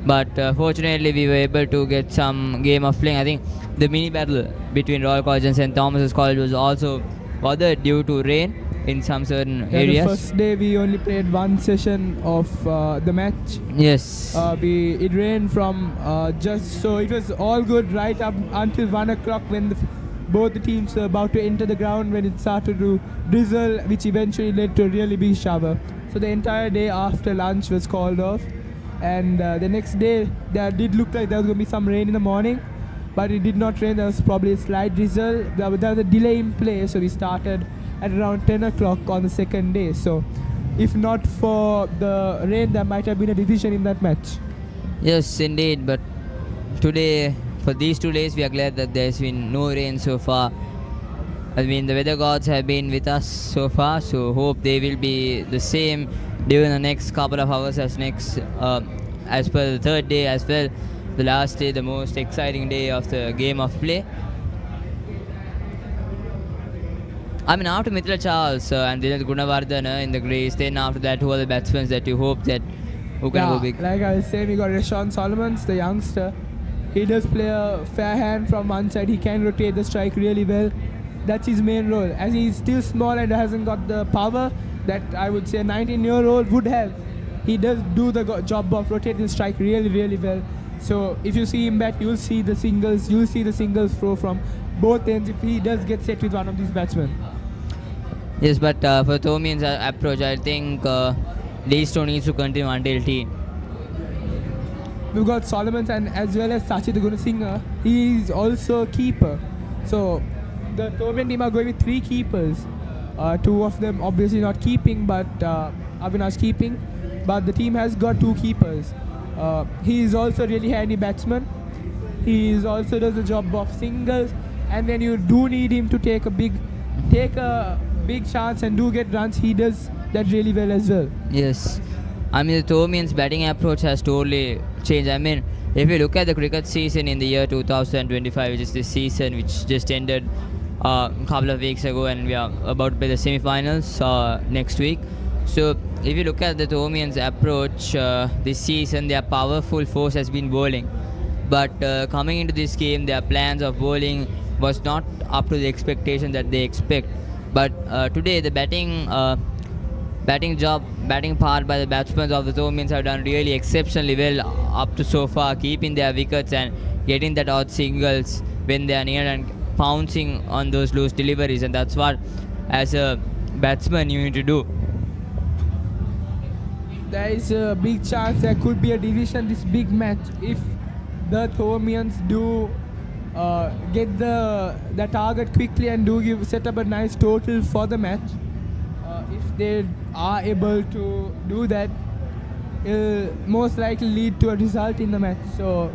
But fortunately, we were able to get some game of playing. I think the mini battle between Royal College and St. Thomas's College was also bothered due to rain in some certain areas. The first day we only played one session of the match. Yes. It rained from so it was all good right up until 1 o'clock when both the teams were about to enter the ground, when it started to drizzle, which eventually led to a really big shower. So the entire day after lunch was called off, and the next day there did look like there was going to be some rain in the morning, but it did not rain. There was probably a slight drizzle. There was a delay in play, so we started at around 10 o'clock on the second day. So if not for the rain, there might have been a division in that match. Yes, indeed. But today, for these 2 days, we are glad that there's been no rain so far. I mean, the weather gods have been with us so far, so hope they will be the same during the next couple of hours as per the third day as well. The last day, the most exciting day of the game of play. I mean, after Mitra Charles and Dilip Gunawardena in the Greece, then after that, who are the batsmen that you hope that who can go big? Like I was saying, we got Rashawn Solomons, the youngster. He does play a fair hand from one side. He can rotate the strike really well. That's his main role. As he's still small and hasn't got the power that I would say a 19-year-old would have, he does do the job of rotating the strike really, really well. So if you see him bat, you'll see the singles throw from both ends if he does get set with one of these batsmen. Yes, but for Thomian's approach, I think these two needs to continue until tea. We've got Solomon and as well as Sachit Gunasinghe. He is also a keeper. So the Thomian team are going with 3 keepers. 2 of them obviously not keeping, but Avinash keeping. But the team has got 2 keepers. He is also a really handy batsman. He is also does the job of singles, and when you do need him to take a big chance and do get runs, he does that really well as well. Yes. I mean, the Thomian's batting approach has totally changed. I mean, if you look at the cricket season in the year 2025, which is this season which just ended a couple of weeks ago, and we are about to play the semi-finals next week. So if you look at the Thomian's approach this season, their powerful force has been bowling. But coming into this game, their plans of bowling was not up to the expectation that they expect. But today, the batting part by the batsmen of the Thomians have done really exceptionally well up to so far, keeping their wickets and getting that odd singles when they are near and pouncing on those loose deliveries. And that's what, as a batsman, you need to do. There is a big chance there could be a division this big match if the Thomians do get the target quickly and do set up a nice total for the match. If they are able to do that, it'll most likely lead to a result in the match. So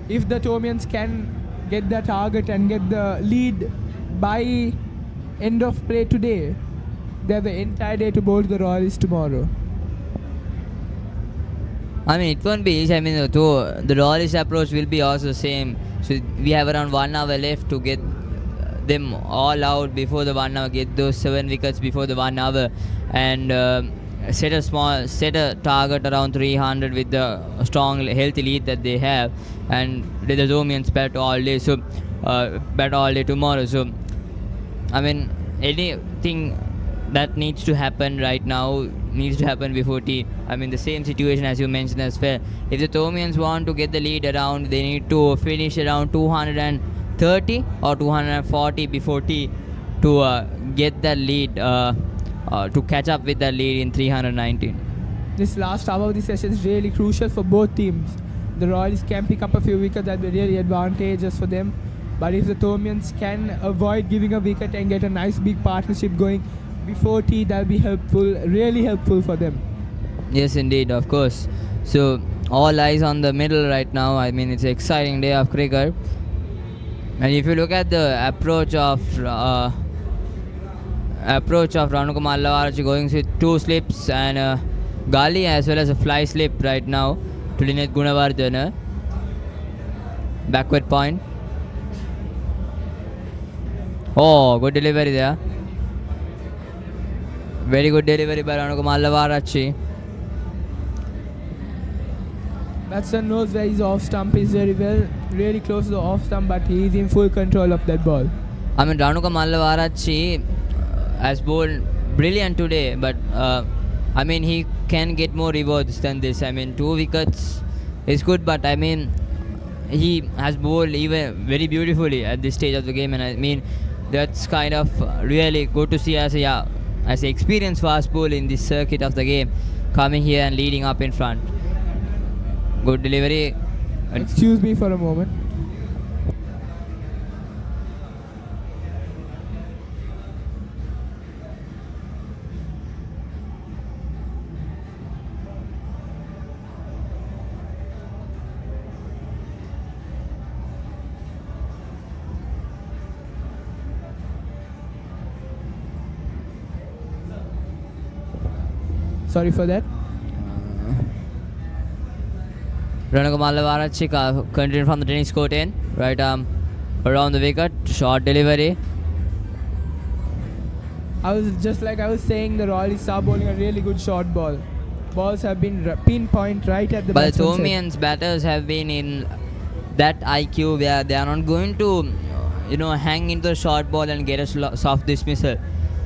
if the Thomians can get the target and get the lead by end of play today, they have the entire day to bowl to the Royals tomorrow. I mean, it won't be easy. I mean, the Royals approach will be also the same. So we have around 1 hour left to get them all out before the 1 hour, get those 7 wickets before the 1 hour, and set a target around 300 with the strong, healthy lead that they have, and the Thomians bat all day. So bat all day tomorrow. So I mean, anything that needs to happen right now needs to happen before tea. I mean, the same situation as you mentioned as well. If the Thomians want to get the lead around, they need to finish around 230 or 240 before tea to get the lead, to catch up with the lead in 319. This last hour of the session is really crucial for both teams. The Royals can pick up a few wickets that will be really advantageous for them. But if the Thomians can avoid giving a wicket and get a nice big partnership going before tea, that will be helpful, really helpful for them. Yes, indeed, of course. So all eyes on the middle right now. I mean, it's an exciting day of cricket. And if you look at the approach of Ranukumar Lavarachi going with 2 slips and Gali as well as a fly slip right now to Dinesh Gunawardena. Backward point. Oh, good delivery there. Very good delivery by Ranukumar Lavarachi. Batsman knows where his off stump is very well, really close to the off stump, but he is in full control of that ball. I mean, Ranuka Mallavarachi has bowled brilliant today, but I mean, he can get more rewards than this. I mean, 2 wickets is good, but I mean, he has bowled even very beautifully at this stage of the game, and I mean, that's kind of really good to see as an experienced fast bowler in this circuit of the game, coming here and leading up in front. Good delivery. Excuse me for a moment. Sorry for that. Ranuka Mallavarachi continuing from the tennis court in. Right arm around the wicket. Short delivery. I was saying, the Royalists are bowling a really good short ball. Balls have been pinpoint right at the But the batsman's head. Thomian's batters have been in that IQ where they are not going to, hang into the short ball and get a soft dismissal.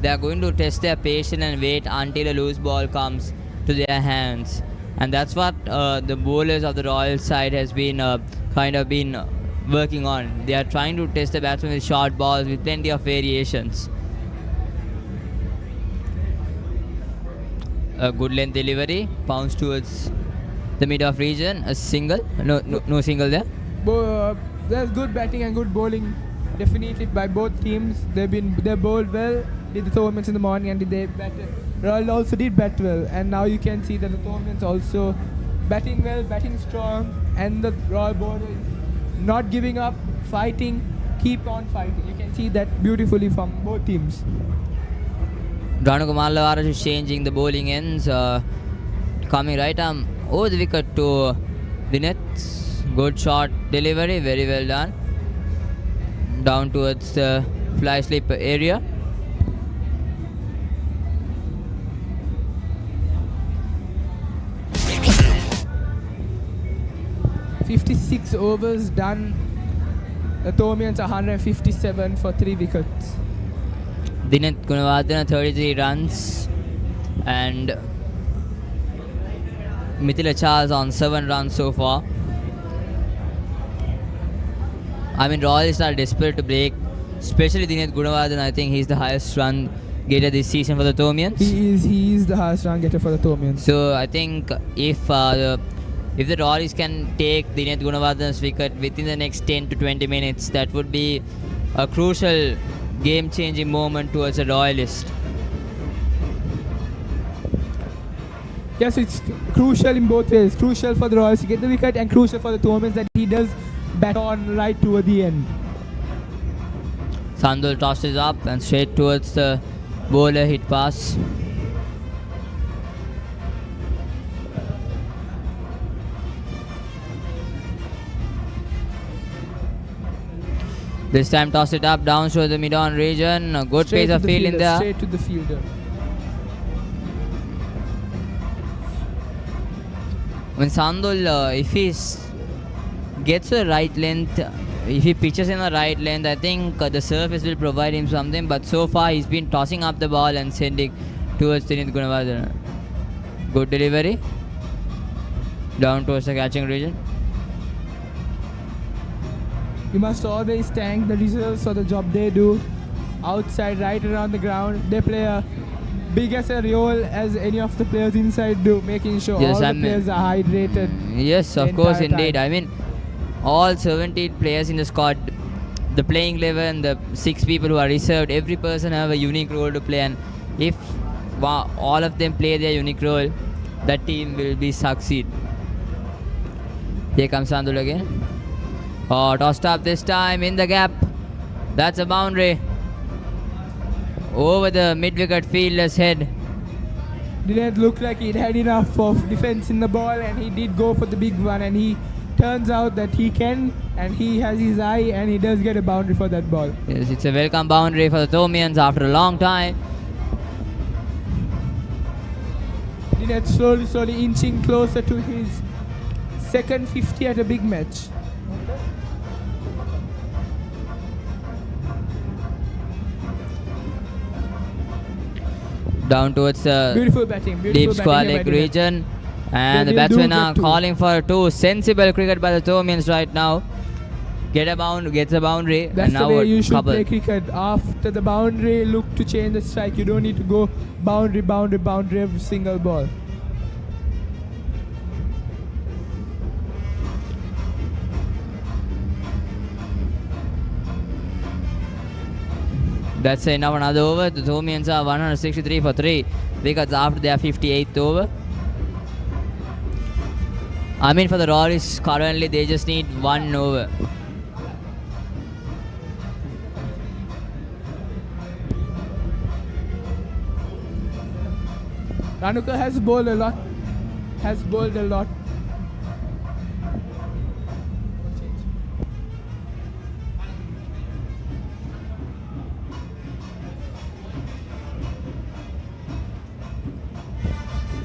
They are going to test their patience and wait until a loose ball comes to their hands. And that's what the bowlers of the Royal side has been been working on. They are trying to test the batsmen with short balls with plenty of variations. A good length delivery, bounce towards the mid-off region, a single, no single there. There's good batting and good bowling, definitely by both teams. They bowled well. Did the Thomians in the morning and did they bat? Royal also did bat well, and now you can see that the Thomians also batting well, batting strong, and the Royal bowler not giving up, fighting, keep on fighting. You can see that beautifully from both teams. Ranuka Mallavarachi is changing the bowling ends, coming right arm over the wicket to Dineth. Good shot delivery, very well done. Down towards the fly slip area. .56 overs done. The Thomians are 157 for 3 wickets. Dineth Gunawardena 33 runs and Mithila Charles on 7 runs so far. I mean, Royals are desperate to break, especially Dineth Gunawardena. I think he's the highest run getter this season for the Thomians. He is the highest run getter for the Thomians. So I think if the Royals can take Dineth Gunawardena's wicket within the next 10 to 20 minutes, that would be a crucial game-changing moment towards a Royalist. Yes, it's crucial in both ways. Crucial for the Royals to get the wicket, and crucial for the Thomians that he does bat on right toward the end. Sandul tosses up and straight towards the bowler, hit pass. This time toss it up, down to the mid-on region. A good pace of field in there. Straight to the fielder. When Sandul, if he gets the right length, if he pitches in the right length, I think the surface will provide him something. But so far, he's been tossing up the ball and sending towards Dineth Gunawardena. Good delivery. Down towards the catching region. You must always thank the reserves for the job they do. Outside, right around the ground, they play a big as a role as any of the players inside do, making sure all the players are hydrated. Yes, of course, indeed. I mean, all 17 players in the squad, the playing 11, the 6 people who are reserved, every person have a unique role to play, and if all of them play their unique role, that team will be succeed. Here comes Sandul again. Oh, tossed up this time in the gap. That's a boundary. Over the mid-wicket fielder's head. Dineth looked like he had enough of defense in the ball, and he did go for the big one, and he turns out that he can, and he has his eye, and he does get a boundary for that ball. Yes, it's a welcome boundary for the Thomians after a long time. Dineth slowly inching closer to his second 50 at a big match. Down towards the Beautiful batting. deep square leg region. And the batsmen are calling for two. Sensible cricket by the Thomians right now. Gets a boundary. That's and now the way you should couple. play cricket. After the boundary, look to change the strike. You don't need to go boundary every single ball. That's now another over. The Thomians are 163 for 3 wickets after their 58th over. I mean, for the Royals, currently they just need 1 over. Ranuka has bowled a lot.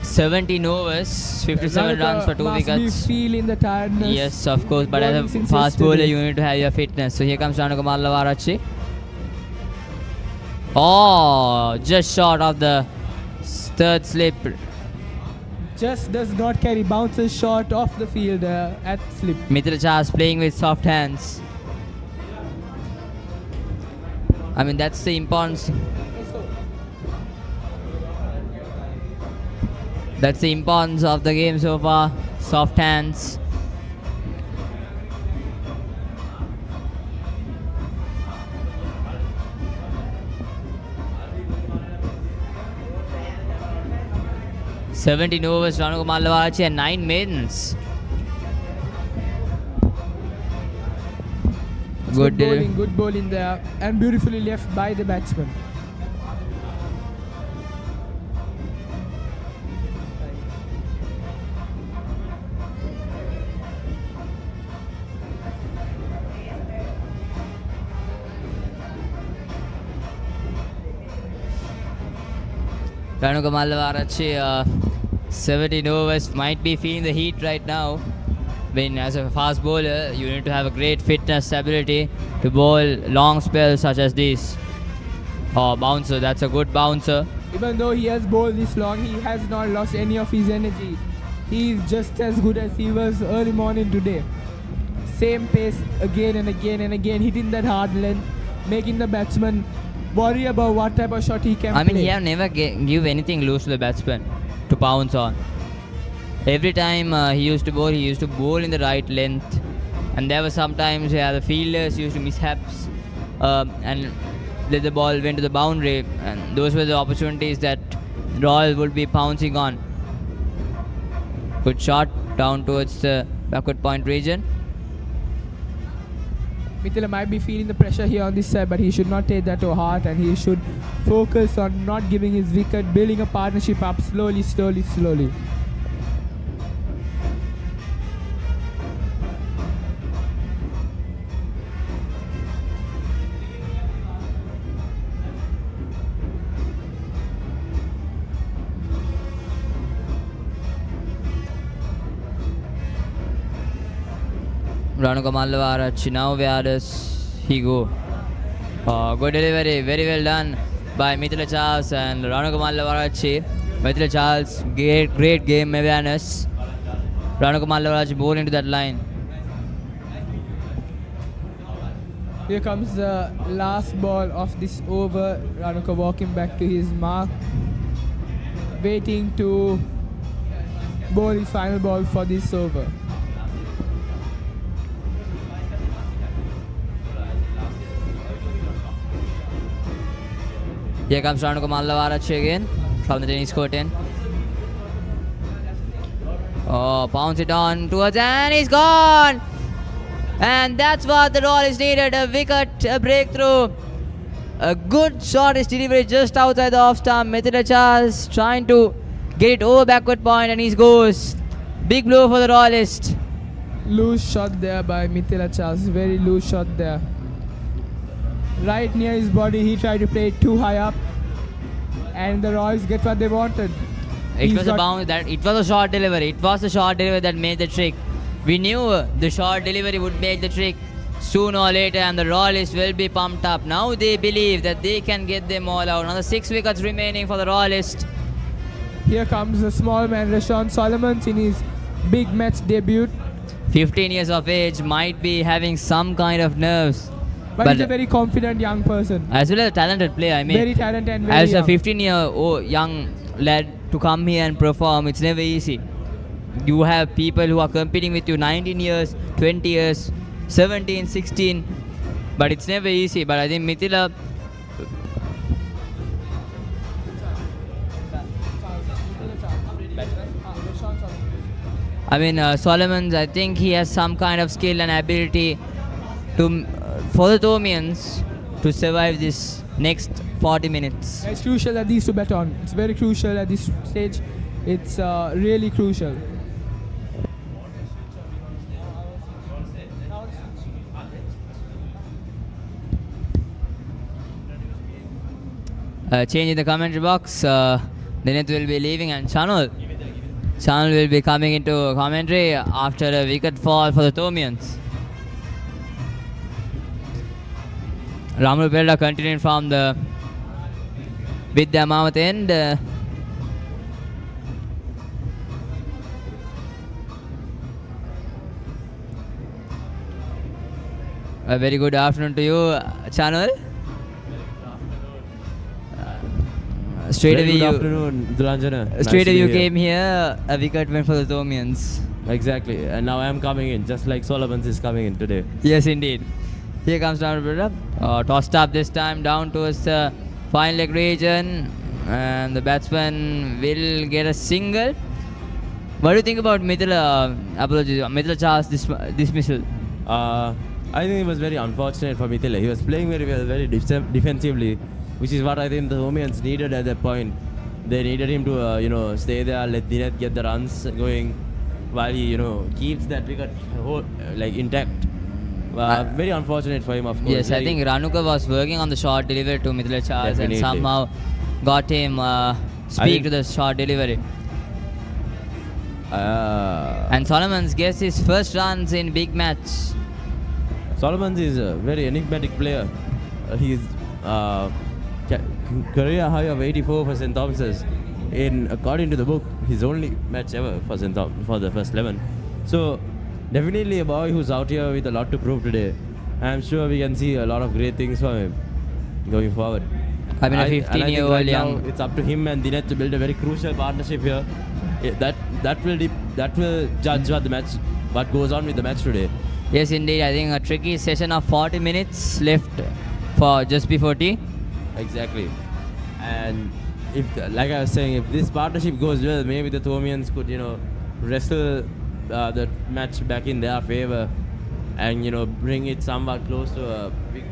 $17 overs, 57 runs for 2 must wickets. be feeling the tiredness. Yes, of course, but Bowling as a since fast bowler, yesterday. you need to have your fitness. So here comes Ranuka Mallavarachi. Oh, just short of the third slip. Just does not carry, bounces short off the field at slip. Mithila Chas playing with soft hands. I mean, that's the importance. That's the importance of the game so far. Soft hands. $17 overs, Ranuka Mallavarachi and 9 maidens. Good Good bowling there, and beautifully left by the batsman. Ranuka Mallavarachi, 17 overs, might be feeling the heat right now. When as a fast bowler, you need to have a great fitness ability to bowl long spells such as this. Oh, bouncer, that's a good bouncer. Even though he has bowled this long, he has not lost any of his energy. He is just as good as he was early morning today. Same pace again and again and again, hitting that hard length, making the batsman worry about what type of shot he can I mean, play. he have never give anything loose to the batsman to pounce on. Every time he used to bowl in the right length, and there were some times where the fielders used to mishaps and let the ball went to the boundary, and those were the opportunities that Royal would be pouncing on. Good shot down towards the backward point region. Mithila might be feeling the pressure here on this side, but he should not take that to heart, and he should focus on not giving his wicket, building a partnership up slowly. Ranuka Mallavarachi, now where does he go? Good delivery, very well done by Mithila Charles and Ranuka Mallavarachi. Mithila Charles, great game awareness. Ranuka Mallavarachi bowling into that line. Here comes the last ball of this over. Ranuka walking back to his mark, waiting to bowl his final ball for this over. Here comes Ranuka Mallavarachi again from the tennis court end. Oh, pounce it on towards, and he's gone! And that's what the Royals needed, a wicket, a breakthrough. A good shot is delivered just outside the off stump. Mithila Charles trying to get it over backward point, and he goes. Big blow for the Royalists. Loose shot there by Mithila Charles, very loose shot there. Right near his body, he tried to play it too high up, and the Royals get what they wanted. It was a short delivery. It was the short delivery that made the trick. We knew the short delivery would make the trick sooner or later, and the Royalists will be pumped up. Now they believe that they can get them all out. Another 6 wickets remaining for the Royalists. Here comes the small man, Rashawn Solomons, in his big match debut. 15 years of age, might be having some kind of nerves. But he's a very confident young person. As well as a talented player, I mean. Very talented and very as young. a 15-year-old young lad to come here and perform, it's never easy. You have people who are competing with you 19 years, 20 years, 17, 16, but it's never easy. But I think Mithila, Solomons, I think he has some kind of skill and ability to for the Thomians to survive this next 40 minutes. It's crucial that these two bet on. It's very crucial at this stage. It's really crucial. Change in the commentary box. Dineth will be leaving and Chanul will be coming into commentary after a wicket fall for the Thomians. Ramlu Perda continuing from the Vidya Mamat end. A very good afternoon to you, Chanul. Straight away you came here, a wicket went for the Thomians. Exactly, and now I am coming in, just like Solomons is coming in today. Yes, indeed. Here comes down to tossed up this time down towards the fine leg region, and the batsman will get a single. What do you think about Mithila Charles' dismissal? I think it was very unfortunate for Mithila. He was playing very well, very defensively, which is what I think the Thomians needed at that point. They needed him to, stay there, let Dineth get the runs going, while he, keeps that wicket intact. Very unfortunate for him, of course. Yes, I think Ranuka was working on the short delivery to Mithila Charles and somehow got him speak to the short delivery. And Solomons gets his first runs in big match. Solomons is a very enigmatic player. He's career high of 84 for St. Thomas's. According to the book, his only match ever for for the first 11. So definitely a boy who's out here with a lot to prove today. I'm sure we can see a lot of great things from him going forward. I mean, a 15-year-old young. Now it's up to him and Dineth to build a very crucial partnership here. That will judge what goes on with the match today. Yes, indeed. I think a tricky session of 40 minutes left for just before tea. Exactly. And if, like I was saying, if this partnership goes well, maybe the Thomians could, wrestle the match back in their favor and, bring it somewhat close to a big...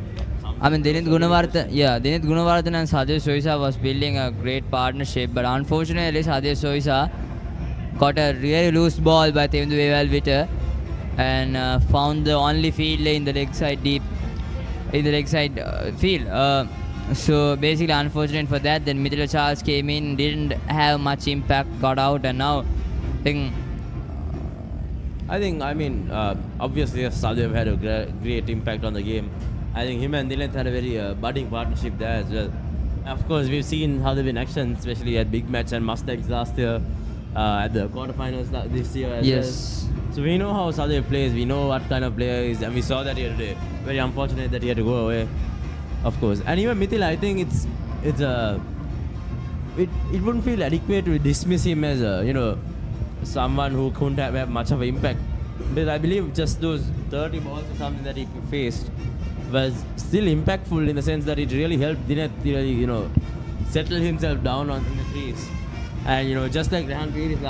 Dineth Gunawardhan and Sadhya Soisa was building a great partnership, but unfortunately Sadhya Soisa got a really loose ball by Tevindu Vevalvita and found the only fielder in the leg side field. So basically unfortunate for that. Then Mithila Charles came in, didn't have much impact, got out, and now obviously Sadhya had a great impact on the game. I think him and Dineth had a very budding partnership there as well. Of course, we've seen how they've been in action, especially at big match and Mustangs last year, at the quarterfinals this year as well. So we know how Sadhya plays, we know what kind of player he is, and we saw that here today. Very unfortunate that he had to go away, of course. And even Mithila, I think it wouldn't feel adequate to dismiss him as someone who couldn't have much of an impact. But I believe just those 30 balls or something that he faced was still impactful in the sense that it really helped Dineth really, settle himself down in the crease. And, just like Rehan Peiris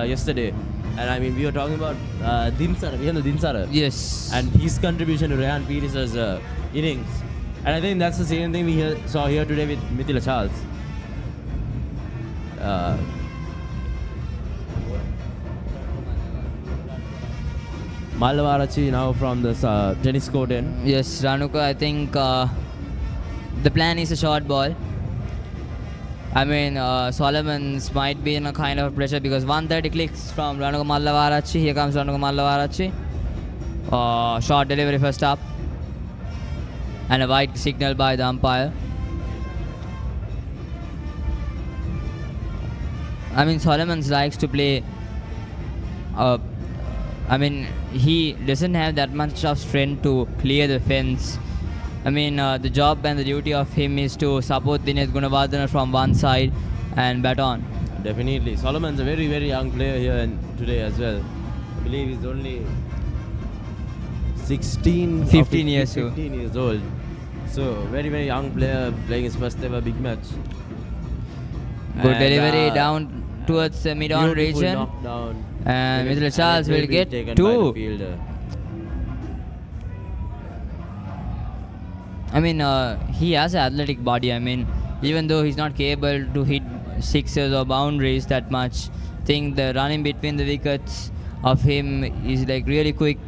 yesterday. And we were talking about Dinsara. Yes. And his contribution to Rehan Peiris' innings. And I think that's the same thing we saw here today with Mithila Charles. Mallavarachi now from the tennis court end. Yes, Ranuka, I think the plan is a short ball. I mean, Solomons might be in a kind of pressure because 130 clicks from Ranuka Mallavarachi. Here comes Ranuka Mallavarachi. Short delivery first up. And a wide signal by the umpire. I mean, Solomons likes to play. I mean, he doesn't have that much of strength to clear the fence. I mean, the job and the duty of him is to support Dinesh Gunawardena from one side and bat on. Definitely. Solomon's a very, very young player here and today as well. I believe he's only 15 years old. So, very, very young player playing his first ever big match. Good And, delivery down towards the mid-on beautiful region. knockdown. And It Mithila is- Charles and it will be get taken by the 2. fielder. I mean, he has an athletic body. I mean, even though he's not capable to hit sixes or boundaries that much, I think the running between the wickets of him is like really quick.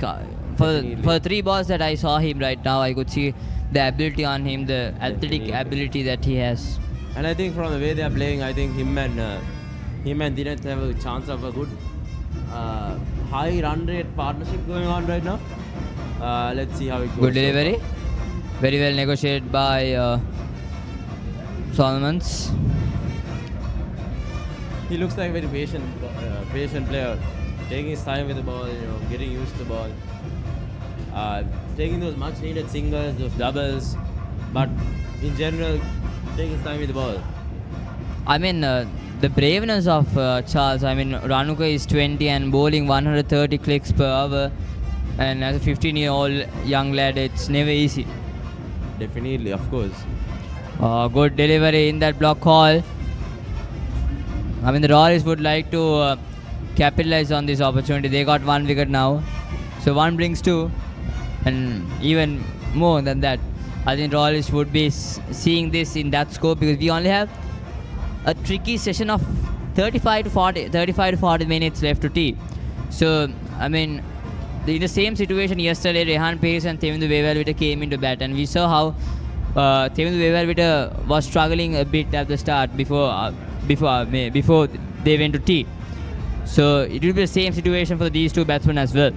For the 3 balls that I saw him right now, I could see the ability on him, the athletic Definitely. ability that he has. And I think from the way they are playing, I think him and Dinesh have a chance of a good high run rate partnership going on right now. Let's see how it goes. Good delivery. Very well negotiated by Solomons. He looks like a very patient player, taking his time with the ball, getting used to the ball, taking those much needed singles, those doubles, but in general, taking his time with the ball. I mean, the braveness of Charles. I mean, Ranuka is 20 and bowling 130 clicks per hour, and as a 15-year-old young lad, it's never easy. Definitely, of course. Good delivery in that block call. I mean, the Royals would like to capitalize on this opportunity. They got 1 wicket now, so 1 brings 2, and even more than that. I think Royals would be seeing this in that scope because we only have a tricky session of 35 to 40 minutes left to tee. So, I mean, in the same situation yesterday, Rehan Paris and Themindu Wevalvita came into bat, and we saw how Themindu Wevalvita was struggling a bit at the start before they went to tee. So it will be the same situation for these 2 batsmen as well.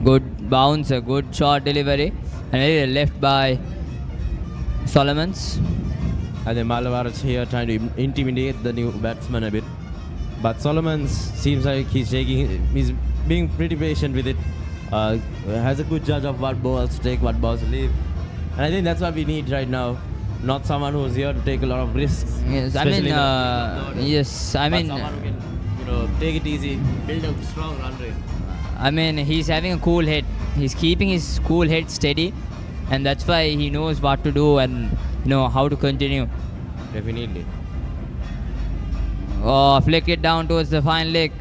Good bounce, a good short delivery, and very well left by Solomons. And then Mallavarachi here trying to intimidate the new batsman a bit. But Solomon seems like he's being pretty patient with it. Has a good judge of what balls to take, what balls to leave. And I think that's what we need right now. Not someone who's here to take a lot of risks. Yes, I mean, someone who can, take it easy, build a strong run rate. I mean, he's having a cool head. He's keeping his cool head steady, and that's why he knows what to do and how to continue. Definitely. Oh, flick it down towards the fine leg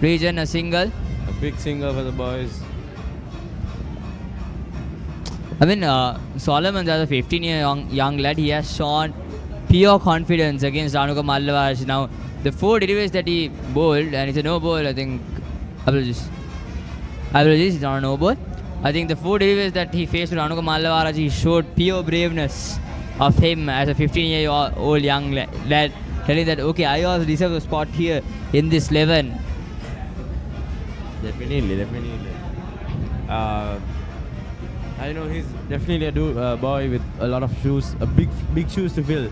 region, a single. A big single for the boys. I mean, Solomon, as a 15-year young lad, he has shown pure confidence against Ranuka Mallavarachi. Now, the 4 deliveries that he bowled, and it's a no ball, I think. Apologies, it's not a no ball. I think the 4 deliveries that he faced with Ranuka Mallavarachi, he showed pure braveness of him as a 15-year-old young lad, telling that, okay, I also deserve a spot here in this 11. Definitely. I know he's definitely a boy with a lot of shoes, big shoes to fill.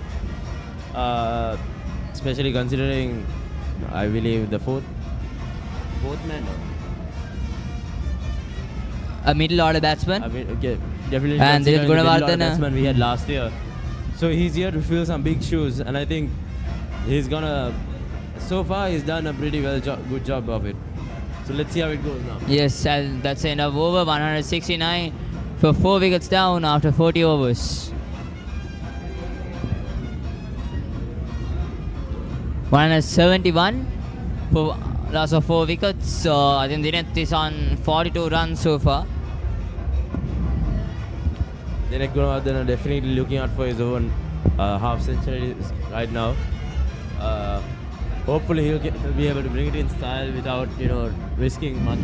Especially considering, I believe, the fourth man. A middle order batsman. I mean, okay, definitely. And considering the middle order Gunawardena batsman we had last year. So he's here to fill some big shoes, and I think he's gonna. So far, he's done a pretty good job of it. So let's see how it goes now. Yes, and that's the end of over. 169 for 4 wickets down after 40 overs. 171 for loss of 4 wickets. So I think Dinesh is on 42 runs so far. Dinesh Gunawardena definitely looking out for his own half century right now. Hopefully he'll be able to bring it in style without risking much.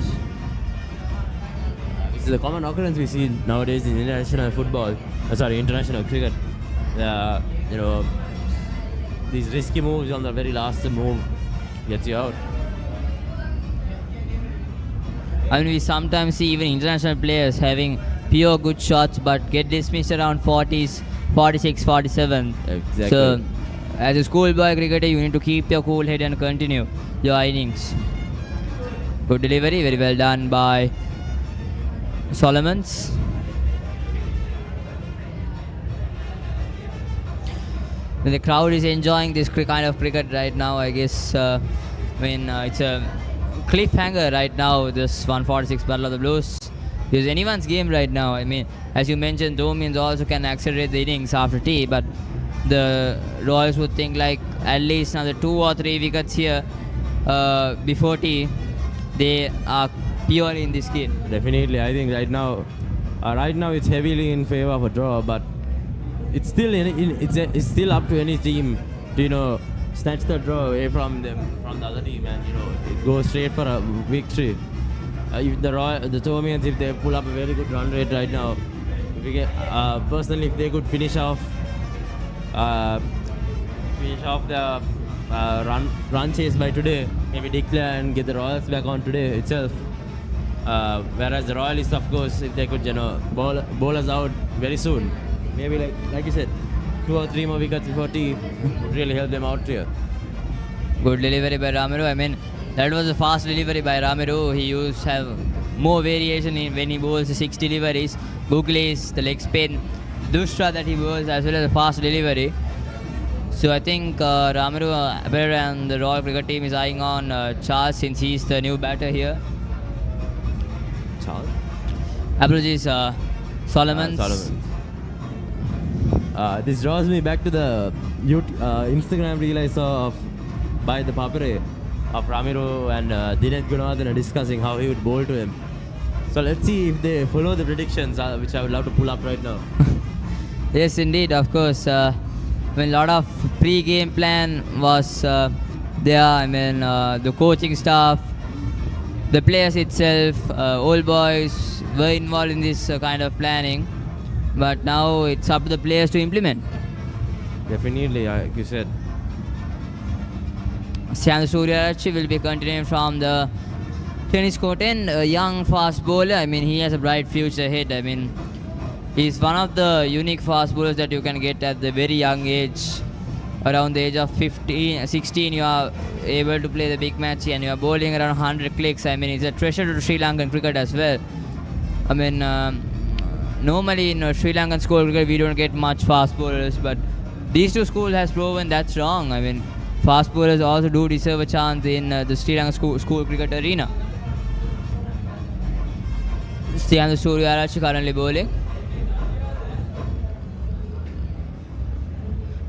This is a common occurrence we see nowadays in international cricket. these risky moves on the very last move gets you out. I mean, we sometimes see even international players having pure good shots but get dismissed around 40s, 46, 47. Exactly. So, as a schoolboy cricketer, you need to keep your cool head and continue your innings. Good delivery, very well done by Solomons. The crowd is enjoying this kind of cricket right now, I guess. It's a cliffhanger right now, this 146 Battle of the Blues. It's anyone's game right now. I mean, as you mentioned, Thomians also can accelerate the innings after tea, but the Royals would think like at least another 2 or 3 wickets here before tea. They are pure in this game. Definitely, I think right now it's heavily in favor of a draw, but it's still it's still up to any team to snatch the draw away from the other team and go straight for a victory. If the Thomians, if they pull up a very good run rate right now, if we get personally, if they could finish off the run chase by today, maybe declare and get the Royals back on today itself. Whereas the Royalists, of course, if they could bowl us out very soon, maybe like you said, 2 or 3 more wickets before tea would really help them out here. Good delivery by Ramiro. I mean, that was a fast delivery by Ramiro. He used to have more variation in when he bowls the 6 deliveries. Googly's, the leg spin, Dushra that he bowls, as well as a fast delivery. So I think Ramiro and the Royal Cricket team is eyeing on Charles, since he's the new batter here. Charles? Apologies, Solomons. Solomons. This draws me back to the Instagram reel I saw by the Papare of Ramiro and Dinesh Gunawardene discussing how he would bowl to him. So let's see if they follow the predictions, which I would love to pull up right now. Yes, indeed, of course. A lot of pre-game plan was there. I mean, the coaching staff, the players itself, old boys were involved in this kind of planning. But now it's up to the players to implement. Definitely, like you said. Shyam Suryaraj will be continuing from the tennis court end. A young fast bowler. I mean, he has a bright future ahead. I mean, he's one of the unique fast bowlers that you can get at the very young age. Around the age of 16, you are able to play the big match and you are bowling around 100 clicks. I mean, it's a treasure to Sri Lankan cricket as well. I mean, normally in Sri Lankan school cricket, we don't get much fast bowlers, but these two schools has proven that's wrong. I mean, fast bowlers also do deserve a chance in the Sri Lankan school cricket arena. Shyam Suryaraj currently bowling.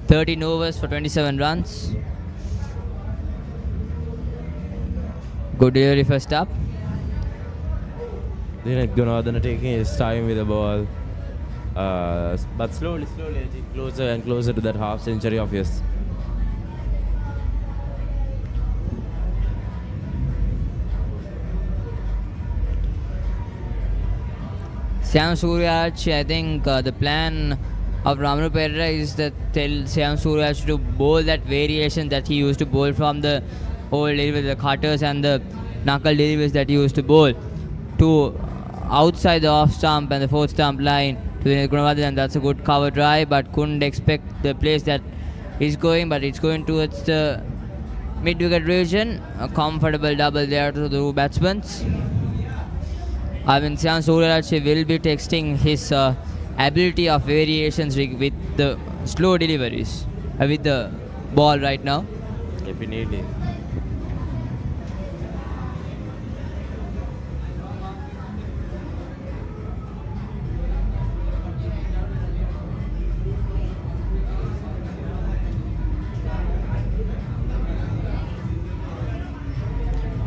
13 overs for 27 runs. Good delivery first up. Dinesh Gunawardene taking his time with the ball. But slowly edging closer and closer to that half century of his. Shyam Suryaraj, I think the plan of Ramiro Pereira is that tell Shyam Suryaraj to bowl that variation that he used to bowl from the old days with the cutters and the knuckle deliveries that he used to bowl to outside the off stump and the 4th stump line to the Gunawardene, and that's a good cover drive, but couldn't expect the place that he's going, but it's going towards the mid-wicket region. A comfortable double there to the batsmen. I mean, Shyam Suryaraj will be testing his ability of variations with the slow deliveries with the ball right now. Definitely.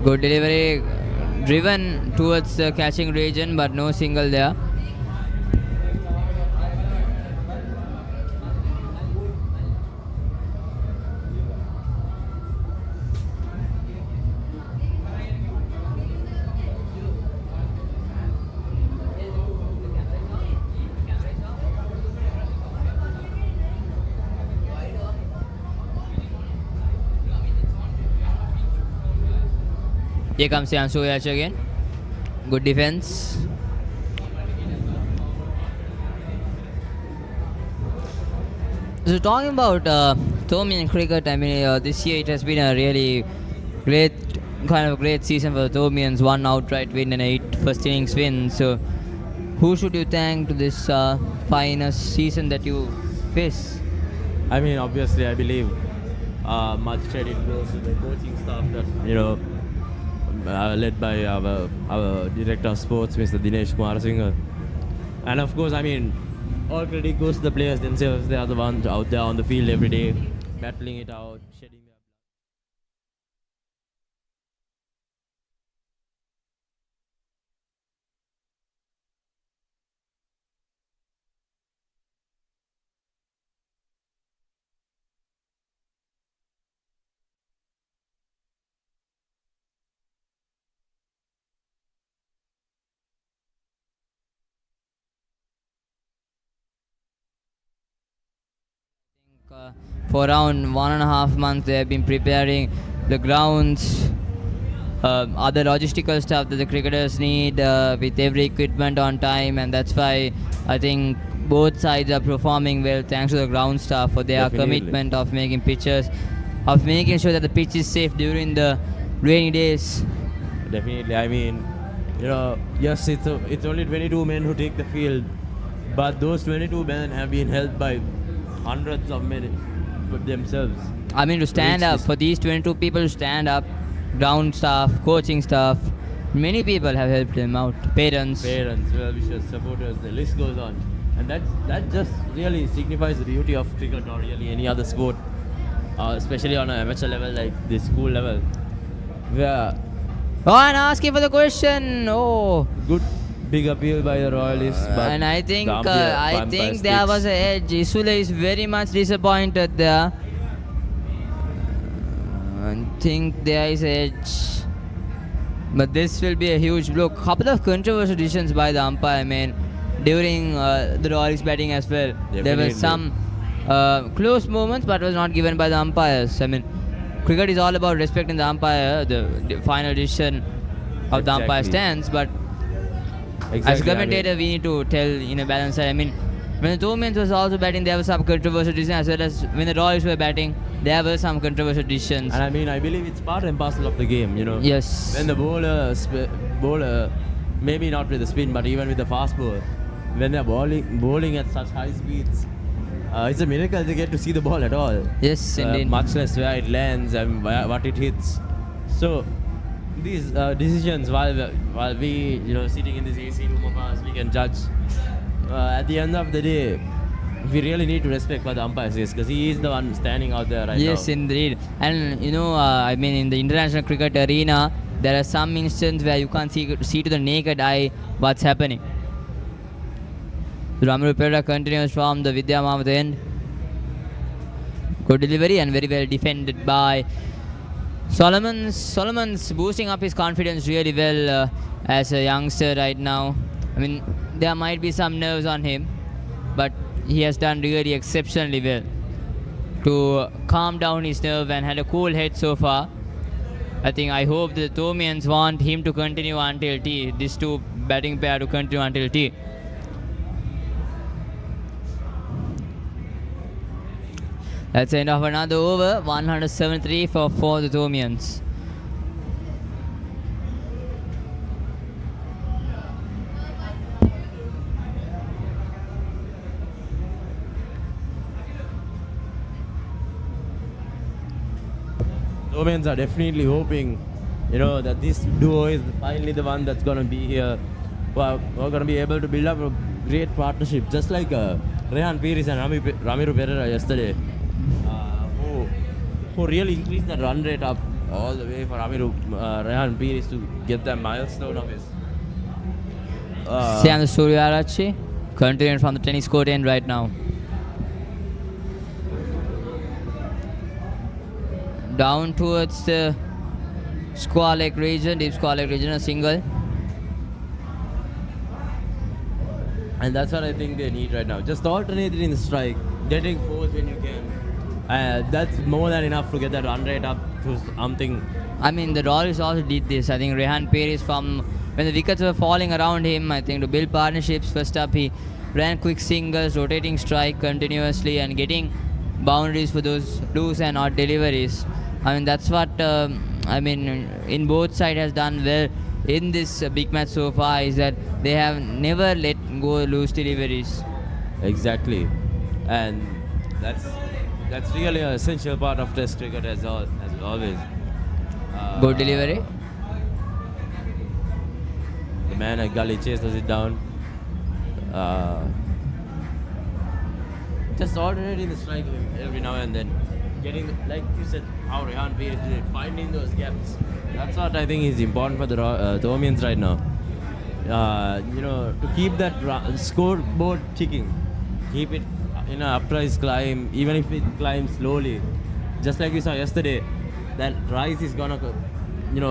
Good delivery, driven towards the catching region, but no single there. Here comes Yansu again. Good defense. So talking about Thomian cricket, I mean this year it has been a really great season for the Thomians. 1 outright win and 8 first innings win. So who should you thank to this finest season that you face? I mean, obviously, I believe much credit goes to the coaching staff that, led by our director of sports, Mr. Dinesh Kumar Singh. And of course, I mean, all credit goes to the players themselves. They are the ones out there on the field every day, battling it out, shedding their blood. For around 1.5 months, they have been preparing the grounds, other logistical stuff that the cricketers need with every equipment on time, and that's why I think both sides are performing well thanks to the ground staff for their commitment of making pitches, of making sure that the pitch is safe during the rainy days. Definitely, I mean, yes, it's only 22 men who take the field, but those 22 men have been helped by hundreds of men themselves. I mean, to stand up, for these 22 people to stand up, ground staff, coaching staff, many people have helped them out. Parents, well-wishers, supporters, the list goes on. And that just really signifies the beauty of cricket or really any other sport, especially on an amateur level like the school level. Where and asking for the question. Oh, good. Big appeal by the Royalists, but and I think there was an edge. Isule is very much disappointed there. I think there is an edge, but this will be a huge blow. Couple of controversial decisions by the umpire, man, during the Royalists batting as well. Definitely. There were some close moments, but was not given by the umpires. I mean, cricket is all about respecting the umpire. The final decision of the umpire stands, but as a commentator, we need to tell in a balanced side. I mean, when the Thomians was also batting, there was some controversial decisions, as well as when the Royals were batting, there were some controversial decisions. And I mean, I believe it's part and parcel of the game, Yes. When the bowler, maybe not with the spin, but even with the fast ball, when they're bowling at such high speeds, it's a miracle they get to see the ball at all. Yes, indeed. Much less where it lands and what it hits. So these decisions, while we sitting in this AC room of ours, we can judge. At the end of the day, we really need to respect what the umpire says, because he is the one standing out there right now. Yes, indeed. And I mean, in the international cricket arena, there are some instances where you can't see to the naked eye what's happening. Ramaru Pereira continues from the Vidya Mahmood end. Good delivery and very well defended by Solomon's boosting up his confidence really well as a youngster right now. I mean, there might be some nerves on him, but he has done really exceptionally well to calm down his nerve and had a cool head so far. I hope the Thomians want him to continue until tea, these two batting pair to continue until tea. That's the end of another over, 173 for the Thomians. Thomians are definitely hoping, that this duo is finally the one that's going to be here. We're going to be able to build up a great partnership, just like Rehan Piris and Ramiru Pereira yesterday. Who really increased the run rate up all the way for Rehan Piris to get that milestone of his. Sian Suryarachi continuing from the tennis court end right now. Down towards the square leg region, deep square leg region, a single. And that's what I think they need right now. Just alternate it in the strike, getting fours when you can. That's more than enough to get that run rate up to something. I mean, the Royals also did this. I think Rehan Perez, from when the wickets were falling around him, I think to build partnerships. First up, he ran quick singles, rotating strike continuously, and getting boundaries for those loose and odd deliveries. I mean, that's what in both sides has done well in this big match so far, is that they have never let go loose deliveries. Exactly, and that's really an essential part of Test cricket as always. Good delivery. The man at gully chases it down. Just alternating the strike every now and then. Getting, like you said, how Rehan Perez did it, finding those gaps. That's what I think is important for the Thomians right now. To keep that scoreboard ticking. Keep it in an uprise climb, even if it climbs slowly. Just like we saw yesterday, that rise is gonna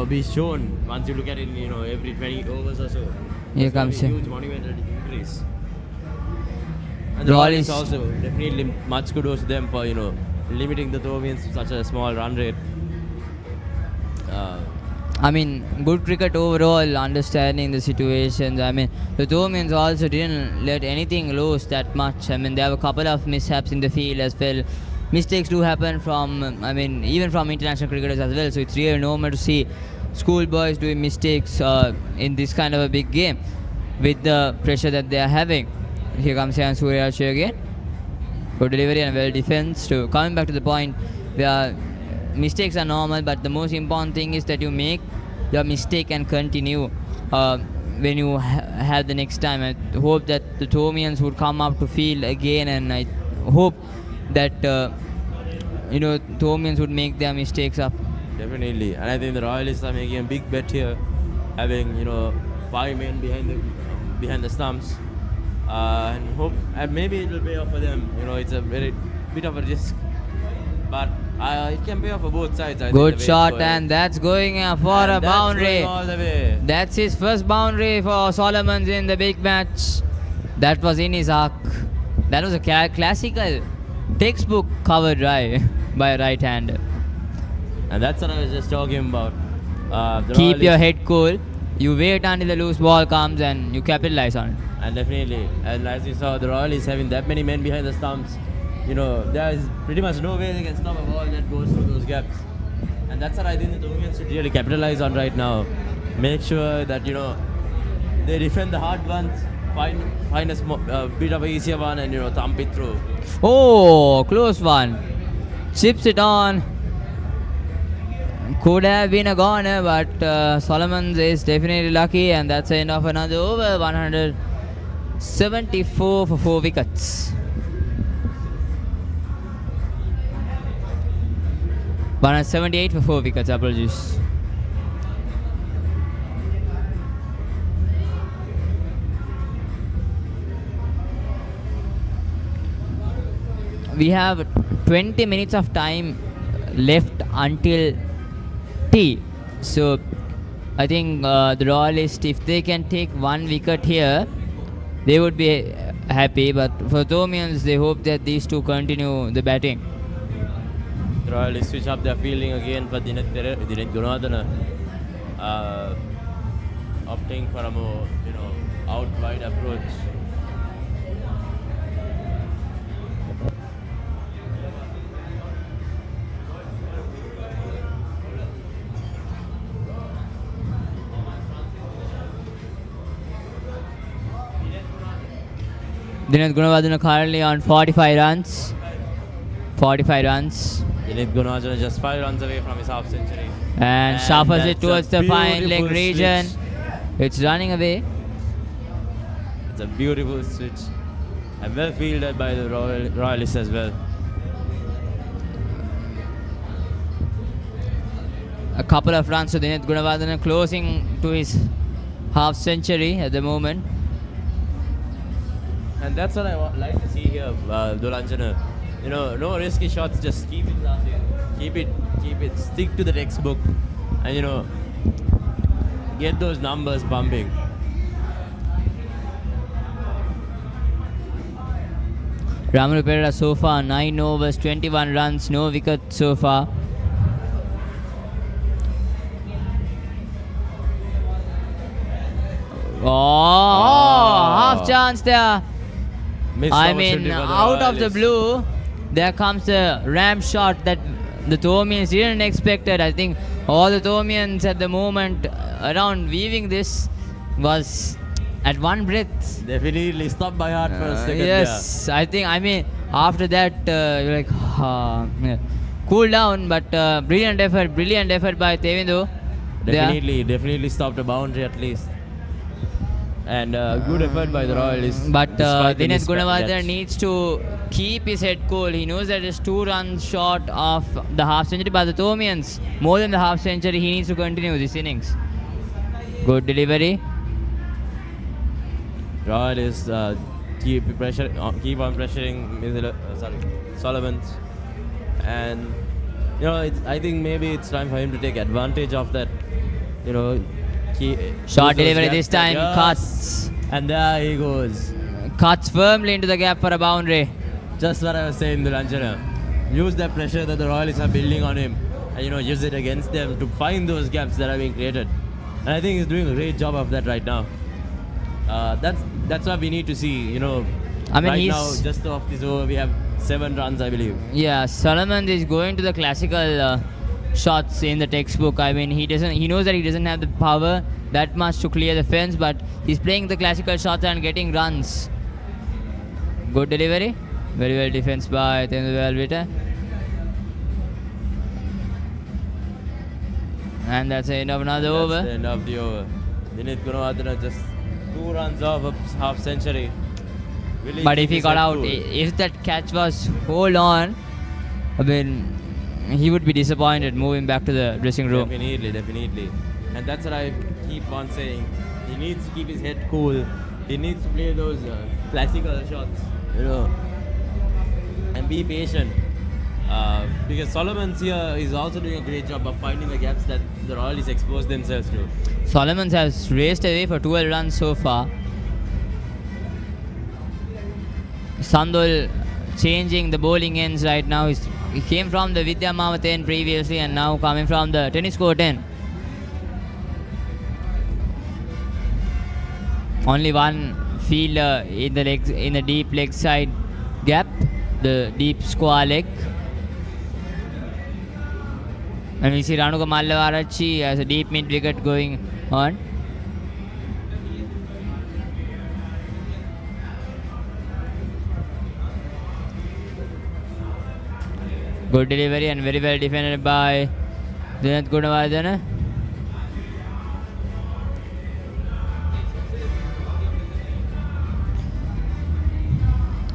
be shown once you look at it every 20 overs or so. Here comes a huge monumental increase. And the Royals also definitely much kudos to them for limiting the Thomians to such a small run rate. I mean, good cricket overall, understanding the situations. I mean, the Thomians also didn't let anything loose that much. I mean, there were a couple of mishaps in the field as well. Mistakes do happen even from international cricketers as well. So it's really normal to see schoolboys doing mistakes in this kind of a big game with the pressure that they are having. Here comes Surya Suryavanshi again. Good delivery and well defense. Coming back to the point, mistakes are normal, but the most important thing is that you make your mistake and continue when you have the next time. I hope that the Thomians would come up to field again, and I hope that Thomians would make their mistakes up. Definitely, and I think the Royalists are making a big bet here, having 5 men behind the stumps, and maybe it will pay off for them. It's a very bit of a risk, but it can pay off for both sides. Good shot, and that's going for a boundary. Going all the way. That's his first boundary for Solomons in the big match. That was in his arc. That was a classical textbook cover drive by a right-hander. And that's what I was just talking about. Keep your head cool. You wait until the loose ball comes and you capitalize on it. And definitely, and as you saw, the Royals having that many men behind the stumps, there is pretty much no way they can stop a ball that goes through those gaps. And that's what I think the Thomians should really capitalize on right now. Make sure that, they defend the hard ones, find a bit of an easier one and, thump it through. Oh, close one. Chips it on. Could have been a goner, but Solomons is definitely lucky, and that's the end of another over. 174 for 4 wickets. 178 for 4 wickets, apologies. We have 20 minutes of time left until tea. So I think the Royalists, if they can take 1 wicket here, they would be happy. But for Thomians, they hope that these two continue the batting. The Royalists switch up their fielding again for Dinesh Gunadhana, opting for a more out wide approach. Dinesh Gunadhana currently on 45 runs. 45 runs. Dinesh Gunadhana just 5 runs away from his half century. And shuffles it towards the fine leg region. It's running away. It's a beautiful switch. And well fielded by the Royalists as well. A couple of runs to Dinesh Gunadhana, closing to his half century at the moment. And that's what I like to see here, Dulanjana. No risky shots, just keep it up here. Keep it, stick to the textbook, and get those numbers pumping. Ramaru Perera so far 9 overs, 21 runs, no wicket so far. Half chance there. Missed I opportunity mean, for the out of the Royalists. blue, there comes a ram shot that the Thomians didn't expect it. I think all the Thomians at the moment around weaving this was at one breath. Definitely stopped by heart for a second. Yes, I think, I mean, after that, you're like, yeah. Cool down, but brilliant effort by Tevindu. Definitely stopped a boundary at least. And good effort by the Royalists. But despite the Dinesh Gunawardene mismatch. needs to keep his head cool. He knows that it's 2 runs short of the half century, but the Thomians, more than the half century, he needs to continue this innings. Good delivery. Royalists keep on pressuring Solomons. And I think maybe it's time for him to take advantage of that. Short delivery this time, Yes. cuts. And there he goes. Cuts firmly into the gap for a boundary. Just what I was saying, the Ranjana. Use that pressure that the Royalists are building on him, and use it against them to find those gaps that are being created. And I think he's doing a great job of that right now. That's what we need to see. I mean, right now, just off this over, we have 7 runs, I believe. Yeah, Solomon is going to the classical shots in the textbook. I mean, he knows that he doesn't have the power that much to clear the fence, but he's playing the classical shots and getting runs. Good delivery. Very well defense by Tevindu. And that's the end of another over. That's the end of the over. Dinesh Gunawardene just 2 runs off a half century. But if he got out, if that catch was hold on, I mean, he would be disappointed moving back to the dressing room. Definitely. And that's what I keep on saying. He needs to keep his head cool. He needs to play those classical shots, and be patient. Because Solomon's here is also doing a great job of finding the gaps that the Royalists exposed themselves to. Solomons has raced away for 12 runs so far. Sandul changing the bowling ends right now. He came from the Vidya Mama 10 previously and now coming from the tennis court 10. Only one fielder in the deep leg side gap, the deep square leg. And we see Ranuka Mallavarachi as a deep mid wicket going on. Good delivery and very well defended by Dinesh Gunawardene.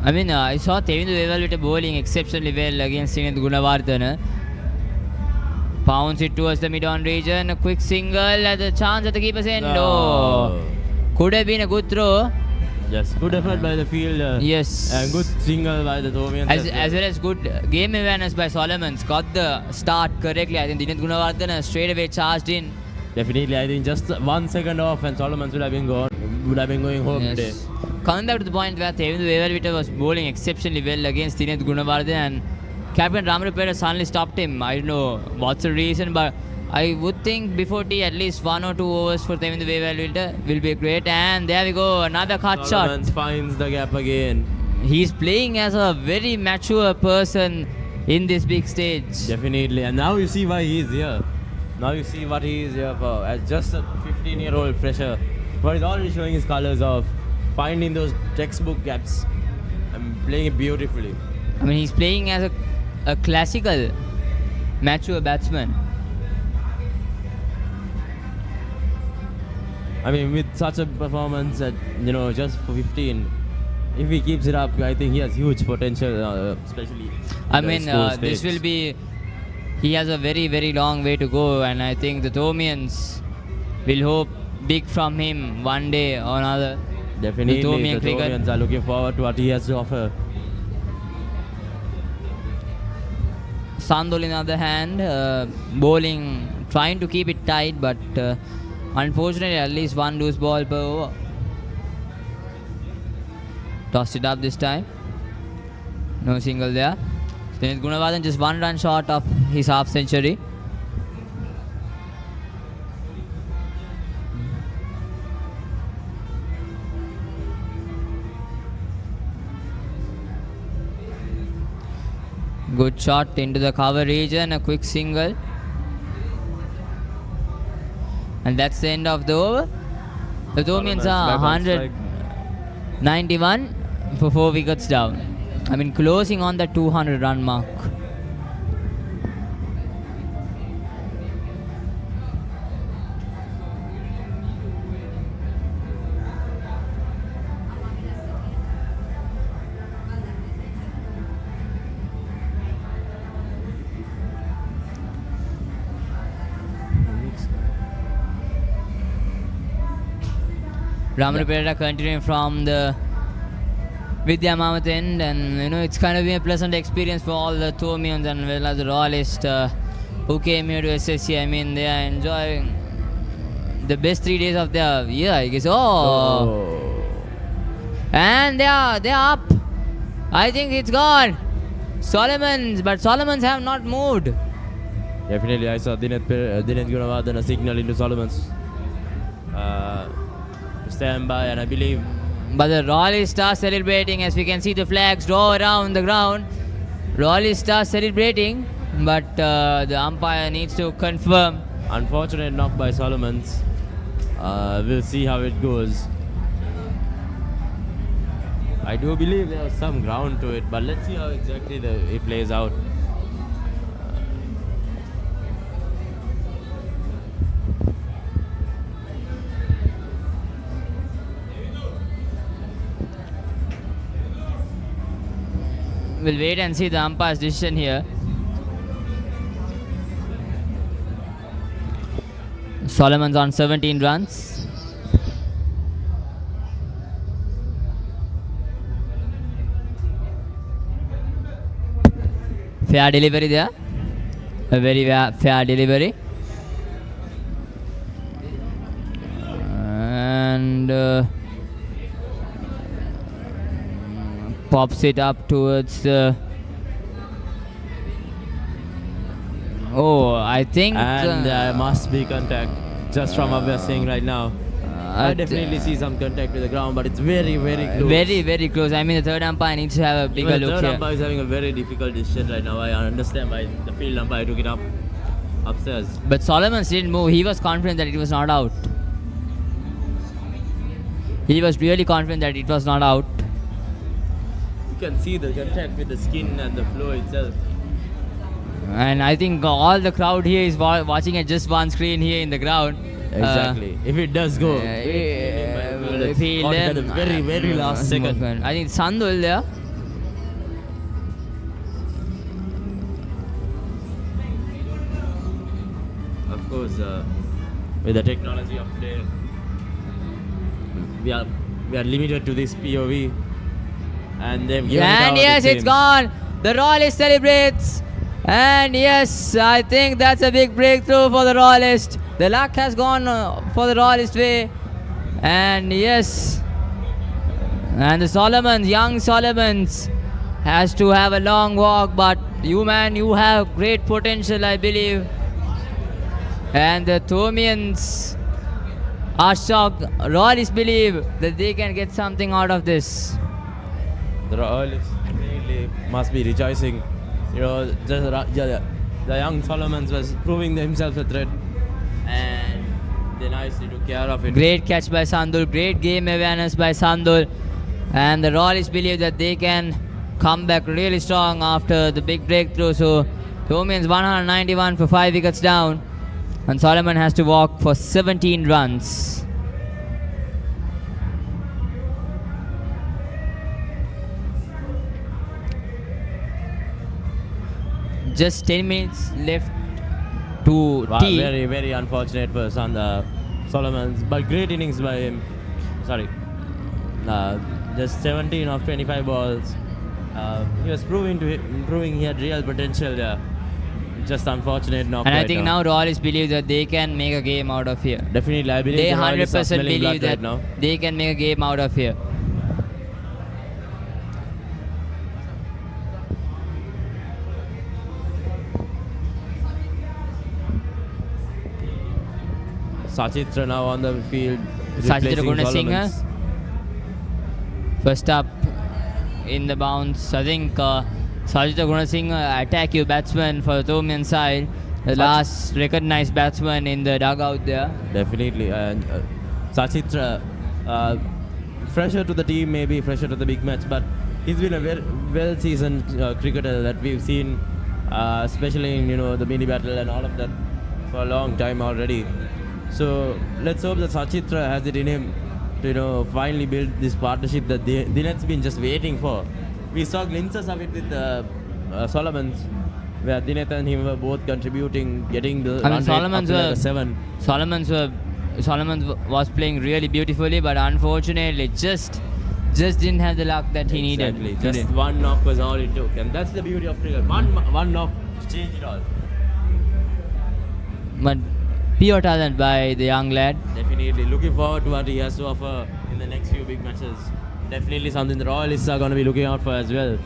I mean, I saw Tevindu evaluate bowling exceptionally well against Dinesh Gunawardene. Pounds it towards the mid-on region. A quick single at the chance at the keeper's end. No. Could have been a good throw. Yes, good effort by the fielder. Yes. And good single by the Thomians. As well as good game awareness by Solomons. Got the start correctly. I think Dinesh Gunawardene straight away charged in. Definitely, I think just 1 second off and Solomons would have been going home today. Coming back to the point where Tevindu Wevervita was bowling exceptionally well against Dinesh Gunawardene, and Captain Ramarupeta suddenly stopped him. I don't know what's the reason, but I would think before tea at least 1 or 2 overs for Tevindu Wevervita will be great. And there we go, another cut Solomons shot. finds the gap again. He's playing as a very mature person in this big stage. Definitely, and now you see why he is here. Now you see what he is here for. As just a 15-year-old fresher, but he's already showing his colours of finding those textbook gaps and playing it beautifully. I mean, he's playing as a classical mature batsman. I mean, with such a performance at just for 15, if he keeps it up, I think he has huge potential, especially. I mean, this will be. He has a very, very long way to go, and I think the Thomians will hope big from him one day or another. Definitely, the cricket. Thomians are looking forward to what he has to offer. Sandul, on the other hand, bowling, trying to keep it tight, but unfortunately, at least one loose ball per over. Tossed it up this time. No single there. Dinesh Gunawardene just 1 run short of his half century. Good shot into the cover region, a quick single. And that's the end of the over. The Thomians are 191 for 4 wickets down. I mean, closing on the 200 run mark. Ramana Perera continuing from the Vidya Mamath end, and it's kind of been a pleasant experience for all the Thomians and well as the Royalists who came here to SSC. I mean, they are enjoying the best 3 days of their year, I guess. And they are up. I think it's gone. But Solomons have not moved. Definitely, I saw Dinesh Gunawardena signal into Solomons. Stand by, and I believe. But the Royalists are celebrating, as we can see the flags draw around the ground. Royalists are celebrating, but the umpire needs to confirm. Unfortunate knock by Solomons. We'll see how it goes. I do believe there was some ground to it, but let's see how exactly it plays out. We'll wait and see the umpire's decision here. Solomon's on 17 runs. Fair delivery there. A very fair delivery. And pops it up towards the... I think... And there must be contact, just from what we're seeing right now. I definitely see some contact with the ground, but it's very, very close. Very, very close. I mean, the third umpire needs to have a bigger look here. The third umpire is having a very difficult decision right now. I understand why the field umpire took it upstairs. But Solomon didn't move. He was confident that it was not out. He was really confident that it was not out. You can see the contact with the skin and the floor itself. And I think all the crowd here is watching at just one screen here in the ground. Exactly. If it does go, if he at the very, very last second. I think Sandul there. Of course, with the technology of today, we are limited to this POV, and they've given it out. And yes, it's gone. The Royalist celebrates. And yes, I think that's a big breakthrough for the Royalist. The luck has gone for the Royalist way. And yes, and the Solomons, young Solomons, has to have a long walk. But you have great potential, I believe. And the Thomians are shocked. Royalists believe that they can get something out of this. The Royalists really must be rejoicing. The young Solomons was proving themselves a threat, and they nicely took care of it. Great catch by Sandul, great game awareness by Sandul, and the Royalists believe that they can come back really strong after the big breakthrough. So Thomians 191 for 5 wickets down, and Solomon has to walk for 17 runs. Just 10 minutes left to tee. Very, very unfortunate for Solomons, but great innings by him. Just 17 of 25 balls. He was proving he had real potential there. Just unfortunate knock. And I think now Royalists believe that they can make a game out of here. Definitely, I believe they the 100% believe that right now. They can make a game out of here. Sachitra now on the field. Sachitra Gunasinghe. First up in the bounce. I think Sajita Gunasinghe, attack you batsman for the Thomian side. The last recognized batsman in the dugout there. Definitely. And Sachitra, fresher to the team, maybe fresher to the big match, but he's been a well-seasoned cricketer that we've seen, especially in the mini battle and all of that for a long time already. So let's hope that Sachitra has it in him to finally build this partnership that Dinet's been just waiting for. We saw glimpses of it with Solomons, where Dinet and him were both contributing, getting the run rate up to like a 7. Solomon was playing really beautifully, but unfortunately just didn't have the luck that he needed. Exactly. Just one knock was all it took, and that's the beauty of cricket. One knock to change it all. But pure talent by the young lad. Definitely. Looking forward to what he has to offer in the next few big matches. Definitely something the Royalists are going to be looking out for as well.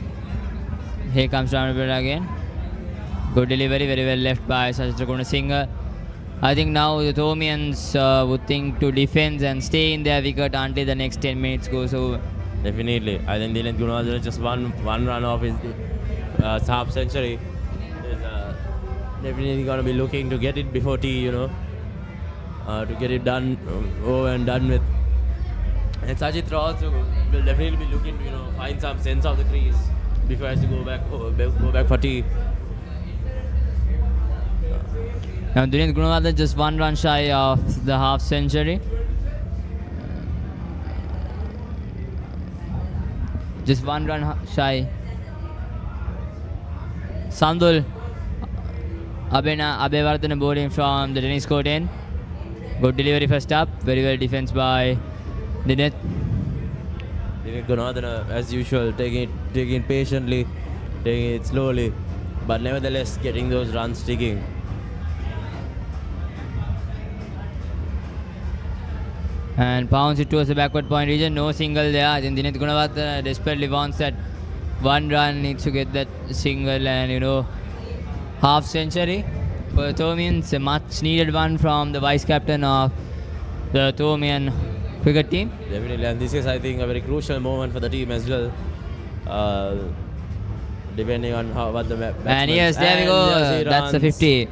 Here comes Ramapur again. Good delivery, very well left by Sajitra Gunasinghe. I think now the Thomians would think to defend and stay in their wicket until the next 10 minutes goes over. Definitely. I think Dinesh Gunawardene just one run off his half century. Definitely going to be looking to get it before tea, to get it done, over and done with. And Sajitra also will definitely be looking to, find some sense of the crease before he has to go back for tea. Now Dinesh Gunawardene just 1 run shy of the half century. Just 1 run shy. Sandul Abeyvardhana bowling from the tennis court end. Good delivery first up. Very well defense by Dinesh. Dinesh Gunawardene, as usual, taking it patiently, taking it slowly, but nevertheless getting those runs sticking. And pounds it towards the backward point region. No single there. I think Dinesh Gunawardene desperately wants that 1 run. Needs to get that single and half century for the Thomians. A much needed one from the vice captain of the Thomian cricket team. Definitely, and this is, I think, a very crucial moment for the team as well. Depending on what the batsman. And yes, there we go. Yes, That's a 50.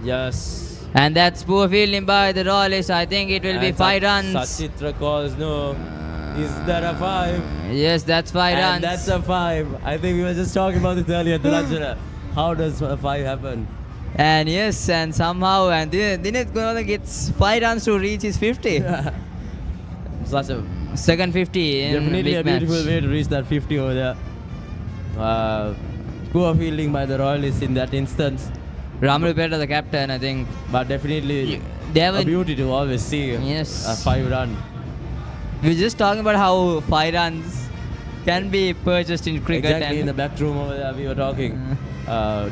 Yes. And that's poor fielding by the Royalists. I think it will be 5 runs. Sachitra calls no. Is that a 5? Yes, that's 5 runs. And that's a 5. I think we were just talking about this earlier, Tulanjana. How does a 5 happen? And yes, and somehow, and Dinesh Gunawardene gets 5 runs to reach his 50. Such a second 50 in definitely a big beautiful match. way to reach that 50 over there. Poor fielding by the Royalists in that instance. Ramapur, the captain, I think. But definitely They a beauty to always see yes. a 5 run. We were just talking about how 5 runs can be purchased in cricket. Exactly, in the back room over there we were talking,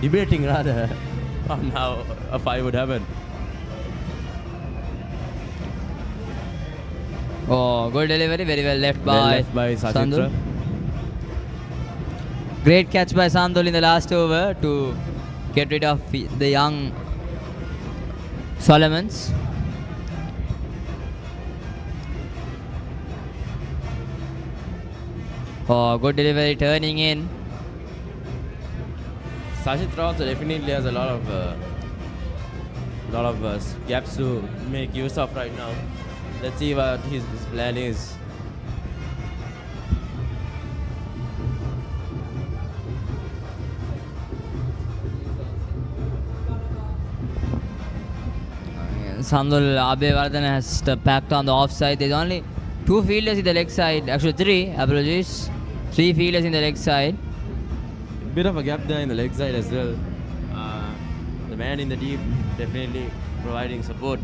debating rather on how a 5 would happen. Oh, good delivery, very well left by Sachitra. Sandul. Great catch by Sandul in the last over to get rid of the young Solomons. Oh, good delivery, turning in. Sachitra also definitely has a lot of gaps to make use of right now. Let's see what his plan is. Sandul Abeyvardhana has packed on the offside. There's only 2 fielders in the leg side. Actually 3, apologies. 3 fielders in the leg side. Bit of a gap there in the leg side as well. The man in the deep definitely providing support.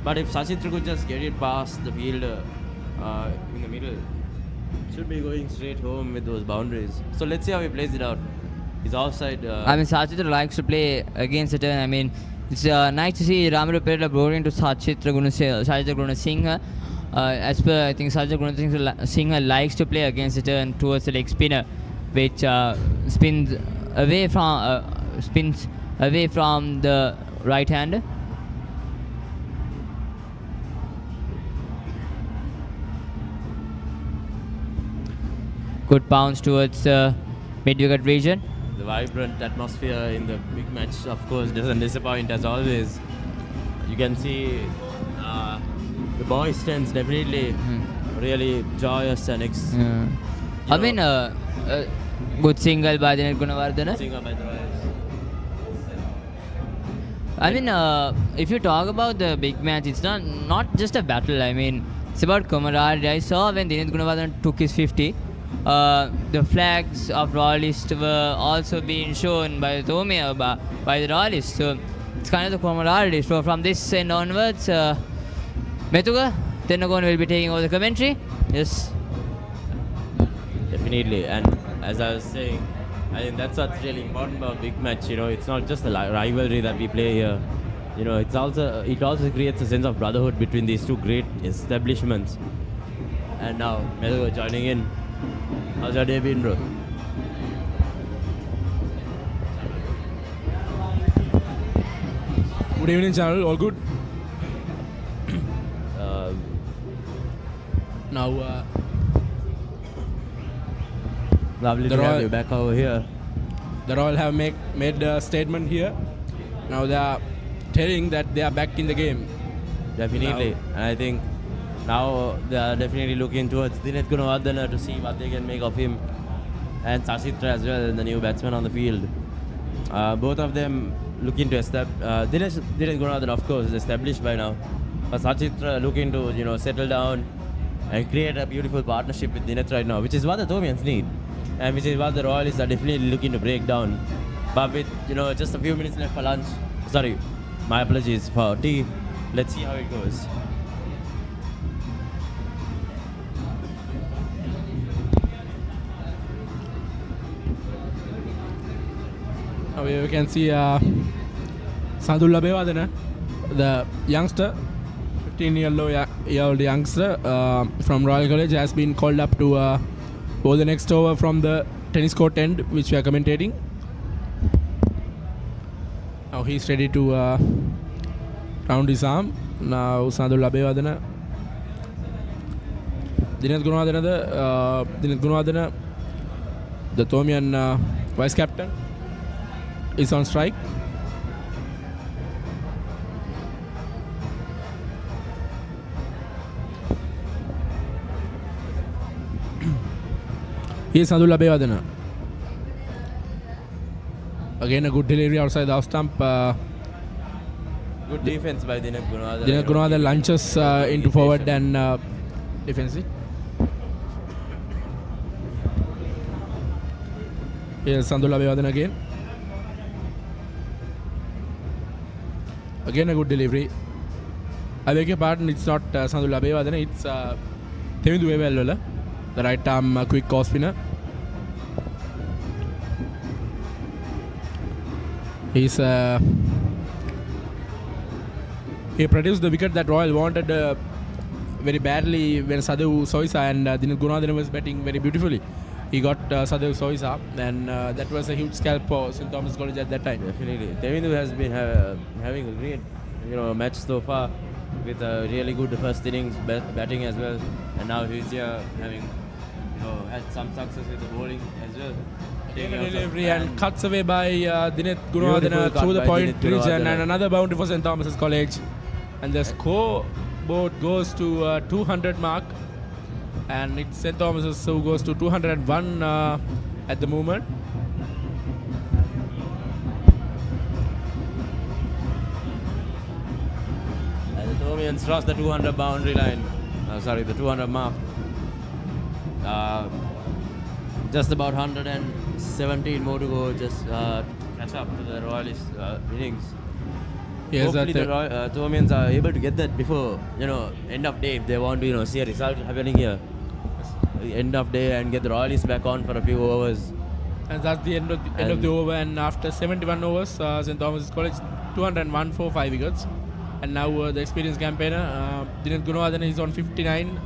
But if Sachitra could just get it past the fielder in the middle, should be going straight home with those boundaries. So let's see how he plays it out. He's offside. I mean, Sachitra likes to play against the turn. I mean, it's nice to see Ramapur bowling to Sachitra Gunasinghe. As per, I think Sachitra Gunasinghe likes to play against the turn towards the leg spinner, which spins away from the right hander. Good bounce towards mid-wicket region. The vibrant atmosphere in the big match, of course, doesn't disappoint as always. You can see the boys' stands definitely really joyous and I mean, good single by Dinesh Gunawardena. Single by the Royals. I mean, if you talk about the big match, it's not just a battle. I mean, it's about camaraderie. I saw when Dinesh Gunawardena took his 50, the flags of Royalists were also being shown by the Thomian, by the Royalists. So it's kind of the camaraderie. So from this end onwards, Methuga Tennagon will be taking over the commentary. Yes. Definitely, and as I was saying, I think that's what's really important about big match. You know, it's not just the rivalry that we play here. You know, it also creates a sense of brotherhood between these two great establishments. And now Methuga joining in. How's your day been, bro? Good evening, channel. All good. Now, lovely to have you back over here. The Royal have made a statement here. Now they are telling that they are back in the game. Definitely, and I think now they are definitely looking towards Dinesh Gunawardena to see what they can make of him, and Sachitra as well, the new batsman on the field. Both of them looking to establish. Dinesh Gunawardena, of course, is established by now, but Sachitra looking to settle down and create a beautiful partnership with Dinesh right now, which is what the Thomians need, and which is what the Royalists are definitely looking to break down. But with just a few minutes left for lunch, sorry, my apologies, for tea. Let's see how it goes. Now we can see Sadullah Bewardena, the youngster, 15-year-old youngster from Royal College, has been called up to bowl the next over from the tennis court end, which we are commentating. Now he's ready to round his arm. Now Sadullah Bewardena. Dinesh Gunawardena, the Thomian vice captain, is on strike. Here's Sadullah Bewardena. Again, a good delivery outside the off stump. Good defense by Dinesh Gunawardena. Dinesh Gunawardena launches into forward and defensive. Here's Sadullah Bewardena again. Again, a good delivery. I beg your pardon, it's not Sadullah Bewardena, it's Themindu Wewelwala, the right arm quick off spinner. He produced the wicket that Royal wanted very badly when Sadhu Soisa and Dinesh Gunawardena was batting very beautifully. He got Sadhu Soisa, and that was a huge scalp for St. Thomas College at that time. Definitely. Themindu has been having a great match so far, with a really good first innings batting as well, and now he's here having had some success with the bowling as well. Delivery and cuts away by Dinesh Gunawardena through the point region, and another boundary for St. Thomas College, and the scoreboard goes to 200 mark, and it's St. Thomas who goes to 201 at the moment. And the Thomians cross the 200 boundary line. The 200 mark. Just about 117 more to go. Just catch up to the Royalist innings. Yes, hopefully the Thomians are able to get that before end of day, if they want to see a result happening here. End of day and get the Royalists back on for a few overs. And that's the end of the over. And after 71 overs, St. Thomas College 201 for 5 wickets. And now the experienced campaigner Dinesh Gunawardena is on 59,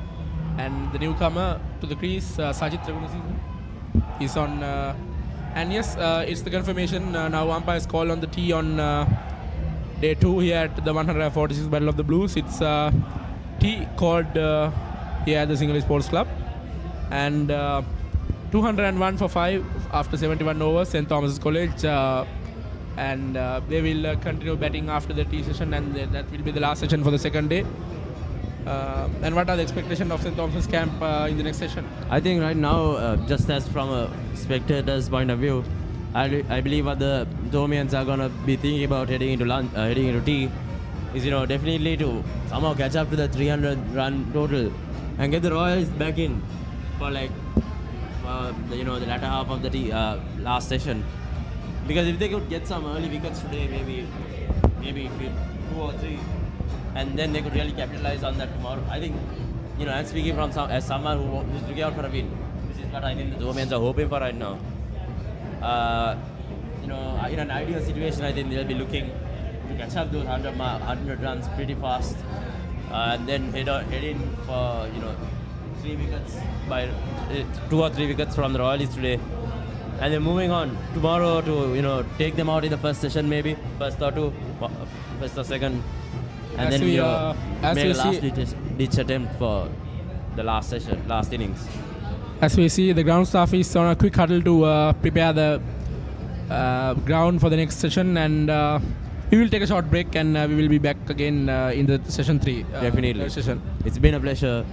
and the newcomer to the crease Sachitra is on. And yes, it's the confirmation. Now umpire's call on the tee on day 2 here at the 146th Battle of the Blues. It's tee called here at the Sinhalese Sports Club, and 201 for 5 after 71 overs, St. Thomas College. And they will continue batting after the tea session, and that will be the last session for the second day. And what are the expectations of St. Thomas's camp in the next session? I think right now, just as from a spectator's point of view, I believe what the Thomians are going to be thinking about heading into lunch, heading into tea, is definitely to somehow catch up to the 300 run total and get the Royals back in for the latter half of the last session. Because if they could get some early wickets today, maybe 2 or 3, and then they could really capitalize on that tomorrow. I think, I'm speaking as someone who's looking out for a win, which is what I think the Thomians are hoping for right now. In an ideal situation, I think they'll be looking to catch up those 100 runs pretty fast, and then head in for 3 wickets by 2 or 3 wickets from the Royalies today, and then moving on tomorrow to take them out in the first session, maybe first or second, and then make a last-ditch attempt for the last innings. As we see, the ground staff is on a quick huddle to prepare the ground for the next session, and we will take a short break, and we will be back again in the session 3. Definitely. Session. It's been a pleasure.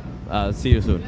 See you soon.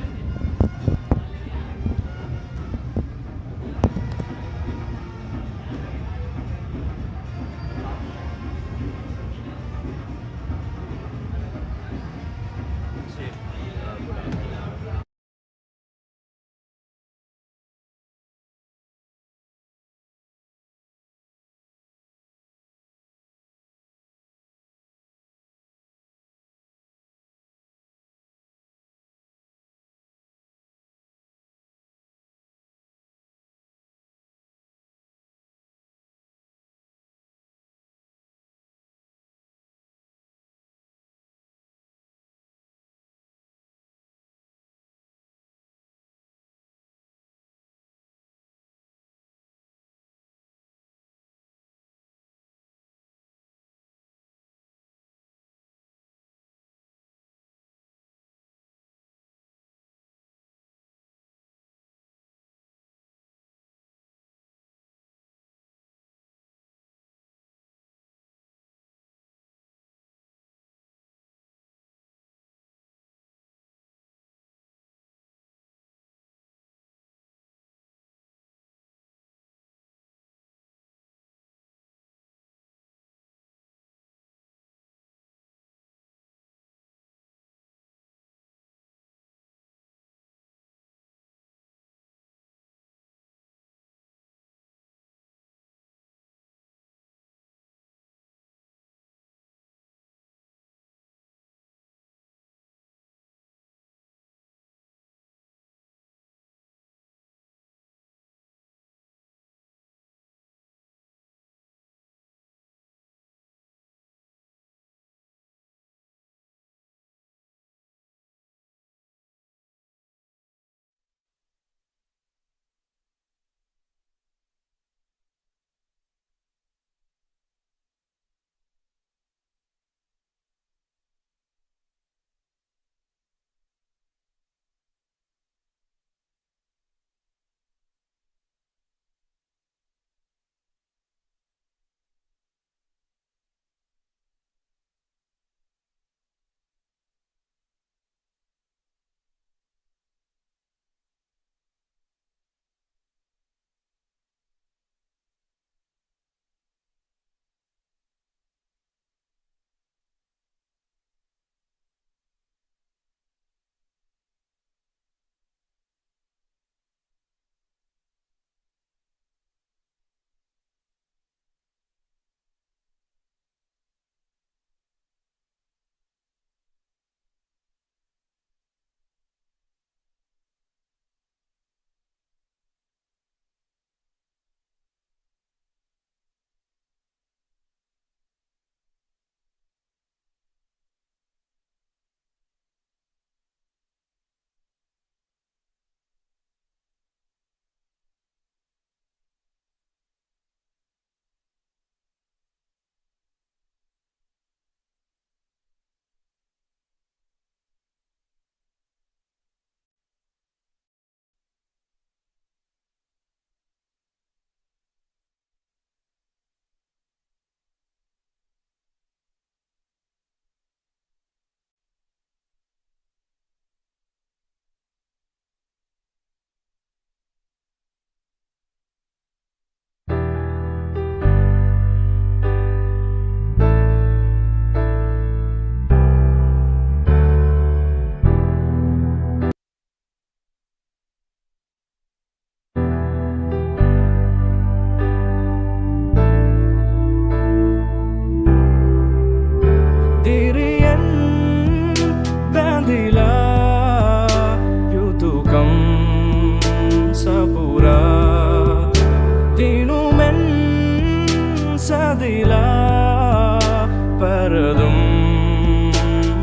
හැදිලා පරදුම්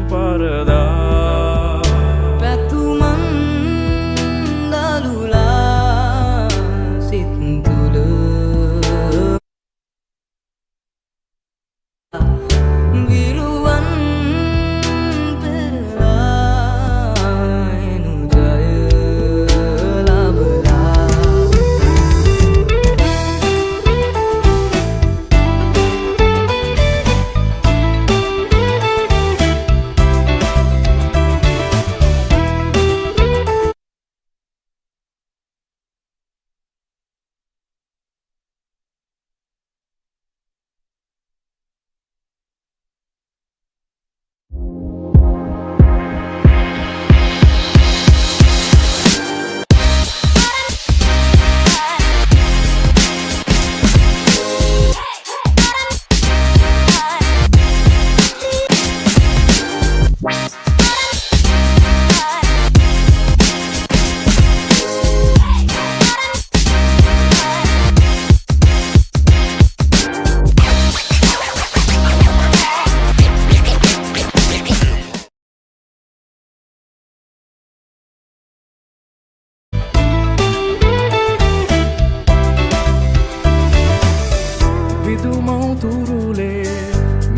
පරදා පැතුමන් දළුලා සිත් තුළ විරුවන් පෙරලා එනු ජය ලබලා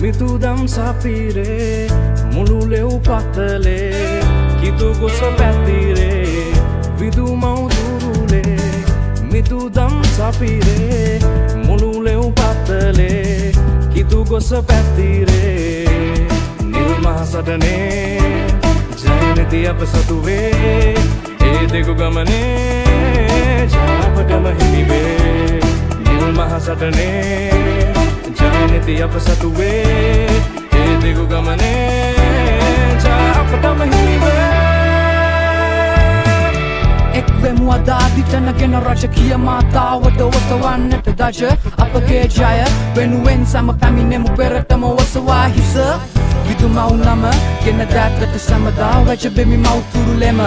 මිතුදම් සපිරේ මුළුලෙව් පතලේ කිතු ගොස පැතිරේ විදුමවුදුරුලේ මිතුදම් සපිරේ මුළුලෙව් පතලේ කිතු ගොස පැතිරේ නිල්මහසටනේ ජයනති අප සතුවේ ඒ දෙකු ගමනේ ජාපටම හිමිවේ නිල්මහසටනේ ජයනති අප සතුවේ ඒ දෙකු ගමනේ ජාපටම හිමිවේ එක්වෙමු අදාදිටනගෙන රජකීය මාතාවට ඔසවන්නට දජ අපගේ ජය වෙනුවෙන් සැම පැමිණෙමු පෙරටම ඔසවා හිස විදුමව් නම ගෙන දැත්තට සැමදා වැජබෙමි මව්තුරුලෙම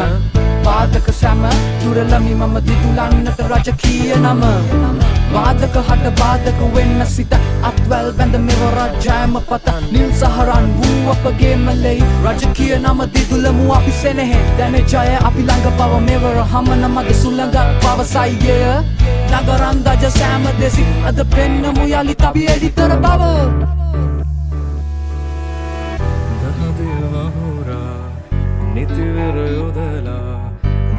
පාදක සැම දුරලමි මම දිදුලන්නට රජකීය නම වාදක හට බාධක වෙන්න සිත අත්වැල් බැඳ මෙව රජයම පත නිල් සහරන් වූ අපගේ මලෙයි රජකීය නම දිදුලමු අපි සෙනෙහෙ දැන ජය අපි ළඟ පව මෙවර හමන මග සුළඟත් පවසයිය නගරන් දජ සෑම දෙසි අද පෙන්නමු යළිත් අපි එඩිතර බව නිතිවර යොදලා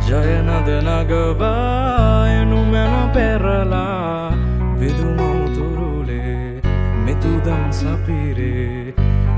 ජයනද නගවා එනු මැන පෙරලා විදුමවුතුරුලේ මිතුදම් සපිරේ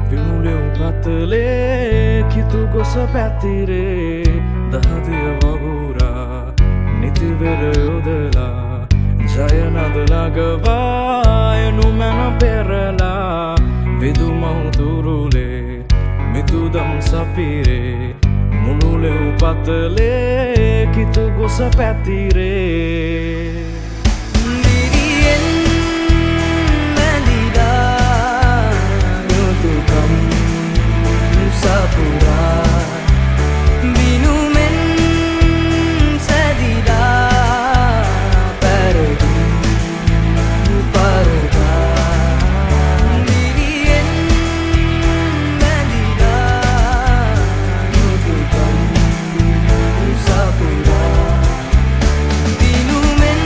විමුලෙව් පතලේ කිතු ගොස පැතිරේ දහදිය වගුරා නිතිවර යොදලා ජයනද නගවා එනු මැන පෙරලා විදුමවුතුරුලේ මිතුදම් සපිරේ මුළුලෙව් පතලේ කිතු ගොස පැතිරේ දිරියෙන් මැදිලා යුතුකම් සපුරා විනුමෙන් සැදිලා පැරදුම් පරදා දිරියෙන් මැදිලා යුතුකම් සපුරා විනුමෙන්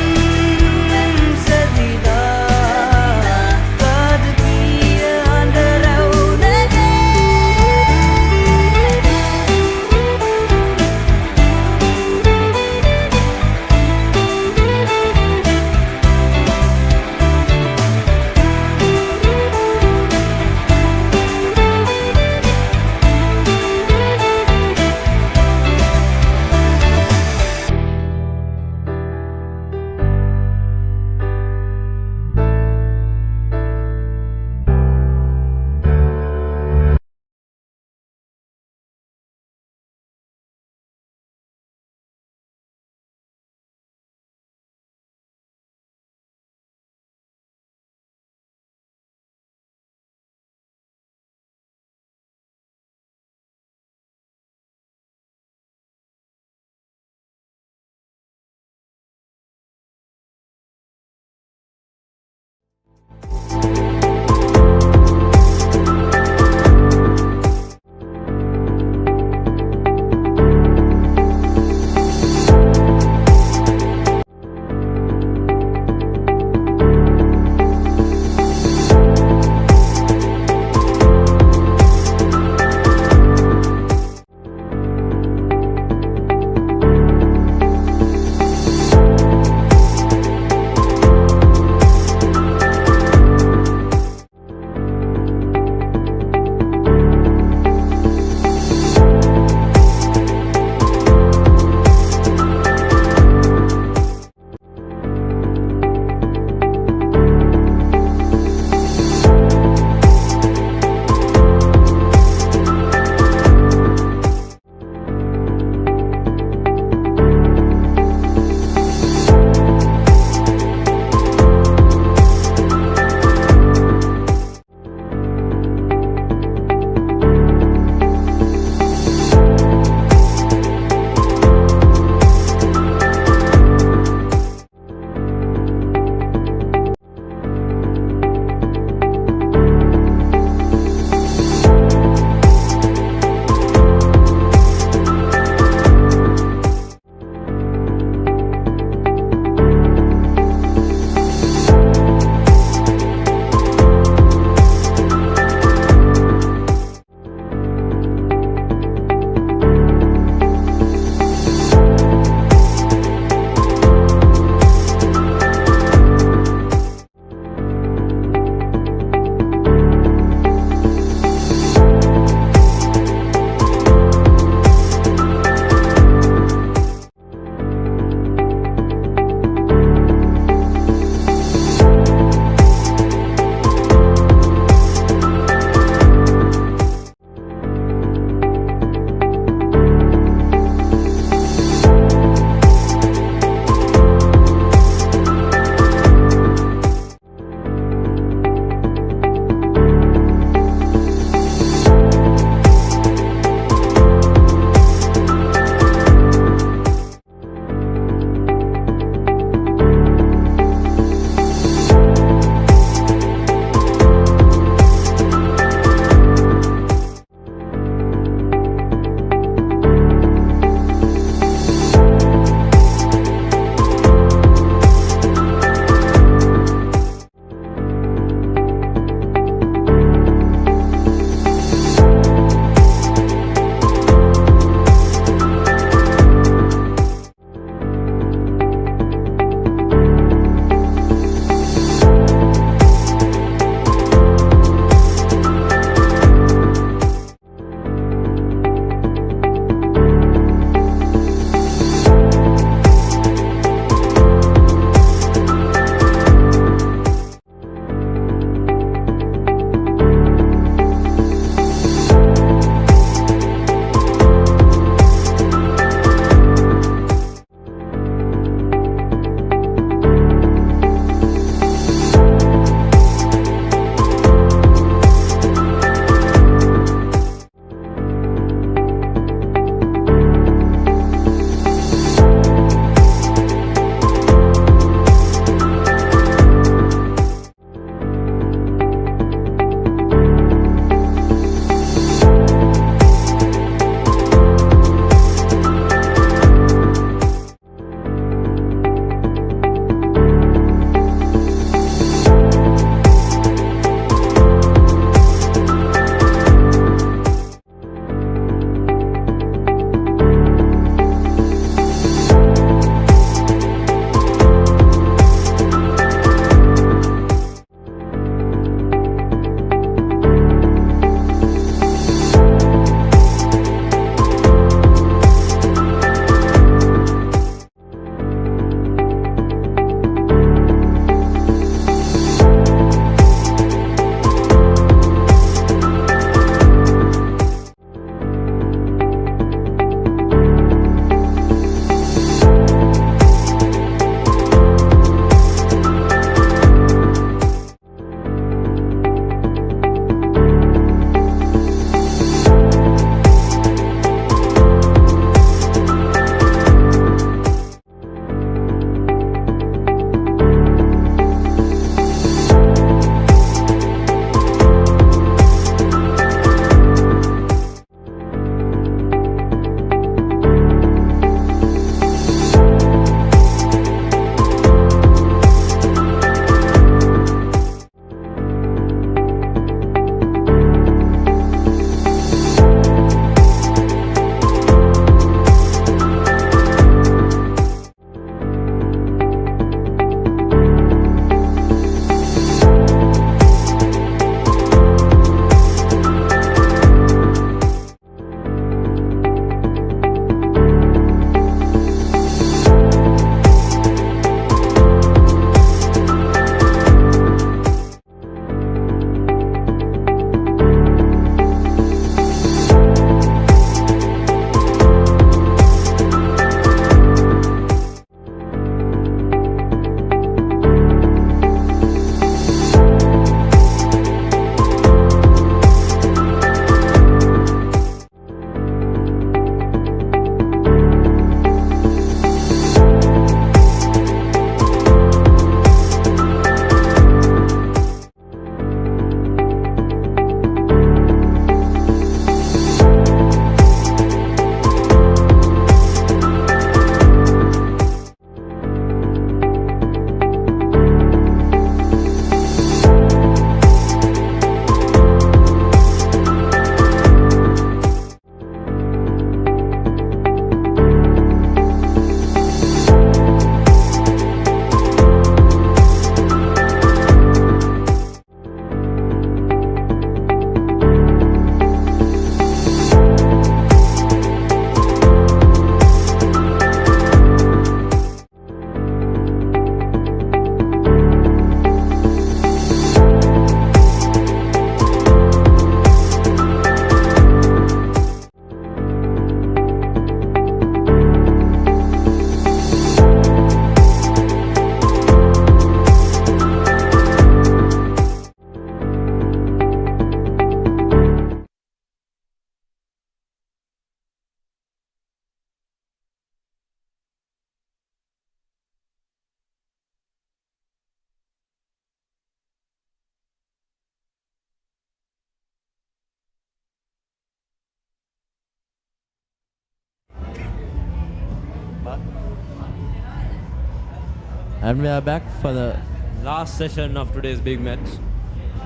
And we are back for the last session of today's big match,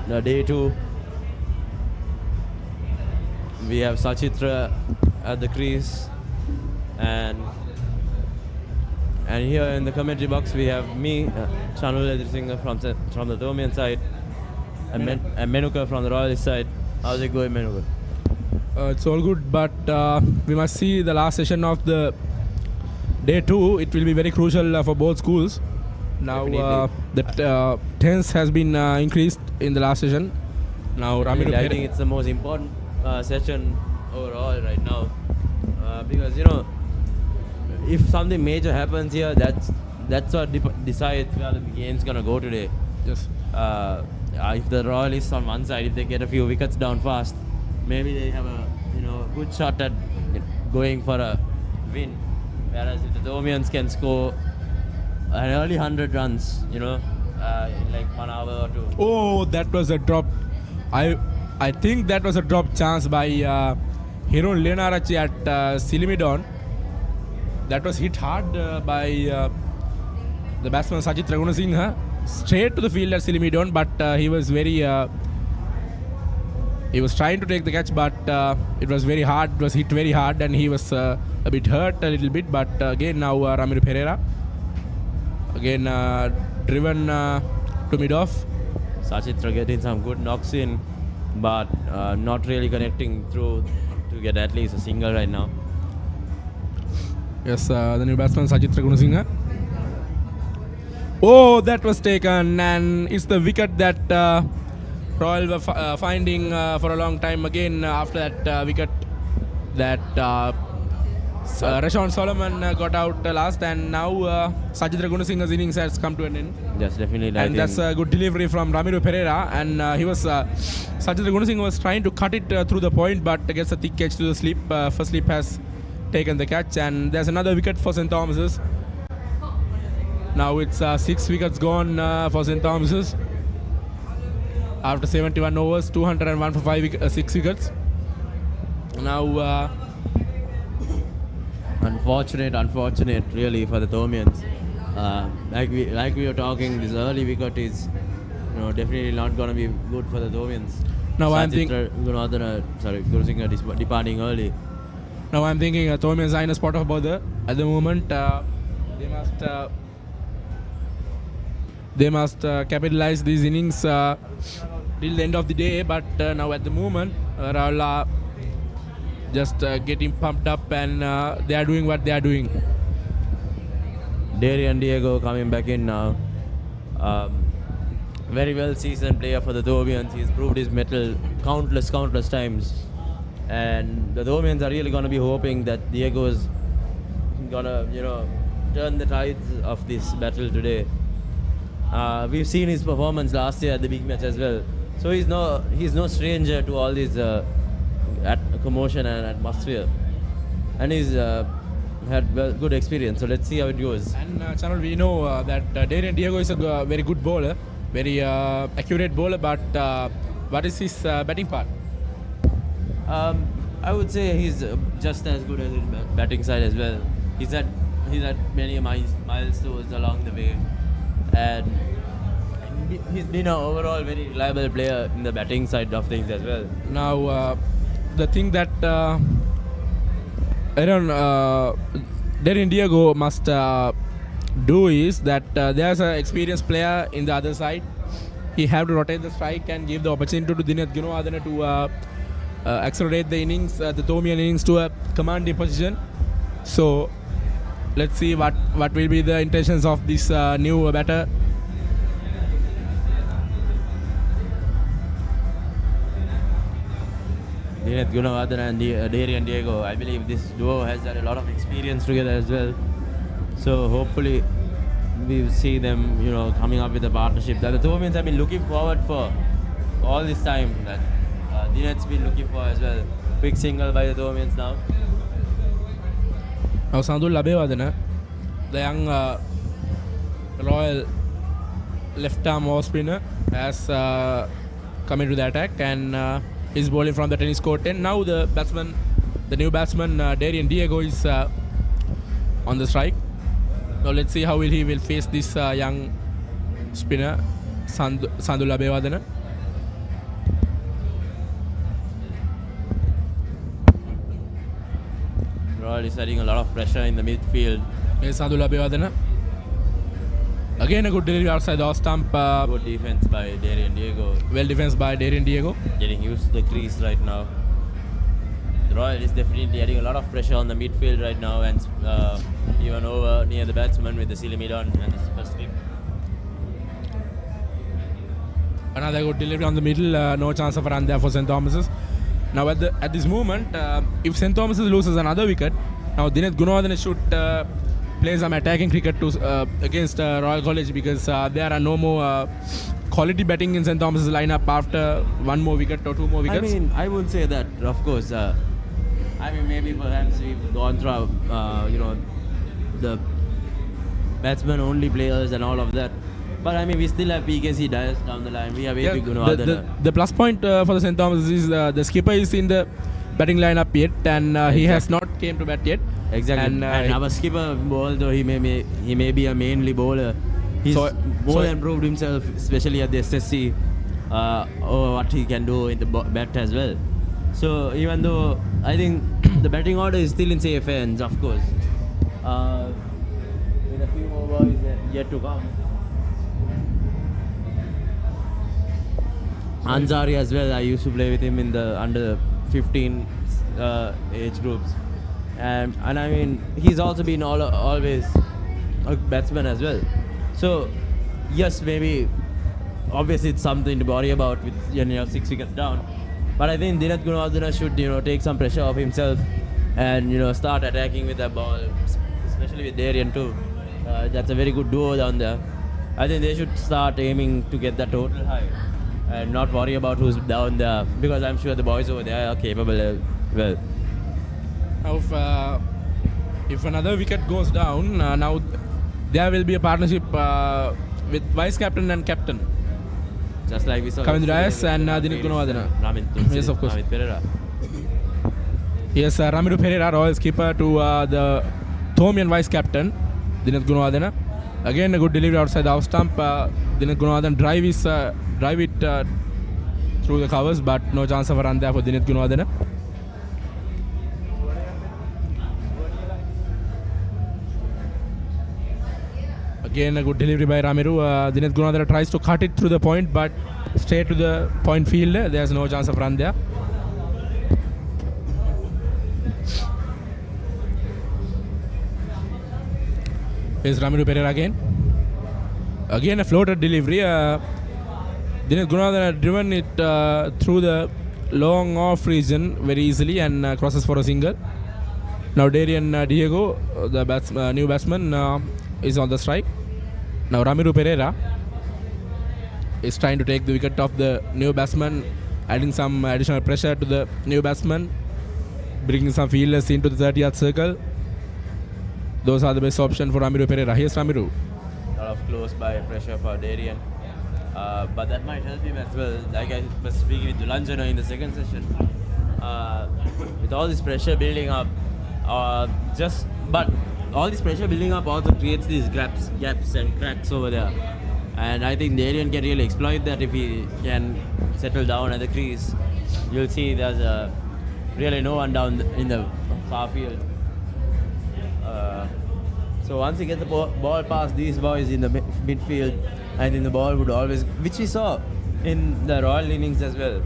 the day 2. We have Sachitra at the crease, and here in the commentary box we have me, Chanul Edrisinghe from the Thomian side, and Menuka from the Royalist side. How's it going, Menuka? It's all good, but we must see the last session of the day 2. It will be very crucial for both schools. Now the tense has been increased in the last session. Now Ramiru I think it's the most important session overall right now, because if something major happens here, that's what decides where the game's gonna go today. Yes. If the Royalists on one side, if they get a few wickets down fast, maybe they have a good shot at going for a win. Whereas if the Thomians can score an early 100 runs, in like 1 hour or 2. Oh, that was a drop. I think that was a drop chance by Hiron Lenarachi at Silimidon. That was hit hard by the batsman Sachitra Gunasinghe, straight to the field at Silimidon, but he was very he was trying to take the catch, but it was very hard. It was hit very hard, and he was a bit hurt a little bit. But again now Ramiru Pereira again driven to mid-off. Sachitra getting some good knocks in, but not really connecting through to get at least a single right now. Yes, the new batsman Sachitra Gunasinghe. Oh, that was taken, and it's the wicket that Royal were finding for a long time again after that wicket that Rashawn Solomon got out last, and now Sachitra Gunasinghe's innings has come to an end. Yes, definitely. And that's a good delivery from Ramiru Pereira, and Sachitra Gunasinghe was trying to cut it through the point, but gets a thick catch to the slip. First slip has taken the catch, and there's another wicket for St. Thomas's. Now it's 6 wickets gone for St. Thomas's. After 71 overs, 201 for 6 wickets. Now unfortunate really for the Thomians. Like we were talking, this early wicket is definitely not going to be good for the Thomians. Now I'm thinking Gunasinghe departing early. Now I'm thinking Thomians are in a spot of bother at the moment. They must capitalize these innings till the end of the day. But now at the moment, Rahul are just getting pumped up, and they are doing what they are doing. Darian Diego coming back in now. Very well seasoned player for the Thomians. He's proved his mettle countless times. And the Thomians are really going to be hoping that Diego's going to, turn the tides of this battle today. We've seen his performance last year at the big match as well. So he's no stranger to all this commotion and atmosphere. And he's had good experience. So let's see how it goes. And Chanul, we know that Darian Diego is a very good bowler, very accurate bowler. But what is his batting part? I would say he's just as good as his batting side as well. He's had many milestones along the way, and he's been an overall very reliable player in the batting side of things as well. Now, the thing that Darian Diego must do is that there's an experienced player in the other side. He have to rotate the strike and give the opportunity to Dinesh Gunawardene to accelerate the innings, the Thomian innings to a commanding position. So let's see what will be the intentions of this new batter. Dinesh Gunawardene and Darian Diego, I believe this duo has had a lot of experience together as well. So hopefully we see them, coming up with a partnership that the Thomians have been looking forward for all this time. That Dinesh's been looking for as well. Quick single by the Thomians now. Now Sandul Labewardene, the young Royal left arm off spinner, has come into the attack, and is bowling from the tennis court. And now the new batsman Darian Diego is on the strike. Now let's see how he will face this young spinner, Sandula Bewadana. Royal is adding a lot of pressure in the midfield. Yes, Sandula Bewadana. Again a good delivery outside the off stump. Good defense by Darian Diego. Well defense by Darian Diego. Getting used to the crease right now. The Royal is definitely adding a lot of pressure on the midfield right now, and even over near the batsman with the silly mid on and this first slip. Another good delivery on the middle. No chance of a run there for St. Thomas's. Now at this moment, if St. Thomas's loses another wicket, now Dineth Gunawardene should play some attacking cricket against Royal College, because there are no more quality batting in St. Thomas's lineup after one more wicket or two more wickets. I mean, I would say that, of course. I mean, maybe perhaps we've gone through, the batsman-only players and all of that. But I mean, we still have PKC Dias down the line. We have AP Gunawardene. The plus point for the St. Thomas is the skipper is in the batting lineup yet, and he has not came to bat yet. Exactly. And our skipper, although he may be a mainly bowler, he's more than proved himself, especially at the SSC, or what he can do in the bat as well. So even though I think the batting order is still in safe hands, of course, with a few more boys yet to come. Ansari as well. I used to play with him in the under 15 age groups, and I mean, he's also been always a batsman as well. So yes, maybe obviously it's something to worry about with 6 wickets down. But I think Dineth Gunawardene should take some pressure off himself and start attacking with that ball, especially with Darian too. That's a very good duo down there. I think they should start aiming to get that total high and not worry about who's down there, because I'm sure the boys over there are capable well. Now if another wicket goes down, now there will be a partnership with vice captain and captain. Just like we saw Kavindra Dias and Dineth Gunawardene. Yes, of course. Pereira. Yes, Ramiru Pereira, Royal skipper, to the Thomian vice captain, Dineth Gunawardene. Again, a good delivery outside the off stump. Dineth Gunawardene drive it through the covers, but no chance of a run there for Dineth Gunawardene. Again, a good delivery by Ramiru. Dineth Gunawardene tries to cut it through the point, but straight to the point field. There's no chance of run there. Here's Ramiru Pereira again. Again, a floated delivery. Dineth Gunawardene driven it through the long off region very easily and crosses for a single. Now Darian Diego, the new batsman, is on the strike. Now Ramiru Pereira is trying to take the wicket of the new batsman, adding some additional pressure to the new batsman, bringing some fielders into the 30-yard circle. Those are the best option for Ramiru Pereira. Here's Ramiru. A lot of close by pressure for Darian. But that might help him as well. Like I was speaking with Dulanjana in the second session. With all this pressure building up, but all this pressure building up also creates these gaps and cracks over there. And I think Darian can really exploit that if he can settle down at the crease. You'll see there's really no one down in the far field. So once he gets the ball past these boys in the midfield, I think the ball would always, which we saw in the Royal innings as well.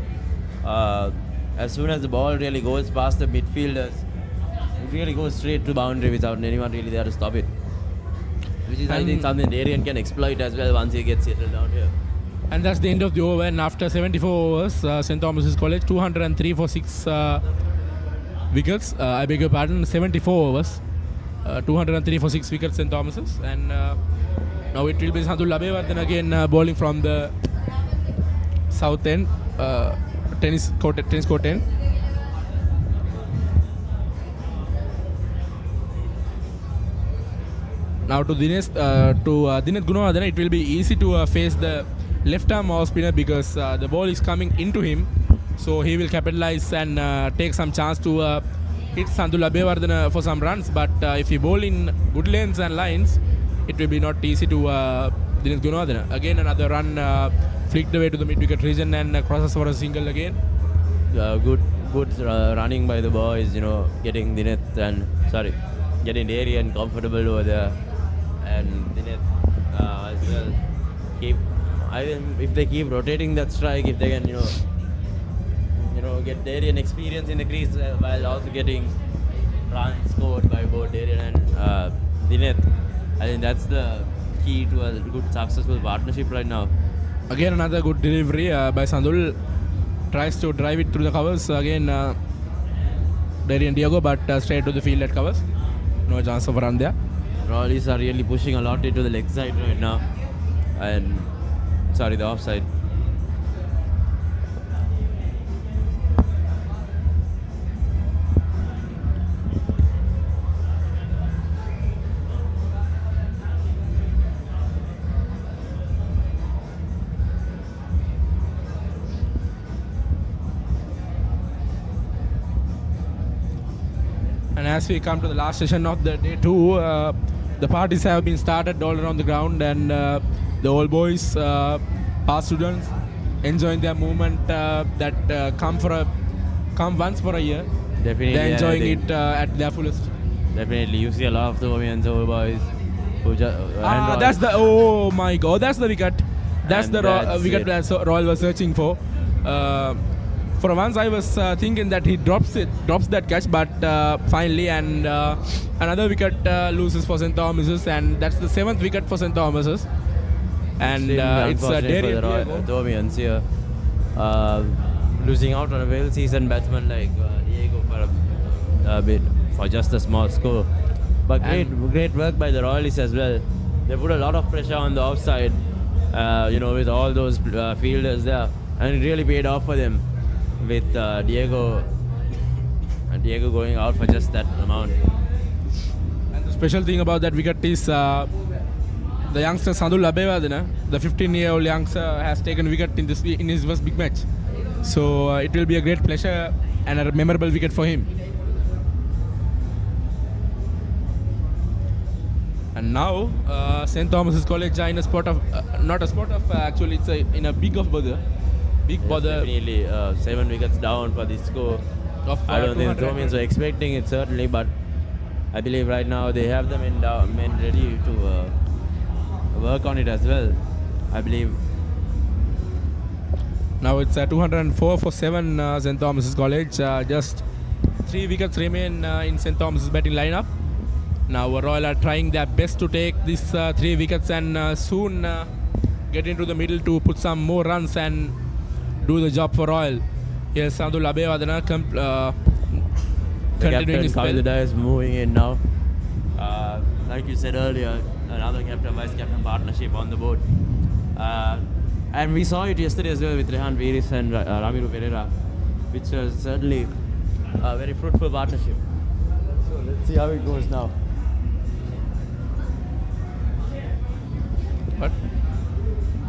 As soon as the ball really goes past the midfielders, it really goes straight to boundary without anyone really there to stop it. Which is, I think, something Darian can exploit as well once he gets settled down here. And that's the end of the over. And after 74 overs, St. Thomas's College 203 for 6 wickets. I beg your pardon, 74 overs. 203 for 6 wickets St. Thomas's. And now it will be Sandula Bewadene again bowling from the south end, tennis court end. Now to Dineth Gunawardene, it will be easy to face the left arm off spinner, because the ball is coming into him, so he will capitalize and take some chance to hit Sandula Bewadene for some runs. But if he bowl in good lanes and lines, it will be not easy to Dinesh Gunawardena. Again, another run flicked away to the mid-wicket region and crosses for a single again. Good running by the boys, getting getting Darian comfortable over there, and Dineth as well. If they keep rotating that strike, if they can, get Darian experience in the crease while also getting runs scored by both Darian and Dineth, I think that's the key to a good successful partnership right now. Again, another good delivery by Sandul. Tries to drive it through the covers. Again, Darian Diego, but straight to the field at covers. No chance of a run there. Royals are really pushing a lot into the leg side right now. And, the offside. And as we come to the last session of the day 2, the parties have been started all around the ground, and the old boys, past students, enjoying their movement that come once for a year. Definitely, they're enjoying it at their fullest. Definitely, you see a lot of Thomians old boys who just. That's the oh my god! That's the wicket. That's the wicket that Royal was searching for. For once, I was thinking that he drops that catch, but finally, and another wicket loses for St. Thomas's, and that's the 7th wicket for St. Thomas's. And it's Darian Diego. Thomians here losing out on a well-seasoned batsman like Diego for a bit for just a small score. But great work by the Royalists as well. They put a lot of pressure on the offside, with all those fielders there, and it really paid off for them. With Diego going out for just that amount. And the special thing about that wicket is the youngster Sandul Abeywadena, the 15-year-old youngster, has taken wicket in his first big match. So it will be a great pleasure and a memorable wicket for him. And now St. Thomas's College are in a spot of actually it's in a big of bother. Definitely 7 wickets down for this score. I don't think the Thomians were expecting it certainly, but I believe right now they have the men ready to work on it as well. I believe. Now it's 204 for 7 St. Thomas's College. Just 3 wickets remain in St. Thomas's batting lineup. Now Royal are trying their best to take these 3 wickets and soon get into the middle to put some more runs and do the job for Royal. Here's Sandul Abeywadena continuing his spell. Captain is moving in now. Like you said earlier, another captain-vice captain partnership on the board. And we saw it yesterday as well with Rehan Viris and Ramiru Pereira, which was certainly a very fruitful partnership. So let's see how it goes now. What?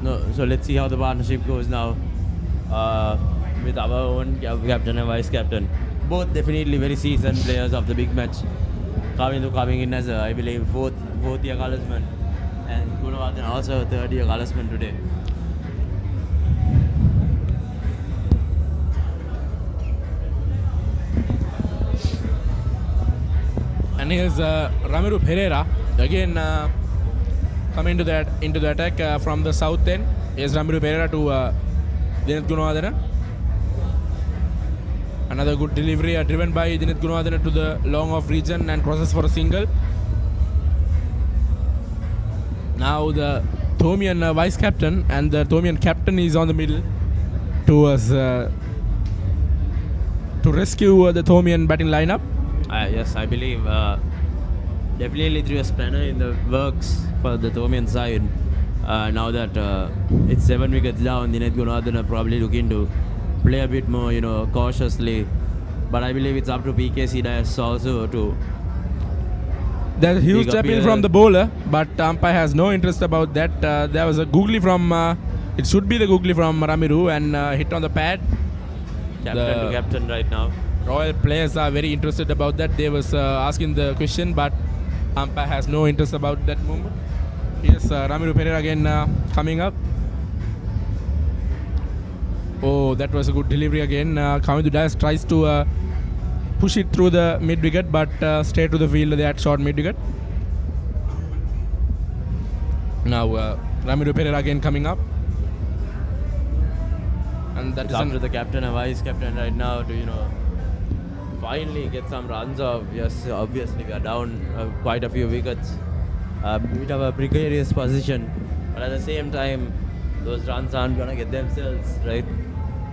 No, so let's see how the partnership goes now. With our own captain and vice captain. Both definitely very seasoned players of the big match. Kavindu coming in as I believe fourth year colorsman, and Gunawardena also a 3rd year colorsman today. And here's Ramiru Pereira again coming into the attack from the south end. Here's Ramiru Pereira to Dineth Gunawardena. Another good delivery driven by Dineth Gunawardena to the long off region and crosses for a single. Now the Thomian vice captain and the Thomian captain is on the middle to rescue the Thomian batting lineup. Yes, I believe definitely threw a spanner in the works for the Thomian side. Now that it's 7 wickets down, Dineth Gunawardena probably looking to play a bit more, cautiously. But I believe it's up to PKC Dias also to. There's a huge step in from the bowler, but umpire has no interest about that. There was a googly from, it should be the googly from Ramiru, and hit on the pad. Captain to captain right now. Royal players are very interested about that. They was asking the question, but umpire has no interest about that movement. Yes, Ramiro Pereira again coming up. Oh, that was a good delivery again. Coming to Dias tries to push it through the mid wicket, but straight to the field, that short mid wicket. Now Ramiro Pereira again coming up. And that It's is up to the captain and vice captain right now to, finally get some runs off. Yes, obviously we are down quite a few wickets. Bit of a precarious position, but at the same time, those runs aren't gonna get themselves, right?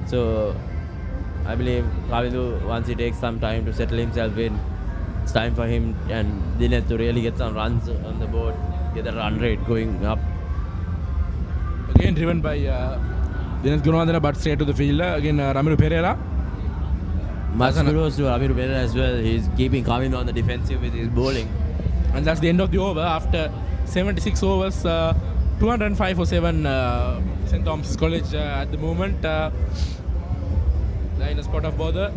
So I believe Kavindu, once he takes some time to settle himself in, it's time for him and Dinesh to really get some runs on the board, get the run rate going up. again driven by Dinesh Gunawardena, but straight to the field. Again Ramiro Pereira. Much kudos to Ramiro Pereira as well. He's keeping Kavindu on the defensive with his bowling. And that's the end of the over. After 76 overs, 205 for 7, St. Thomas College at the moment. They're in a spot of bother.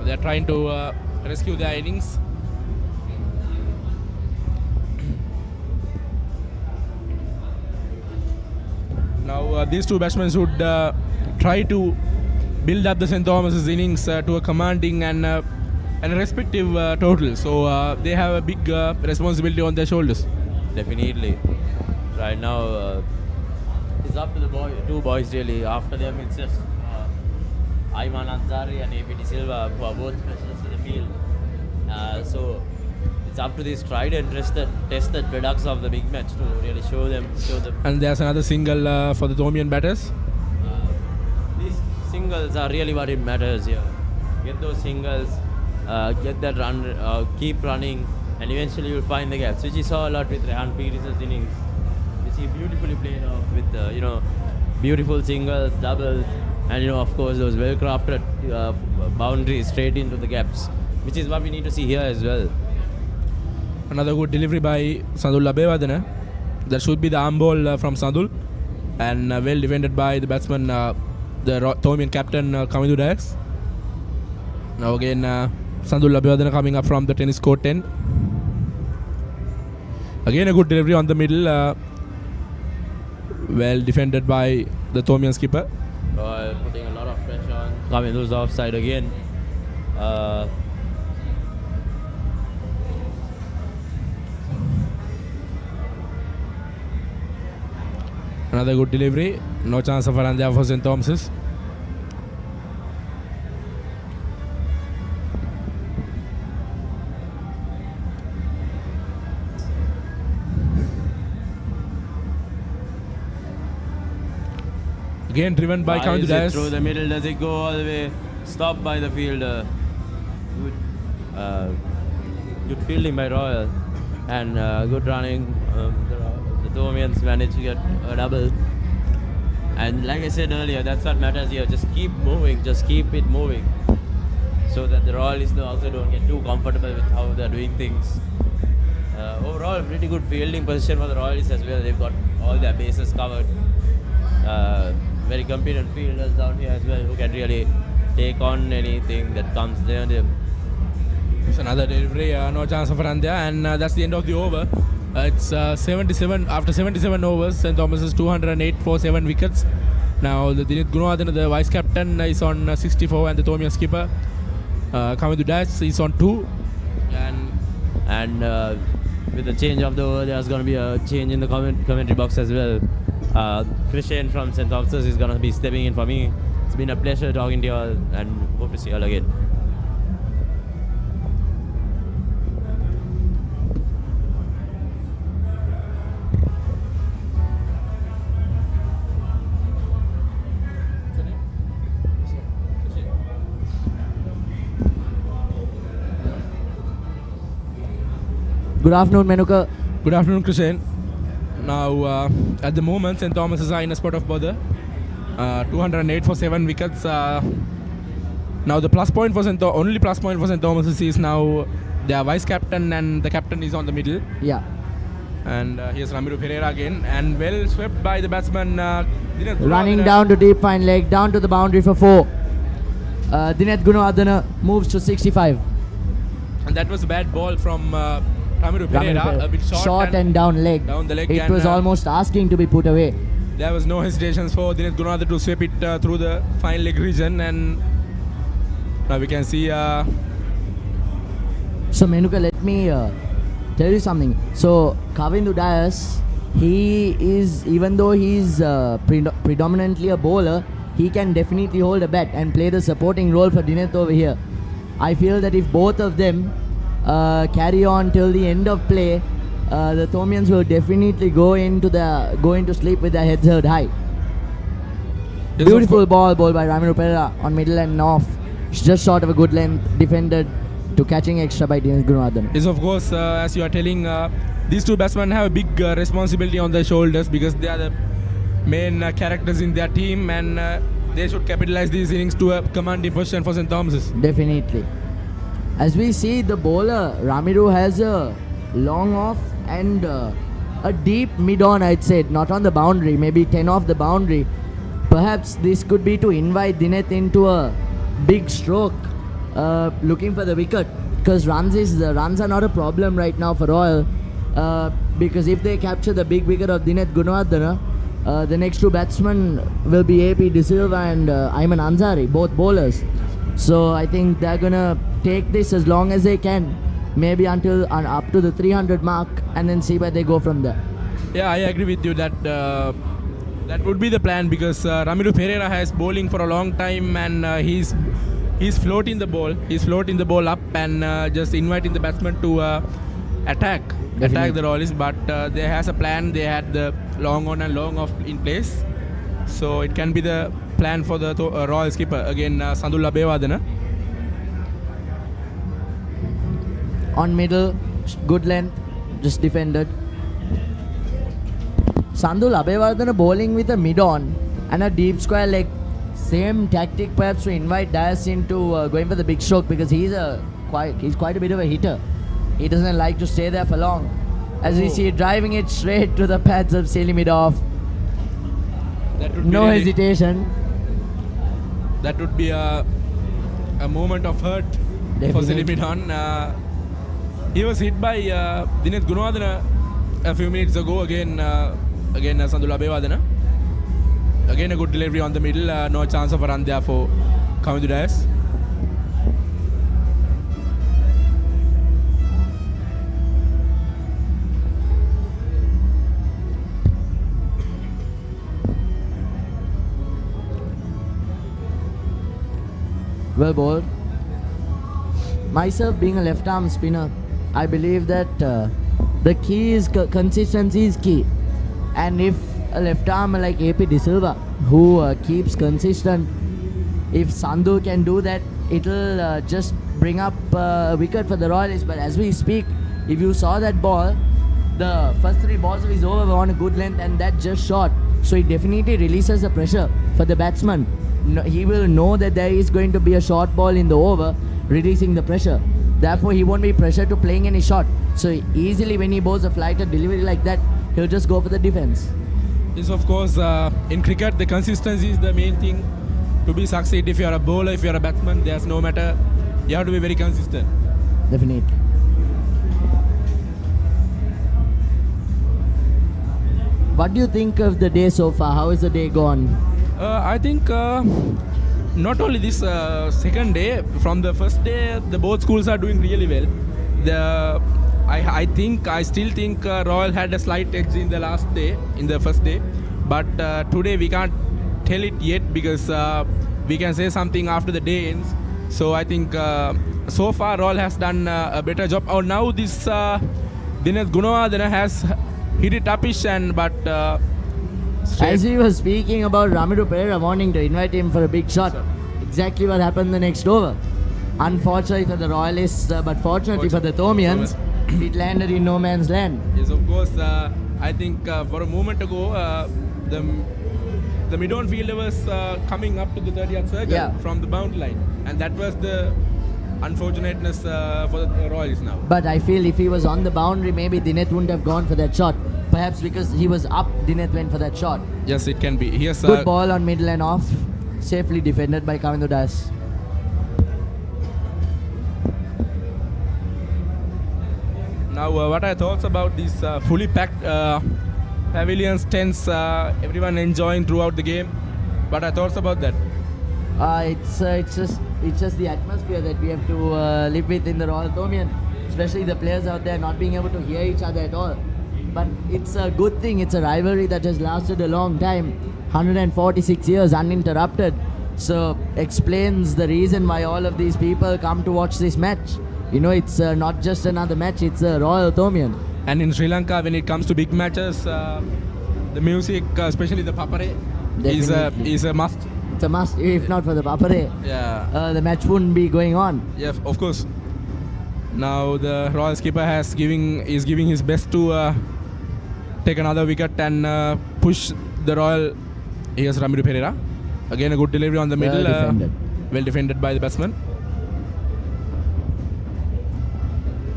They're trying to rescue their innings. Now these two batsmen should try to build up the St. Thomas's innings to a commanding and a respective total. So they have a big responsibility on their shoulders. Definitely. Right now, it's up to the two boys really. After them, it's just Ayman Ansari and A.P. De Silva, who are both specialists in the field. So it's up to these tried and tested products of the big match to really show them. And there's another single for the Thomian batters. These singles are really what it matters here. Get those singles, get that run, keep running, and eventually you'll find the gaps, which you saw a lot with Rehan Peiris' innings. You see beautifully played off with beautiful singles, doubles, and of course those well-crafted boundaries straight into the gaps, which is what we need to see here as well. Another good delivery by Sadul Abeywadena. That should be the arm ball from Sadul, and well defended by the batsman, the Thomian captain Kavindu Dias. Now again Sadul Abeywadena coming up from the tennis court 10. Again a good delivery on the middle, well defended by the Thomian skipper. Putting a lot of pressure on Kavindu's offside again. Another good delivery. No chance of a run there for St. Thomas's. Again driven by Kavindu Dias. Through the middle, does it go all the way? Stopped by the fielder. Good fielding by Royal, and good running. The Thomians managed to get a double. And like I said earlier, that's what matters here. Just keep moving, just keep it moving, so that the Royalists also don't get too comfortable with how they're doing things. Overall, pretty good fielding position for the Royalists as well. They've got all their bases covered. Very competent fielders down here as well, who can really take on anything that comes there. It's another delivery, no chance of a run there, and that's the end of the over. It's 77 after 77 overs. St. Thomas's 208 for 7 wickets. Now the Dinesh Gunawardena, the vice captain, is on 64, and the Thomian skipper Kavindu Dias is on 2. And with the change of the over, there's going to be a change in the commentary box as well. Christian from St. Thomas's is going to be stepping in for me. It's been a pleasure talking to you all, and hope to see you all again. Good afternoon, Menuka. Good afternoon, Christian. Now, at the moment, St. Thomas is in a spot of bother. 208 for 7 wickets. Now, the plus point for only plus point for St. Thomas is now their vice captain, and the captain is on the middle. Yeah. And here's Ramiro Pereira again, and well swept by the batsman. Running down to deep fine leg, down to the boundary for 4. Dinesh Gunawardena moves to 65. And that was a bad ball from Ramiru Pereira, a bit short and down leg. down the leg. It and, was almost asking to be put away. There was no hesitations for Dinesh Gunawardena to sweep it through the fine leg region, and now we can see. So Menuka, let me tell you something. So Kavindu Dias, he is, even though he's predominantly a bowler, he can definitely hold a bat and play the supporting role for Dineth over here. I feel that if both of them carry on till the end of play, the Thomians will definitely go into sleep with their heads held high. Yes, Beautiful ball bowled by Ramiru Pereira on middle and off. It's just short of a good length, defended to catching extra by Dinesh Gunawardena. Yes, of course, as you are telling, these two batsmen have a big responsibility on their shoulders because they are the main characters in their team, and they should capitalize these innings to a commanding position for St. Thomas's. Definitely. As we see, the bowler Ramiru has a long off and a deep mid on, I'd say, not on the boundary, maybe 10 off the boundary. Perhaps this could be to invite Dineth into a big stroke, looking for the wicket, because runs are not a problem right now for Royal, because if they capture the big wicket of Dineth Gunawardena, the next two batsmen will be AP De Silva and Ayman Ansari, both bowlers. So I think they're gonna take this as long as they can, maybe until up to the 300 mark, and then see where they go from there. Yeah, I agree with you that that would be the plan, because Ramiru Pereira has bowling for a long time, and he's floating the ball. He's floating the ball up and just inviting the batsman to attack the Royals. But they has a plan. They had the long on and long off in place, so it can be the plan for the Royal skipper again, Sandul Abewardena. On middle, good length, just defended. Sandul Abewardena bowling with a mid on and a deep square leg. Same tactic perhaps to invite Dias into going for the big stroke, because he's quite a bit of a hitter. He doesn't like to stay there for long. As we see, driving it straight to the pads of sailing it off. No hesitation. That would be a moment of hurt for Selimidon. He was hit by Dineth Gunawardena a few minutes ago. Again Sandul Abewardena. Again a good delivery on the middle. No chance of a run there for Kavindu Dias. Well bowled. Myself being a left arm spinner, I believe that the key is consistency is key. And if a left armer like AP De Silva, who keeps consistent, if Sandhu can do that, it'll just bring up a wicket for the Royals. But as we speak, if you saw that ball, the first three balls of his over were on a good length, and that just shot. So it definitely releases the pressure for the batsman. He will know that there is going to be a short ball in the over, releasing the pressure. Therefore, he won't be pressured to playing any shot. So easily when he bowls a flighted delivery like that, he'll just go for the defense. Yes, of course, in cricket, the consistency is the main thing to be succeed. If you are a bowler, if you are a batsman, there's no matter. You have to be very consistent. Definitely. What do you think of the day so far? How is the day gone? I think not only this second day, from the first day, the both schools are doing really well. I still think Royal had a slight edge in the last day, in the first day. But today we can't tell it yet, because we can say something after the day ends. So I think so far Royal has done a better job. Oh, now this Dineth Gunawardena has hit it upish, but as we were speaking about Ramiru Pereira wanting to invite him for a big shot, exactly what happened the next over. Unfortunately for the Royalists, but fortunately for the Thomians, it landed in no man's land. Yes, of course. I think for a moment ago, the mid-on fielder was coming up to the 30th circle from the boundary line, and that was the unfortunateness for the Royals now. But I feel if he was on the boundary, maybe Dineth wouldn't have gone for that shot. Perhaps because he was up, Dineth went for that shot. Yes, it can be. Yes, good ball on middle and off, safely defended by Kavindu Dias. Now, what are your thoughts about these fully packed pavilions, tents, everyone enjoying throughout the game? What are your thoughts about that? It's just the atmosphere that we have to live with in the Royal Thomian, especially the players out there not being able to hear each other at all. But it's a good thing. It's a rivalry that has lasted a long time, 146 years uninterrupted. So explains the reason why all of these people come to watch this match. You know, it's not just another match, it's a Royal Thomian. And in Sri Lanka, when it comes to big matches, the music, especially the papare, is a must. It's a must. If not for the papare, the match wouldn't be going on. Yeah, of course. Now the Royal skipper is giving his best to take another wicket and push the Royal. Here's Ramiro Pereira. Again, a good delivery on the middle. Well defended by the batsman.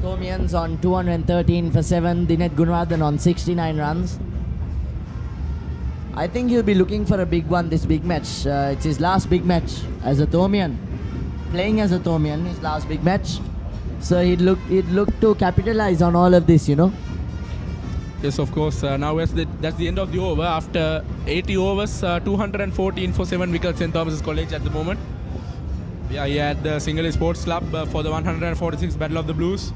Thomians on 213 for 7. Dinet Gunawardene on 69 runs. I think he'll be looking for a big one this big match. It's his last big match as a Thomian. Playing as a Thomian, his last big match. So he'd look to capitalize on all of this, you know. Yes, of course. Now that's the end of the over. After 80 overs, 214 for 7 wickets, St. Thomas College at the moment. Yeah, he had the Single Sports Club for the 146 Battle of the Blues.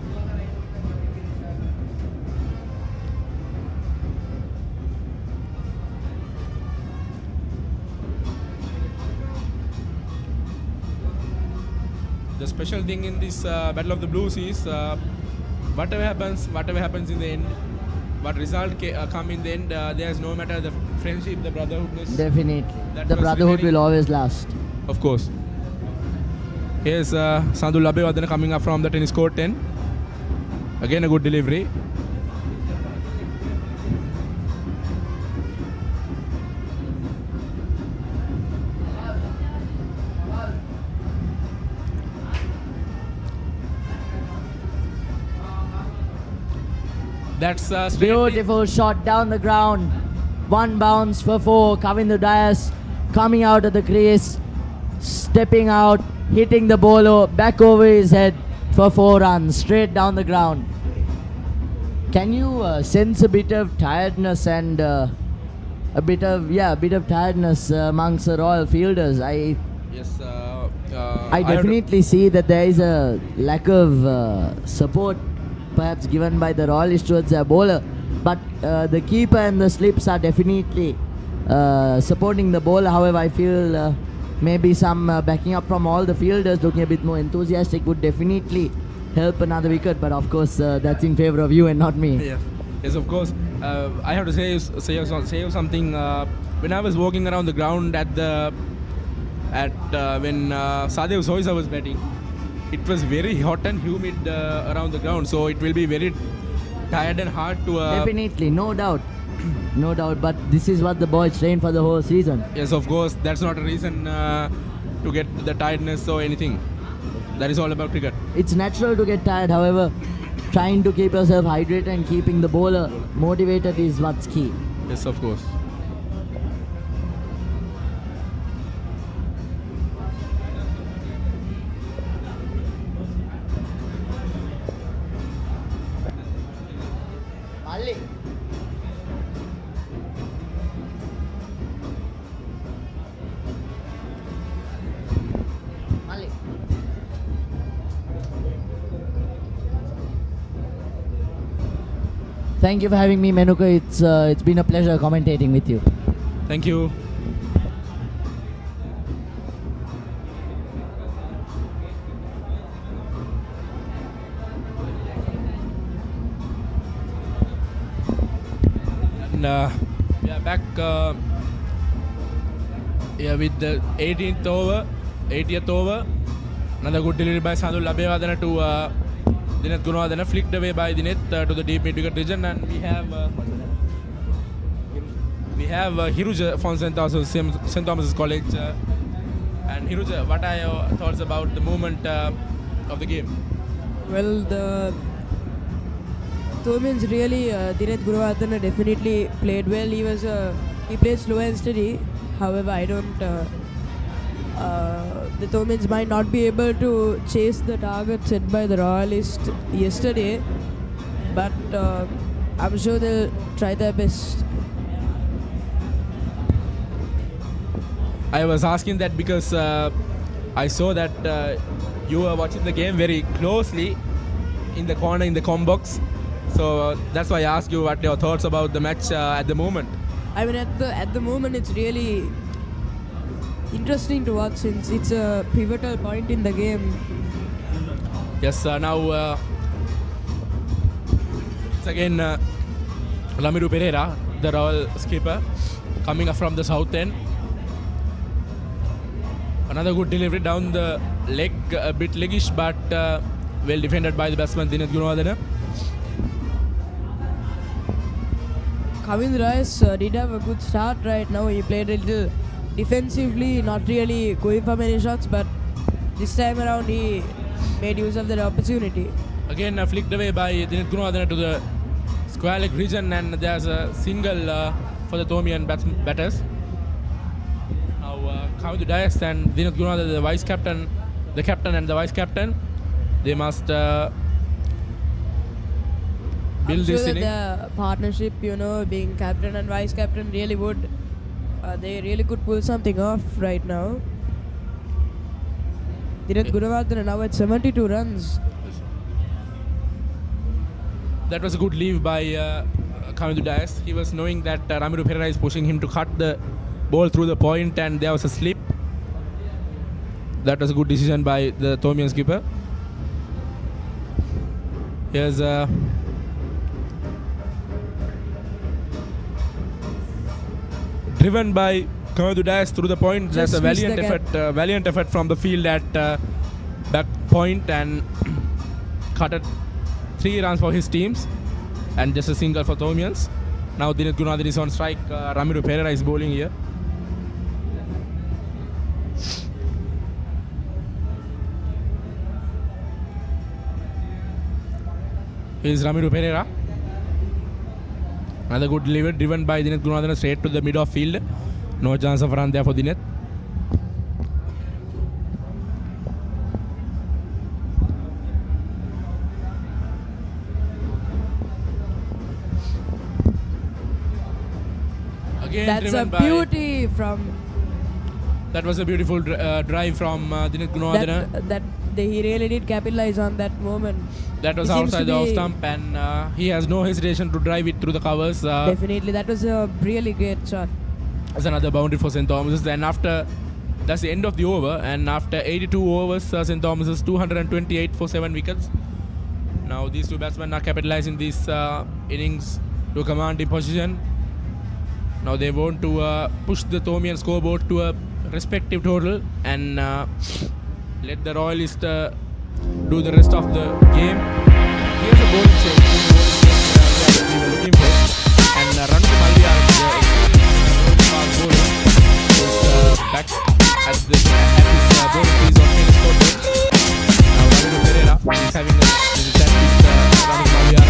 The special thing in this Battle of the Blues is whatever happens in the end, what result come in the end, there's no matter the friendship, the brotherhoodness. Definitely. The brotherhood will always last. Of course. Here's Sandhu Labewardene coming up from the tennis court 10. Again a good delivery. That's a beautiful shot down the ground. One bounce for 4. Kavindu Dias coming out of the crease, stepping out, hitting the bowler back over his head for 4 runs, straight down the ground. Can you sense a bit of tiredness and a bit of tiredness amongst the Royal fielders? I definitely see that there is a lack of support perhaps given by the Royalists towards their bowler, but the keeper and the slips are definitely supporting the bowler. However, I feel maybe some backing up from all the fielders, looking a bit more enthusiastic, would definitely help another wicket, but of course that's in favour of you and not me. Yes, of course. I have to say something. When I was walking around the ground when Sadev Soisa was batting, it was very hot and humid around the ground, so it will be very tired and hard to... Definitely, no doubt. No doubt, but this is what the boys train for the whole season. Yes, of course, that's not a reason to get the tiredness or anything. That is all about cricket. It's natural to get tired, however, trying to keep yourself hydrated and keeping the bowler motivated is what's key. Yes, of course. Thank you for having me, Menuka. It's been a pleasure commentating with you. Thank you. And we are back with the 80th over. Another good delivery by Sandhu Labewardene to Dinet Gunawardene, flicked away by Dinet to the deep mid-wicket region, and we have Hiruja from St. Thomas College. And Hiruja, what are your thoughts about the movement of the game? Well, the Thomians really, Dinet Gunawardene definitely played well. He played slow and steady. However, I don't. The Thomians might not be able to chase the target set by the Royalists yesterday. but I'm sure they'll try their best. I was asking that because I saw that you were watching the game very closely in the corner in the com box. So that's why I asked you what your thoughts about the match at the moment. I mean, at the moment, it's really interesting to watch since it's a pivotal point in the game. Yes, now it's again Ramiro Pereira, the Royal skipper, coming up from the south end. Another good delivery down the leg, a bit leggish, but well defended by the batsman Dinath Gunawardena. Kavindra Reyes did have a good start right now. He played a little defensively, not really going for many shots, but this time around he made use of that opportunity. Again flicked away by Dinath Gunawardena to the square leg region, and there's a single for the Thomian batters. Now Kavindra Reyes and Dinath Gunawardena, the vice captain, the captain and the vice captain, they must build I'm this sure inning. that the partnership, being captain and vice captain really would, they really could pull something off right now. Dinath Gunawardena now at 72 runs. That was a good leave by Kavindra Reyes. He was knowing that Ramiro Pereira is pushing him to cut the ball through the point, and there was a slip. That was a good decision by the Thomian skipper. Here's driven by Kavindra Reyes through the point. Just That's a valiant effort from the field at back point, and cut 3 runs for his teams, and just a single for Thomians. Now Dinath Gunawardena is on strike. Ramiro Pereira is bowling here. Here's Ramiro Pereira. Another good delivery driven by Dinath Gunawardena straight to the mid of field. No chance of run there for Dinath. Again That's a driven by beauty from that was a beautiful drive from Dinath Gunawardena. he really did capitalize on that moment. That was He seems outside to the off be- stump, and he has no hesitation to drive it through the covers. Definitely, that was a really great shot. That's another boundary for St. Thomas's. And that's the end of the over. And after 82 overs, St. Thomas's 228 for 7 wickets. Now these two batsmen are capitalizing these innings to a commanding position. Now they want to push the Thomian scoreboard to a respective total and let the Royalists do the rest of the game. Here's a bowling change. That we were looking for. And run to Malviya, fast bowler, is back at his bowling crease on tennis court. Now Ramiro Pereira is having a chat with Ranu Malviya.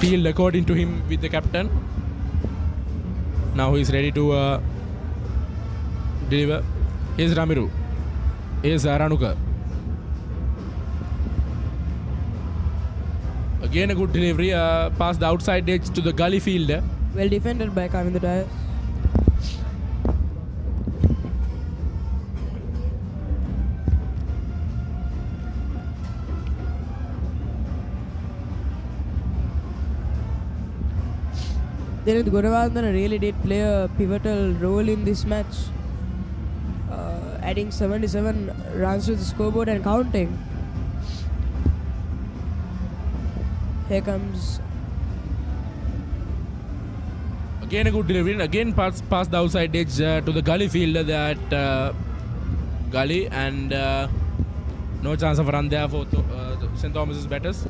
Field according to him with the captain. Now he is ready to deliver. Here's Ramiro. Here's Ranuka. Again a good delivery past the outside edge to the gully field. Well defended by Kavindra Reyes. Dinath Gunawardena really did play a pivotal role in this match, adding 77 runs to the scoreboard and counting. Here comes again a good delivery. Again past the outside edge to the gully field. That gully, and no chance of run there for St. Thomas's batters.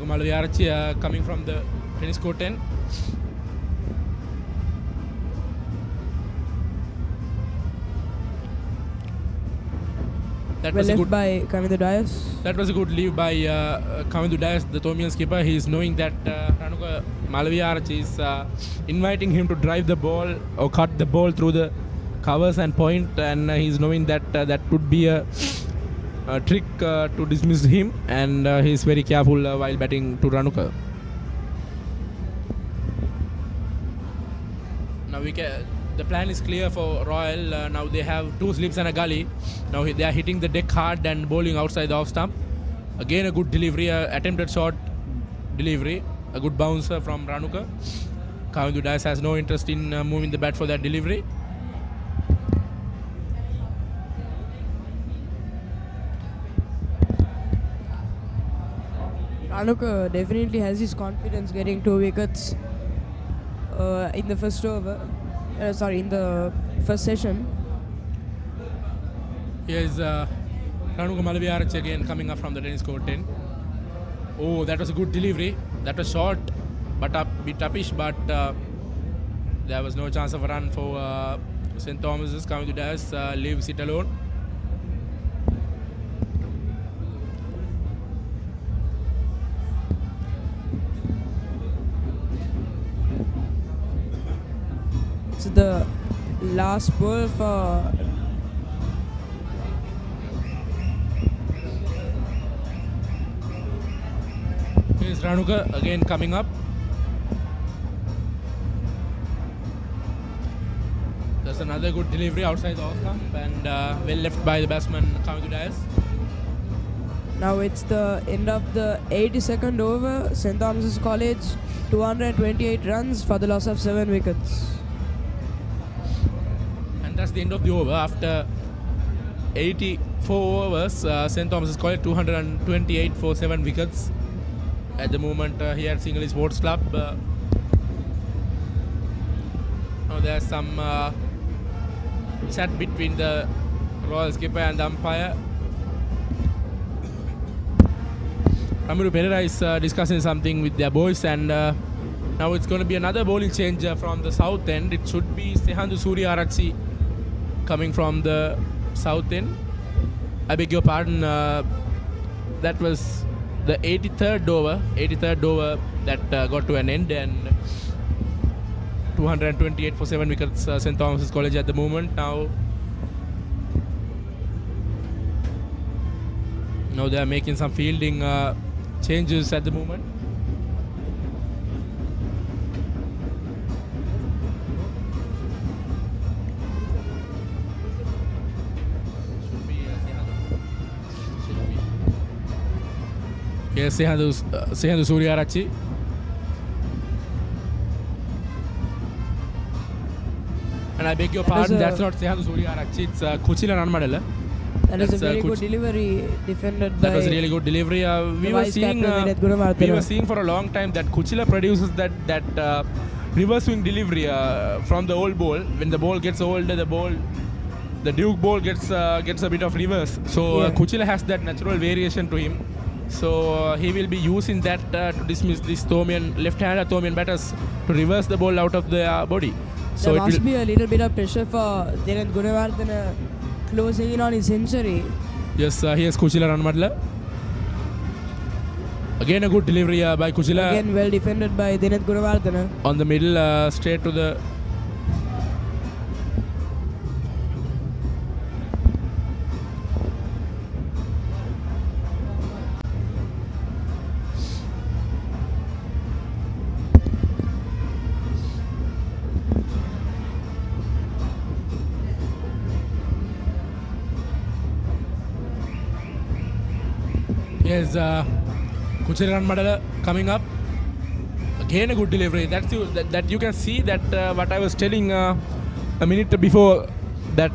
Malviya coming from the tennis court end. That well was a left good. by Kamindu Dias. That was a good leave by Kamindu Dias, the Thomian skipper. He is knowing that Ranuka Malaviarach is inviting him to drive the ball or cut the ball through the covers and point, and he's knowing that that would be a trick to dismiss him, and he's very careful while batting to Ranuka. Now the plan is clear for Royal. Now they have 2 slips and a gully. Now they are hitting the deck hard and bowling outside the off stump. Again a good delivery, attempted short delivery, a good bouncer from Ranuka. Kamindu Dias has no interest in moving the bat for that delivery. Ranuka definitely has his confidence getting 2 wickets in the first over. In the first session. Here's Ranuka Malaviarach again coming up from the tennis court 10. Oh, that was a good delivery. That was short, but a bit uppish, but there was no chance of a run for St. Thomas's. Kamindu Dias leaves it alone. It's the last ball for Here's Ranuka again coming up. There's another good delivery outside the off stump and well left by the batsman Kamindu Dias. now it's the end of the 82nd over. St. Thomas's College 228 runs for the loss of 7 wickets. And that's the end of the over. After 84 overs, St. Thomas's College 228 for 7 wickets. At the moment here at Sinhalese Sports Club. Now there's some chat between the Royal skipper and the umpire. Ramiru Pereira is discussing something with their boys, and now it's going to be another bowling change from the south end. It should be s.thomas Arachi coming from the south end. I beg your pardon, that was the 83rd over that got to an end, and 228 for 7 wickets St. Thomas's College at the moment. Now they are making some fielding changes at the moment. Yes, s.thomas Arachi. And I beg your pardon, that's not s.thomas Arachi, it's Kuchila Ranmadala. That is a very good delivery defended by. That was a really good delivery. We were seeing for a long time that Kuchila produces that reverse swing delivery from the old ball. When the ball gets older, the Duke ball gets a bit of reverse. So Kuchila has that natural variation to him. So he will be using that to dismiss this left-hander Thomian batters to reverse the ball out of their body. So there must be a little bit of pressure for Dineth Gunawardena closing in on his century. Yes, here's Kuchila Ranmadala. Again a good delivery by Kuchila. Again well defended by Dineth Gunawardena. On the middle, straight to the... Here's Kuchila Ranmadala coming up. Again a good delivery. That you can see that what I was telling a minute before, that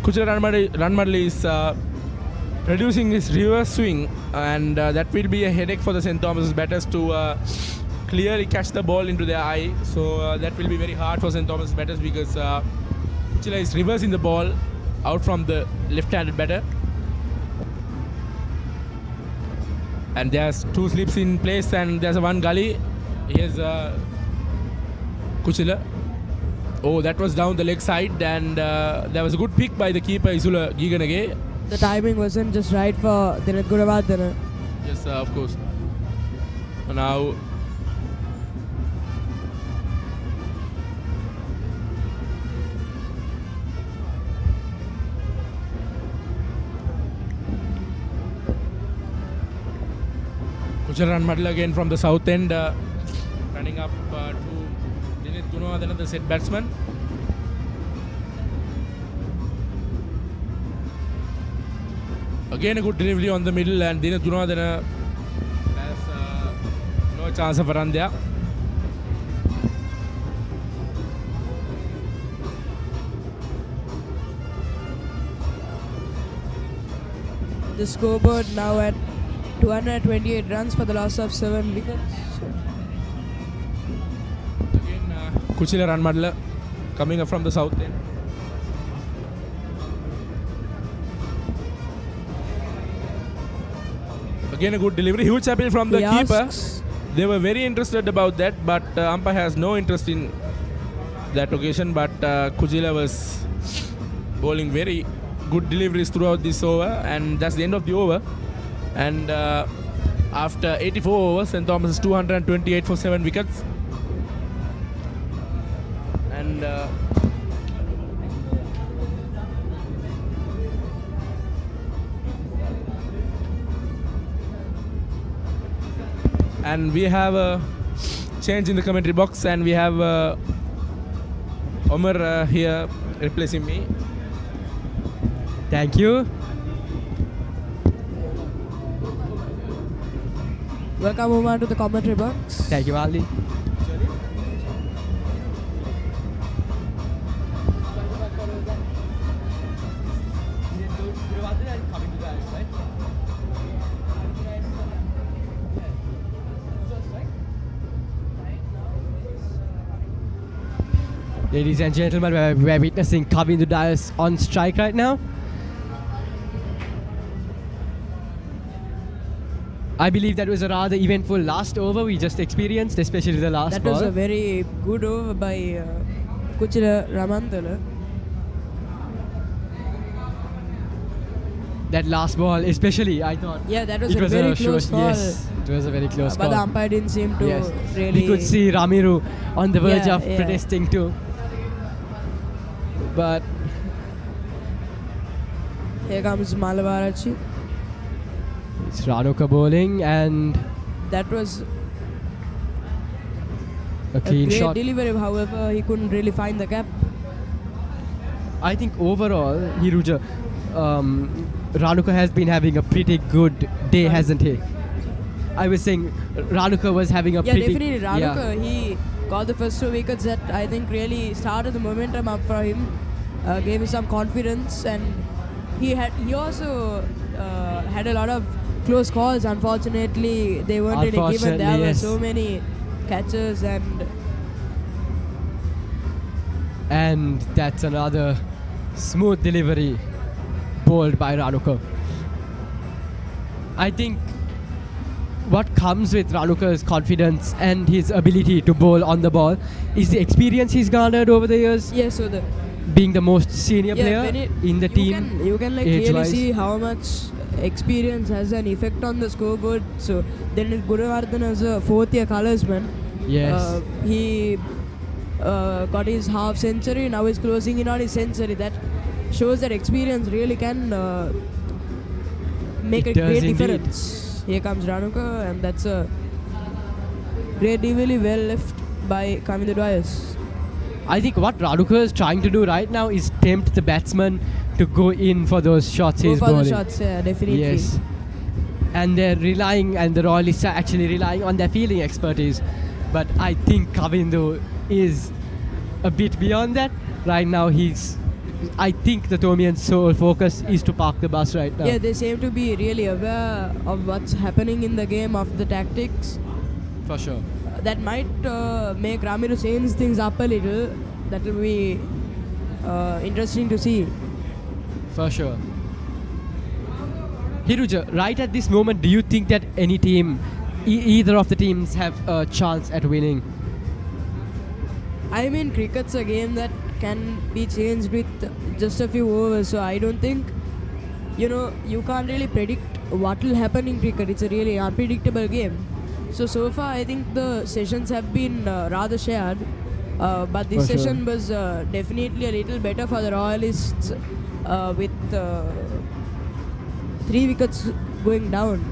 Kuchila Ranmadala is reducing his reverse swing, and that will be a headache for the St. Thomas's batters to clearly catch the ball into their eye. So that will be very hard for St. Thomas's batters because Kuchila is reversing the ball out from the left-handed batter. And there's 2 slips in place and there's a 1 gully. Here's Kuchila. Oh, that was down the leg side, and there was a good pick by the keeper Isula Giganage. the timing wasn't just right for Dinath Gunawardena. Yes, of course. Now, Kuchila Ranmadla again from the south end, running up to Dinath Gunawardena, the set batsman. Again a good delivery on the middle, and Dinath Gunawardena has no chance of a run there. The scoreboard now at 228 runs for the loss of 7 wickets. Again Kuchila Ranmadla coming up from the south end. Again a good delivery, huge appeal from the He keeper. asks- They were very interested about that, but umpire has no interest in that occasion. But Kuchila was bowling very good deliveries throughout this over, and that's the end of the over. And after 84 overs, St. Thomas is 228 for 7 wickets. And and we have a change in the commentary box, and we have Omar here replacing me. Thank you. Welcome Umar to the commentary box. Thank you, Ali. Ladies and gentlemen, we're witnessing Kavindu Dias on strike right now. I believe that was a rather eventful last over we just experienced, especially the last That ball. was a very good over by Kuchila Ramandala. That last ball, especially, I thought. Yeah, that was it a was very a close call. Yes, it was a very close But call. the umpire didn't seem to Yes. really. We could see Ramiru on the verge Yeah, of yeah. protesting too. But Here comes Malavarachi. it's Ranuka bowling and That was a a clean great shot. delivery. However, he couldn't really find the gap. I think overall, Hiruja, Ranuka has been having a pretty good day, hasn't he? I was saying Ranuka was having a Yeah, pretty... definitely. Ranuka, he got the first 2 wickets that I think really started the momentum up for him, gave him some confidence, and he also had a lot of close calls. Unfortunately, they weren't really given. There were yes. so many catches, And that's another smooth delivery bowled by Ranuka. I think what comes with Ranuka's confidence and his ability to bowl on the ball is the experience he's garnered over the years. Yeah, so the being the most senior when player in the team. you can like really age-wise. see how much experience has an effect on the scoreboard. So then Gunawardena is a 4th-year colorsman. Yes. He got his half century. Now he's closing in on his century. That shows that experience really can make It a great does indeed. difference. Here comes Ranuka, and that's a great delivery, well left by Kavindu Dias. I think what Ranuka is trying to do right now is tempt the batsman to go in for those shots Go he's for bowling. the shots, yeah, definitely. Yes. And they're relying, and the Royalists are actually relying on their fielding expertise. But I think Kavindu is a bit beyond that. Right now, I think the Thomian's sole focus is to park the bus right now. Yeah, they seem to be really aware of what's happening in the game, of the tactics. For sure. That might make Ramiru change things up a little. That will be interesting to see. For sure. Hiruja, right at this moment, do you think that any team, either of the teams, have a chance at winning? I mean, cricket's a game that can be changed with just a few overs, so I don't think you can't really predict what will happen in cricket. It's a really unpredictable game. So far, I think the sessions have been rather shared. But this For sure. session was definitely a little better for the Royalists with 3 wickets going down.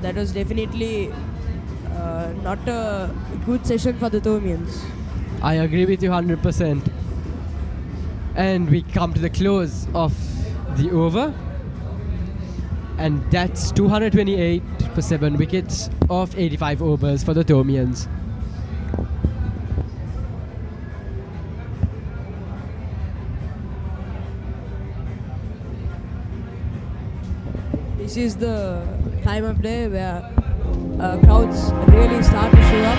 That was definitely not a good session for the Thomians. I agree with you 100%. And we come to the close of the over. And that's 228 for 7 wickets of 85 overs for the Thomians. This is the time of day where crowds really start to show up.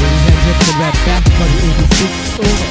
Ladies and gentlemen, we're back for the 86th over.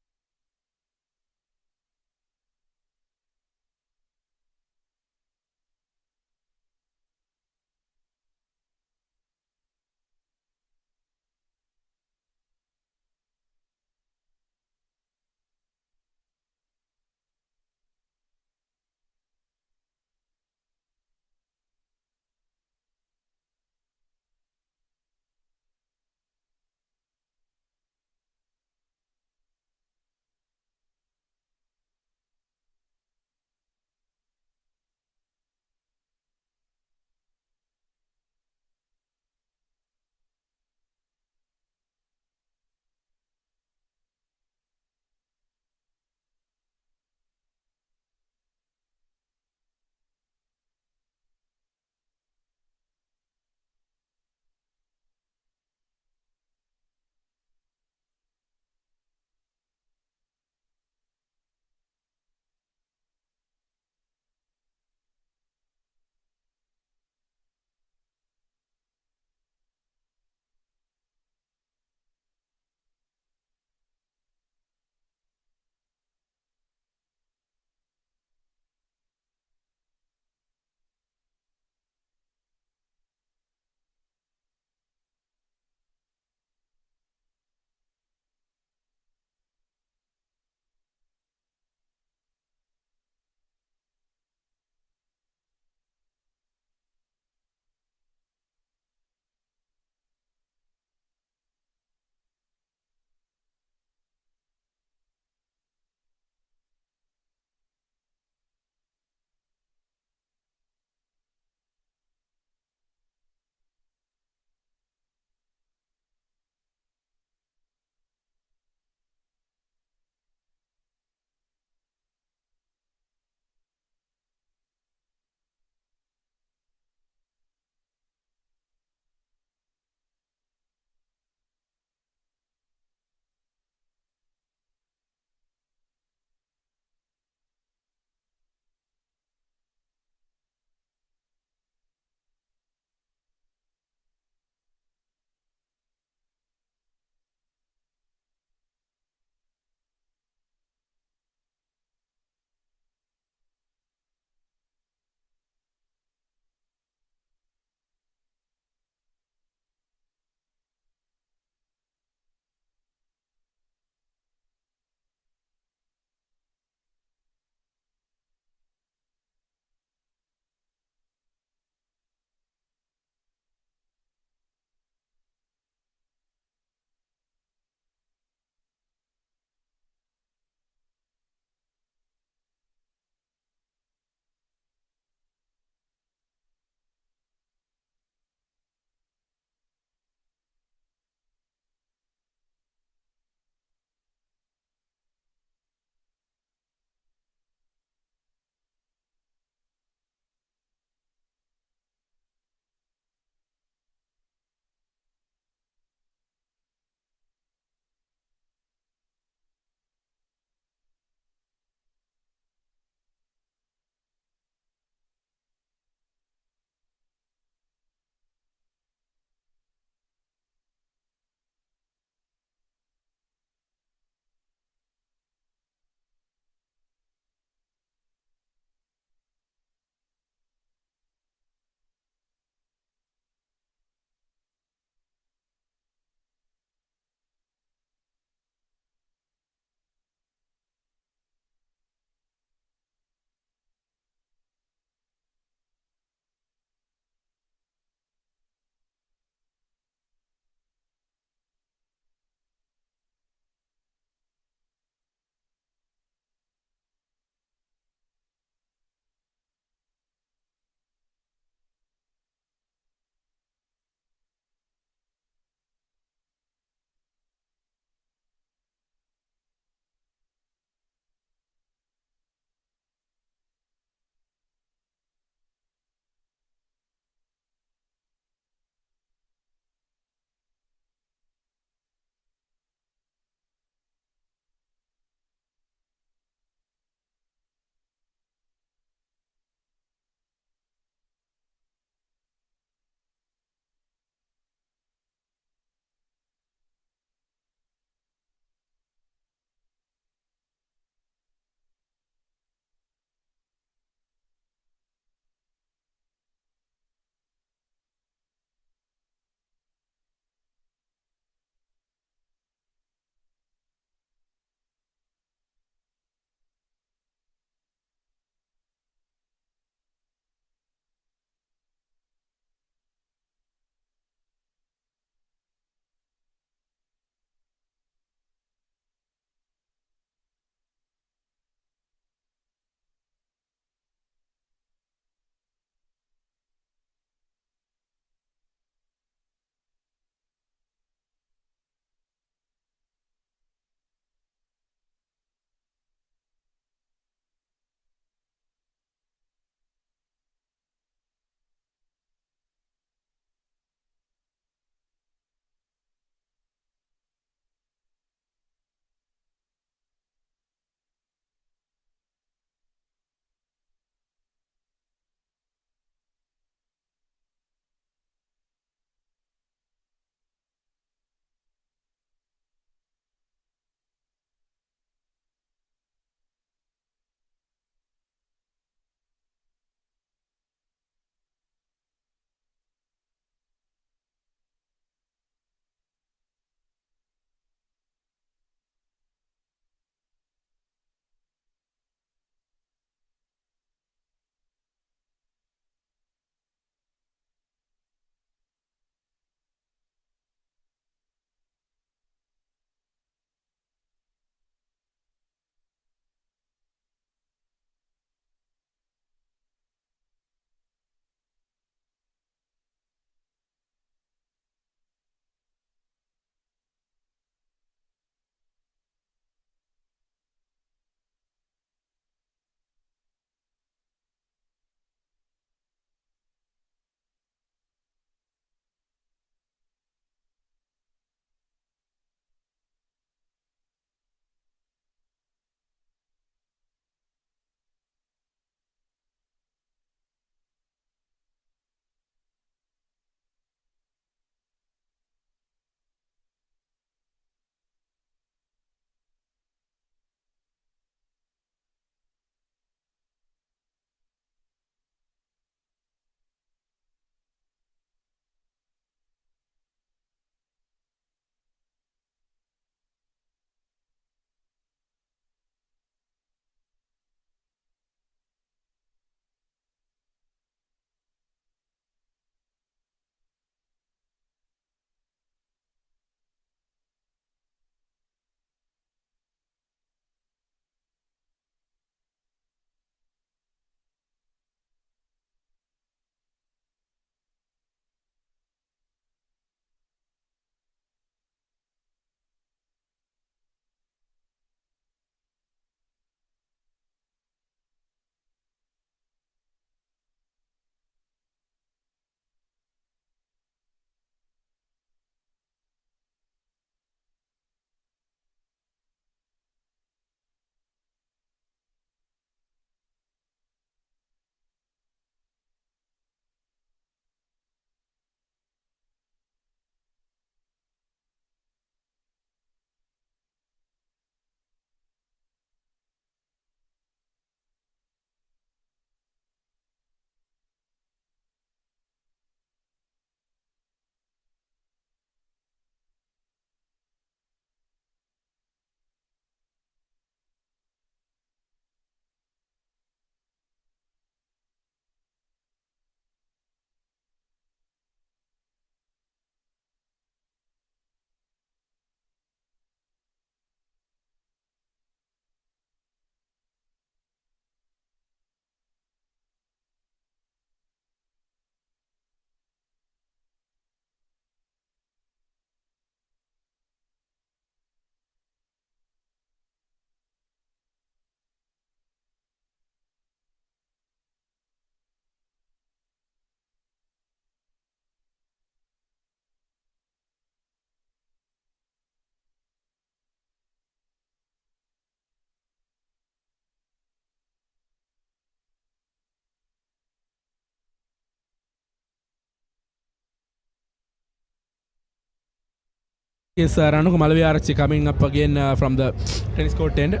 Is Ranuka Malaviarachi coming up again from the tennis court end.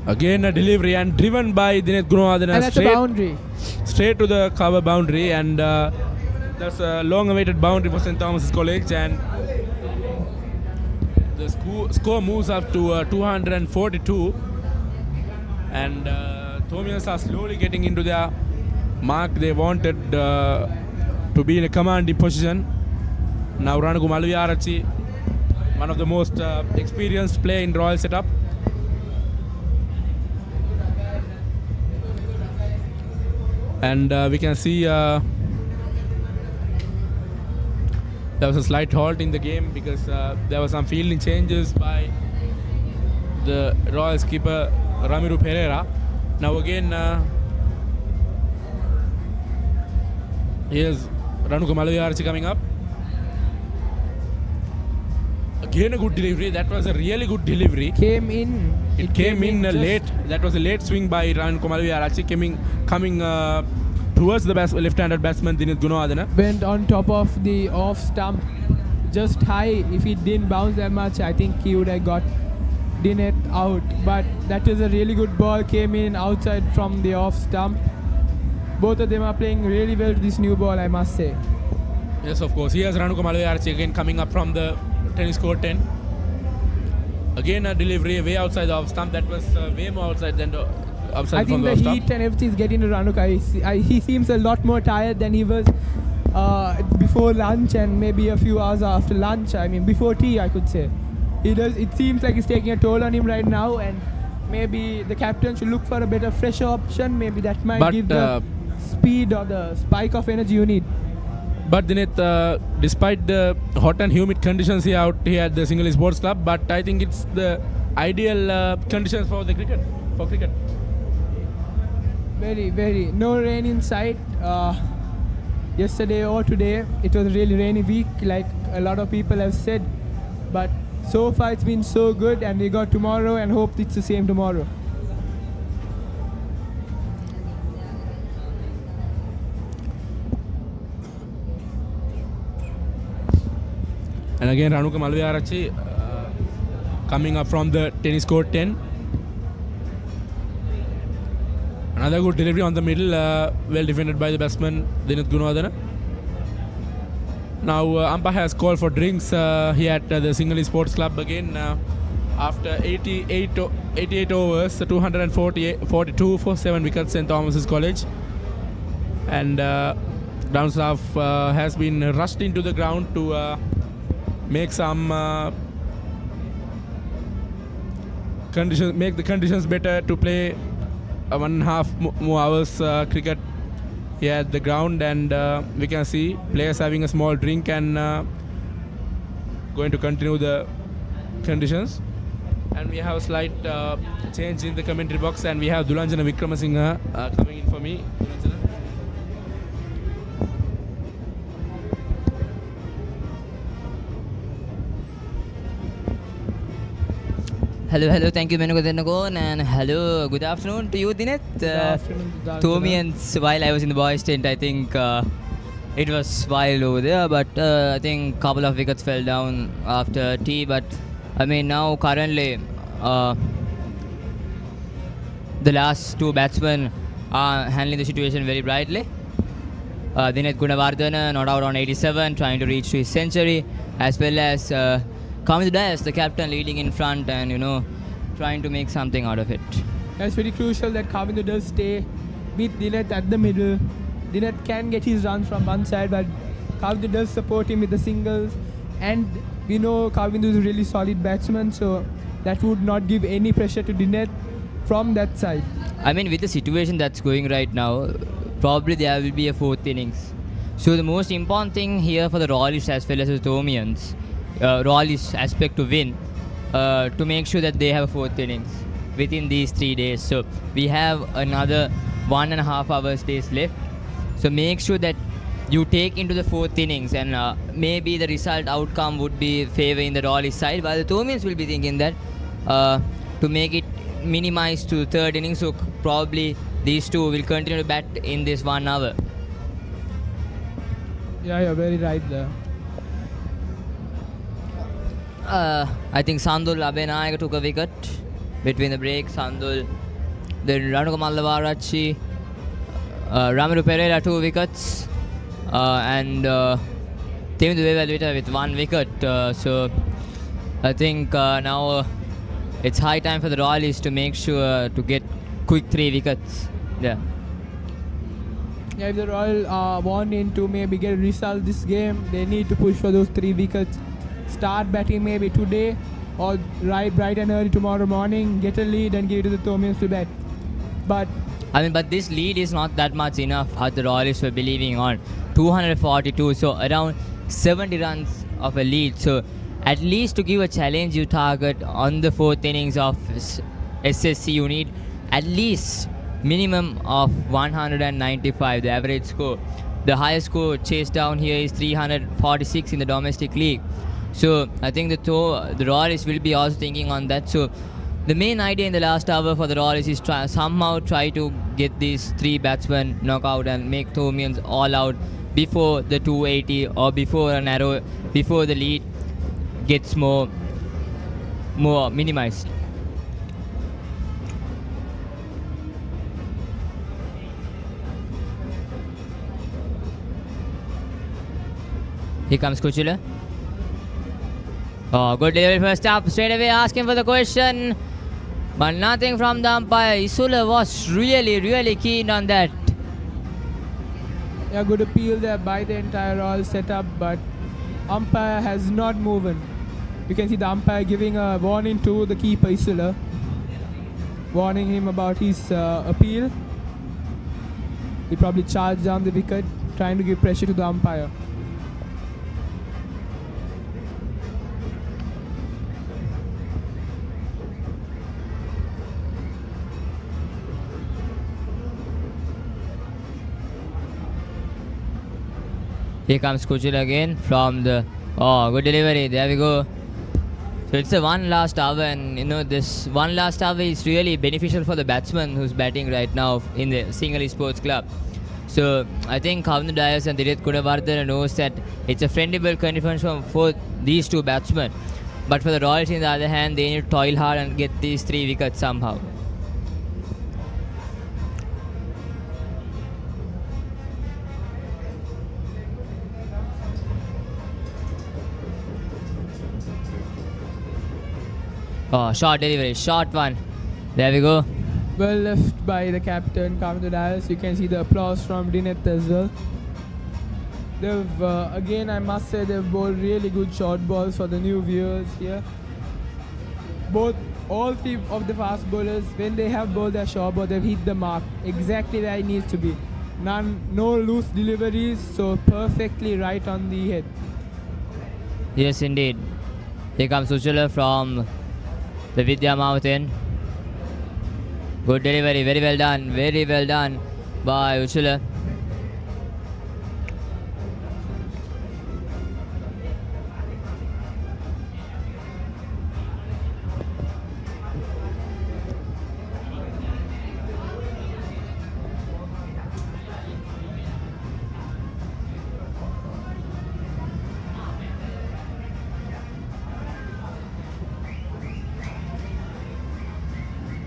Again a delivery and driven by Dinesh Gunawardena. And that's a boundary. Straight to the cover boundary, and that's a long-awaited boundary for St. Thomas College, and the score moves up to 242, and Thomians are slowly getting into their mark. They wanted to be in a commanding position. Now Ranuku Malaviarachi, one of the most experienced player in Royal setup. And we can see there was a slight halt in the game because there were some fielding changes by the Royal skipper Ramiro Pereira. Now again, here's Ranuka Malaviarachi coming up. Again a good delivery. That was a really good delivery. It came in late. That was a late swing by Ranuka Malaviarachi coming towards the left-handed batsman Dinesh Gunawardena. Went on top of the off stump, just high. If it didn't bounce that much, I think he would have got Dinesh out. But that was a really good ball. Came in outside from the off stump. Both of them are playing really well to this new ball, I must say. Yes, of course. Here's Ranuka Malaviarachi again coming up from the tennis court 10. Again a delivery way outside the off stump. That was way more outside than the outside I from think the the off heat stump. and everything is getting to Ranuka. He seems a lot more tired than he was before lunch and maybe a few hours after lunch. I mean, before tea, I could say. It seems like it's taking a toll on him right now, and maybe the captain should look for a better, fresher option. Maybe that might give the speed or the spike of energy you need. But Dinesh, despite the hot and humid conditions here at the Single Sports Club, but I think it's the ideal conditions for cricket. Very, very. No rain in sight. Yesterday or today, it was a really rainy week, like a lot of people have said. But so far, it's been so good, and we got tomorrow, and hope it's the same tomorrow. And again, Ranuka Malaviarachi coming up from the tennis court 10. Another good delivery on the middle, well defended by the batsman Dinesh Gunawardena. Now umpire has called for drinks here at the Single Sports Club again after 88 overs, 242 for 7 wickets St. Thomas College. And ground staff has been rushed into the ground to make some make the conditions better to play 1.5 more hours cricket here at the ground, and we can see players having a small drink and going to continue the conditions. And we have a slight change in the commentary box, and we have Dulanjana Vikramasinghe coming in for me. Hello, thank you, Menugodenagon, and hello, good afternoon to you, Dinesh. Thomians, while I was in the boys' tent, I think it was wild over there, but I think a couple of wickets fell down after tea. But I mean, now currently, the last two batsmen are handling the situation very brightly. Dinesh Gunawardena not out on 87, trying to reach to his century, as well as Kavind Dias, the captain, leading in front and trying to make something out of it. It's very crucial that Kavind does stay with Dinesh at the middle. Dinesh can get his runs from one side, but Kavind does support him with the singles. And we know Kavind is a really solid batsman, so that would not give any pressure to Dinesh from that side. I mean, with the situation that's going right now, probably there will be a fourth innings. So the most important thing here for the Royalists as well as the Thomians, Royalist aspect to win, to make sure that they have a fourth innings within these 3 days. So we have another 1.5 hours days left. So make sure that you take into the fourth innings, and maybe the result outcome would be favoring the Royalist side, while the Thomians will be thinking that to make it minimized to third innings. So probably these two will continue to bat in this 1 hour. Yeah, you're very right there. I think Sandul Abenayaka took a wicket between the break. Sandul, then Ranuka Mallavarachi, Ramiru Pereira 2 wickets, and Tim Devaluita with 1 wicket. So I think now it's high time for the Royalists to make sure to get quick 3 wickets. Yeah. Yeah, if the Royal want to maybe get a result this game, they need to push for those 3 wickets. Start batting maybe today or bright and early tomorrow morning, get a lead and give it to the Thomians to bat. But this lead is not that much enough how the Royalists were believing on. 242, so around 70 runs of a lead. So at least to give a challenge you target on the 4th innings of SSC, you need at least minimum of 195, the average score. The highest score chased down here is 346 in the domestic league. So I think the Royalists will be also thinking on that. So the main idea in the last over for the Royalists is somehow try to get these 3 batsmen knock out and make Thomians all out before the 280 or before the lead gets more minimized. Here comes Kuchula. Oh, good delivery first up. Straight away asking for the question. But nothing from the umpire. Isula was really keen on that. Yeah, good appeal there by the entire Royal setup, but umpire has not moved. You can see the umpire giving a warning to the keeper Isula, warning him about his appeal. He probably charged down the wicket, trying to give pressure to the umpire. Here comes Kuchil again from the... Oh, good delivery. There we go. So it's a one last over, and this one last over is really beneficial for the batsman who's batting right now in the Sinhalese Sports Club. So I think Kavindu Dias and Dirith Kunawardena knows that it's a friendly condition for these 2 batsmen. But for the Royals, on the other hand, they need to toil hard and get these 3 wickets somehow. Oh, short delivery, short one. There we go. Well left by the captain, Kavindu Dias. You can see the applause from Dineth as well. They've, again, I must say, they've bowled really good short balls for the new viewers here. All 3 of the fast bowlers, when they have bowled their short ball, they've hit the mark exactly where it needs to be. No loose deliveries, so perfectly right on the head. Yes, indeed. Here comes Uchula from the Vidya Mountain. Good delivery, very well done by Uchula.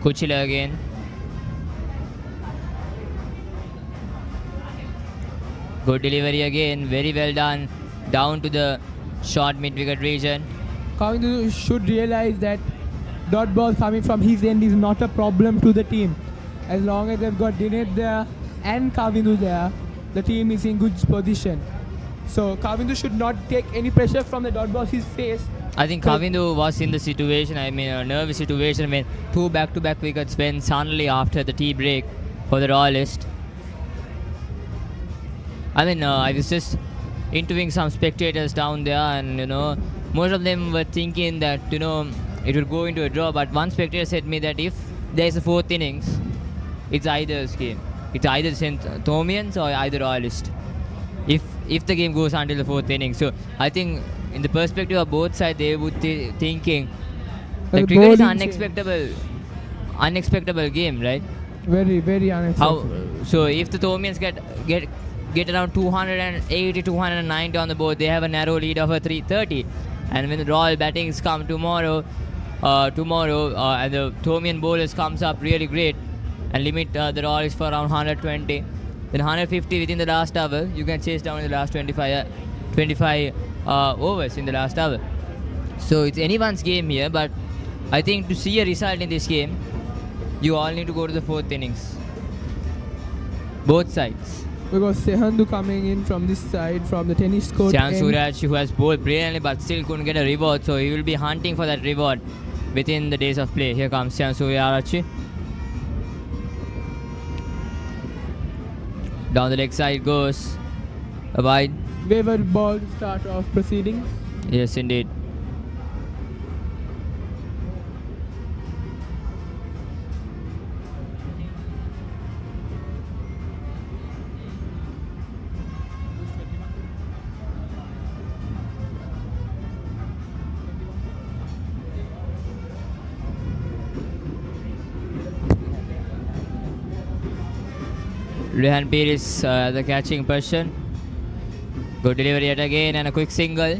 Kuchila again. Good delivery again, very well done. Down to the short mid-wicket region. Kavindu should realize that dot ball coming from his end is not a problem to the team. As long as they've got Dineth there and Kavindu there, the team is in good position. So Kavindu should not take any pressure from the dot balls he's faced. I think Kavindu was in the situation, a nervous situation when 2 back-to-back wickets went suddenly after the tea break for the Royalists. I was just interviewing some spectators down there, and most of them were thinking that it would go into a draw. But one spectator said to me that if there's a 4th innings, it's either's game. It's either Thomians or either Royalist. If the game goes until the 4th inning, so I think in the perspective of both sides, they would thinking the cricket is an unexpected game, right? Very, very unexpected. So if the Thomians get around 280, 290 on the board, they have a narrow lead of a 330. And when the Royal battings come tomorrow, and the Thomian bowlers comes up really great and limit the Royals for around 120. Then 150 within the last hour, you can chase down in the last 25 overs in the last hour. So it's anyone's game here, but I think to see a result in this game, you all need to go to the fourth innings. Both sides. Because Sehandu coming in from this side, from the tennis court. Shyam end. Suraj, who has bowled brilliantly but still couldn't get a reward, so he will be hunting for that reward within the days of play. Here comes Shyam Suraj. Down the leg side goes. A wide. Wayward ball to start off proceedings. Yes, indeed. Rehan Pires, the catching person. Good delivery yet again and a quick single.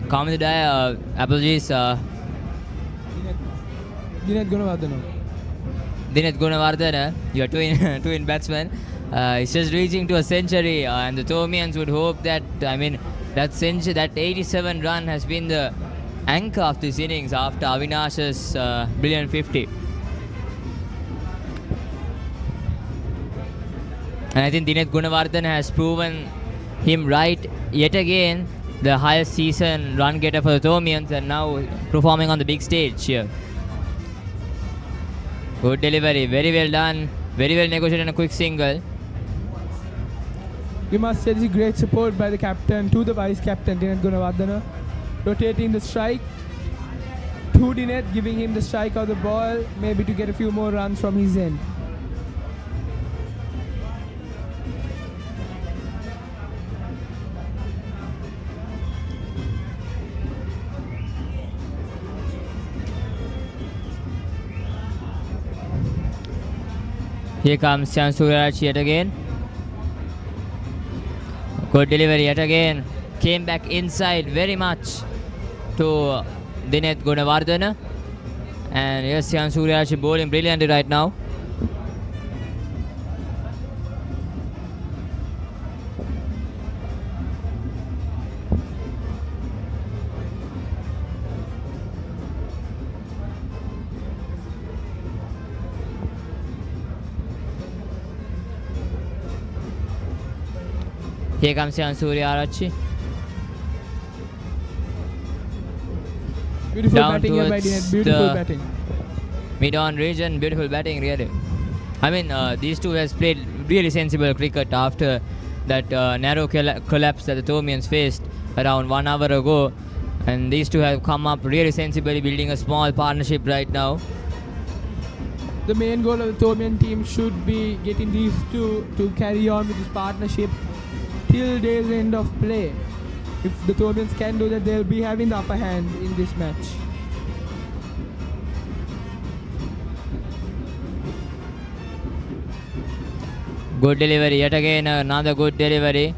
Come to die, apologies. Dineth Gunawardena. Dineth Gunawardena, your twin batsman. He's just reaching to a century, and the Thomians would hope that, that 87 run has been the anchor of this innings after Avinash's brilliant 50. And I think Dineth Gunawardena has proven him right yet again, the highest season run getter for the Thomians, and now performing on the big stage here. Good delivery, very well done, very well negotiated and a quick single. We must say this is great support by the captain to the vice captain Dineth Gunawardena, rotating the strike to Dineth, giving him the strike of the ball, maybe to get a few more runs from his end. Here comes Shyam Suraj yet again. Good delivery yet again. Came back inside very much to Dineth Gunawardena. And yes, Shyam Suraj bowling brilliantly right now. Here comes Shyam Suraj. Beautiful Down batting here by towards Dineth, beautiful the batting. Mid-on region, beautiful batting really. These two has played really sensible cricket after that narrow collapse that the Thomians faced around 1 hour ago. And these two have come up really sensibly, building a small partnership right now. The main goal of the Thomian team should be getting these two to carry on with this partnership till day's end of play. If the Thomians can do that, they'll be having the upper hand in this match. Good delivery, yet again another good delivery.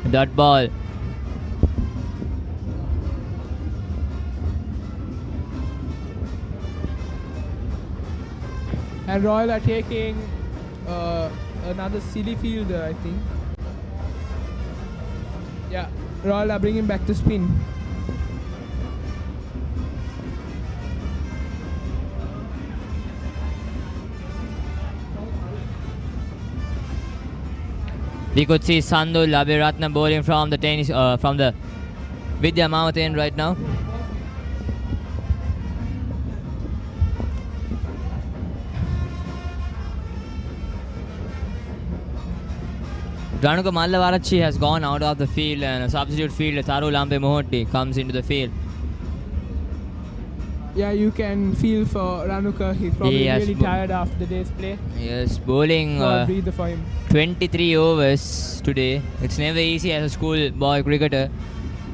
That ball. And Royal are taking another silly fielder, I think. Yeah, Royal are bringing back the spin. We could see Sandul Abiratna bowling from the tennis, from the Vidya Mountain right now. Ranuka Mallavarachi has gone out of the field, and a substitute fielder Tharu Lambe Mohoti comes into the field. Yeah, you can feel for Ranuka. He's probably really tired after the day's play. Yes, bowling Breather for him. 23 overs today. It's never easy as a schoolboy cricketer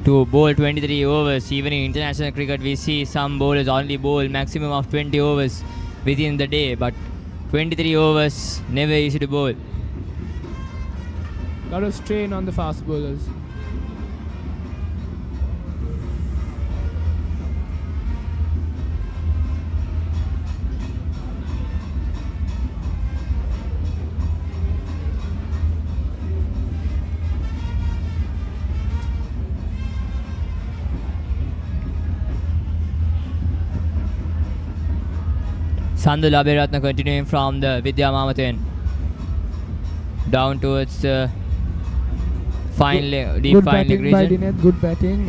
to bowl 23 overs. Even in international cricket, we see some bowlers only bowl maximum of 20 overs within the day. But 23 overs, never easy to bowl. Lot of strain on the fast bowlers. Sandul Abhiratna continuing from the Vidya Mamathen. Down towards the deep fine leg batting by region. Dinesh, good batting.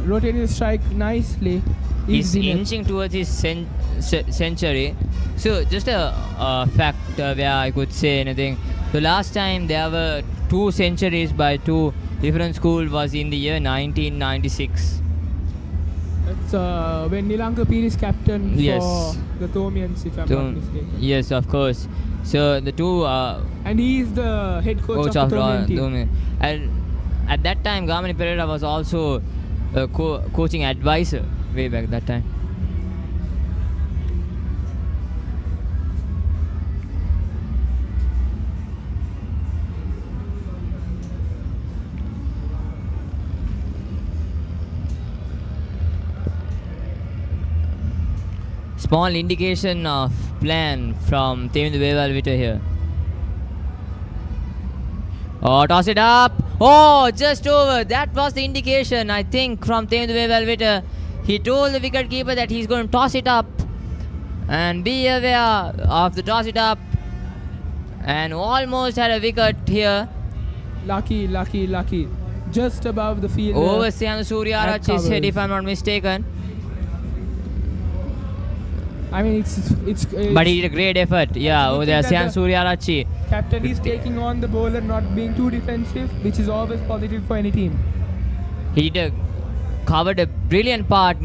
Rotating the strike nicely. He's Dinesh. inching towards his century. So just a fact where I could say anything. The last time there were 2 centuries by 2 different schools was in the year 1996. That's when Nilanka Peel is captain Yes. for the Thomians, if I'm not mistaken. Yes, of course. So the two And he is the head coach of the Thomian team. And at that time, Gamani Pereira was also a coaching advisor way back that time. Small indication of plan from Thomian Vevalvita here. Oh, toss it up. Oh, just over. That was the indication, I think, from Thomian Vevalvita. He told the wicket keeper that he's going to toss it up. And be aware of the toss it up. And almost had a wicket here. Lucky. Just above the field. Over Sian Suryarachi's head, if I'm not mistaken. I mean, it's But he did a great effort. Yeah, over there, Sian Suryarachi. Captain is taking on the bowler, not being too defensive, which is always positive for any team. He covered a brilliant part,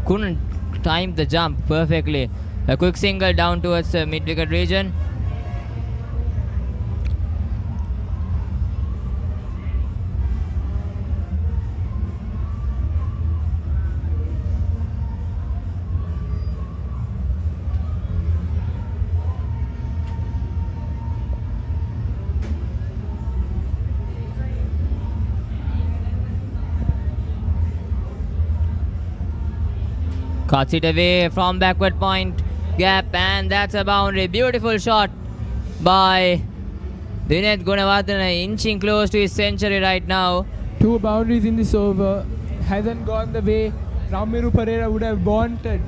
couldn't time the jump perfectly. A quick single down towards the mid-wicket region. Cuts it away from backward point gap, and that's a boundary. Beautiful shot by Dinesh Gunawardena, inching close to his century right now. 2 boundaries in this over. Hasn't gone the way Ramiru Pereira would have wanted.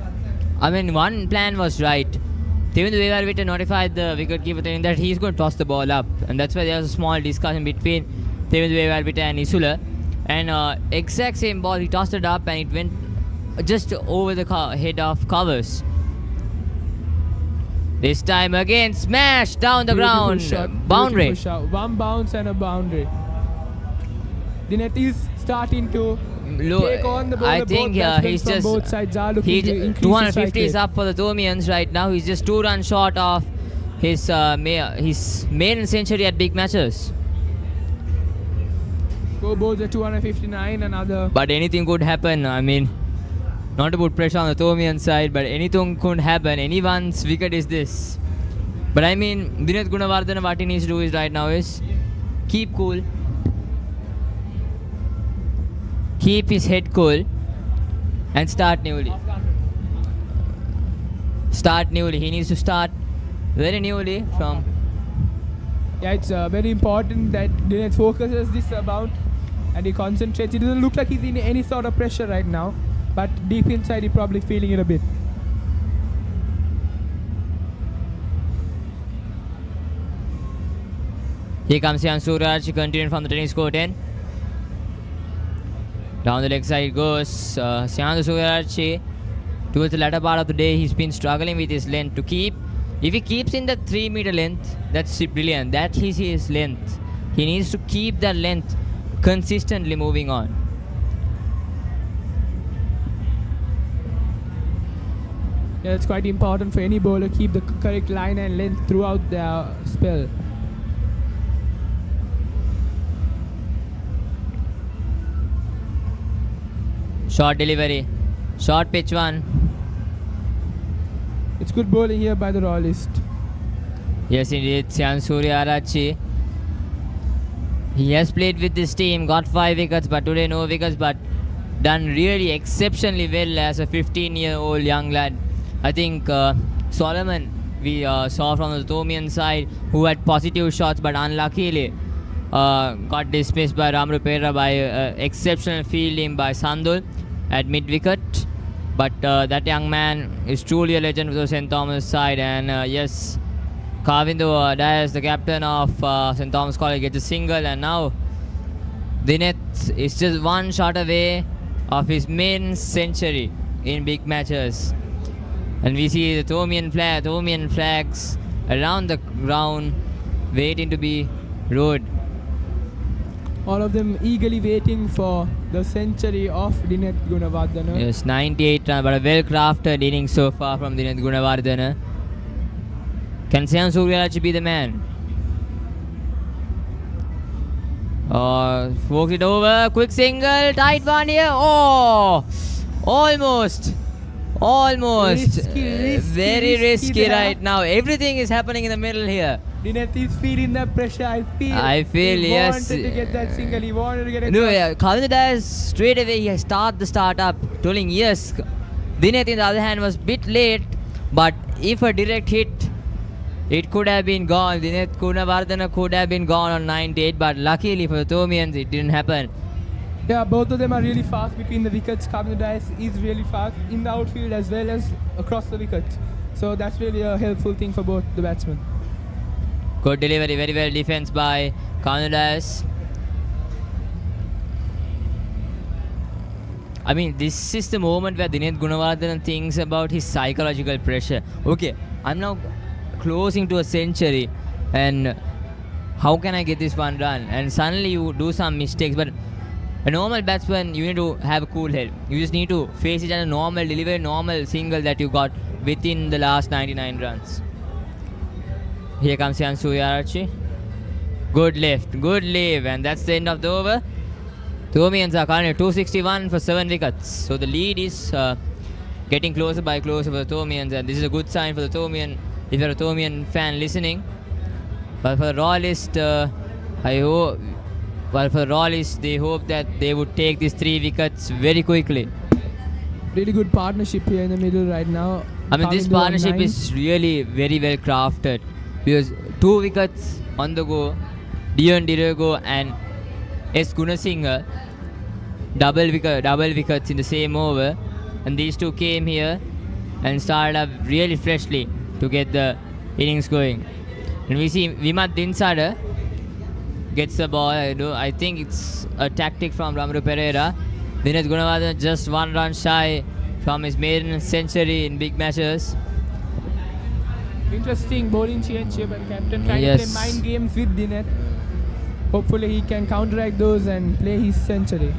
I mean, one plan was right. Thomian Vevalvita notified the wicketkeeper saying that he's going to toss the ball up, and that's why there was a small discussion between Thomian Vevalvita and Isula. And exact same ball, he tossed it up and it went just over the head of covers. This time again, smash down the ground. Shot, Boundary. Shot. 1 bounce and a boundary. Dinesh is starting to take on the ball. I think he's just both sides are looking to increase 250 the is up for the Thomians right now. He's just 2 runs short of his maiden century at big matches. Go balls at 259, another. But anything could happen. I mean, not to put pressure on the Thomian side, but anything could happen. Anyone's wicket is this. But I mean, Dinesh Gunawardena, what he needs to do is right now is keep cool. Keep his head cool and start newly. Start newly. He needs to start very newly from. Yeah, it's very important that Dinesh focuses this amount and he concentrates. It doesn't look like he's in any sort of pressure right now, but deep inside he's probably feeling it a bit. Here comes Sian Suryarachi, continuing from the tennis court end. Down the leg side goes Sian Suryarachi. Towards the latter part of the day, he's been struggling with his length to keep. If he keeps in the 3 meter length, that's brilliant. That is his length. He needs to keep that length consistently moving on. Yeah, it's quite important for any bowler to keep the correct line and length throughout their spell. Short delivery. Short pitch one. It's good bowling here by the Royalist. Yes, indeed. Sian Suryarachi. He has played with this team, got 5 wickets, but today no wickets, but done really exceptionally well as a 15-year-old young lad. I think Solomon, we saw from the Thomian side, who had positive shots, but unluckily got dismissed by Ramiru Pereira by exceptional fielding by Sandul at mid-wicket. But that young man is truly a legend for the St. Thomas side. And yes, Kavindo Dias, the captain of St. Thomas College, gets a single. And now Dineth is just one shot away of his main century in big matches. And we see the Thomian flags around the ground waiting to be rode. All of them eagerly waiting for the century of Dineth Gunawardena. Yes, 98 runs, but a well-crafted inning so far from Dineth Gunawardena. Can Sayan Suryarachi be the man? Forks it over, quick single, tight one here. Oh, almost. Risky, Very risky there. right now. Everything is happening in the middle here. Dineth is feeling the pressure. I feel He yes. Wanted to get that single. He wanted to get a No, yeah, Kavindo Dias straight away he start the start up, telling yes. Dineth in the other hand was bit late, but if a direct hit, it could have been gone. Dineth Gunawardena could have been gone on 98, but luckily for the Thomians it didn't happen. Yeah, both of them are really fast between the wickets. Kavindo Dias is really fast in the outfield as well as across the wickets. So that's really a helpful thing for both the batsmen. Good delivery, very well defense by Kavindo Dias. I mean, this is the moment where Dineth Gunawardena thinks about his psychological pressure. Okay, I'm now closing to a century, and how can I get this one run? And suddenly you do some mistakes, but a normal batsman, you need to have a cool head. You just need to face it as a normal delivery, normal single that you got within the last 99 runs. Here comes Sayan Suryarachi. Good left, good leave, and that's the end of the over. Thomians are currently 261 for 7 wickets. So the lead is getting closer by closer for the Thomians, and this is a good sign for the Thomian, if you're a Thomian fan listening. But for the Royalists, they hope that they would take these 3 wickets very quickly. Really good partnership here in the middle right now. I mean, this Kavindo on partnership 9. is really very well crafted, because 2 wickets on the go, Dion Dirago and S. Gunasinghe, double wickets in the same over, and these two came here and started up really freshly to get the innings going. And we see Vimat Dinsada gets the ball. I think it's a tactic from Ramaru Pereira. Dineth Gunawardena just 1 run shy from his maiden century in big matches. Interesting bowling change here by the captain, trying Yes. to play mind games with Dineth. Hopefully he can counteract those and play his century.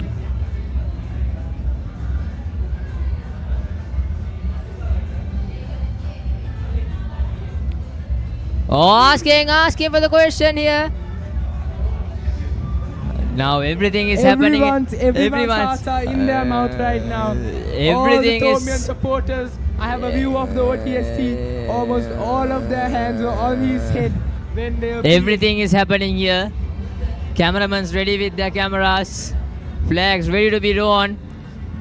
Oh, asking for the question here. Now everything is happening. Everyone's hearts are in their mouth right now. Everything all the Thomian is. supporters, I have a view of the OTST. Almost all of their hands were on his head when they were Everything is happening here. Cameramans ready with their cameras. Flags ready to be drawn.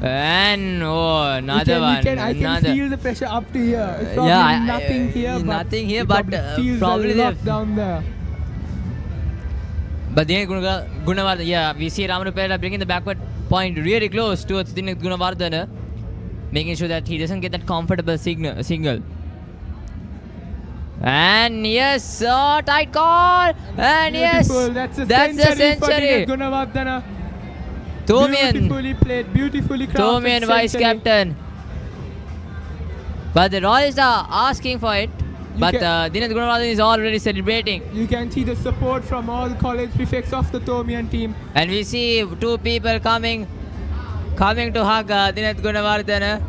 And another one. I can feel the pressure up to here. It's probably Yeah, nothing here. nothing here, it but feels probably a they lot down there. But Dineth Gunawardena, yeah, we see Ramaru Pereira bringing the backward point really close towards Dineth Gunawardena, making sure that he doesn't get that comfortable single. And yes, tight call. And Beautiful. yes, That's a century. For century. Dineth Gunawardena. Thomian, Beautifully played, beautifully crafted. Thomian vice century. captain. But the Royals are asking for it. But Dineth Gunawardena is already celebrating. You can see the support from all college prefects of the Thomian team. And we see 2 people coming to hug Dineth Gunawardena.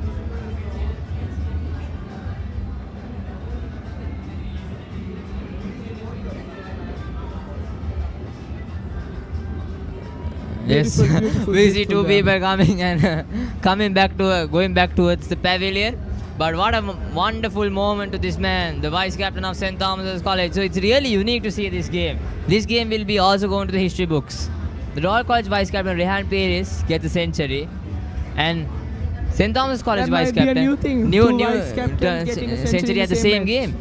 Yes, Beautiful, we see beautiful 2 people coming and going back towards the pavilion. But what a wonderful moment to this man, the vice captain of St. Thomas College. So it's really unique to see this game. This game will be also going to the history books. The Royal College vice captain Rehan Paris gets a century, and St. Thomas College That vice might be a captain, new thing, two vice captains getting a century at the same match. game.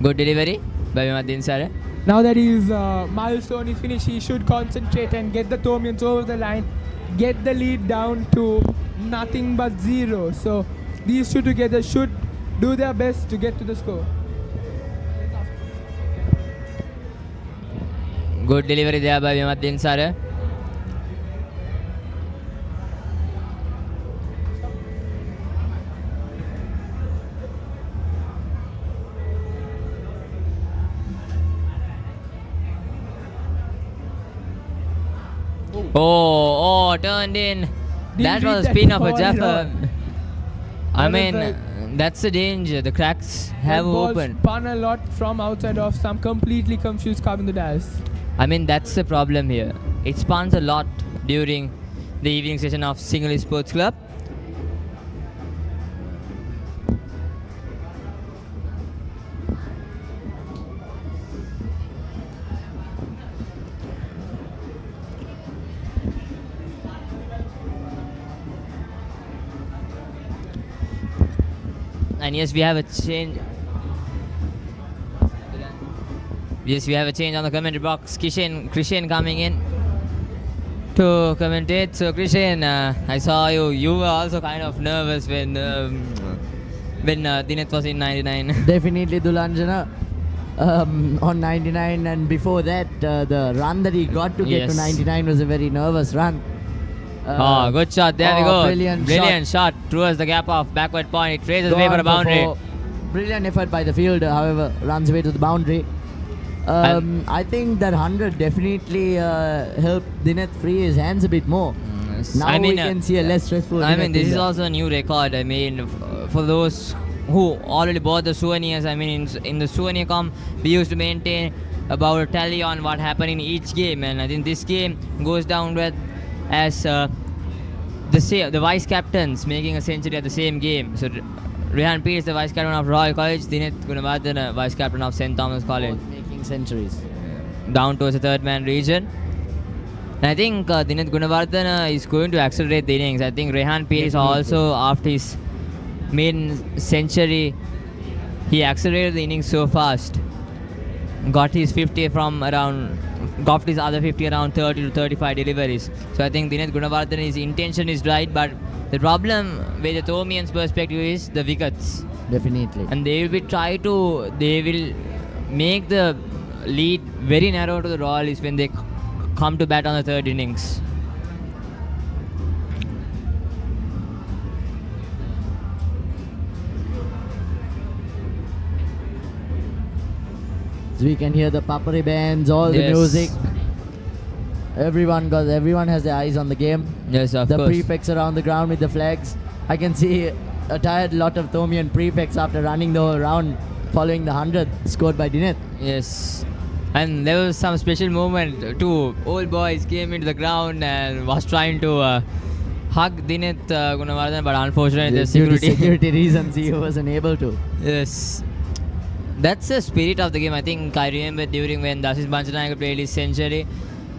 Good delivery by Vimat Dinsada. Now that his milestone is finished, he should concentrate and get the Thomians over the line, get the lead down to nothing but 0. So these two together should do their best to get to the score. Good delivery there by Vimaddin Sara. Oh, turned in. That read was a that spin of a ball at jaffer. I That was mean, like- that's the danger. The cracks have That ball opened. spun a lot from outside of some completely confused Kavin the Dias. I mean, that's the problem here. It spawns a lot during the evening session of Single Sports Club. And yes, we have a change. Yes, we have a change on the commentary box. Krishan coming in to commentate. So Krishan, I saw you. You were also kind of nervous when Dineth was in 99. Definitely Dulanjana on 99, and before that the run that he got to get to Yes. 99 was a very nervous run. Oh, good shot. There we go. Brilliant shot towards the gap of backward point. It raises Gone away for a for boundary. four. Brilliant effort by the fielder, however, runs away to the boundary. I think that 100 definitely helped Dineth free his hands a bit more. Now I mean, we can see a less stressful I mean, Dineth this is fielder. also a new record. I mean, for those who already bought the souvenirs, I mean, in the souvenir com, we used to maintain about a tally on what happened in each game, and I think this game goes down with as the vice captains making a century at the same game. So Rehan P is the vice captain of Royal College, Dineth Gunawardena, vice captain of St. Thomas College. Both making centuries. Down towards the third man region. And I think Dineth Gunawardena is going to accelerate the innings. I think Rehan P is also, after his maiden century, he accelerated the innings so fast. Got his 50 from around, got his other 50 around 30 to 35 deliveries. So I think Dineth Gunawardena, his intention is right, but the problem with the Thomian's perspective is the wickets. Definitely. And they will make the lead very narrow to the Royals when they come to bat on the third innings. So we can hear the papari bands, all the Yes. music. Everyone has their eyes on the game. Yes, of The course. prefects around the ground with the flags. I can see a tired lot of Thomian prefects after running the whole round following the 100 scored by Dineth. Yes. And there was some special moment. Two old boys came into the ground and was trying to hug Dineth Gunawardena, but unfortunately the Due to security. security reasons, he wasn't able to. Yes. That's the spirit of the game. I think I remember during when Dasis Banchanayaka played his century.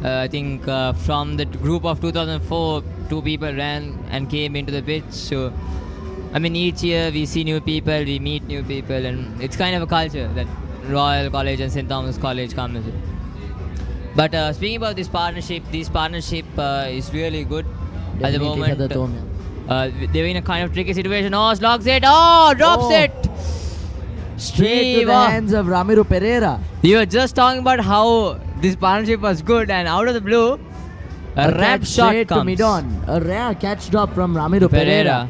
I think from the group of 2004, two people ran and came into the pitch. So, I mean, each year we see new people, we meet new people, and it's kind of a culture that Royal College and St. Thomas College comes with. But speaking about this partnership is really good at the Definitely moment. for the Thomian. They're in a kind of tricky situation. Oh, slogs it. Oh, drops Oh. it. Straight to the hands of Ramiro Pereira. You were just talking about how this partnership was good, and out of the blue, a rap catch shot straight comes. to mid-on. A rare catch drop from Ramiro Pereira.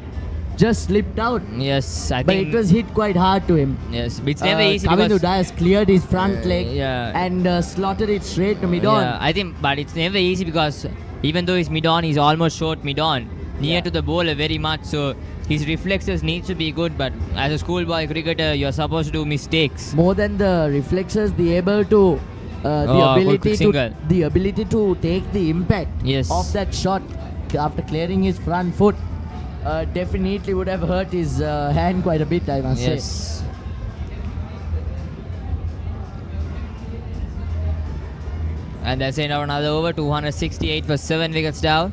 Just slipped out. Yes, I But think. it was hit quite hard to him. Yes, but it's never easy Kavindu because. Dias cleared his front leg yeah. and slotted it straight to mid-on. Yeah, I think, but it's never easy because even though he's mid-on, he's almost short mid-on, near to the bowler very much. So his reflexes need to be good. But as a schoolboy cricketer, you're supposed to do mistakes. More than the reflexes, the ability to take the impact Yes. of that shot after clearing his front foot definitely would have hurt his hand quite a bit, I must say. Yes. And that's it. Now another over. 268 for 7 wickets down.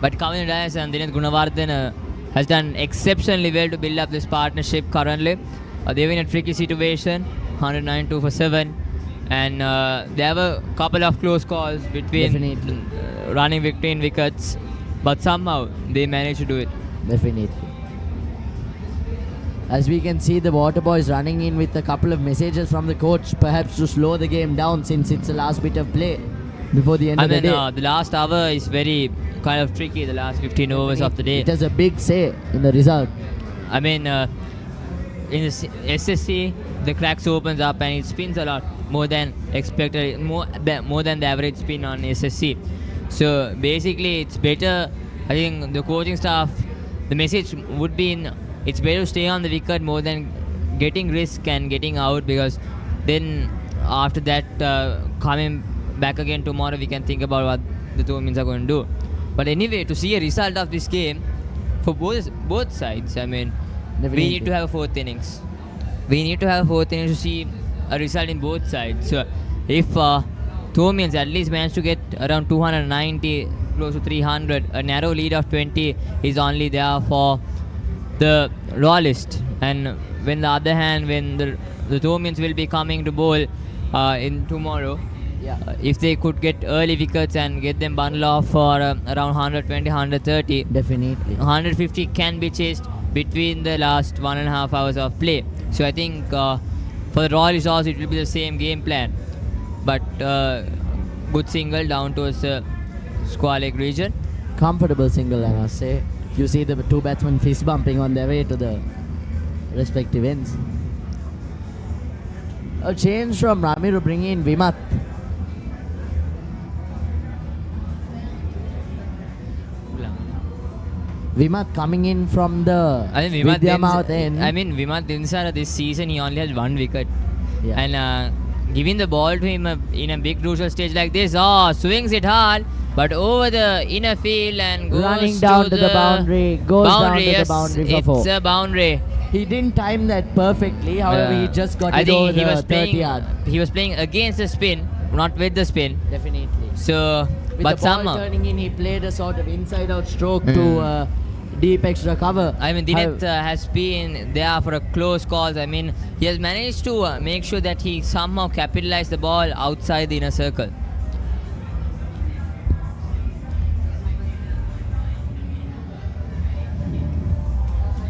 But Kavin Dias and Dineth Gunawardena has done exceptionally well to build up this partnership currently. They're in a tricky situation. 109 2 for 7. And there were a couple of close calls between Definitely. running between wickets, but somehow they managed to do it. Definitely. As we can see, the water boys running in with a couple of messages from the coach, perhaps to slow the game down since it's the last bit of play before the end of the day. The last hour is very kind of tricky, the last 15 overs of the day. It has a big say in the result. I mean, in the SSC, the cracks opens up and it spins a lot more than expected, more than the average spin on SSC. So basically, it's better. I think the coaching staff, the message would be it's better to stay on the wicket more than getting risk and getting out, because then after that, coming back again tomorrow, we can think about what the Thomians are going to do. But anyway, to see a result of this game for both sides, I mean, Definitely. we need to have a fourth innings. We need to have a fourth innings to see a result in both sides. So if Thomians at least manage to get around 290, close to 300, a narrow lead of 20 is only there for the royalist. And when the other hand, when the Thomians will be coming to bowl in tomorrow, if they could get early wickets and get them bundled off for around 120, 130, definitely 150 can be chased between the last 1.5 hours of play. So I think for the Royals also it will be the same game plan, but good single down towards the square leg region. Comfortable single, I must say. You see the two batsmen fist bumping on their way to the respective ends. A change from Ramiro bringing in Vimat. Vimat coming in from the Vidyamouth end. I mean, Vimat Dinsara this season he only has 1 wicket, and giving the ball to him in a big crucial stage like this, swings it hard, but over the inner field and goes running down to the boundary, goes down to the boundary for 4. It's a boundary. He didn't time that perfectly, however he just got it over the 30 yard. He was playing against the spin, not with the spin. Definitely. So, with but the ball somehow turning in, he played a sort of inside-out stroke to deep extra cover. I mean, Dineth has been there for a close calls. I mean, he has managed to make sure that he somehow capitalized the ball outside the inner circle.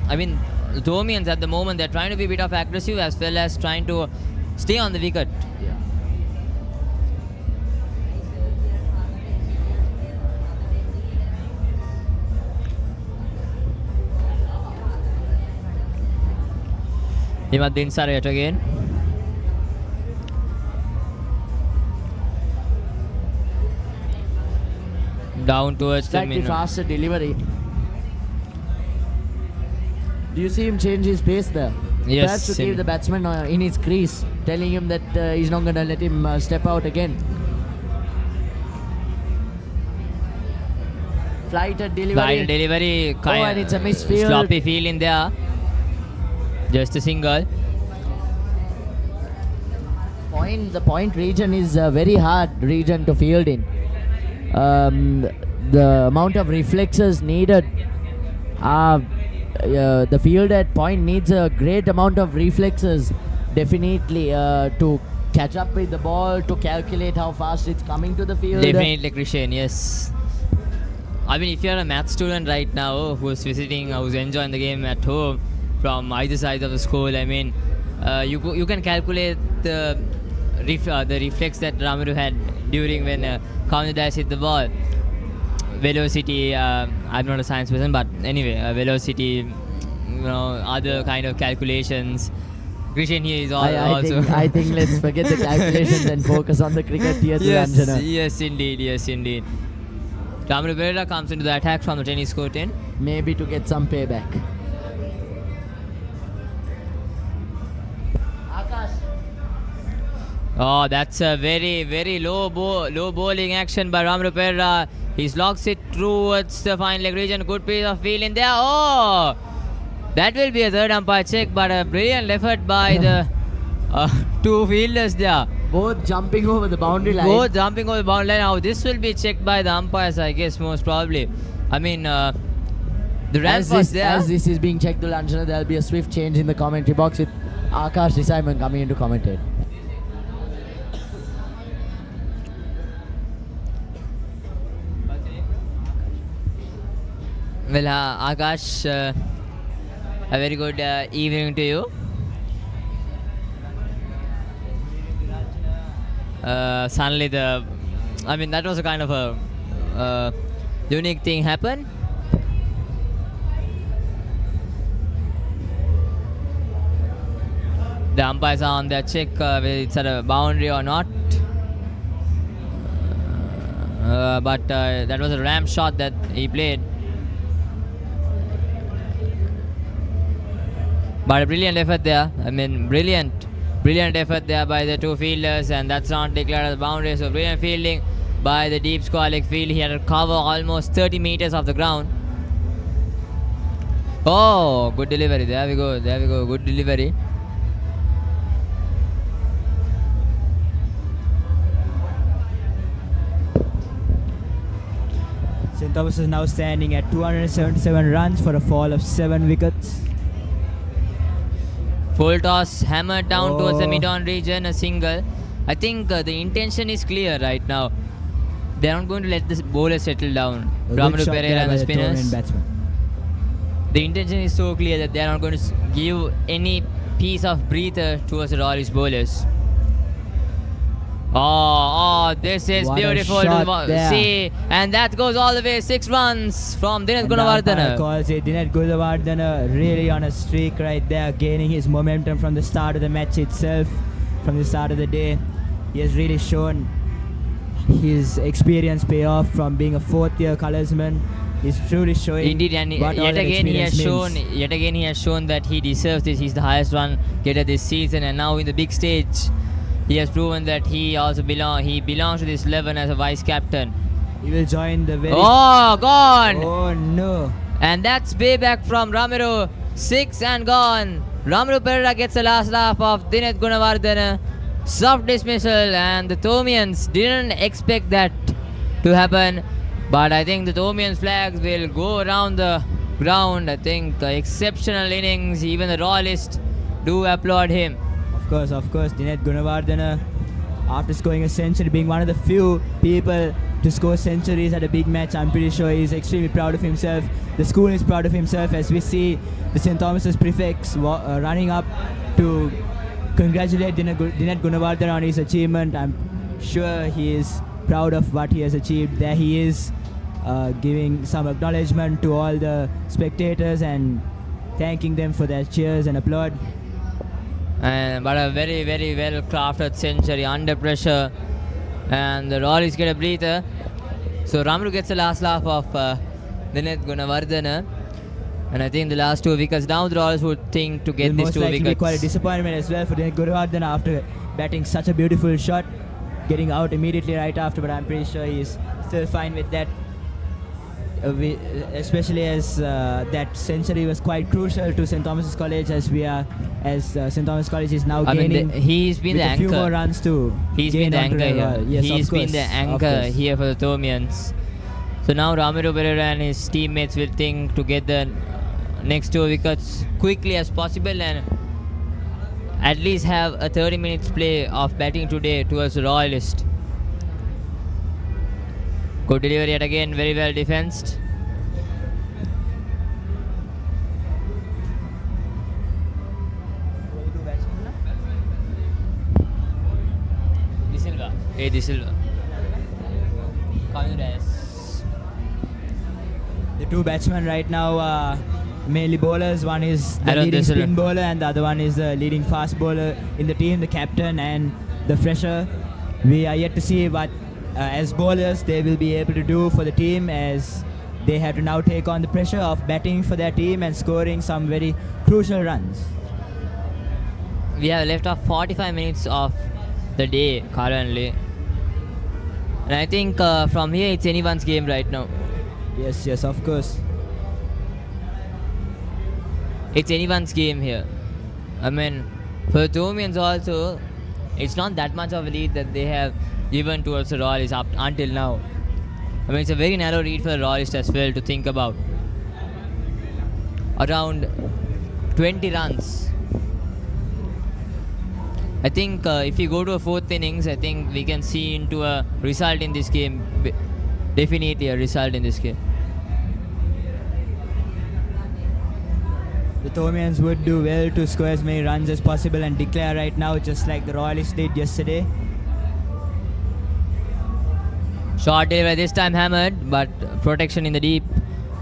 I mean, the Thomians at the moment, they're trying to be a bit of aggressive as well as trying to stay on the wicket. Himad Dinsara yet again. Down towards slightly the faster delivery. Do you see him change his pace there? Yes. Perhaps to keep the batsman in his crease, telling him that he's not going to let him step out again. Flighted delivery. Flighted delivery. And it's a misfield. Sloppy field in there. Just a single. The point region is a very hard region to field in. The amount of reflexes needed. The field at point needs a great amount of reflexes, definitely, to catch up with the ball, to calculate how fast it's coming to the field. Definitely, Krishan, yes. I mean, if you're a math student right now who's visiting, who's enjoying the game at home from either side of the school, I mean, you can calculate the reflex that Ramiro had during when County Dash hit the ball. Velocity, I'm not a science person, but anyway, velocity, other kind of calculations. Krishan here is also. I think let's forget the calculations and focus on the cricket here. Yes, indeed. Ramiro Pereira comes into the attack from the tennis court end. Maybe to get some payback. Oh, that's a very, very low bowling action by Ramiro Pereira. He locks it towards the fine leg region. Good piece of field in there. Oh, that will be a third umpire check, but a brilliant effort by the two fielders there. Both jumping over the boundary line. Now, this will be checked by the umpires, I guess, most probably. I mean, the ramp was there. As this is being checked, Lanjana, there will be a swift change in the commentary box with Akash Desaiman coming in to commentate. Well, Akash, a very good evening to you. Suddenly that was a kind of a unique thing happened. The umpires are on their check whether it's at a boundary or not. But that was a ram shot that he played. But a brilliant effort there. Brilliant effort there by the two fielders, and that's not declared as a boundary. So brilliant fielding by the deep square leg field. He had to cover almost 30 meters of the ground. Oh, good delivery. There we go. Good delivery. St. Thomas is now standing at 277 runs for a fall of 7 wickets. Full toss hammered down towards the mid-on region, a single. I think the intention is clear right now. They're not going to let this bowler settle down. Ramaru Pereira and the spinners. The intention is so clear that they're not going to give any piece of breather towards the Royalist bowlers. Oh, this is what beautiful to see. And that goes all the way. 6 runs from Dineth Gunawardena. Calls it Dineth Gunawardena really on a streak right there, gaining his momentum from the start of the match itself, from the start of the day. He has really shown his experience pay off from being a 4th-year colorsman. He's truly showing. Indeed, and yet again he has shown that he deserves this. He's the highest run getter this season, and now in the big stage, he has proven that he also belongs to this 11 as a vice captain. He will join the very... Oh, gone! Oh, no. And that's payback from Ramiru. 6 and gone. Ramiru Pereira gets the last laugh of Dineth Gunawardena. Soft dismissal, and the Thomians didn't expect that to happen. But I think the Thomians flags will go around the ground. I think exceptional innings. Even the Royalists do applaud him. Of course, Dineth Gunawardena, after scoring a century, being one of the few people to score centuries at a big match, I'm pretty sure he's extremely proud of himself. The school is proud of himself, as we see the St. Thomas's prefects running up to congratulate Dineth Gunawardena on his achievement. I'm sure he is proud of what he has achieved. There he is, giving some acknowledgement to all the spectators and thanking them for their cheers and applaud. But a very, very well crafted century under pressure, and the Royalists get a breather. So Ramaru gets the last laugh of Dineth Gunawardena, and I think the last 2 wickets now the Royals would think to get these 2 wickets. Most likely quite a disappointment as well for Dineth Gunawardena after batting such a beautiful shot, getting out immediately right after, but I'm pretty sure he's still fine with that. Especially as that century was quite crucial to St. Thomas's College, as St. Thomas College is now gaining. He's been the anchor. A few more runs too. He's been the anchor here. Yes, he's been the anchor here for the Thomians. So now Ramiru Pereira and his teammates will think to get the next 2 wickets quickly as possible and at least have a 30 minutes play of batting today towards the Royalist. Good delivery yet again, very well defensed. De Silva. The 2 batsmen right now are mainly bowlers. One is the leading spin bowler and the other one is the leading fast bowler in the team, the captain and the fresher. We are yet to see what as bowlers they will be able to do for the team, as they have to now take on the pressure of batting for their team and scoring some very crucial runs. We have left off 45 minutes of the day currently, and I think from here it's anyone's game right now. Yes, of course. It's anyone's game here. I mean, for the Thomians also, it's not that much of a lead that they have given towards the Royalists up until now. I mean, it's a very narrow lead for the Royalists as well to think about. Around 20 runs. I think if we go to a 4th innings, I think we can see into a result in this game. Definitely a result in this game. Thomians would do well to score as many runs as possible and declare right now, just like the Royalists did yesterday. Short delivery this time hammered, but protection in the deep.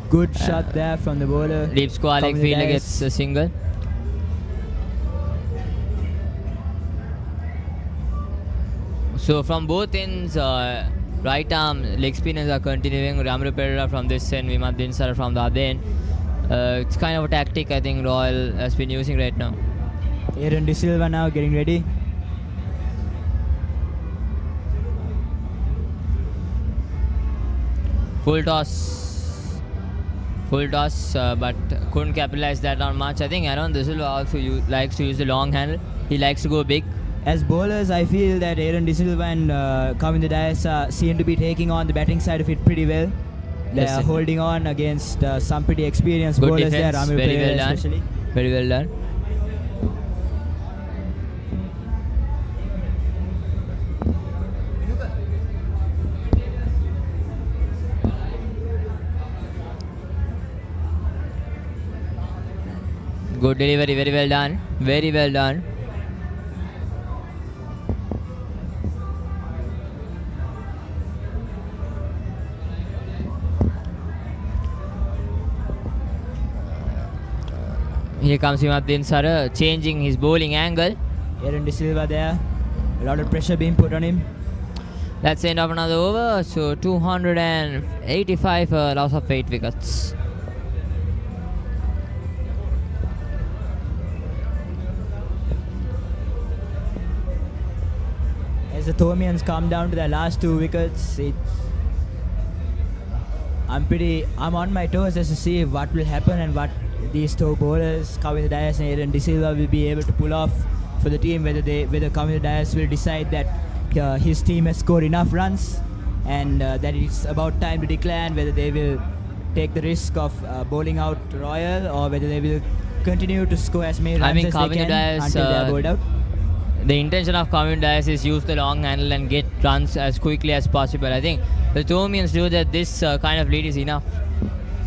Good shot there from the bowler. Deep square leg fielder gets a single. So from both ends, right arm leg spinners are continuing. Ramiru Pereira from this end, Vimat Dinsara from the other end. It's kind of a tactic I think Royal has been using right now. Aaron De Silva now getting ready. Full toss, but couldn't capitalize that on much. I think Aaron De Silva also likes to use the long handle. He likes to go big. As bowlers, I feel that Aaron De Silva and Kavinder Dias seem to be taking on the batting side of it pretty well. They are holding on against some pretty experienced Good bowlers defense, there, Ramiru very Pereira well done. especially. Very well done. Good delivery, very well done. Very well done. Here comes Vimat Dinsara changing his bowling angle. Aaron De Silva there. A lot of pressure being put on him. That's the end of another over. So 285 loss of 8 wickets. As the Thomians come down to their last 2 wickets, I'm on my toes just to see what will happen and what these 2 bowlers, Kavinder Dias and Aaron De Silva, will be able to pull off for the team. Whether Kavinder Dias will decide that his team has scored enough runs and that it's about time to declare, and whether they will take the risk of bowling out Royal, or whether they will continue to score as many runs as they can until they are bowled out. The intention of Kavinder Dias is use the long handle and get runs as quickly as possible. I think the Thomians knew that this kind of lead is enough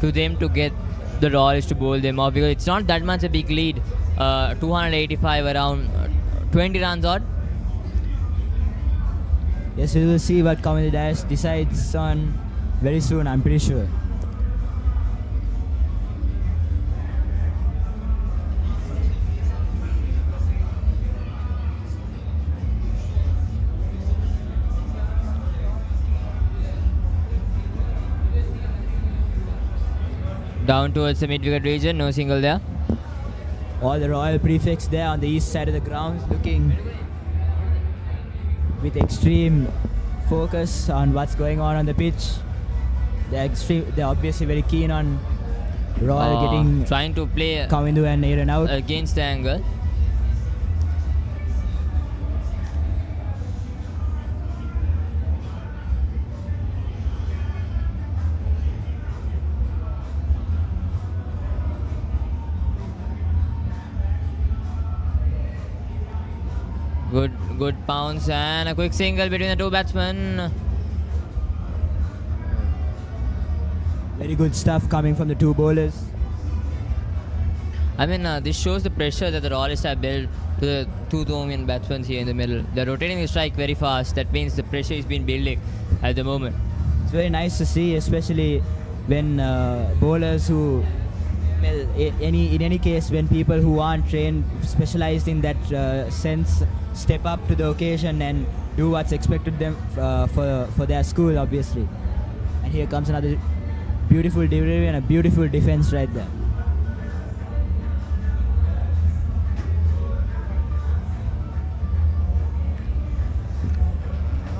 to them to get the Royals to bowl them off, because it's not that much a big lead. 285 around 20 runs odd. Yes, we will see what Kavinder Dias decides on very soon, I'm pretty sure. Down towards the mid-wicket region, no single there. All the Royal prefects there on the east side of the grounds, looking with extreme focus on what's going on the pitch. They're obviously very keen on Royal getting trying to play Kavindu and Aaron out against the angle. Good bounce and a quick single between the 2 batsmen. Very good stuff coming from the 2 bowlers. I mean, this shows the pressure that the Royalists have built to the 2 Thomian batsmen here in the middle. They're rotating the strike very fast. That means the pressure is been building at the moment. It's very nice to see, especially when bowlers who, well, in any case, when people who aren't trained, specialized in that sense, step up to the occasion and do what's expected them for their school, obviously. And here comes another beautiful delivery and a beautiful defense right there.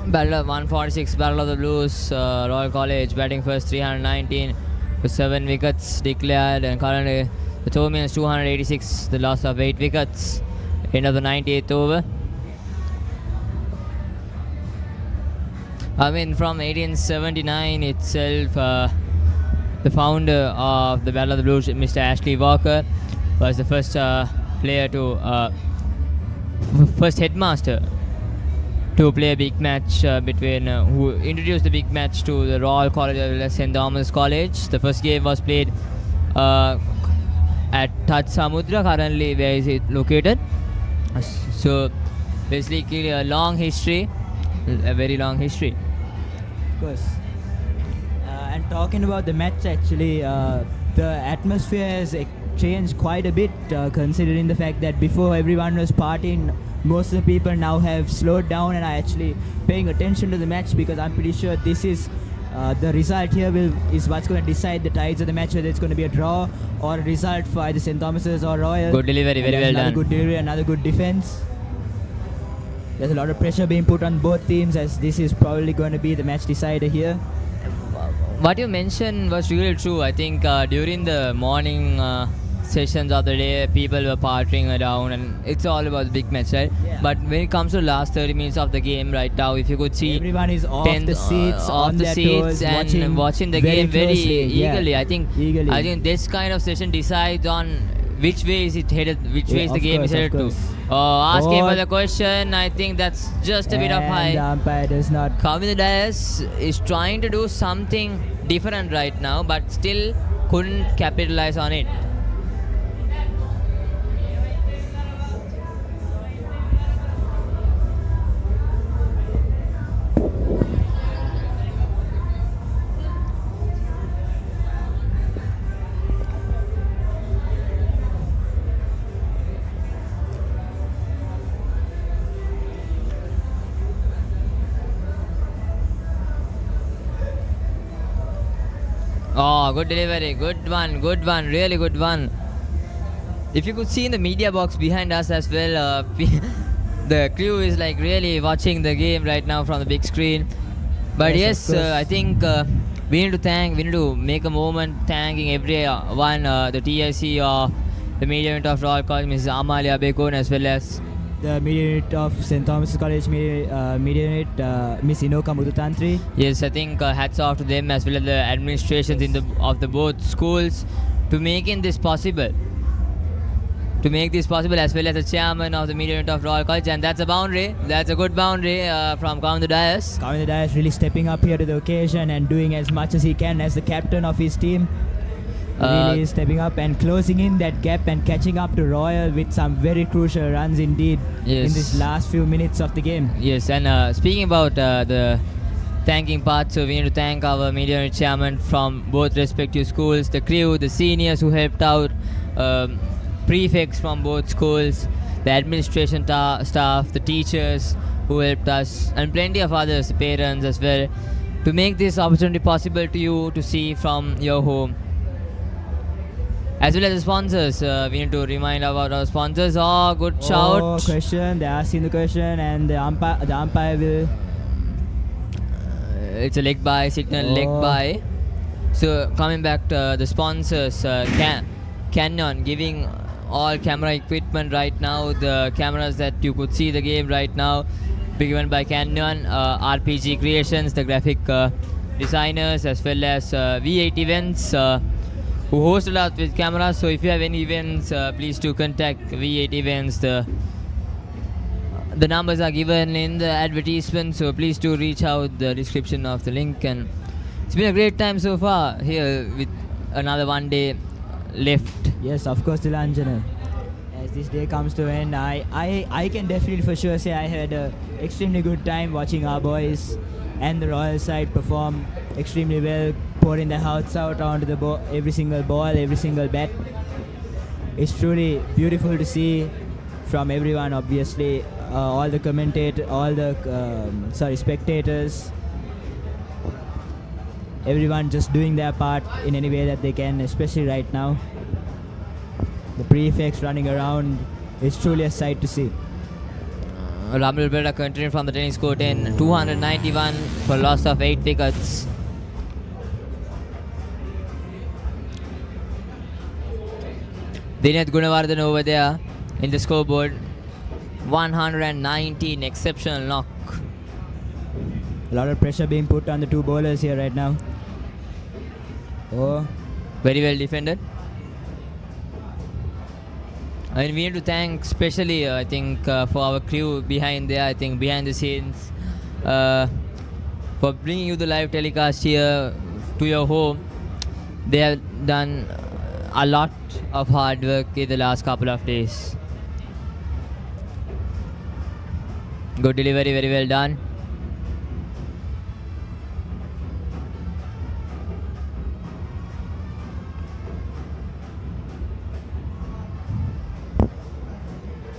Battle of 146, Battle of the Blues, Royal College batting first, 319 with 7 wickets declared, and currently the Thomians 286, the loss of 8 wickets. End of the 98th over. I mean, from 1879 itself, the founder of the Battle of the Blues, Mr. Ashley Walker, was the first player to, first headmaster to play a big match between, who introduced the big match to the Royal College as well as S.Thomas College. The first game was played at Taj Samudra, currently where is it located. So basically a long history, a very long history. Of course. And talking about the match, actually, the atmosphere has changed quite a bit, considering the fact that before everyone was partying, most of the people now have slowed down and are actually paying attention to the match, because I'm pretty sure this is the result here is what's going to decide the tides of the match, whether it's going to be a draw or a result for either St. Thomas's or Royal. Good delivery, very well done. Good delivery, another good defense. There's a lot of pressure being put on both teams, as this is probably going to be the match decider here. What you mentioned was really true. I think during the morning sessions of the day, people were partying around, and it's all about the big match, right? Yeah. But when it comes to the last 30 minutes of the game right now, if you could see everyone is off the seats, on the seats and watching the game very eagerly. Yeah. I think this kind of session decides on which way is it headed, which way is the game is headed to. Asking for the question, I think that's just a bit of high. The umpire does not. Kavin the Dias is trying to do something different right now, but still couldn't capitalize on it. Oh, good delivery, good one, really good one. If you could see in the media box behind us as well, the crew is like really watching the game right now from the big screen. But yes, I think we need to make a moment thanking everyone, the TIC of the media unit of Royal College, Mrs. Amalia Bekon, as well as the media unit of St. Thomas College media unit, Miss Inoka Mudutantri. Yes, I think hats off to them as well as the administrations of the both schools to making this possible. To make this possible, as well as the chairman of the media unit of Royal College, and that's a boundary. That's a good boundary from Kavin the Dias. Kavin the Dias really stepping up here to the occasion and doing as much as he can as the captain of his team. Really stepping up and closing in that gap and catching up to Royal with some very crucial runs indeed in this last few minutes of the game. Yes, and speaking about the thanking part, so we need to thank our media unit chairman from both respective schools, the crew, the seniors who helped out, prefects from both schools, the administration staff, the teachers who helped us, and plenty of others, the parents as well, to make this opportunity possible to you to see from your home. As well as the sponsors, we need to remind about our sponsors. Oh, good shout. Oh, question. They are asking the question, and the umpire will. It's a leg by, signal leg by. So coming back to the sponsors, Canon giving all camera equipment right now. The cameras that you could see the game right now, given by Canon, RPG Creations, the graphic designers, as well as V8 Events, who host a lot with cameras. So if you have any events, please do contact V8 Events. The numbers are given in the advertisement, so please do reach out the description of the link. And it's been a great time so far here with another one day left. Yes, of course, Dilanjana. As this day comes to an end, I can definitely for sure say I had an extremely good time watching our boys and the Royal side perform extremely well, pouring their hearts out onto the every single ball, every single bat. It's truly beautiful to see from everyone, obviously, all the commentators, all the spectators, everyone just doing their part in any way that they can, especially right now. The prefects running around, it's truly a sight to see. Ramil Breda continuing from the tennis court in 291 for loss of 8 wickets. Dinath Gunawardhan over there in the scoreboard. 119, exceptional knock. A lot of pressure being put on the two bowlers here right now. Oh, very well defended. And we need to thank especially, I think, for our crew behind there, I think, behind the scenes, for bringing you the live telecast here to your home. They have done a lot of hard work in the last couple of days. Good delivery, very well done.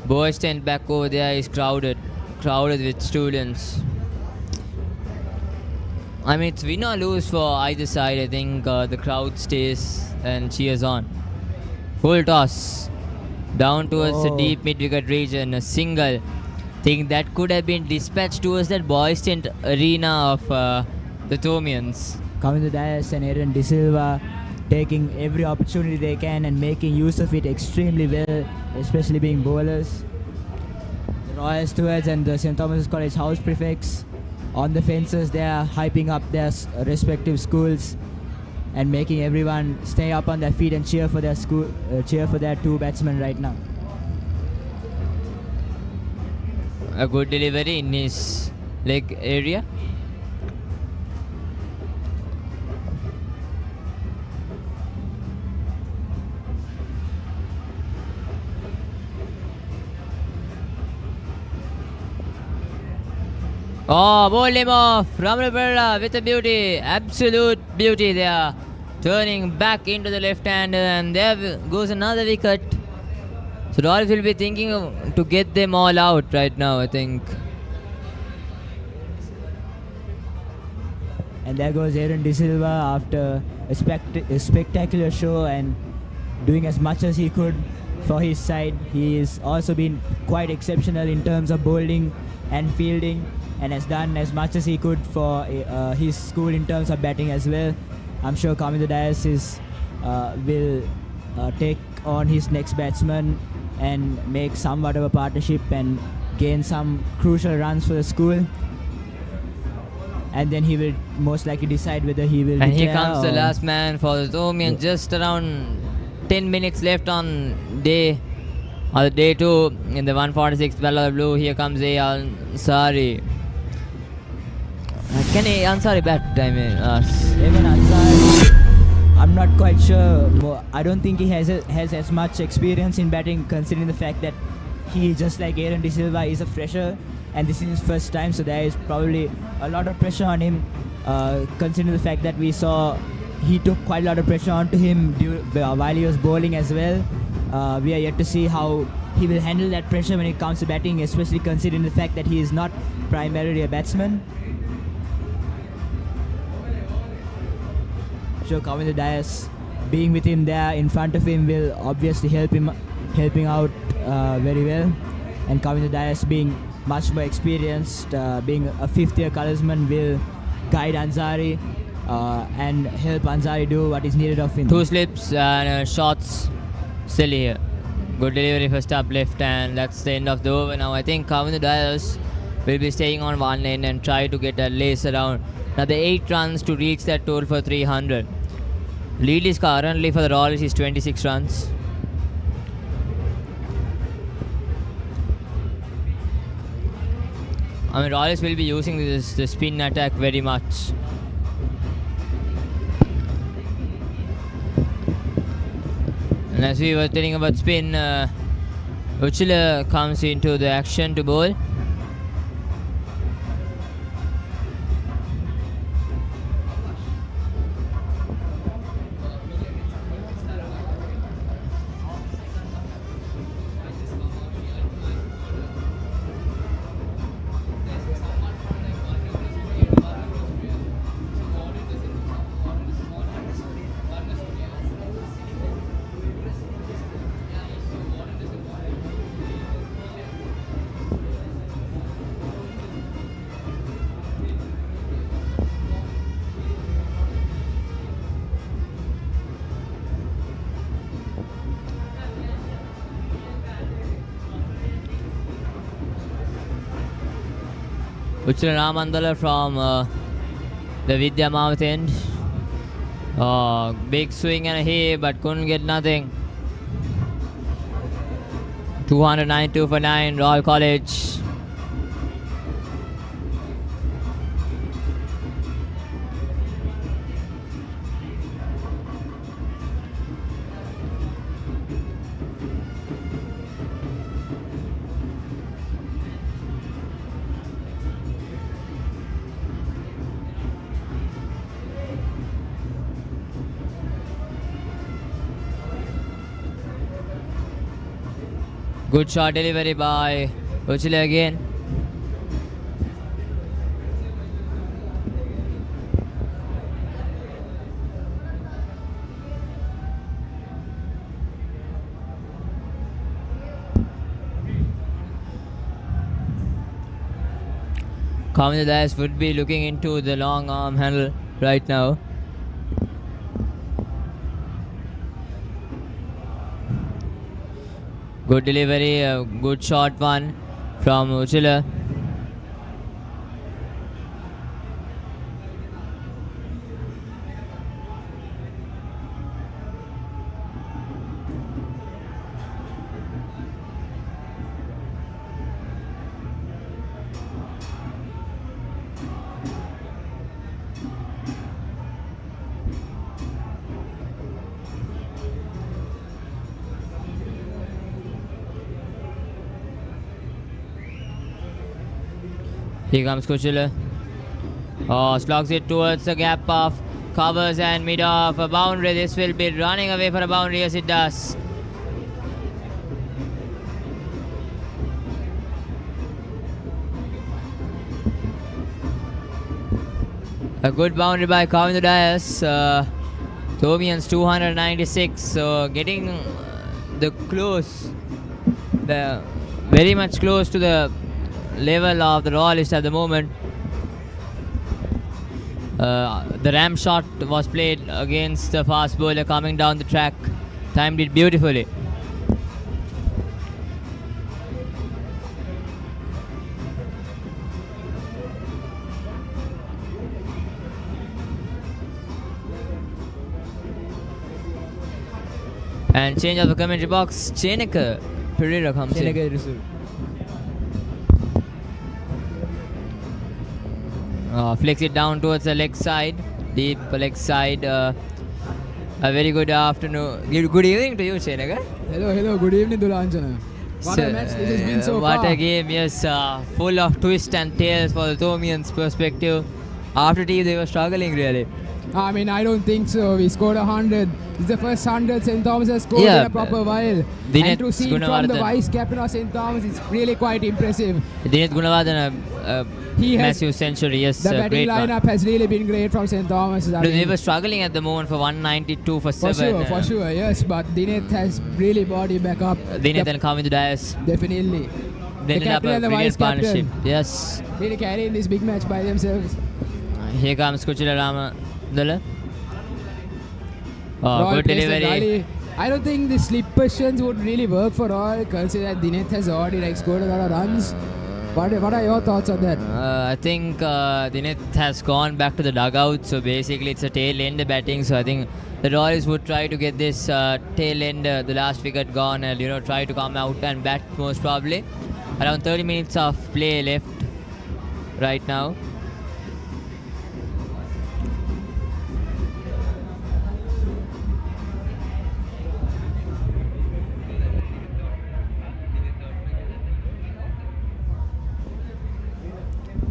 Boys tent back over there is crowded with students. I mean, it's win or lose for either side. I think the crowd stays and cheers on. Full toss down towards the deep mid-wicket region. A single thing that could have been dispatched towards that boys tent arena of the Thomians. Coming to Dias and Aaron De Silva taking every opportunity they can and making use of it extremely well, especially being bowlers. The Royal Stewards and the St. Thomas College house prefects on the fences, they are hyping up their respective schools and making everyone stay up on their feet and cheer for their school, cheer for their two batsmen right now. A good delivery in his leg area. Oh, bowled him off. Ramana Perera with a beauty. Absolute beauty there. Turning back into the left hander, and there goes another wicket. So Royals will be thinking to get them all out right now, I think. And there goes Aaron De Silva after a spectacular show and doing as much as he could for his side. He has also been quite exceptional in terms of bowling and fielding, and has done as much as he could for his school in terms of batting as well. I'm sure Kamil Dias will take on his next batsman and make somewhat of a partnership and gain some crucial runs for the school. And then he will most likely decide whether he will. And here comes the last man for the Thomian. Just around 10 minutes left on day 2 in the 146th ball of blue. Here comes Ansari. Can Ansari bat? I mean, Even Ansari, I'm not quite sure. I don't think he has as much experience in batting, considering the fact that he, just like Aaron De Silva, is a fresher, and this is his first time, so there is probably a lot of pressure on him, considering the fact that we saw he took quite a lot of pressure onto him while he was bowling as well. We are yet to see how he will handle that pressure when it comes to batting, especially considering the fact that he is not primarily a batsman. So Kamil Dias being with him there in front of him will obviously helping out very well, and Kamil Dias being much more experienced, being a fifth-year colorsman, will guide Ansari and help Ansari do what is needed of him. Two slips and shots still here. Good delivery first up left, and that's the end of the over. Now I think Kamil Dias will be staying on one end and try to get a lace around. Now the 8 runs to reach that total for 300. Lead is currently for the Royals is 26 runs. I mean, Royals will be using the spin attack very much. And as we were telling about spin, Uchila comes into the action to bowl. Uchila Ramandala from the Vidya Mouth end. Big swing and a hit, but couldn't get nothing. 292 for 9, Royal College. Good shot delivery by Uchile again. Kamil Dias would be looking into the long arm handle right now. Good delivery, a good short one from Uchila. Here comes Kuchila. Slugs it towards the gap of covers and mid of a boundary. This will be running away for a boundary as it does. A good boundary by Kavindu Dias. Thomian's 296. So getting the very much close to the level of the royalist at the moment. The ram shot was played against the fast bowler coming down the track. Timed it beautifully. And change of the commentary box. Cheneka Pereira comes in. Flicks it down towards the leg side, deep leg side. A very good afternoon. Good evening to you, Chenaka. Hello, good evening, Dulanjana. What a match this has been so far. What a game, yes. Full of twists and tales for the Thomians' perspective. After tea, they were struggling really. I mean, I don't think so. We scored 100. It's the first 100 St. Thomas has scored in a proper while. And to see from the vice captain of St. Thomas, it's really quite impressive. Dineth Gunawardene, massive century, yes. The batting lineup has really been great from St. Thomas. They were struggling at the moment for 192 for 7. For sure, yes. But Dineth has really brought it back up. Dineth and Kavindu Dias. Definitely. They ended up a brilliant partnership. Yes. Really carrying this big match by themselves. Here comes Kuchila Ramadala. Good delivery. I don't think the slip positions would really work for all, considering that Dineth has already scored a lot of runs. What are your thoughts on that? I think Dineth has gone back to the dugout, so basically it's a tail end batting. So I think the Royals would try to get this tail end, the last wicket gone, and try to come out and bat most probably. Around 30 minutes of play left right now.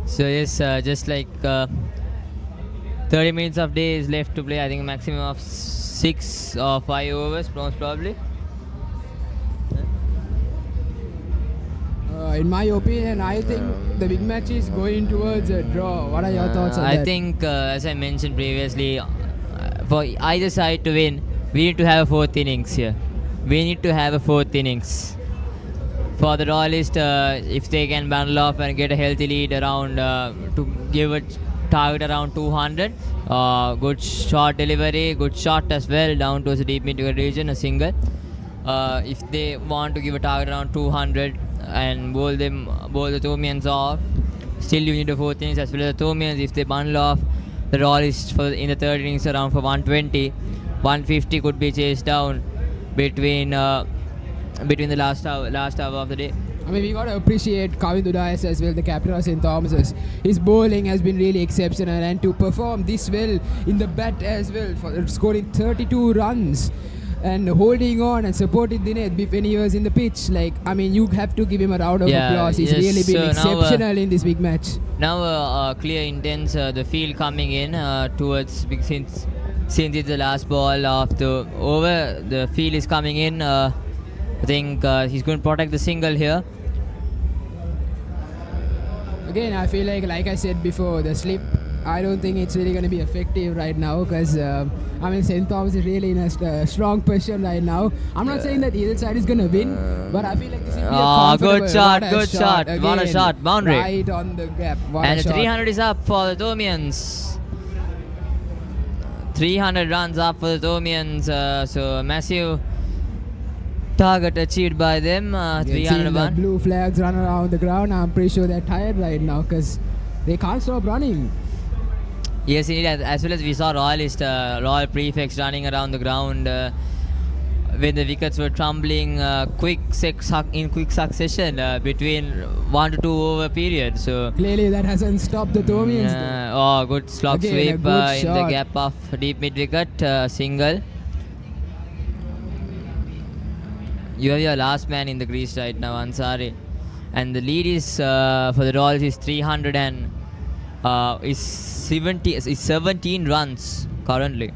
So yes, just like 30 minutes of days left to play. I think a maximum of 6 or 5 overs most probably. In my opinion, I think the big match is going towards a draw. What are your thoughts on that? I think, as I mentioned previously, for either side to win, we need to have a 4th innings here. We need to have a 4th innings. For the Royalists, if they can bundle off and get a healthy lead around to give a target around 200, good shot delivery, good shot as well down towards the deep mid-wicket region, a single. If they want to give a target around 200 and bowl the Thomians off, still you need a 4th innings as well as the Thomians. If they bundle off the Royalists in the 3rd innings around for 120, 150 could be chased down between the last hour of the day. I mean, we got to appreciate Kavindu Dias as well, the captain of St. Thomas's. His bowling has been really exceptional, and to perform this well in the bat as well, for scoring 32 runs and holding on and supporting Dineth when he was in the pitch. You have to give him a round of applause. He's really been exceptional in this big match. Now clear intents, the field coming in towards since it's the last ball of the over. The field is coming in I think he's going to protect the single here. Again, I feel like I said before, the slip, I don't think it's really going to be effective right now because, St. Thomas is really in a strong position right now. I'm not saying that either side is going to win, but I feel like this will be a comfortable. Good shot. Again, What a shot. Boundary. Right on the gap. And 300 is up for the Thomians. 300 runs up for the Thomians. So massive target achieved by them. 300 the blue flags run around the ground. I'm pretty sure they're tired right now because they can't stop running. Yes, indeed. As well as we saw Royal Prefects running around the ground when the wickets were tumbling in quick succession between 1 to 2 over period. So clearly that hasn't stopped the Thomians. Good slog Again, sweep a good in the shot. gap of deep mid wicket, single. You have your last man in the crease right now, Ansari, and the lead is for the Royals is 300 and is 17 runs currently.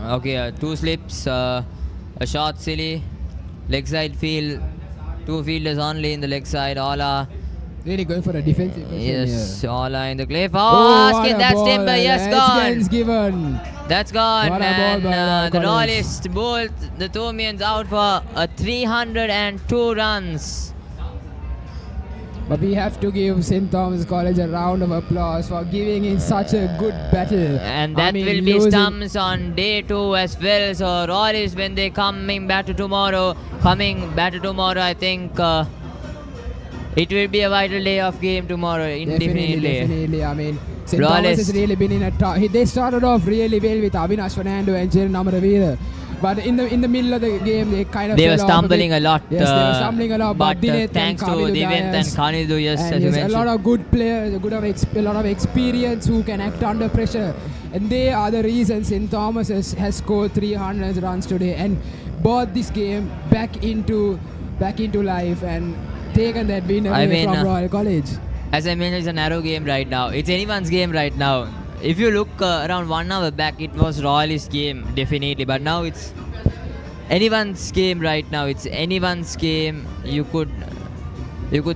Okay, 2 slips, a short silly, leg side field, 2 fielders only in the leg side. All are really going for a defensive position. Yes, here. all are in the cliff. What Askin, a that's ball. timber. Yes, That's gone. given. That's gone. What a ball And by the Collins. Royalists bowled the Thomians out for 302 runs. But we have to give St. Thomas College a round of applause for giving in such a good battle. And that will be stumps on day 2 as well. So Royalists, when they coming back to tomorrow, I think it will be a vital day of game tomorrow, indefinitely. Definitely. St. Thomas has really been in a they started off really well with Avinash Fernando and Jaren Amaravira. But in the middle of the game, they kind of They fell were off stumbling a lot. Yes, they were stumbling a lot. But Dineth thanks to and Divent and Kanidu, yes, as you yes, a mentioned. lot of good players, a lot of experience who can act under pressure. And they are the reason St. Thomas has scored 300 runs today and brought this game back into life and taken that win away from Royal College. As I mentioned, it's a narrow game right now. It's anyone's game right now. If you look around 1 hour back, it was Royalist game, definitely. But now it's anyone's game right now. It's anyone's game. You could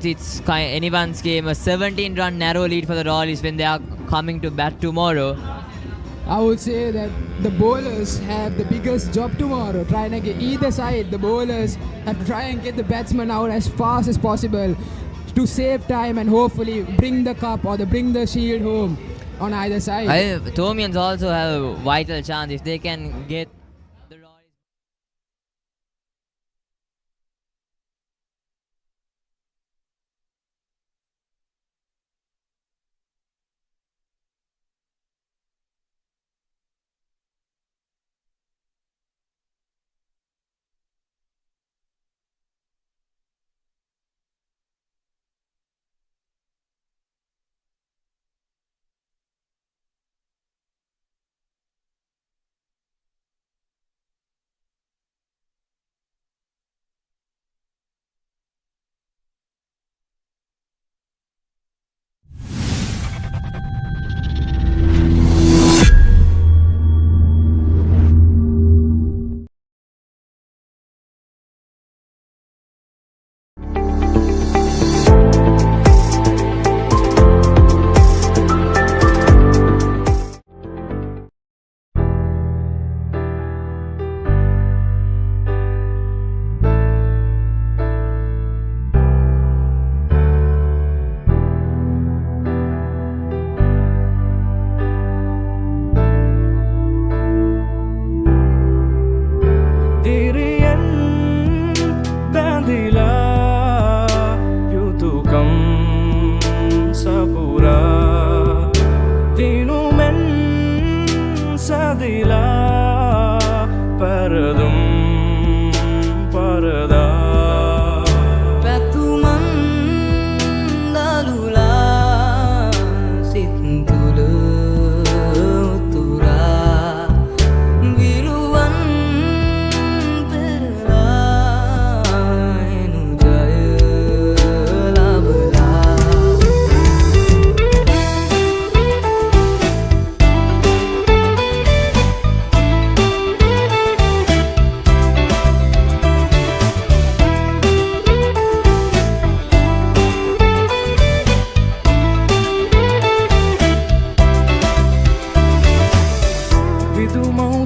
see it's anyone's game. A 17-run narrow lead for the Royalists when they are coming to bat tomorrow. I would say that the bowlers have the biggest job tomorrow. Trying to get either side. The bowlers have to try and get the batsmen out as fast as possible to save time and hopefully bring the cup or bring the shield home on either side. Thomians also have a vital chance if they can get the Royals.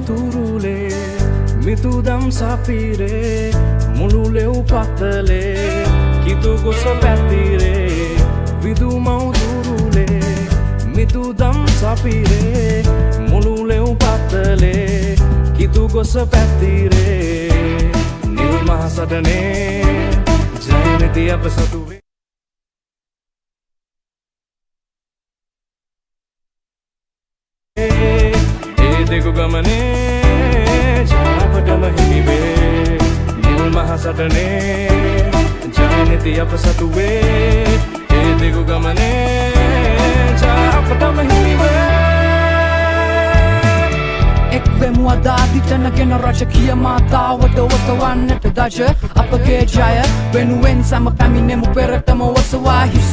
තුරුලේ මිතුදම් සපිරේ මුළුලෙව් පතලේ කිතු ගොස පැතිරේ විදුමව් තුරුලේ මිතුදම් සපිරේ මුළුලෙව් පතලේ කිතු ගොස පැතිරේ නිල් මහ සටනේ ජයනති අප සතු වේ ඒ දෙකු ගමනේ ජාපටම හිමිවේ නිල් මහ සටනේ ජයනති අප සතු වේ ඒ දෙකු ගමනේ ජාපටම හිමිවේ එක්වෙමු අදාදිටනගෙන රජකීය මාතාවට ඔසවන්නට දජ අපගේ ජය වෙනුවෙන් සැම පැමිණෙමු පෙරටම ඔසවා හිස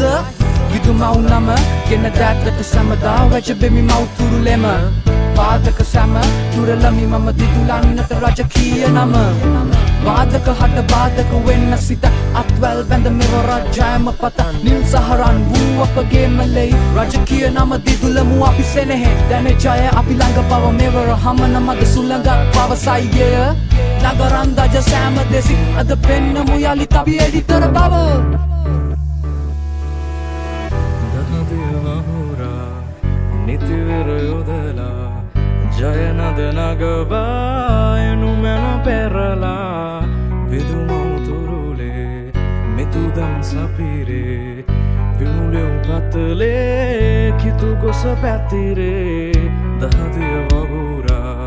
විදුමව් නම ගෙන දැත්වට සැමදා වැජබෙමි මව්තුරුලෙම පාදක සැම තුරලමි මම දිදුලන්නට රජකීය නම බාධක හට බාධක වෙන්න සිත අත්වැල් බැඳ මෙව රජයම පත නිල් සහරන් වූ අපගේ මලෙයි රජකීය නම දිදුලමු අපි සෙනෙහෙ දැන ජය අපි ළඟ පව මෙවර හමන මද සුළඟක් පවසයිය නගරන් දජ සෑම දෙසි අද පෙන්නමු යලි තබි එඩිතර බව නිතිවර යොදලා ජයනද නගවා එනු මැන පෙරලා විදුමව් තුරුලේ මිතුදම් සපිරේ විමුලෙව් පතලේ කිතු ගොස පැතිරේ දහදිය වගුරා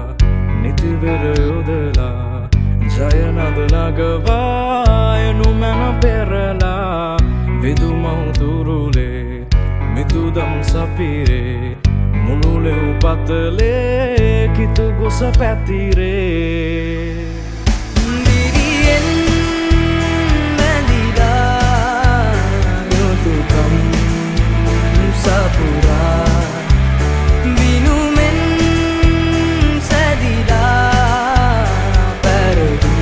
නිතිවර යොදලා ජයනද නගවා එනු මැන පෙරලා විදුමව් තුරුලේ මිතුදම් සපිරේ මුළුලෙව් පතලේ කිතු ගොස පැතිරේ දිරියෙන් මැදිලා යොදුකම් සපුරා විනුමෙන් සැදිලා පැරදුම්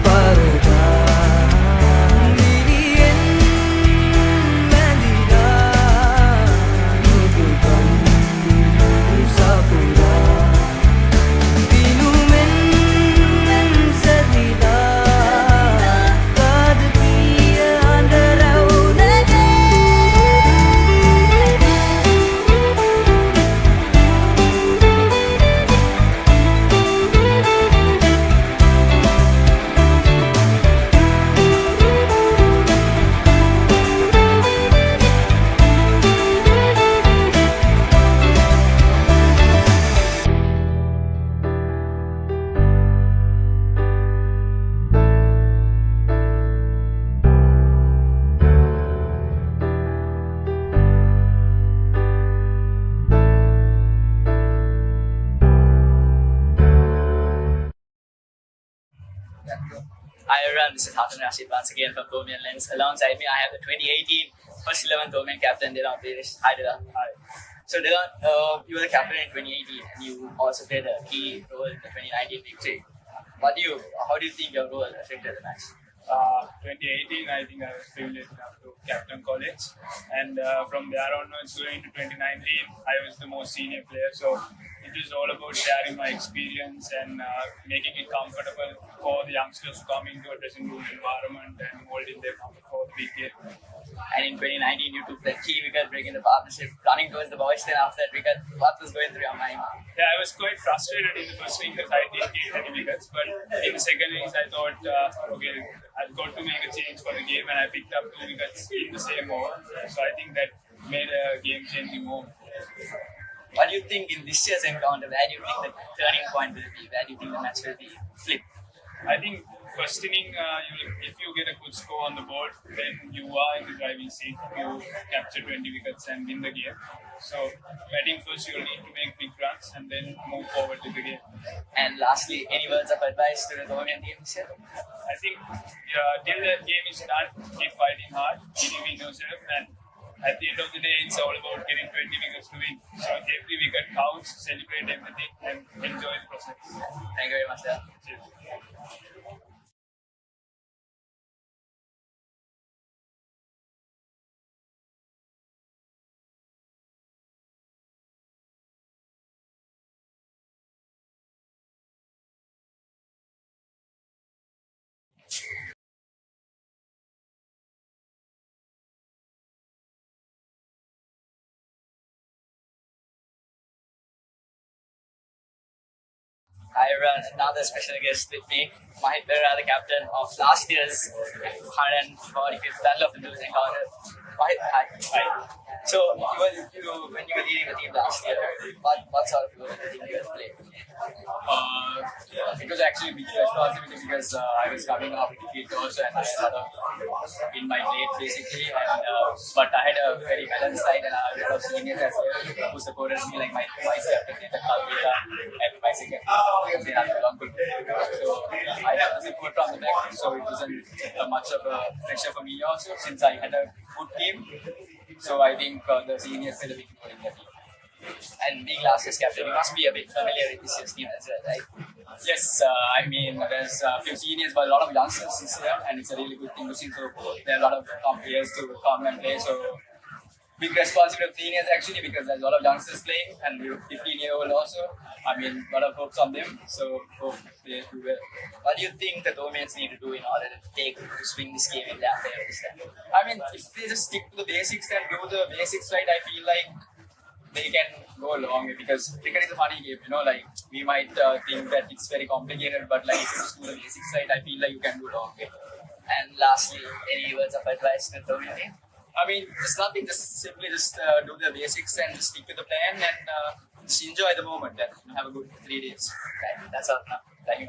පරදා Hi everyone, this is Thomas once again from Thomian Lens. Alongside me, I have the 2018 First 11 Thomian captain, Dylan Pires. Hi Dylan. Hi. So Dylan, you were the captain in 2018 and you also played a key role in the 2019 victory. How do you think your role affected the match? 2018, I think I was privileged enough to captain college, and from there onwards going to 2019, I was the most senior player. So it was all about sharing my experience and making it comfortable for the youngsters to come into a dressing room environment and molding them up for the big game. And in 2019, you took the key wicket, breaking the partnership, running towards the boys. Then after that wicket, what was going through your mind? Yeah, I was quite frustrated in the first innings because I didn't get any wickets, but in the second innings, I thought, okay, I've got to make a change for the game, and I picked up 2 wickets in the same over. So I think that made a game-changing move. What do you think in this year's encounter? Where do you think the turning point will be? Where do you think the match will be flipped? I think first inning, if you get a good score on the board, then you are in the driving seat. You capture 20 wickets and win the game. So batting first, you'll need to make big runs and then move forward to the game. And lastly, any words of advice to the Thomian team this year? I think till the game is done, keep fighting hard, believe in yourself, and at the end of the day, it's all about getting 20 wickets to win. So every wicket counts, celebrate everything, and enjoy the process. Thank you very much, sir. Cheers. I run another special guest with me, Mahit Bera, the captain of last year's 145th Battle of the Blues encounter. Mahit, hi. Hi. So, when you were leading the team last year, what sort of role did you think you had played? It was actually a big responsibility because I was coming up with the field also and I had a lot of in my plate basically. But I had a very balanced side and I had a lot of seniors as well who supported me, like my vice captain, and my second. They had a long good. So I had the support from the back, so it wasn't much of a pressure for me also since I had a good team. So I think the seniors played a big role in the team. And being last year's captain, you must be a bit familiar with this year's team as well, right? Yes, I mean, there's a few seniors, but a lot of youngsters this year, and it's a really good thing to see. So there are a lot of players to come and play. So big responsibility of seniors actually because there's a lot of youngsters playing, and we're 15-year-old also. I mean, a lot of hopes on them. So hope they do well. What do you think the Thomians need to do in order to swing this game in their favor this time? I mean, if they just stick to the basics and do the basics right, I feel like they can go a long way because cricket is a funny game, you know, like we might think that it's very complicated, but like if you just do the basics right, I feel like you can do a long way. And lastly, any words of advice to the Thomian team? I mean, just nothing, just simply do the basics and stick to the plan and just enjoy the moment and have a good 3 days. Right, that's all now. Thank you.